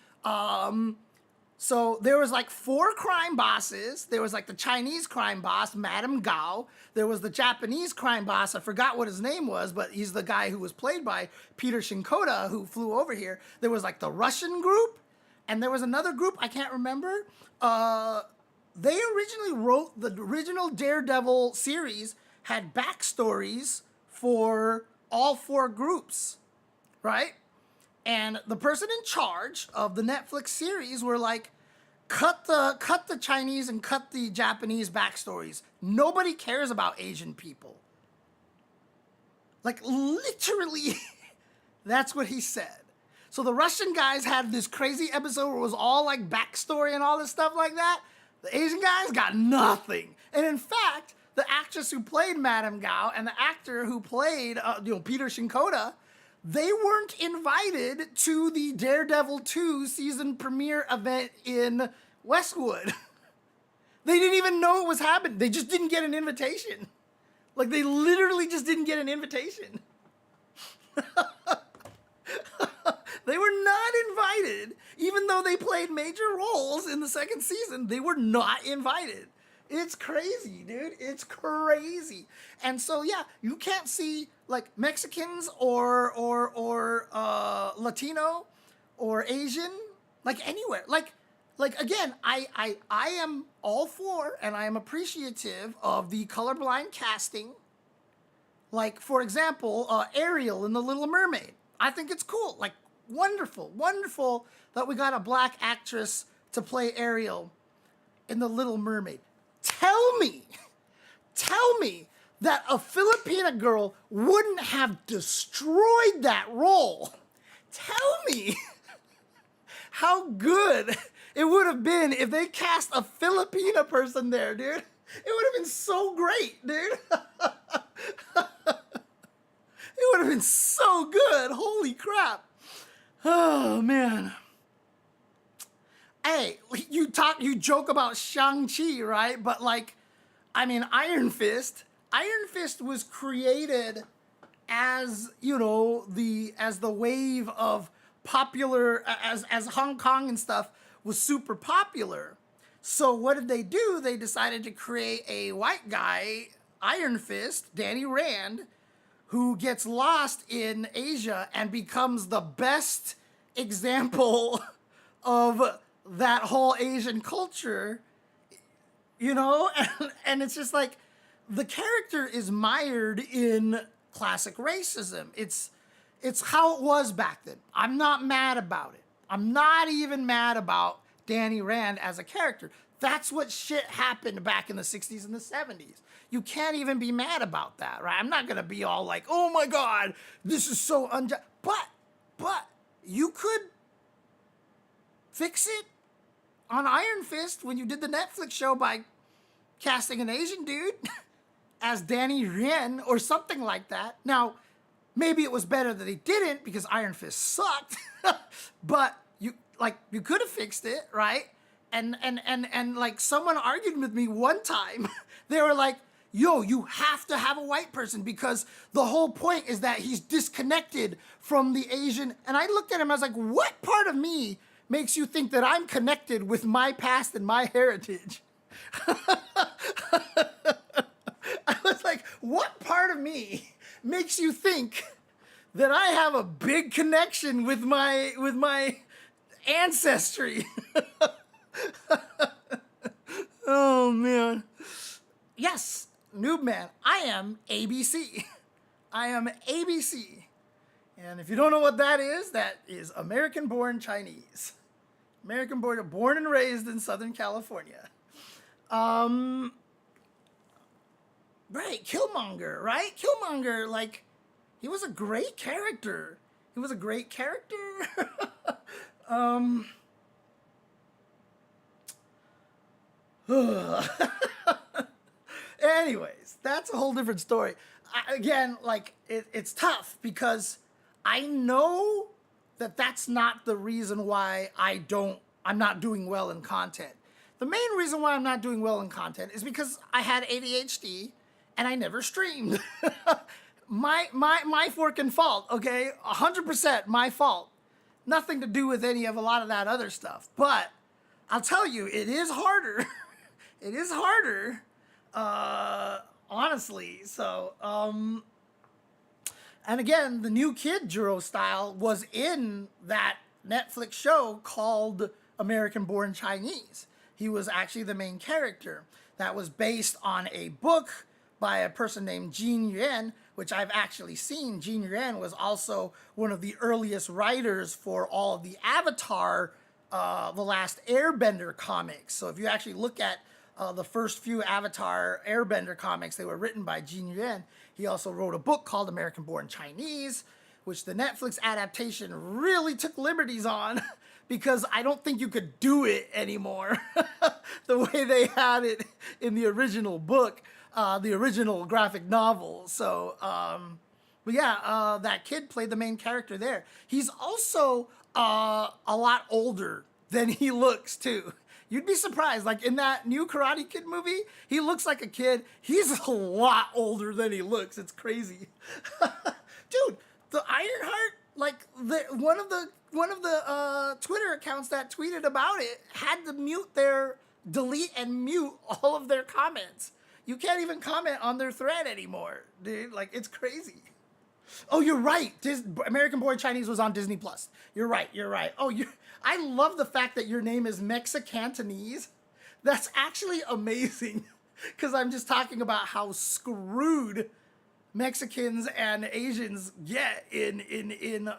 So there was like 4 crime bosses. There was like the Chinese crime boss, Madame Gao. There was the Japanese crime boss. I forgot what his name was, but he's the guy who was played by Peter Shinkoda, who flew over here. There was like the Russian group, and there was another group I can't remember. They originally wrote the original Daredevil series, had backstories for all 4 groups, right? And the person in charge of the Netflix series were like, cut the Chinese and cut the Japanese backstories. Nobody cares about Asian people. Like, literally, that's what he said. So the Russian guys had this crazy episode where it was all like backstory and all this stuff like that. The Asian guys got nothing. And in fact, the actress who played Madame Gao and the actor who played Peter Shinkoda, they weren't invited to the Daredevil 2 season premiere event in Westwood. They didn't even know it was happening. They just didn't get an invitation. Like, they literally just didn't get an invitation. They were not invited. Even though they played major roles in the 2nd season, they were not invited. It's crazy, dude. It's crazy. And so, yeah, you can't see like Mexicans or Latino or Asian like anywhere. Like again, I am all for and I am appreciative of the colorblind casting. Like, for example, Ariel in The Little Mermaid. I think it's cool. Like, wonderful that we got a black actress to play Ariel in The Little Mermaid. Tell me that a Filipina girl wouldn't have destroyed that role. Tell me how good it would have been if they cast a Filipina person there, dude. It would have been so great, dude. It would have been so good. Holy crap. Oh, man. Hey, you joke about Shang-Chi, right? But like, I mean, Iron Fist was created as, as the wave of popular, as Hong Kong and stuff was super popular. So what did they do? They decided to create a white guy, Iron Fist, Danny Rand, who gets lost in Asia and becomes the best example of that whole Asian culture, and it's just like the character is mired in classic racism. It's how it was back then. I'm not mad about it. I'm not even mad about Danny Rand as a character. That's what shit happened back in the 60s and the 70s. You can't even be mad about that, right? I'm not gonna be all like, oh my God, this is so unjust. But you could fix it on Iron Fist when you did the Netflix show by casting an Asian dude as Danny Rand or something like that. Now, maybe it was better that he didn't because Iron Fist sucked, but you could have fixed it, right? And like someone argued with me one time. They were like, yo, you have to have a white person because the whole point is that he's disconnected from the Asian. And I looked at him, I was like, what part of me makes you think that I'm connected with my past and my heritage? I was like, what part of me makes you think that I have a big connection with my ancestry? Oh, man. Yes, Noob Man, I am ABC. I am ABC. And if you don't know what that is American-born Chinese. American-born, born and raised in Southern California. Right, Killmonger, right? Killmonger, like, he was a great character. He was a great character. Anyways, that's a whole different story. Again, like, it's tough because I know that that's not the reason why I'm not doing well in content. The main reason why I'm not doing well in content is because I had ADHD and I never streamed. my forking fault, okay? 100% my fault. Nothing to do with a lot of that other stuff. But I'll tell you, it is harder. It is harder, honestly. So, and again, the new kid Juro Style was in that Netflix show called American Born Chinese. He was actually the main character. That was based on a book by a person named Jin Yuan, which I've actually seen. Jin Yuan was also one of the earliest writers for all of the Avatar, The Last Airbender comics. So if you actually look at the first few Avatar Airbender comics, they were written by Jin Yuan. He also wrote a book called American Born Chinese, which the Netflix adaptation really took liberties on because I don't think you could do it anymore the way they had it in the original book, the original graphic novel. So, but yeah, that kid played the main character there. He's also a lot older than he looks, too. You'd be surprised. Like in that new Karate Kid movie, he looks like a kid. He's a lot older than he looks. It's crazy. Dude, the Ironheart, like one of the Twitter accounts that tweeted about it had to delete and mute all of their comments. You can't even comment on their thread anymore, dude. Like, it's crazy. Oh, you're right. American Born Chinese was on Disney Plus. You're right. Oh, I love the fact that your name is Mexicantonese. That's actually amazing because I'm just talking about how screwed Mexicans and Asians get in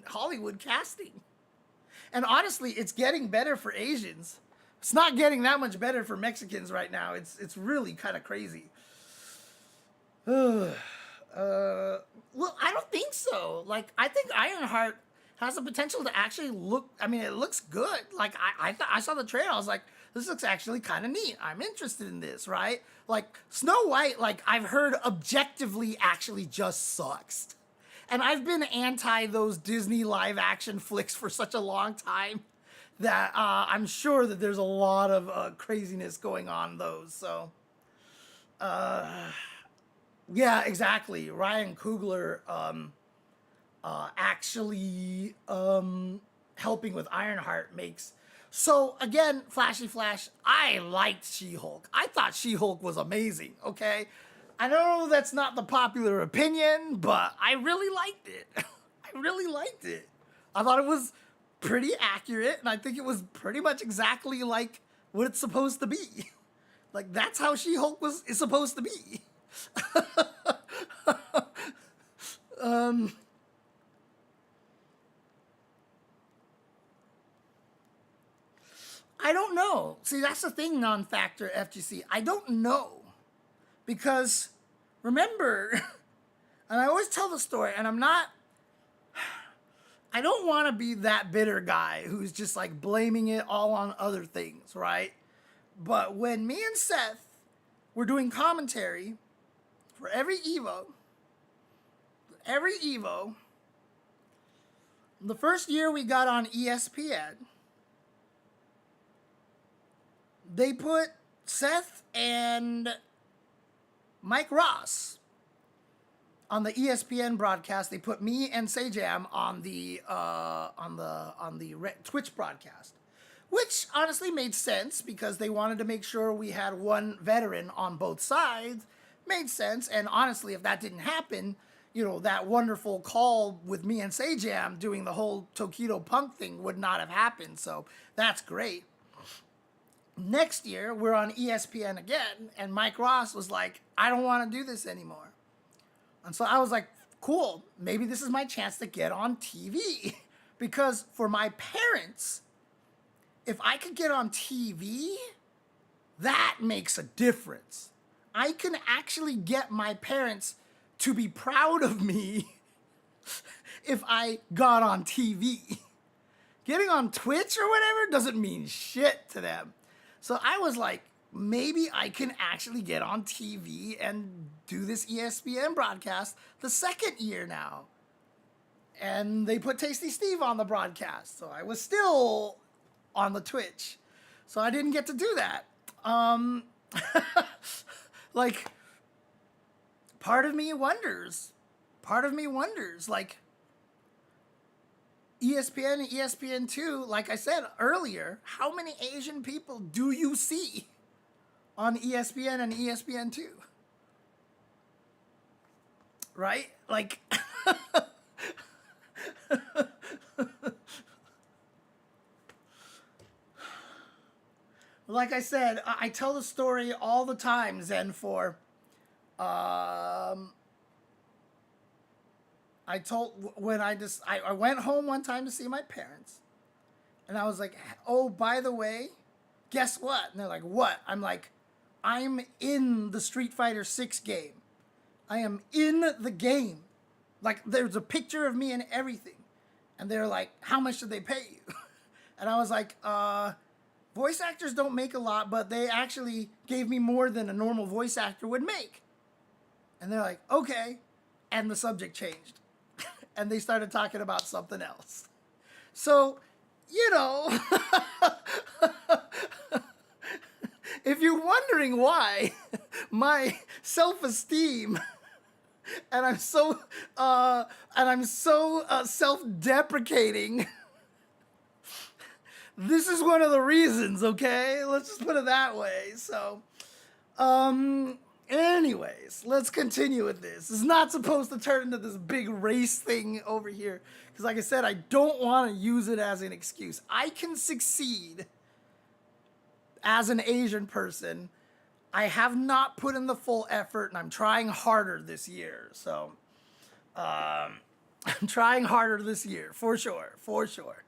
Hollywood casting. And honestly, it's getting better for Asians. It's not getting that much better for Mexicans right now. It's really kind of crazy. Well, I don't think so. Like, I think Ironheart has the potential to actually look. I mean, it looks good. Like, I saw the trailer. I was like, this looks actually kind of neat. I'm interested in this, right? Like, Snow White, like, I've heard objectively actually just sucks. And I've been anti those Disney live action flicks for such a long time that I'm sure that there's a lot of craziness going on those. So, yeah, exactly. Ryan Coogler actually helping with Ironheart makes... So, again, Flashy Flash, I liked She-Hulk. I thought She-Hulk was amazing, okay? I know that's not the popular opinion, but I really liked it. I really liked it. I thought it was pretty accurate, and I think it was pretty much exactly like what it's supposed to be. Like, that's how She-Hulk is supposed to be. I don't know. See, that's the thing, non-factor FGC. I don't know. Because, remember, and I always tell the story, and I don't want to be that bitter guy who's just like blaming it all on other things, right? But when me and Seth were doing commentary for every Evo, the first year we got on ESPN, they put Seth and Mike Ross on the ESPN broadcast. They put me and Sajam on the Twitch broadcast, which honestly made sense because they wanted to make sure we had one veteran on both sides. Made sense, and honestly, if that didn't happen, you know, that wonderful call with me and Sajam doing the whole Tokido Punk thing would not have happened. So that's great. Next year, we're on ESPN again, and Mike Ross was like, I don't want to do this anymore. And so I was like, cool, maybe this is my chance to get on TV. Because for my parents, if I could get on TV, that makes a difference. I can actually get my parents to be proud of me if I got on TV. Getting on Twitch or whatever doesn't mean shit to them. So I was like, maybe I can actually get on TV and do this ESPN broadcast the second year now. And they put Tasty Steve on the broadcast. So I was still on the Twitch. So I didn't get to do that. Like, part of me wonders, like, ESPN and ESPN2, like I said earlier, how many Asian people do you see on ESPN and ESPN2? Right? Like, like I said, I tell the story all the time, Zen, for, I told, when I went home one time to see my parents, and I was like, oh, by the way, guess what? And they're like, what? I'm like, I'm in the Street Fighter 6 game. I am in the game. Like, there's a picture of me and everything. And they're like, how much did they pay you? And I was like, voice actors don't make a lot, but they actually gave me more than a normal voice actor would make. And they're like, okay. And the subject changed. And they started talking about something else. So, you know, if you're wondering why my self-esteem and I'm so self-deprecating, this is one of the reasons, okay? Let's just put it that way. So, anyways, let's continue with this. It's not supposed to turn into this big race thing over here. Because like I said, I don't want to use it as an excuse. I can succeed as an Asian person. I have not put in the full effort, and I'm trying harder this year. So, I'm trying harder this year, for sure, for sure.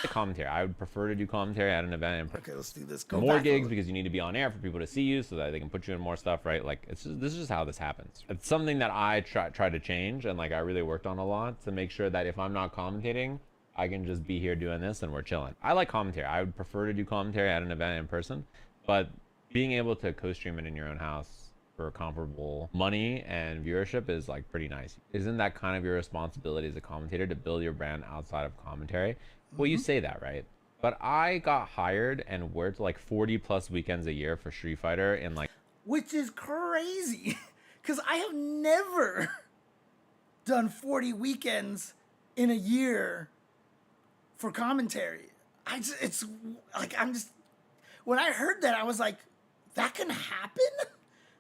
Commentary. I would prefer to do commentary at an event. And Okay, let's do this. more gigs because you need to be on air for people to see you so that they can put you in more stuff, right? Like, this is just how this happens. It's something that I try to change, and like I really worked on a lot to make sure that if I'm not commentating, I can just be here doing this and we're chilling. I like commentary. I would prefer to do commentary at an event in person, but being able to co-stream it in your own house for comparable money and viewership is like pretty nice. Isn't that kind of your responsibility as a commentator to build your brand outside of commentary? Well, you say that, right? But I got hired and worked like 40 plus weekends a year for Street Fighter in like... Which is crazy, because I have never done 40 weekends in a year for commentary. It's like, when I heard that, I was like, that can happen?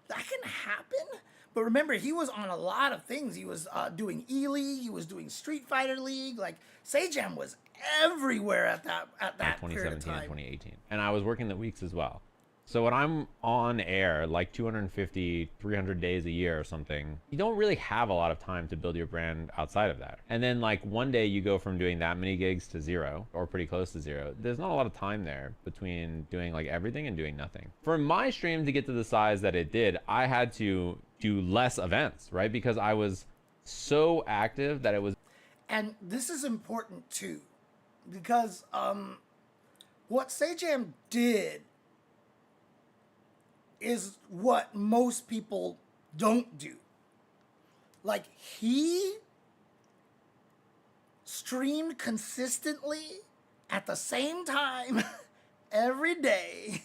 That can happen? But remember, he was on a lot of things. He was doing E-League, he was doing Street Fighter League, like Sejam was everywhere at that 2017 and 2018. 2018. And I was working the weeks as well. So when I'm on air like 250, 300 days a year or something, you don't really have a lot of time to build your brand outside of that. And then like one day you go from doing that many gigs to zero or pretty close to zero. There's not a lot of time there between doing like everything and doing nothing. For my stream to get to the size that it did, I had to do less events, right? Because I was so active that it was... And this is important too, because what Sejam did is what most people don't do. Like, he streamed consistently at the same time every day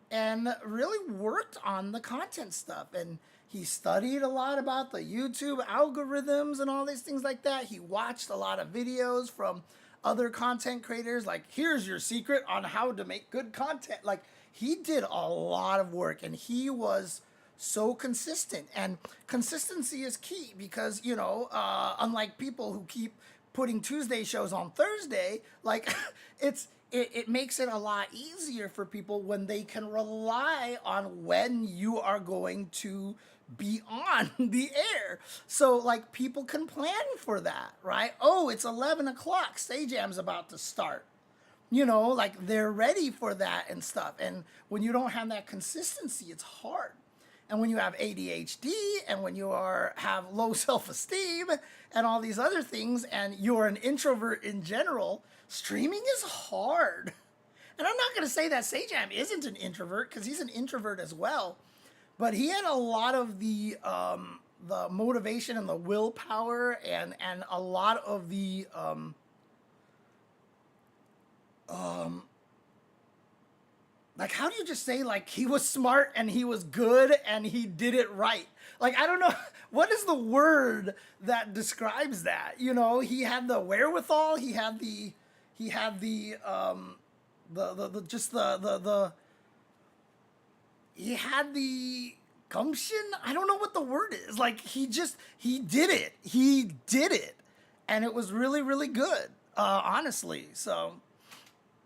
and really worked on the content stuff. And he studied a lot about the YouTube algorithms and all these things like that. He watched a lot of videos from other content creators, like, here's your secret on how to make good content. Like, he did a lot of work, and he was so consistent. And consistency is key because, you know, unlike people who keep putting Tuesday shows on Thursday, like, it makes it a lot easier for people when they can rely on when you are going to be on the air. So like people can plan for that, right? Oh, it's 11 o'clock. Sejam's about to start. You know, like they're ready for that and stuff. And when you don't have that consistency, it's hard. And when you have ADHD and when you have low self-esteem and all these other things, and you're an introvert in general, streaming is hard. And I'm not going to say that Sejam isn't an introvert, because he's an introvert as well. But he had a lot of the motivation and the willpower and a lot of the Like, how do you just say, like, he was smart and he was good and he did it right? Like, I don't know. What is the word that describes that? You know, he had the wherewithal. He had the he had the he had the gumption. I don't know what the word is. Like, he did it. He did it. And it was really, really good, honestly. So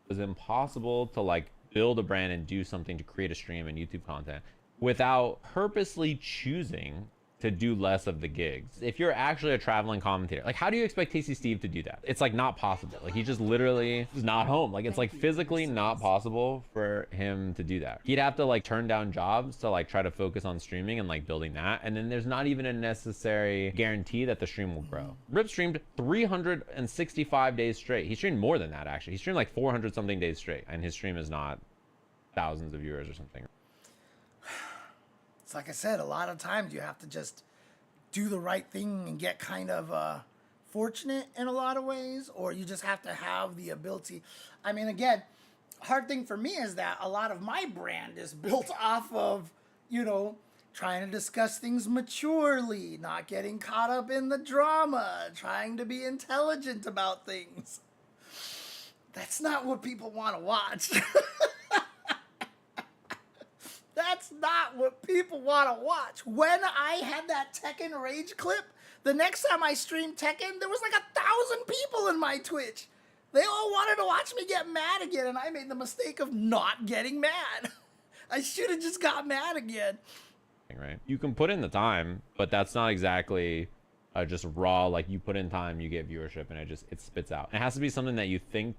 It was impossible to like build a brand and do something to create a stream and YouTube content without purposely choosing to do less of the gigs. If you're actually a traveling commentator, like how do you expect Tasty Steve to do that? It's like not possible. Like he just literally is not home. Like it's like physically not possible for him to do that. He'd have to like turn down jobs to like try to focus on streaming and like building that. And then there's not even a necessary guarantee that the stream will grow. Rip streamed 365 days straight. He streamed more than that actually. He streamed like 400 something days straight, and his stream is not thousands of viewers or something. it's like I said, a lot of times you have to just do the right thing and get kind of fortunate in a lot of ways, or you just have to have the ability. I mean, again, hard thing for me is that a lot of my brand is built off of, you know, trying to discuss things maturely, not getting caught up in the drama, trying to be intelligent about things. That's not what people want to watch. That's not what people want to watch. When I had that Tekken Rage clip, the next time I streamed Tekken, there was like 1,000 people in my Twitch. They all wanted to watch me get mad again, and I made the mistake of not getting mad. I should have just got mad again. Right? You can put in the time, but that's not exactly just raw. Like you put in time, you get viewership, and it spits out. It has to be something that you think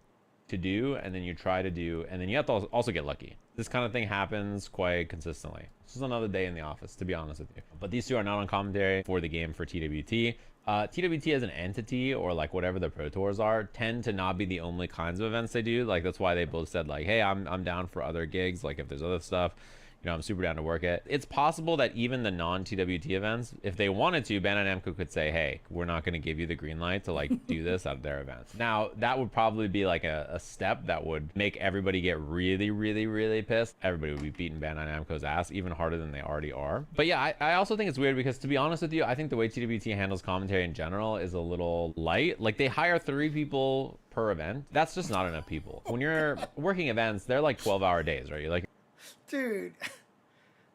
to do, and then you try to do, and then you have to also get lucky. This kind of thing happens quite consistently. This is another day in the office, to be honest with you. But these two are not on commentary for the game for TWT. TWT as an entity, or like whatever the Pro Tours are, tend to not be the only kinds of events they do. Like that's why they both said like, hey, I'm down for other gigs. Like if there's other stuff, you know, I'm super down to work it. It's possible that even the non-TWT events, if they wanted to, Bandai Namco could say, hey, we're not going to give you the green light to like do this at their events. Now, that would probably be like a step that would make everybody get really, really, really pissed. Everybody would be beating Bandai Namco's ass even harder than they already are. But yeah, I also think it's weird because, to be honest with you, I think the way TWT handles commentary in general is a little light. Like they hire 3 people per event. That's just not enough people. When you're working events, they're like 12-hour days, right? You're like, Dude,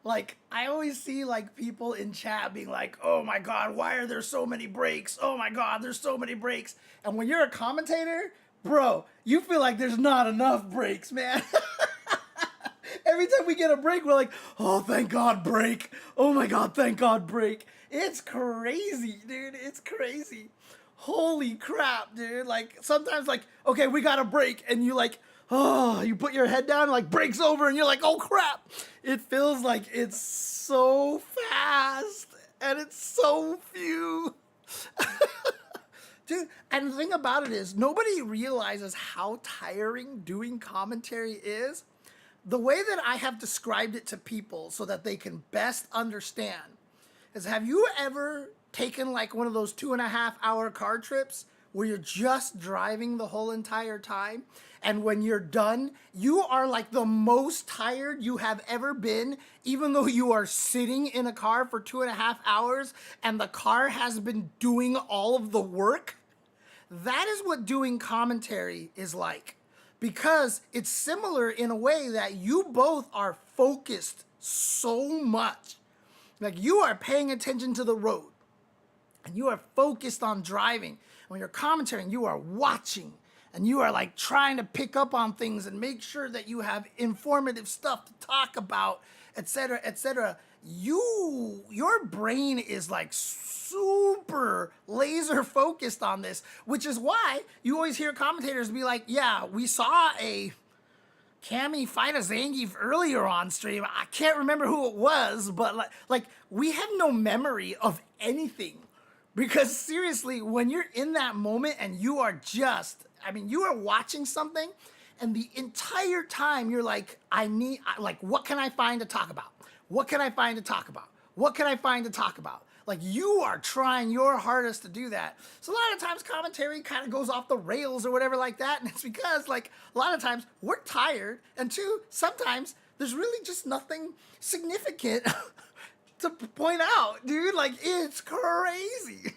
like, I always see, like, people in chat being like, oh my god, why are there so many breaks? Oh my god, there's so many breaks. And when you're a commentator, bro, you feel like there's not enough breaks, man. Every time we get a break, we're like, oh, thank God, break. Oh my god, thank God, break. It's crazy, dude. It's crazy. Holy crap, dude. Like, sometimes, like, okay, we got a break, and you, like, oh, you put your head down, like breaks over, and you're like, oh crap. It feels like it's so fast, and it's so few. Dude, and the thing about it is, nobody realizes how tiring doing commentary is. The way that I have described it to people so that they can best understand is, have you ever taken like one of those 2.5-hour car trips where you're just driving the whole entire time? And when you're done, you are like the most tired you have ever been, even though you are sitting in a car for 2.5 hours and the car has been doing all of the work. That is what doing commentary is like, because it's similar in a way that you both are focused so much. Like you are paying attention to the road and you are focused on driving. When you're commentating, you are watching. And you are like trying to pick up on things and make sure that you have informative stuff to talk about, etc., etc. Your brain is like super laser focused on this, which is why you always hear commentators be like, yeah, we saw a Cammy fight a Zangief earlier on stream. I can't remember who it was, but like we have no memory of anything. Because seriously, when you're in that moment and you are just, I mean, you are watching something and the entire time you're like, what can I find to talk about? What can I find to talk about? What can I find to talk about? Like, you are trying your hardest to do that. So a lot of times commentary kind of goes off the rails or whatever like that. And it's because, like, a lot of times we're tired. And two, sometimes there's really just nothing significant to point out, dude. Like, it's crazy.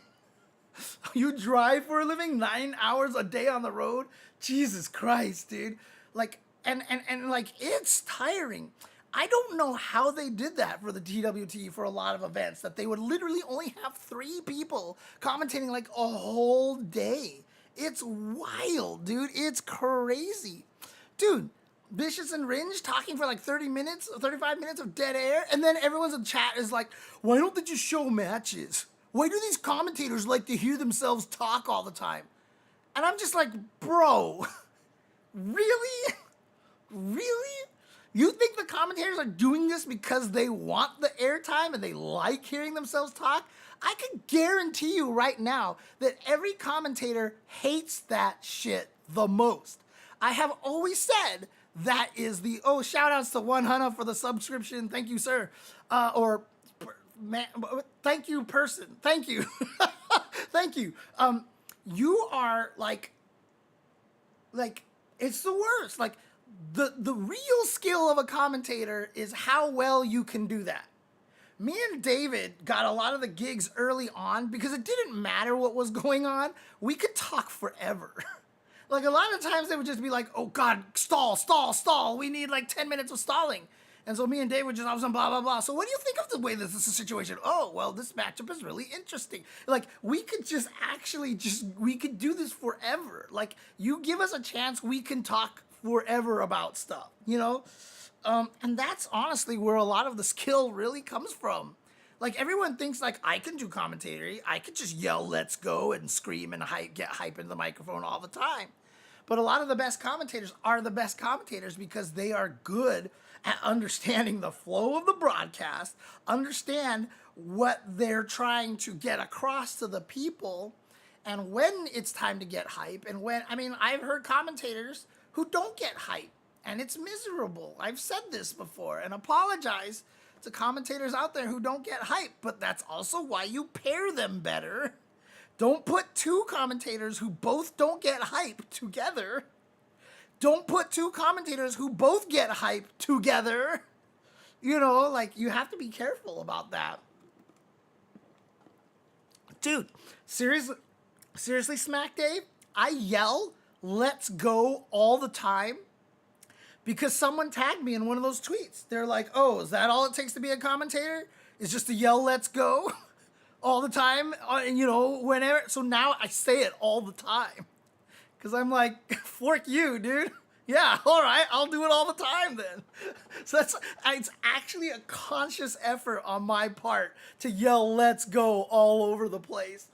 You drive for a living 9 hours a day on the road? Jesus Christ, dude. Like, and like, it's tiring. I don't know how they did that for the TWT for a lot of events, that they would literally only have 3 people commentating like a whole day. It's wild, dude. It's crazy. Dude, Vicious and Ringe talking for like 30 minutes, 35 minutes of dead air, and then everyone's in chat is like, why don't they just show matches? Why do these commentators like to hear themselves talk all the time? And I'm just like, bro, really? Really? You think the commentators are doing this because they want the airtime and they like hearing themselves talk? I can guarantee you right now that every commentator hates that shit the most. I have always said that is the, oh, shout outs to 100 for the subscription. Thank you, sir. Man, thank you, person. Thank you. Thank you. You are like, it's the worst. Like, the real skill of a commentator is how well you can do that. Me and David got a lot of the gigs early on because it didn't matter what was going on. We could talk forever. Like, a lot of times they would just be like, oh God, stall, stall, stall. We need like 10 minutes of stalling. And so me and Dave would just, I was on blah, blah, blah. So what do you think of the way this is a situation? Oh, well, this matchup is really interesting. Like, we could just actually we could do this forever. Like, you give us a chance, we can talk forever about stuff, you know? And that's honestly where a lot of the skill really comes from. Like, everyone thinks like, I can do commentary. I could just yell, let's go, and scream and get hype into the microphone all the time. But a lot of the best commentators are the best commentators because they are good at understanding the flow of the broadcast, understand what they're trying to get across to the people, and when it's time to get hype, and when, I mean, I've heard commentators who don't get hype, and it's miserable. I've said this before, and apologize to commentators out there who don't get hype, but that's also why you pair them better. Don't put 2 commentators who both don't get hype together. Don't put 2 commentators who both get hype together. You know, like, you have to be careful about that. Dude, seriously, Smack Dave, I yell, let's go all the time because someone tagged me in one of those tweets. They're like, oh, is that all it takes to be a commentator? Is just to yell, let's go all the time, you know, whenever. So now I say it all the time because I'm like, fork you, dude. Yeah, all right, I'll do it all the time then. So it's actually a conscious effort on my part to yell, let's go all over the place.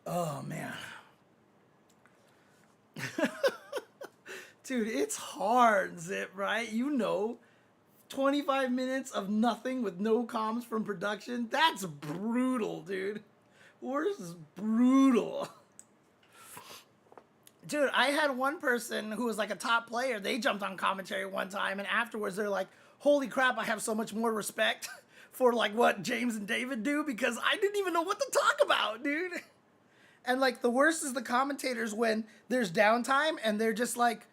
Oh, man. Dude, it's hard, Zip, right? You know, 25 minutes of nothing with no comms from production, that's brutal, dude. Worse is brutal. Dude, I had one person who was like a top player. They jumped on commentary one time, and afterwards they're like, holy crap, I have so much more respect for like what James and David do because I didn't even know what to talk about, dude. And like the worst is the commentators when there's downtime and they're just like,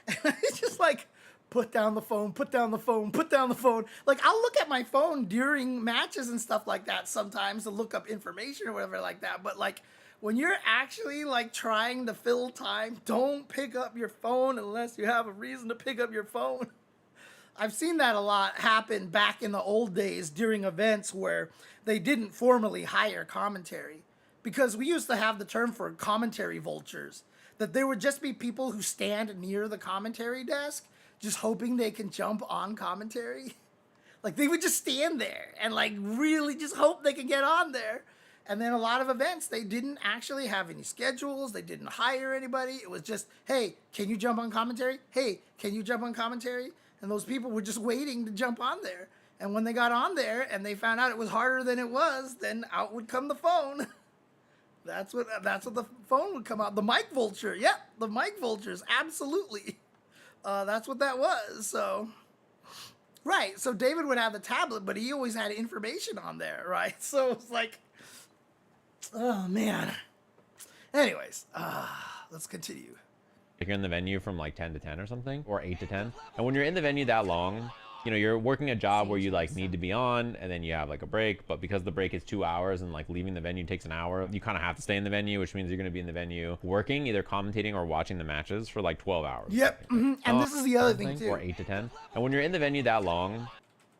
it's just like, put down the phone, put down the phone, put down the phone. Like, I'll look at my phone during matches and stuff like that sometimes to look up information or whatever like that. But like, when you're actually like trying to fill time, don't pick up your phone unless you have a reason to pick up your phone. I've seen that a lot happen back in the old days during events where they didn't formally hire commentary. Because we used to have the term for commentary vultures, that there would just be people who stand near the commentary desk just hoping they can jump on commentary. Like, they would just stand there and like really just hope they could get on there. And then a lot of events, they didn't actually have any schedules. They didn't hire anybody. It was just, hey, can you jump on commentary? Hey, can you jump on commentary? And those people were just waiting to jump on there. And when they got on there and they found out it was harder than it was, then out would come the phone. That's what the phone would come out. The mic vulture. Yep, the mic vultures. Absolutely. That's what that was. So, right. So David would have the tablet, but he always had information on there, right? So it's like, oh man. Anyways, let's continue. You're in the venue from like 10 to 10 or something, or 8 to 10. And when you're in the venue that long, you know, you're working a job where you like need to be on, and then you have like a break, but because the break is 2 hours and like leaving the venue takes an hour, you kind of have to stay in the venue, which means you're going to be in the venue working, either commentating or watching the matches for like 12 hours. Yep. And this is the other thing too. Or 8 to 10. And when you're in the venue that long,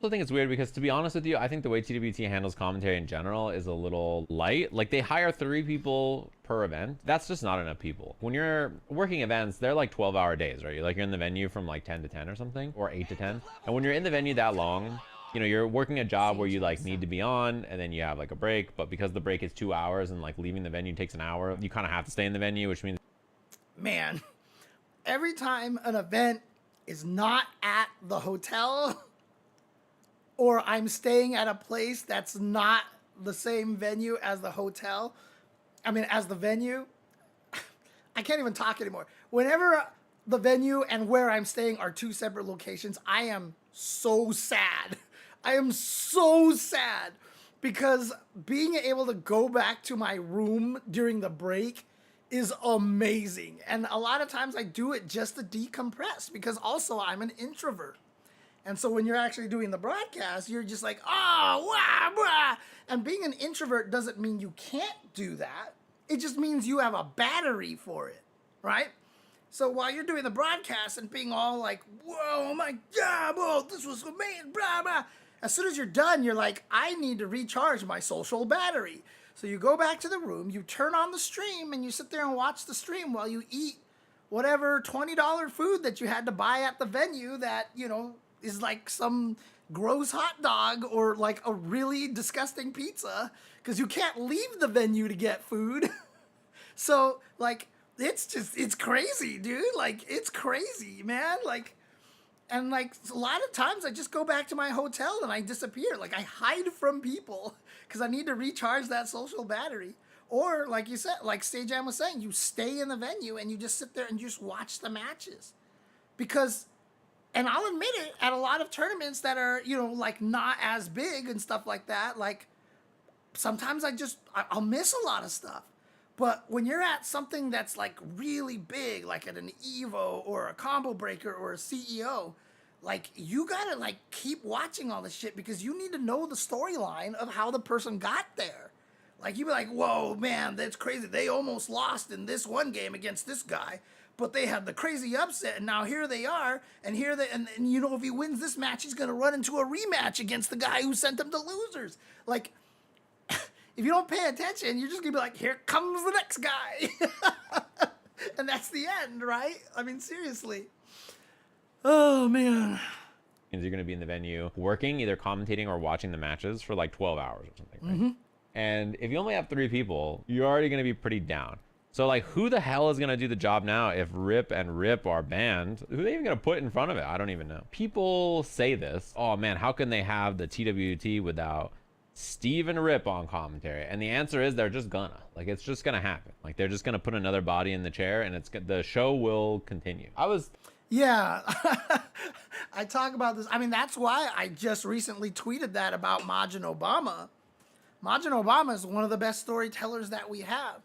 I think it's weird because, to be honest with you, I think the way TWT handles commentary in general is a little light. Like, they hire 3 people per event. That's just not enough people. When you're working events, they're like 12-hour days, right? You're in the venue from like 10 to 10 or something, or 8 to 10. And when you're in the venue that long, you know, you're working a job where you like need to be on, and then you have like a break, but because the break is 2 hours and like leaving the venue takes an hour, you kind of have to stay in the venue, which means... Man, every time an event is not at the hotel, or I'm staying at a place that's not the same venue as the hotel, as the venue, I can't even talk anymore. Whenever the venue and where I'm staying are 2 separate locations, I am so sad. I am so sad because being able to go back to my room during the break is amazing. And a lot of times I do it just to decompress because also I'm an introvert. And so when you're actually doing the broadcast, you're just like, oh, wah, wah. And being an introvert doesn't mean you can't do that. It just means you have a battery for it, right? So while you're doing the broadcast and being all like, whoa, my God, whoa, this was amazing, blah, blah. As soon as you're done, you're like, I need to recharge my social battery. So you go back to the room, you turn on the stream, and you sit there and watch the stream while you eat whatever $20 food that you had to buy at the venue that, you know, is like some gross hot dog or like a really disgusting pizza because you can't leave the venue to get food. So like, it's crazy, dude. Like, it's crazy, man. Like, and like a lot of times I just go back to my hotel and I disappear. Like, I hide from people because I need to recharge that social battery. Or like you said, like Stagejam was saying, you stay in the venue and you just sit there and you just watch the matches. Because, and I'll admit it, at a lot of tournaments that are, you know, like not as big and stuff like that, like sometimes I'll miss a lot of stuff. But when you're at something that's like really big, like at an Evo or a Combo Breaker or a CEO, like you gotta like keep watching all this shit because you need to know the storyline of how the person got there. Like, you'd be like, whoa, man, that's crazy. They almost lost in this one game against this guy, but they had the crazy upset, and now here they are, and and you know, if he wins this match, he's going to run into a rematch against the guy who sent him to losers. Like, if you don't pay attention, you're just going to be like, here comes the next guy. And that's the end, right? I mean, seriously. Oh, man. You're going to be in the venue working, either commentating or watching the matches for like 12 hours or something, right? Mm-hmm. And if you only have 3 people, you're already going to be pretty down. So like, who the hell is going to do the job now if Rip and Rip are banned? Who are they even going to put in front of it? I don't even know. People say this, oh man, how can they have the TWT without Steve and Rip on commentary? And the answer is they're just gonna. Like, it's just going to happen. Like, they're just going to put another body in the chair and the show will continue. Yeah, I talk about this. I mean, that's why I just recently tweeted that about Majin Obama. Majin Obama is one of the best storytellers that we have.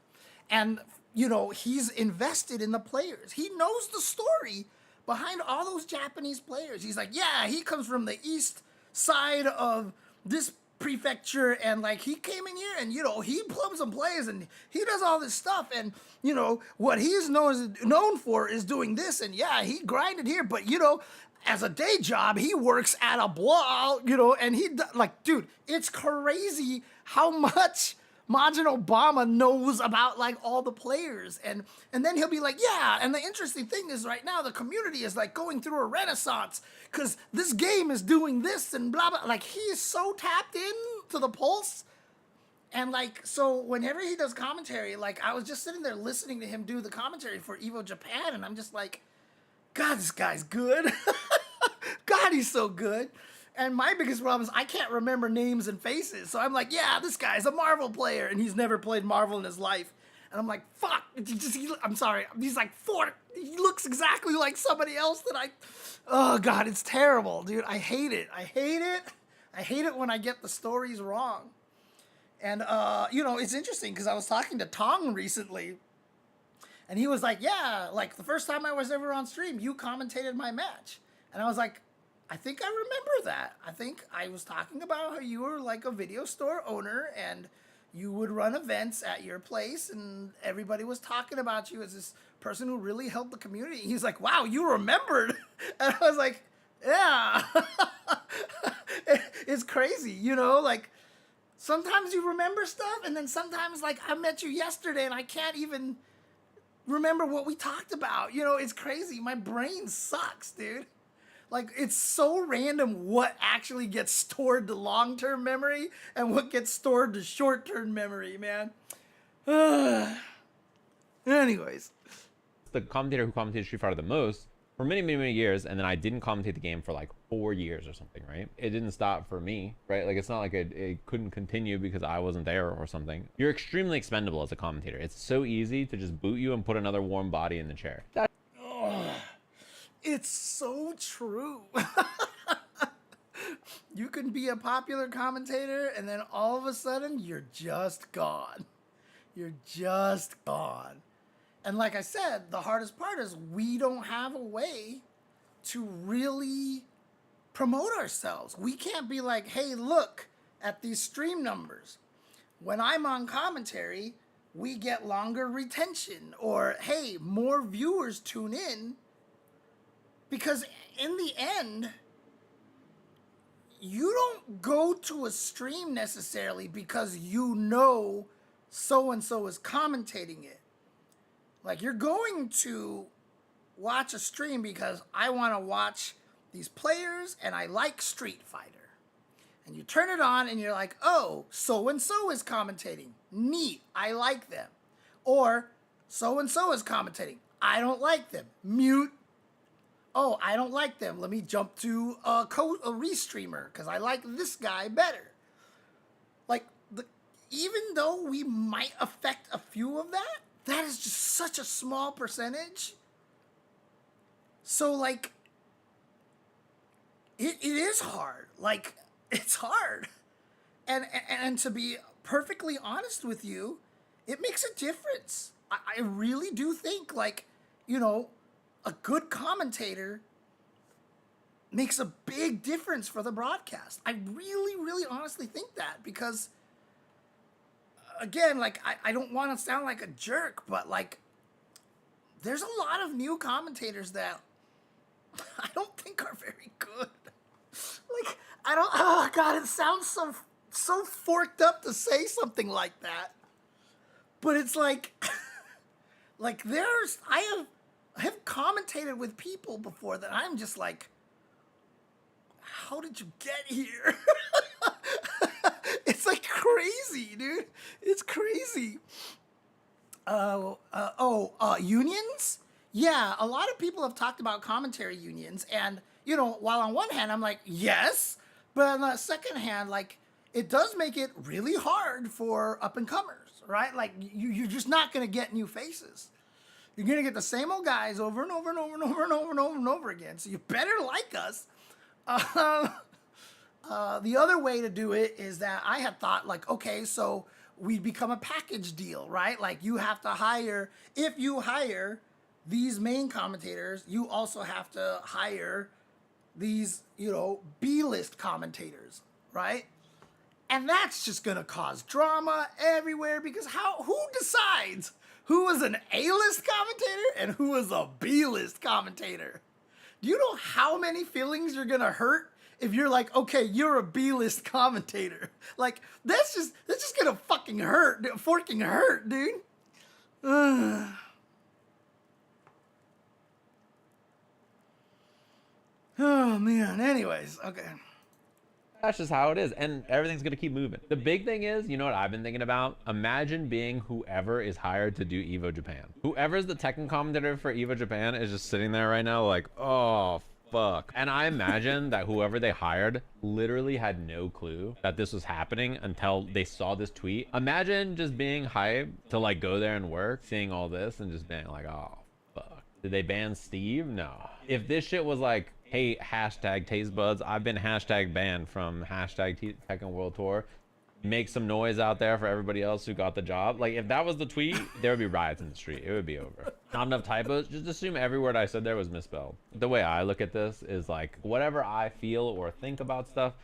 And, you know, he's invested in the players. He knows the story behind all those Japanese players. He's like, yeah, he comes from the east side of this prefecture, and like he came in here and, you know, he plums and plays and he does all this stuff, and, you know, what he's known for is doing this, and yeah, he grinded here, but, you know, as a day job, he works at a blog, you know, and like, dude, it's crazy how much Majin Obama knows about like all the players, and then he'll be like, yeah, and the interesting thing is right now the community is like going through a renaissance because this game is doing this and blah blah. Like, he is so tapped in to the pulse, and like, so whenever he does commentary, like I was just sitting there listening to him do the commentary for Evo Japan, and I'm just like, God, this guy's good. God, he's so good. And my biggest problem is I can't remember names and faces. So I'm like, yeah, this guy's a Marvel player, and he's never played Marvel in his life. And I'm like, fuck. I'm sorry. He's like he looks exactly like somebody else that oh God, it's terrible, dude. I hate it. I hate it. I hate it when I get the stories wrong. And, it's interesting because I was talking to Tong recently, and he was like, yeah, like the first time I was ever on stream, you commentated my match. And I was like, I think I remember that. I think I was talking about how you were like a video store owner and you would run events at your place and everybody was talking about you as this person who really helped the community. He's like, wow, you remembered. And I was like, yeah. It's crazy, like sometimes you remember stuff and then sometimes like I met you yesterday and I can't even remember what we talked about. It's crazy. My brain sucks, dude. Like, it's so random what actually gets stored to long-term memory and what gets stored to short-term memory, man. Anyways. The commentator who commentated Street Fighter the most for many, many, many years, and then I didn't commentate the game for like 4 years or something, right? It didn't stop for me, right? Like, it's not like it couldn't continue because I wasn't there or something. You're extremely expendable as a commentator. It's so easy to just boot you and put another warm body in the chair. It's so true. You can be a popular commentator and then all of a sudden you're just gone. You're just gone. And like I said, the hardest part is we don't have a way to really promote ourselves. We can't be like, hey, look at these stream numbers. When I'm on commentary, we get longer retention. Or, hey, more viewers tune in. Because in the end, you don't go to a stream necessarily because so-and-so is commentating it. Like, you're going to watch a stream because I want to watch these players and I like Street Fighter. And you turn it on and you're like, oh, so-and-so is commentating. Neat, I like them. Or, so-and-so is commentating. I don't like them. Mute. Oh, I don't like them. Let me jump to a restreamer because I like this guy better. Like, even though we might affect a few of that, that is just such a small percentage. So, like, it is hard. Like, it's hard. And to be perfectly honest with you, it makes a difference. I really do think, like, a good commentator makes a big difference for the broadcast. I really, really honestly think that because, again, like, I don't want to sound like a jerk, but, like, there's a lot of new commentators that I don't think are very good. Like, oh, God, it sounds so forked up to say something like that. But it's like, like, I have commentated with people before that I'm just like, how did you get here? It's like crazy, dude. It's crazy. Unions? Yeah, a lot of people have talked about commentary unions. And, while on one hand, I'm like, yes. But on the second hand, like, it does make it really hard for up-and-comers, right? Like, you're just not going to get new faces. You're going to get the same old guys over and over and over and over and over and over and over again. So you better like us. The other way to do it is that I had thought, like, okay, so we become a package deal, right? Like, you have to if you hire these main commentators, you also have to hire these, B-list commentators, right? And that's just going to cause drama everywhere because who decides who is an A-list commentator and who is a B-list commentator? Do you know how many feelings you're going to hurt if you're like, okay, you're a B-list commentator? Like, that's just going to fucking hurt, dude. Oh, man. Anyways, okay. That's just how it is, and everything's gonna keep moving. The big thing is, you know what I've been thinking about? Imagine being whoever is hired to do EVO Japan. Whoever's the Tekken commentator for EVO Japan is just sitting there right now like, oh, fuck. fuck. And I imagine that whoever they hired literally had no clue that this was happening until they saw this tweet. Imagine just being hyped to like go there and work, seeing all this and just being like, oh fuck. Did they ban Steve? No. If this shit was like, hey, hashtag taste buds, I've been hashtag banned from hashtag Tekken World Tour, make some noise out there for everybody else who got the job. Like if that was the tweet, there would be riots in the street. It would be over. Not enough typos. Just assume every word I said there was misspelled. The way I look at this is like whatever I feel or think about stuff,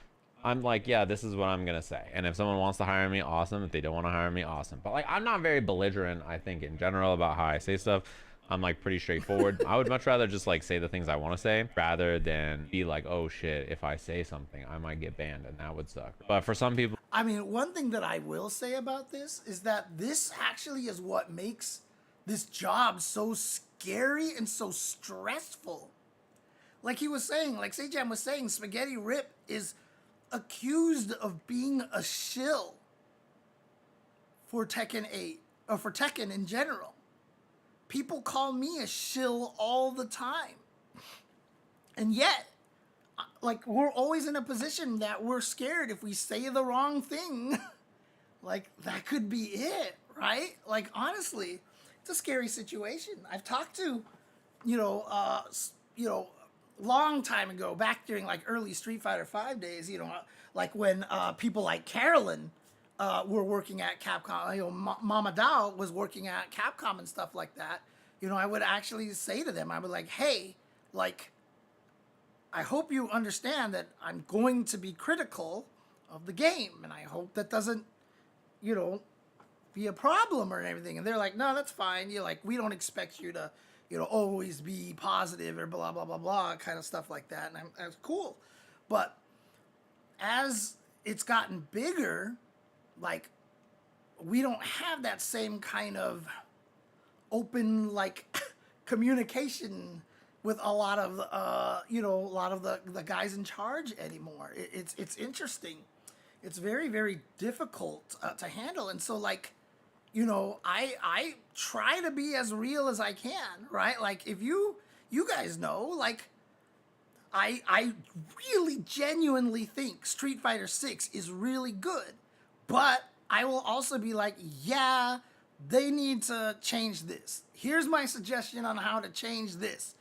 I'm like, yeah, this is what I'm gonna say. And if someone wants to hire me, awesome. If they don't want to hire me, awesome. But like I'm not very belligerent, I think, in general about how I say stuff. I'm like pretty straightforward. I would much rather just like say the things I want to say rather than be like, oh shit, if I say something, I might get banned, and that would suck. But for some people, I mean, one thing that I will say about this is that this actually is what makes this job so scary and so stressful. Like he was saying, like Sejam was saying, Spaghetti Rip is accused of being a shill for Tekken 8, or for Tekken in general. People call me a shill all the time. And yet, like, we're always in a position that we're scared if we say the wrong thing, like, that could be it, right? Like, honestly, it's a scary situation. I've talked to, long time ago, back during, like, early Street Fighter V days, like when people like Carolyn were working at Capcom, Mama Dao was working at Capcom and stuff like that. I would actually say to them, I would like, hey, like, I hope you understand that I'm going to be critical of the game, and I hope that doesn't, be a problem or anything. And they're like, no, that's fine. You're like, we don't expect you to, always be positive or blah, blah, blah, blah, kind of stuff like that. And that's cool. But as it's gotten bigger, like, we don't have that same kind of open, like, communication with a lot of, the guys in charge anymore. It's interesting. It's very, very difficult to handle. And so, like, I try to be as real as I can, right? Like, if you guys know, like, I really genuinely think Street Fighter 6 is really good, but I will also be like, yeah, they need to change this. Here's my suggestion on how to change this.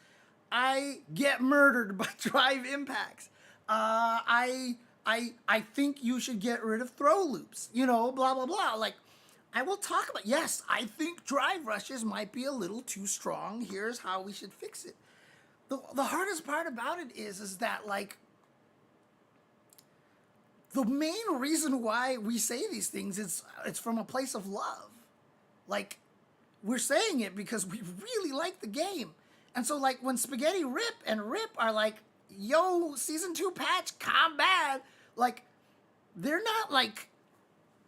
I get murdered by drive impacts. I think you should get rid of throw loops, blah, blah, blah. Like, I will talk about, yes, I think drive rushes might be a little too strong. Here's how we should fix it. The hardest part about it is that, like, the main reason why we say these things is it's from a place of love. Like, we're saying it because we really like the game. And so, like, when Spaghetti Rip and Rip are like, yo, Season 2 patch, combat, like, they're not, like,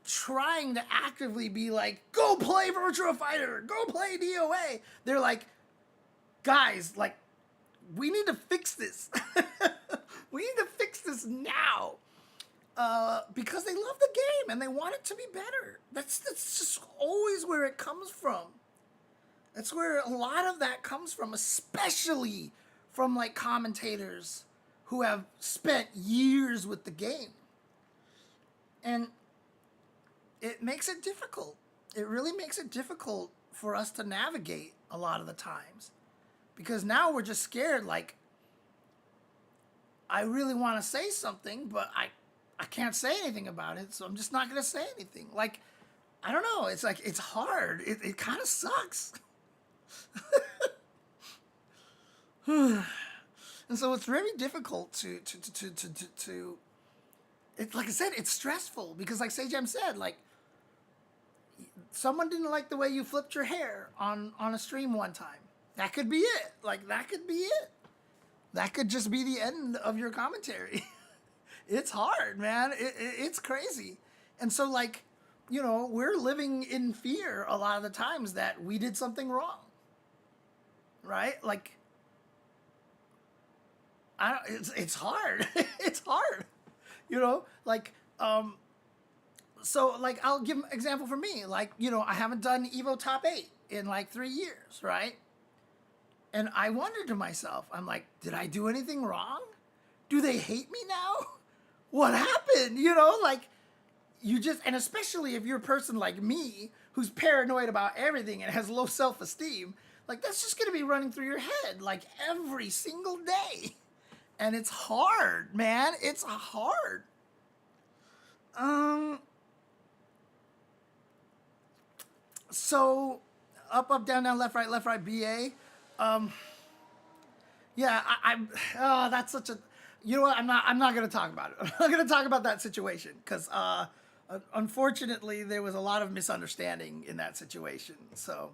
trying to actively be like, go play Virtua Fighter, go play DOA. They're like, guys, like, we need to fix this. We need to fix this now. Because they love the game and they want it to be better. That's just always where it comes from. That's where a lot of that comes from, especially from, like, commentators who have spent years with the game. And it makes it difficult. It really makes it difficult for us to navigate a lot of the times. Because now we're just scared, like, I really want to say something, but I can't say anything about it, so I'm just not going to say anything. Like, I don't know. It's like, it's hard. It kind of sucks. And so it's very difficult to it's like I said, it's stressful because, like Sejam said, like, someone didn't like the way you flipped your hair on a stream one time. That could be it. Like, that could be it. That could just be the end of your commentary. It's hard, man. It's crazy. And so, like, we're living in fear a lot of the times that we did something wrong. Right? Like, it's hard. It's hard. Like, so, like, I'll give an example for me. Like, I haven't done Evo Top 8 in, like, 3 years, right? And I wondered to myself, I'm like, did I do anything wrong? Do they hate me now? What happened? You know, like, you just, and especially if you're a person like me who's paranoid about everything and has low self-esteem, like, that's just gonna be running through your head like every single day. And it's hard, man. It's hard. So up, down, down, left, right, BA. Yeah, oh, that's such a, you know what? I'm not gonna talk about it. I'm not gonna talk about that situation because, unfortunately, there was a lot of misunderstanding in that situation. So,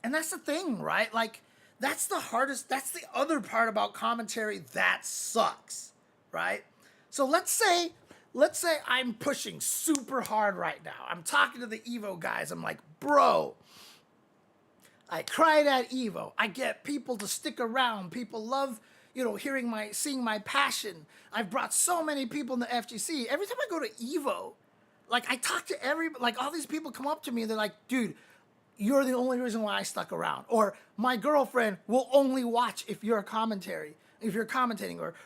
and that's the thing, right? Like, that's the hardest. That's the other part about commentary that sucks, right? So let's say I'm pushing super hard right now. I'm talking to the Evo guys. I'm like, bro, I cried at Evo. I get people to stick around. People love, you know, seeing my passion. I've brought so many people in the FGC. Every time I go to Evo, like, I talk to like, all these people come up to me and they're like, dude, you're the only reason why I stuck around. Or my girlfriend will only watch if you're commentating,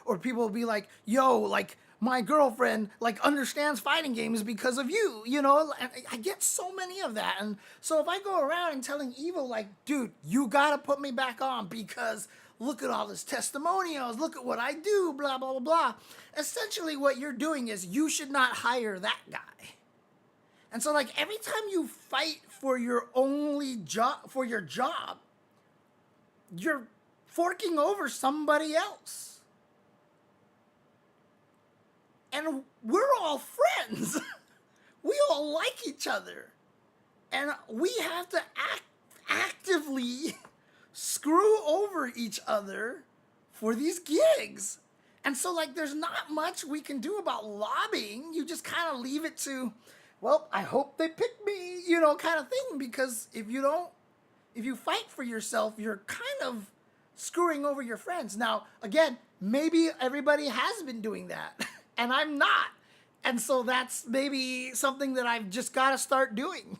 or people will be like, yo, like, my girlfriend, like, understands fighting games because of you, you know? I get so many of that. And so if I go around and telling Evo, like, dude, you gotta put me back on because look at all this testimonials, look at what I do, blah, blah, blah, blah. Essentially what you're doing is you should not hire that guy. And so, like, every time you fight for your job, you're forking over somebody else. And we're all friends. We all like each other. And we have to actively screw over each other for these gigs. And so, like, there's not much we can do about lobbying. You just kind of leave it to, well, I hope they pick me, you know, kind of thing. Because if you fight for yourself, you're kind of screwing over your friends. Now, again, maybe everybody has been doing that, and I'm not. And so that's maybe something that I've just got to start doing.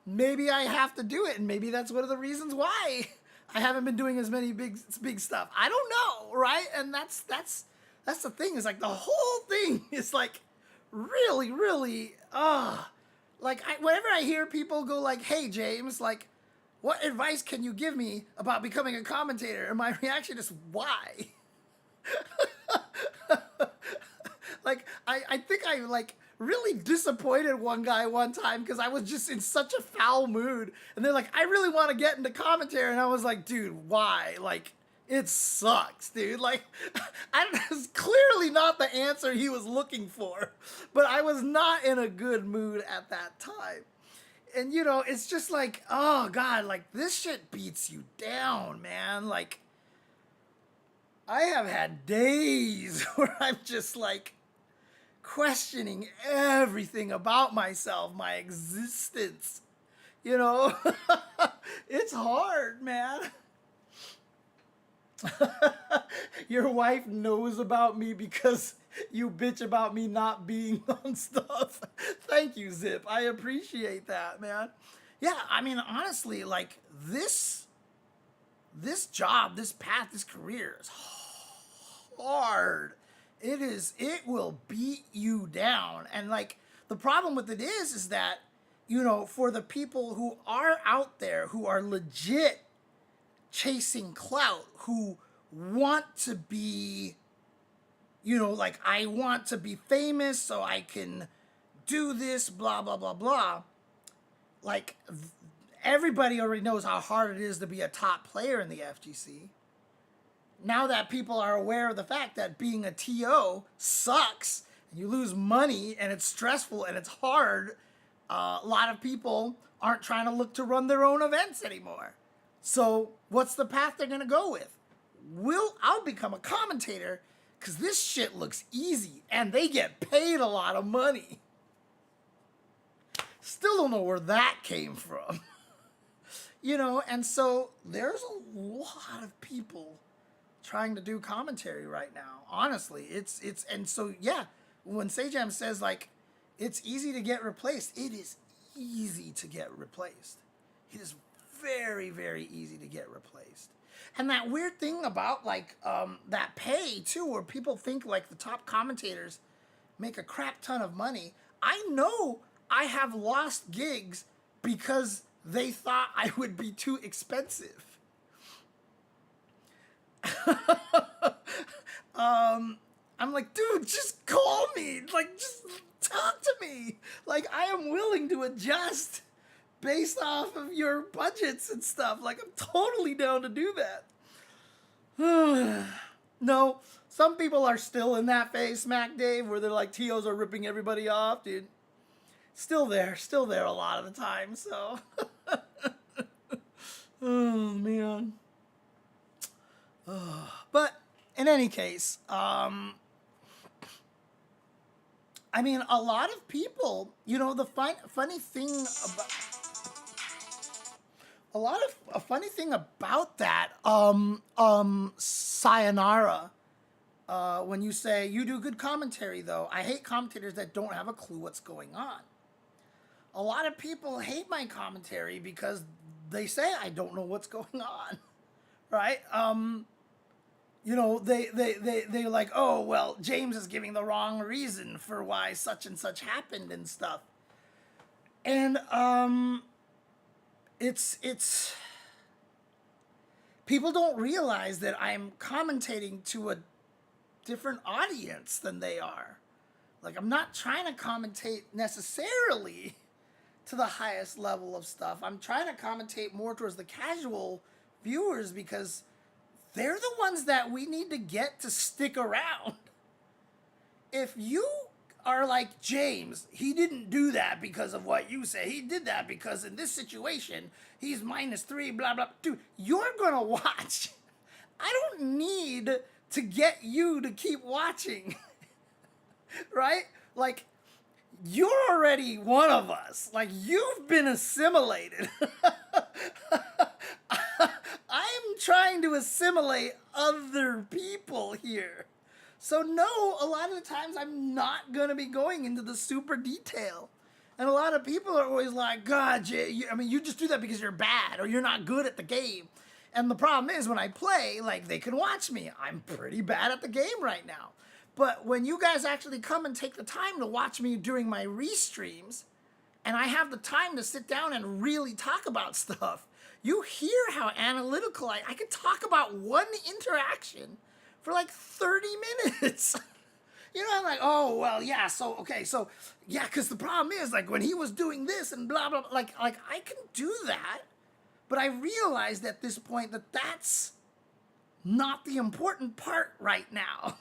Maybe I have to do it, and maybe that's one of the reasons why I haven't been doing as many big stuff. I don't know, right? And that's the thing. Is like the whole thing is like really, really, like whenever I hear people go like, "Hey, James, like, what advice can you give me about becoming a commentator?" And my reaction is, "Why?" Like, I think I, like, really disappointed one guy one time because I was just in such a foul mood. And they're like, "I really want to get into commentary." And I was like, dude, why? Like, it sucks, dude. Like, it's clearly not the answer he was looking for. But I was not in a good mood at that time. And, you know, it's just like, oh, God, like, this shit beats you down, man. Like, I have had days where I'm just, like, questioning everything about myself, my existence. You know, it's hard, man. Your wife knows about me because you bitch about me not being on stuff. Thank you, Zip. I appreciate that, man. Yeah, I mean, honestly, like, this job, this path, this career is hard. It will beat you down. And, like, the problem with it is that, you know, for the people who are out there, who are legit chasing clout, who want to be, you know, like, I want to be famous so I can do this, blah, blah, blah, blah. Like, everybody already knows how hard it is to be a top player in the FGC. Now that people are aware of the fact that being a TO sucks, and you lose money, and it's stressful, and it's hard, a lot of people aren't trying to look to run their own events anymore. So what's the path they're going to go with? I'll become a commentator because this shit looks easy, and they get paid a lot of money. Still don't know where that came from. You know, and so there's a lot of people trying to do commentary right now. Honestly, it's and so yeah, when Sajam says like it's easy to get replaced, it is easy to get replaced. It is very, very easy to get replaced. And that weird thing about like that pay too, where people think like the top commentators make a crap ton of money. I know I have lost gigs because they thought I would be too expensive. I'm like, dude, just call me. Like, just talk to me. Like, I am willing to adjust based off of your budgets and stuff. Like, I'm totally down to do that. No, some people are still in that phase, Smack Dave, where they're like, TOs are ripping everybody off, dude. Still there a lot of the time, so. Oh, man. But in any case, I mean, a lot of people, you know, the funny thing about a funny thing about that, sayonara. When you say you do good commentary, though, I hate commentators that don't have a clue what's going on. A lot of people hate my commentary because they say I don't know what's going on, right? You know, they're like, oh, well, James is giving the wrong reason for why such and such happened and stuff. And it's people don't realize that I'm commentating to a different audience than they are. Like, I'm not trying to commentate necessarily to the highest level of stuff. I'm trying to commentate more towards the casual viewers because they're the ones that we need to get to stick around. If you are like, James, he didn't do that because of what you say. He did that because in this situation, he's -3, blah, blah. Dude, you're going to watch. I don't need to get you to keep watching. Right? Like, you're already one of us. Like, you've been assimilated. I'm trying to assimilate other people here. So no, a lot of the times I'm not going to be going into the super detail. And a lot of people are always like, God, Jay, you just do that because you're bad or you're not good at the game. And the problem is when I play, like, they can watch me. I'm pretty bad at the game right now. But when you guys actually come and take the time to watch me during my restreams, and I have the time to sit down and really talk about stuff, you hear how analytical I can talk about one interaction for like 30 minutes. You know, I'm like, oh, well, yeah, so, okay, so, yeah, because the problem is, like, when he was doing this and blah, blah, blah, like I can do that, but I realized at this point that that's not the important part right now.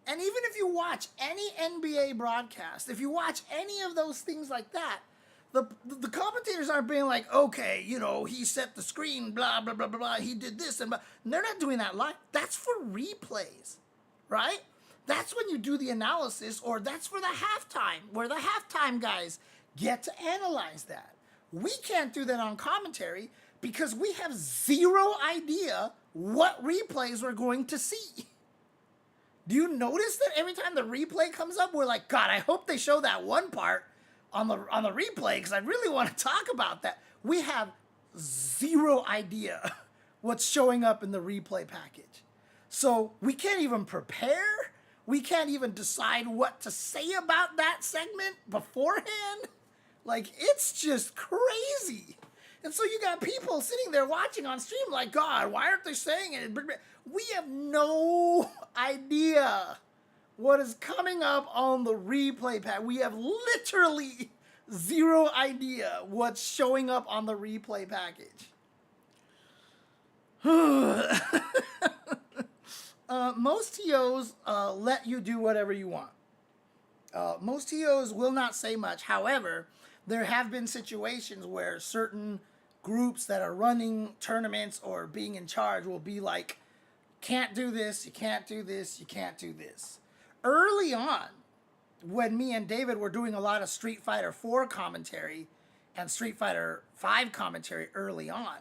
And even if you watch any NBA broadcast, if you watch any of those things like that, the commentators aren't being like, okay, you know, he set the screen, blah, blah, blah, blah, blah, he did this, and blah. And they're not doing that live. That's for replays, right? That's when you do the analysis, or that's for the halftime, where the halftime guys get to analyze that. We can't do that on commentary because we have zero idea what replays we're going to see. Do you notice that every time the replay comes up, we're like, God, I hope they show that one part on the replay because I really want to talk about that. We have zero idea what's showing up in the replay package. So we can't even prepare. We can't even decide what to say about that segment beforehand. Like, it's just crazy. And so you got people sitting there watching on stream like, God, why aren't they saying it? We have no idea what is coming up on the replay pack. We have literally zero idea what's showing up on the replay package. Most TOs let you do whatever you want. Most TOs will not say much. However, there have been situations where certain groups that are running tournaments or being in charge will be like, can't do this, you can't do this, you can't do this. Early on, when me and David were doing a lot of Street Fighter 4 commentary and Street Fighter 5 commentary early on,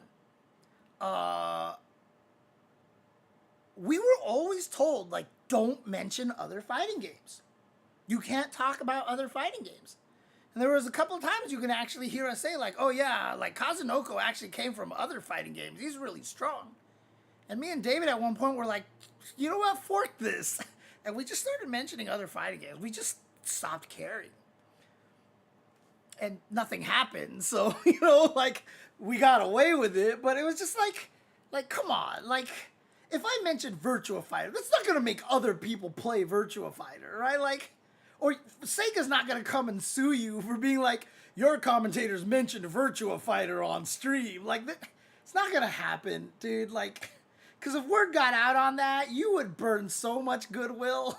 we were always told, like, don't mention other fighting games. You can't talk about other fighting games. And there was a couple of times you can actually hear us say like, oh yeah, like Kazunoko actually came from other fighting games. He's really strong. And me and David at one point were like, you know what, fork this. And we just started mentioning other fighting games. We just stopped caring. And nothing happened. So, you know, like, we got away with it. But it was just like, come on. Like, if I mentioned Virtua Fighter, that's not going to make other people play Virtua Fighter, right? Like, or Sega's not going to come and sue you for being like, your commentators mentioned Virtua Fighter on stream. Like, it's not going to happen, dude. Like, because if word got out on that, you would burn so much goodwill.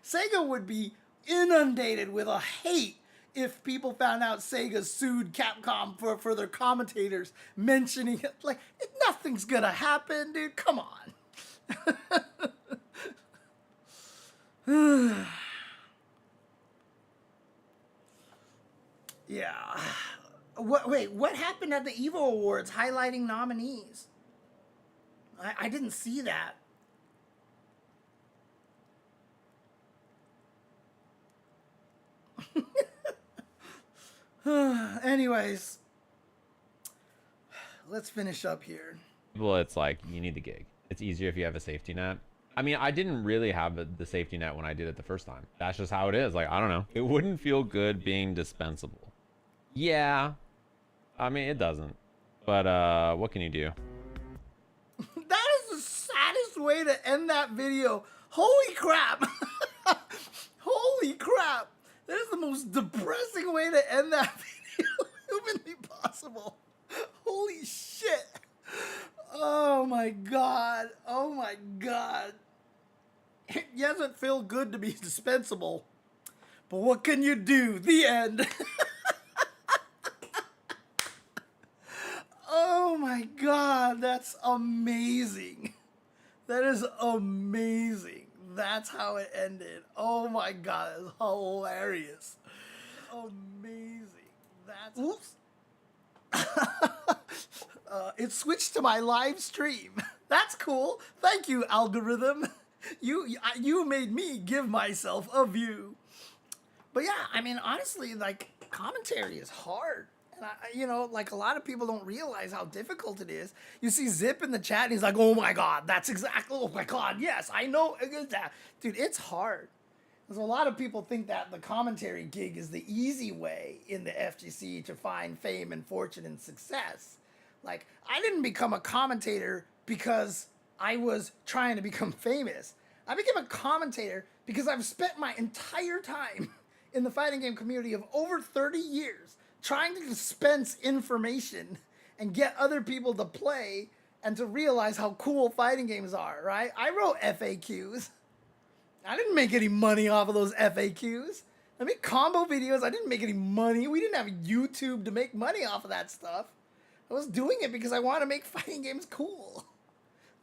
Sega would be inundated with a hate if people found out Sega sued Capcom for their commentators mentioning it. Like, nothing's going to happen, dude. Come on. Yeah. Wait, what happened at the Evo Awards highlighting nominees? I didn't see that. Anyways, let's finish up here. Well, it's like you need the gig. It's easier if you have a safety net. I mean, I didn't really have the safety net when I did it the first time. That's just how it is. Like, I don't know. It wouldn't feel good being dispensable. Yeah. I mean, it doesn't. But what can you do? That is the saddest way to end that video. Holy crap. Holy crap. That is the most depressing way to end that video humanly possible. Holy shit. Oh my god. Oh my god. It doesn't feel good to be dispensable. But what can you do? The end. Oh my god, that's amazing. That is amazing. That's how it ended. Oh my god, it's hilarious. Amazing. That's oops. It switched to my live stream. That's cool. Thank you, algorithm. You made me give myself a view. But yeah, I mean, honestly, like, commentary is hard. And you know, like, a lot of people don't realize how difficult it is. You see Zip in the chat, and he's like, oh my god, that's exactly, oh my god, yes, I know. Dude, it's hard. Because a lot of people think that the commentary gig is the easy way in the FGC to find fame and fortune and success. Like, I didn't become a commentator because I was trying to become famous. I became a commentator because I've spent my entire time in the fighting game community of over 30 years trying to dispense information and get other people to play and to realize how cool fighting games are, right? I wrote FAQs. I didn't make any money off of those FAQs. I made combo videos. I didn't make any money. We didn't have YouTube to make money off of that stuff. I was doing it because I want to make fighting games cool.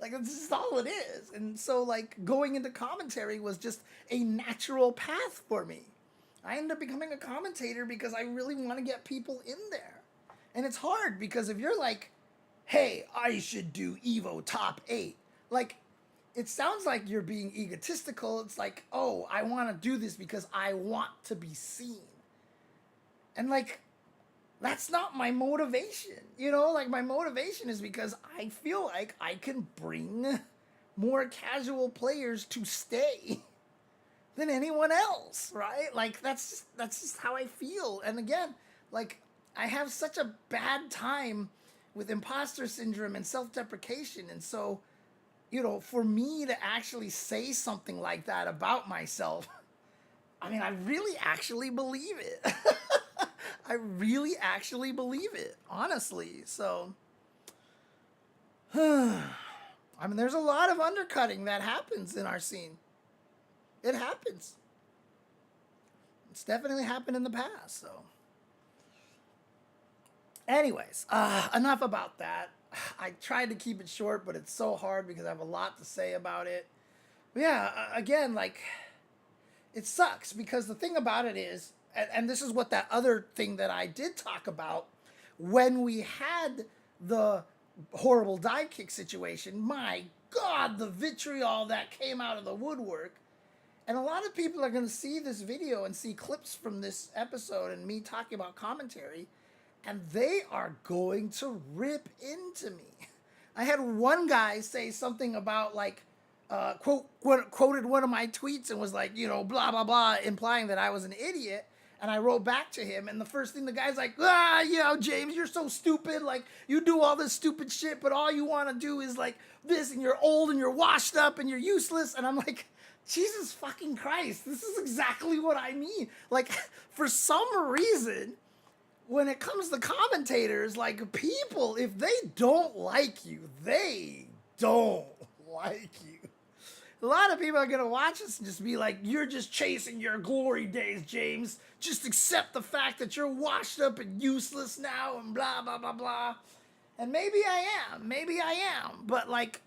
Like, that's just all it is. And so, like, going into commentary was just a natural path for me. I ended up becoming a commentator because I really want to get people in there. And it's hard because if you're like, hey, I should do Evo top 8. Like, it sounds like you're being egotistical. It's like, oh, I want to do this because I want to be seen. And like, that's not my motivation. You know, like, my motivation is because I feel like I can bring more casual players to stay than anyone else, right? Like, that's just how I feel. And again, like, I have such a bad time with imposter syndrome and self-deprecation. And so, you know, for me to actually say something like that about myself, I mean, I really actually believe it. I really actually believe it, honestly. So, I mean, there's a lot of undercutting that happens in our scene. It happens. It's definitely happened in the past, so. Anyways, enough about that. I tried to keep it short, but it's so hard because I have a lot to say about it. But yeah, again, like, it sucks because the thing about it is, and this is what that other thing that I did talk about, when we had the horrible dive kick situation, my God, the vitriol that came out of the woodwork. And a lot of people are going to see this video and see clips from this episode and me talking about commentary, and they are going to rip into me. I had one guy say something about like, quoted one of my tweets and was like, blah, blah, blah, implying that I was an idiot. And I wrote back to him, and the first thing the guy's like, James, you're so stupid. Like, you do all this stupid shit, but all you want to do is like this, and you're old, and you're washed up, and you're useless. And I'm like, Jesus fucking Christ, this is exactly what I mean. Like, for some reason, when it comes to commentators, like, people, if they don't like you, they don't like you. A lot of people are going to watch this and just be like, you're just chasing your glory days, James. Just accept the fact that you're washed up and useless now and blah, blah, blah, blah. And maybe I am. But like,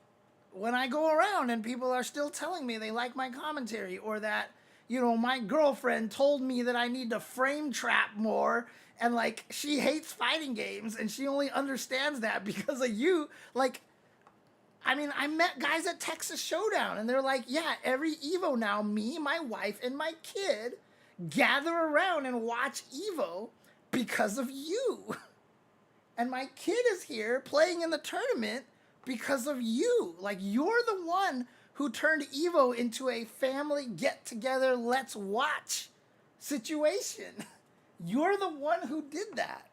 when I go around and people are still telling me they like my commentary, or that, my girlfriend told me that I need to frame trap more, and like, she hates fighting games and she only understands that because of you, like, I mean, I met guys at Texas Showdown, and they're like, yeah, every Evo now, me, my wife, and my kid gather around and watch Evo because of you. And my kid is here playing in the tournament because of you. Like, you're the one who turned Evo into a family get-together, let's watch situation. You're the one who did that.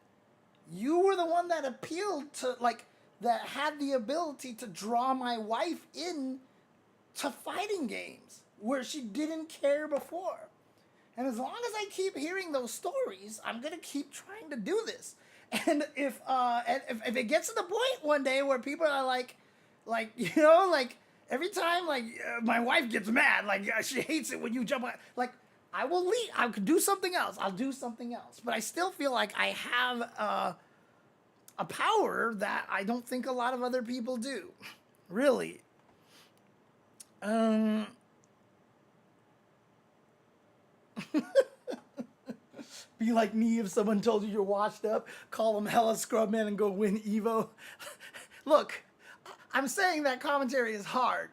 You were the one that appealed to, like, that had the ability to draw my wife in to fighting games where she didn't care before. And as long as I keep hearing those stories, I'm going to keep trying to do this. And if it gets to the point one day where people are like, every time, like, my wife gets mad, like, she hates it when you jump on, like, I will leave. I could do something else. I'll do something else. But I still feel like I have a power that I don't think a lot of other people do. Really. Be like me if someone told you you're washed up, call them hella scrub man and go win Evo. Look, I'm saying that commentary is hard,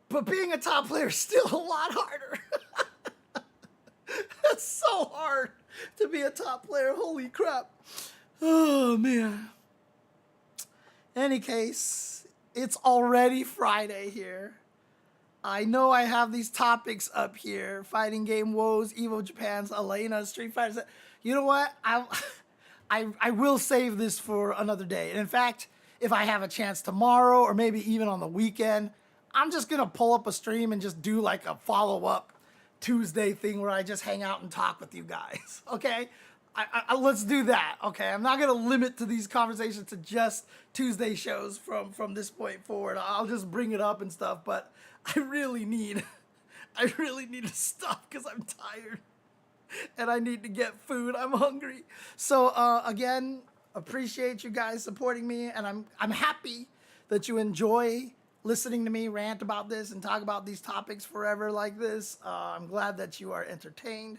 but being a top player is still a lot harder. It's so hard to be a top player. Holy crap. Oh, man. Any case, it's already Friday here. I know I have these topics up here. Fighting game woes, Evo Japan's Elena, Street Fighter. You know what? I will save this for another day. And in fact, if I have a chance tomorrow or maybe even on the weekend, I'm just going to pull up a stream and just do like a follow-up Tuesday thing where I just hang out and talk with you guys. Okay? Let's do that, okay? I'm not gonna limit to these conversations to just Tuesday shows from this point forward. I'll just bring it up and stuff, but I really need to stop because I'm tired and I need to get food. I'm hungry. So again, appreciate you guys supporting me, and I'm happy that you enjoy listening to me rant about this and talk about these topics forever like this. I'm glad that you are entertained.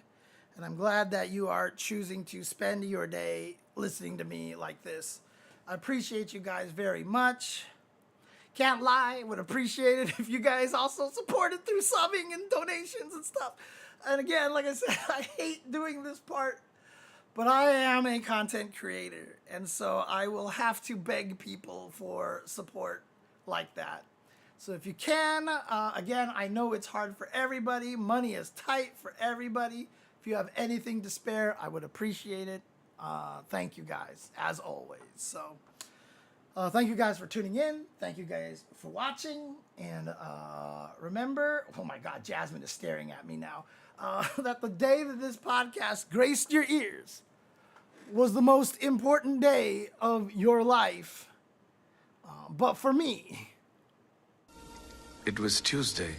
And I'm glad that you are choosing to spend your day listening to me like this. I appreciate you guys very much. Can't lie, would appreciate it if you guys also supported through subbing and donations and stuff. And again, like I said, I hate doing this part, but I am a content creator. And so I will have to beg people for support like that. So if you can, again, I know it's hard for everybody. Money is tight for everybody. If you have anything to spare, I would appreciate it. Thank you guys, as always. So thank you guys for tuning in. Thank you guys for watching. And remember, oh my God, Jasmine is staring at me now, that the day that this podcast graced your ears was the most important day of your life. But for me, It was Tuesday.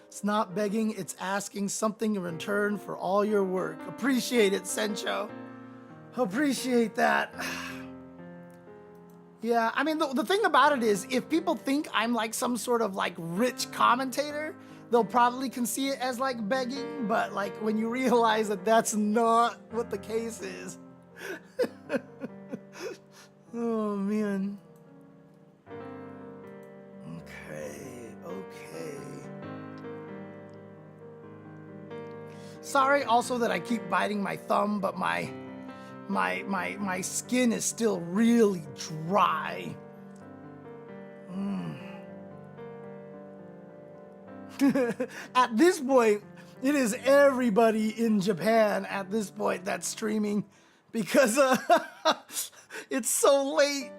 It's not begging, it's asking something in return for all your work. Appreciate it, Sencho. Appreciate that. Yeah, I mean, the thing about it is, if people think I'm like some sort of like rich commentator, they'll probably can see it as like begging, but like when you realize that that's not what the case is, Oh man. Okay. Sorry also that I keep biting my thumb, but my skin is still really dry. At this point, it is everybody in Japan at this point that's streaming because it's so late.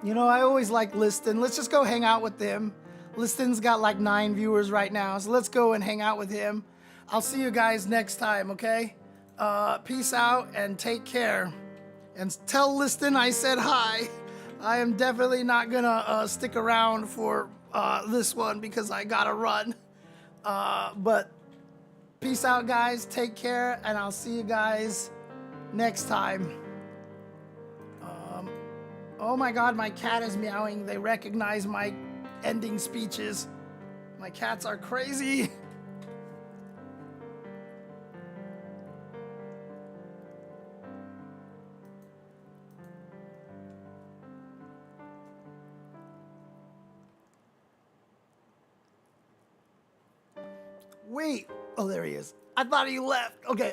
You know, I always like Liston. Let's just go hang out with them. Liston's got like 9 viewers right now, so let's go and hang out with him. I'll see you guys next time, okay? Peace out and take care. And tell Liston I said hi. I am definitely not gonna stick around for this one because I gotta run. But peace out, guys. Take care, and I'll see you guys next time. Oh my god, my cat is meowing. They recognize my ending speeches. My cats are crazy. Wait. Oh, there he is. I thought he left. Okay.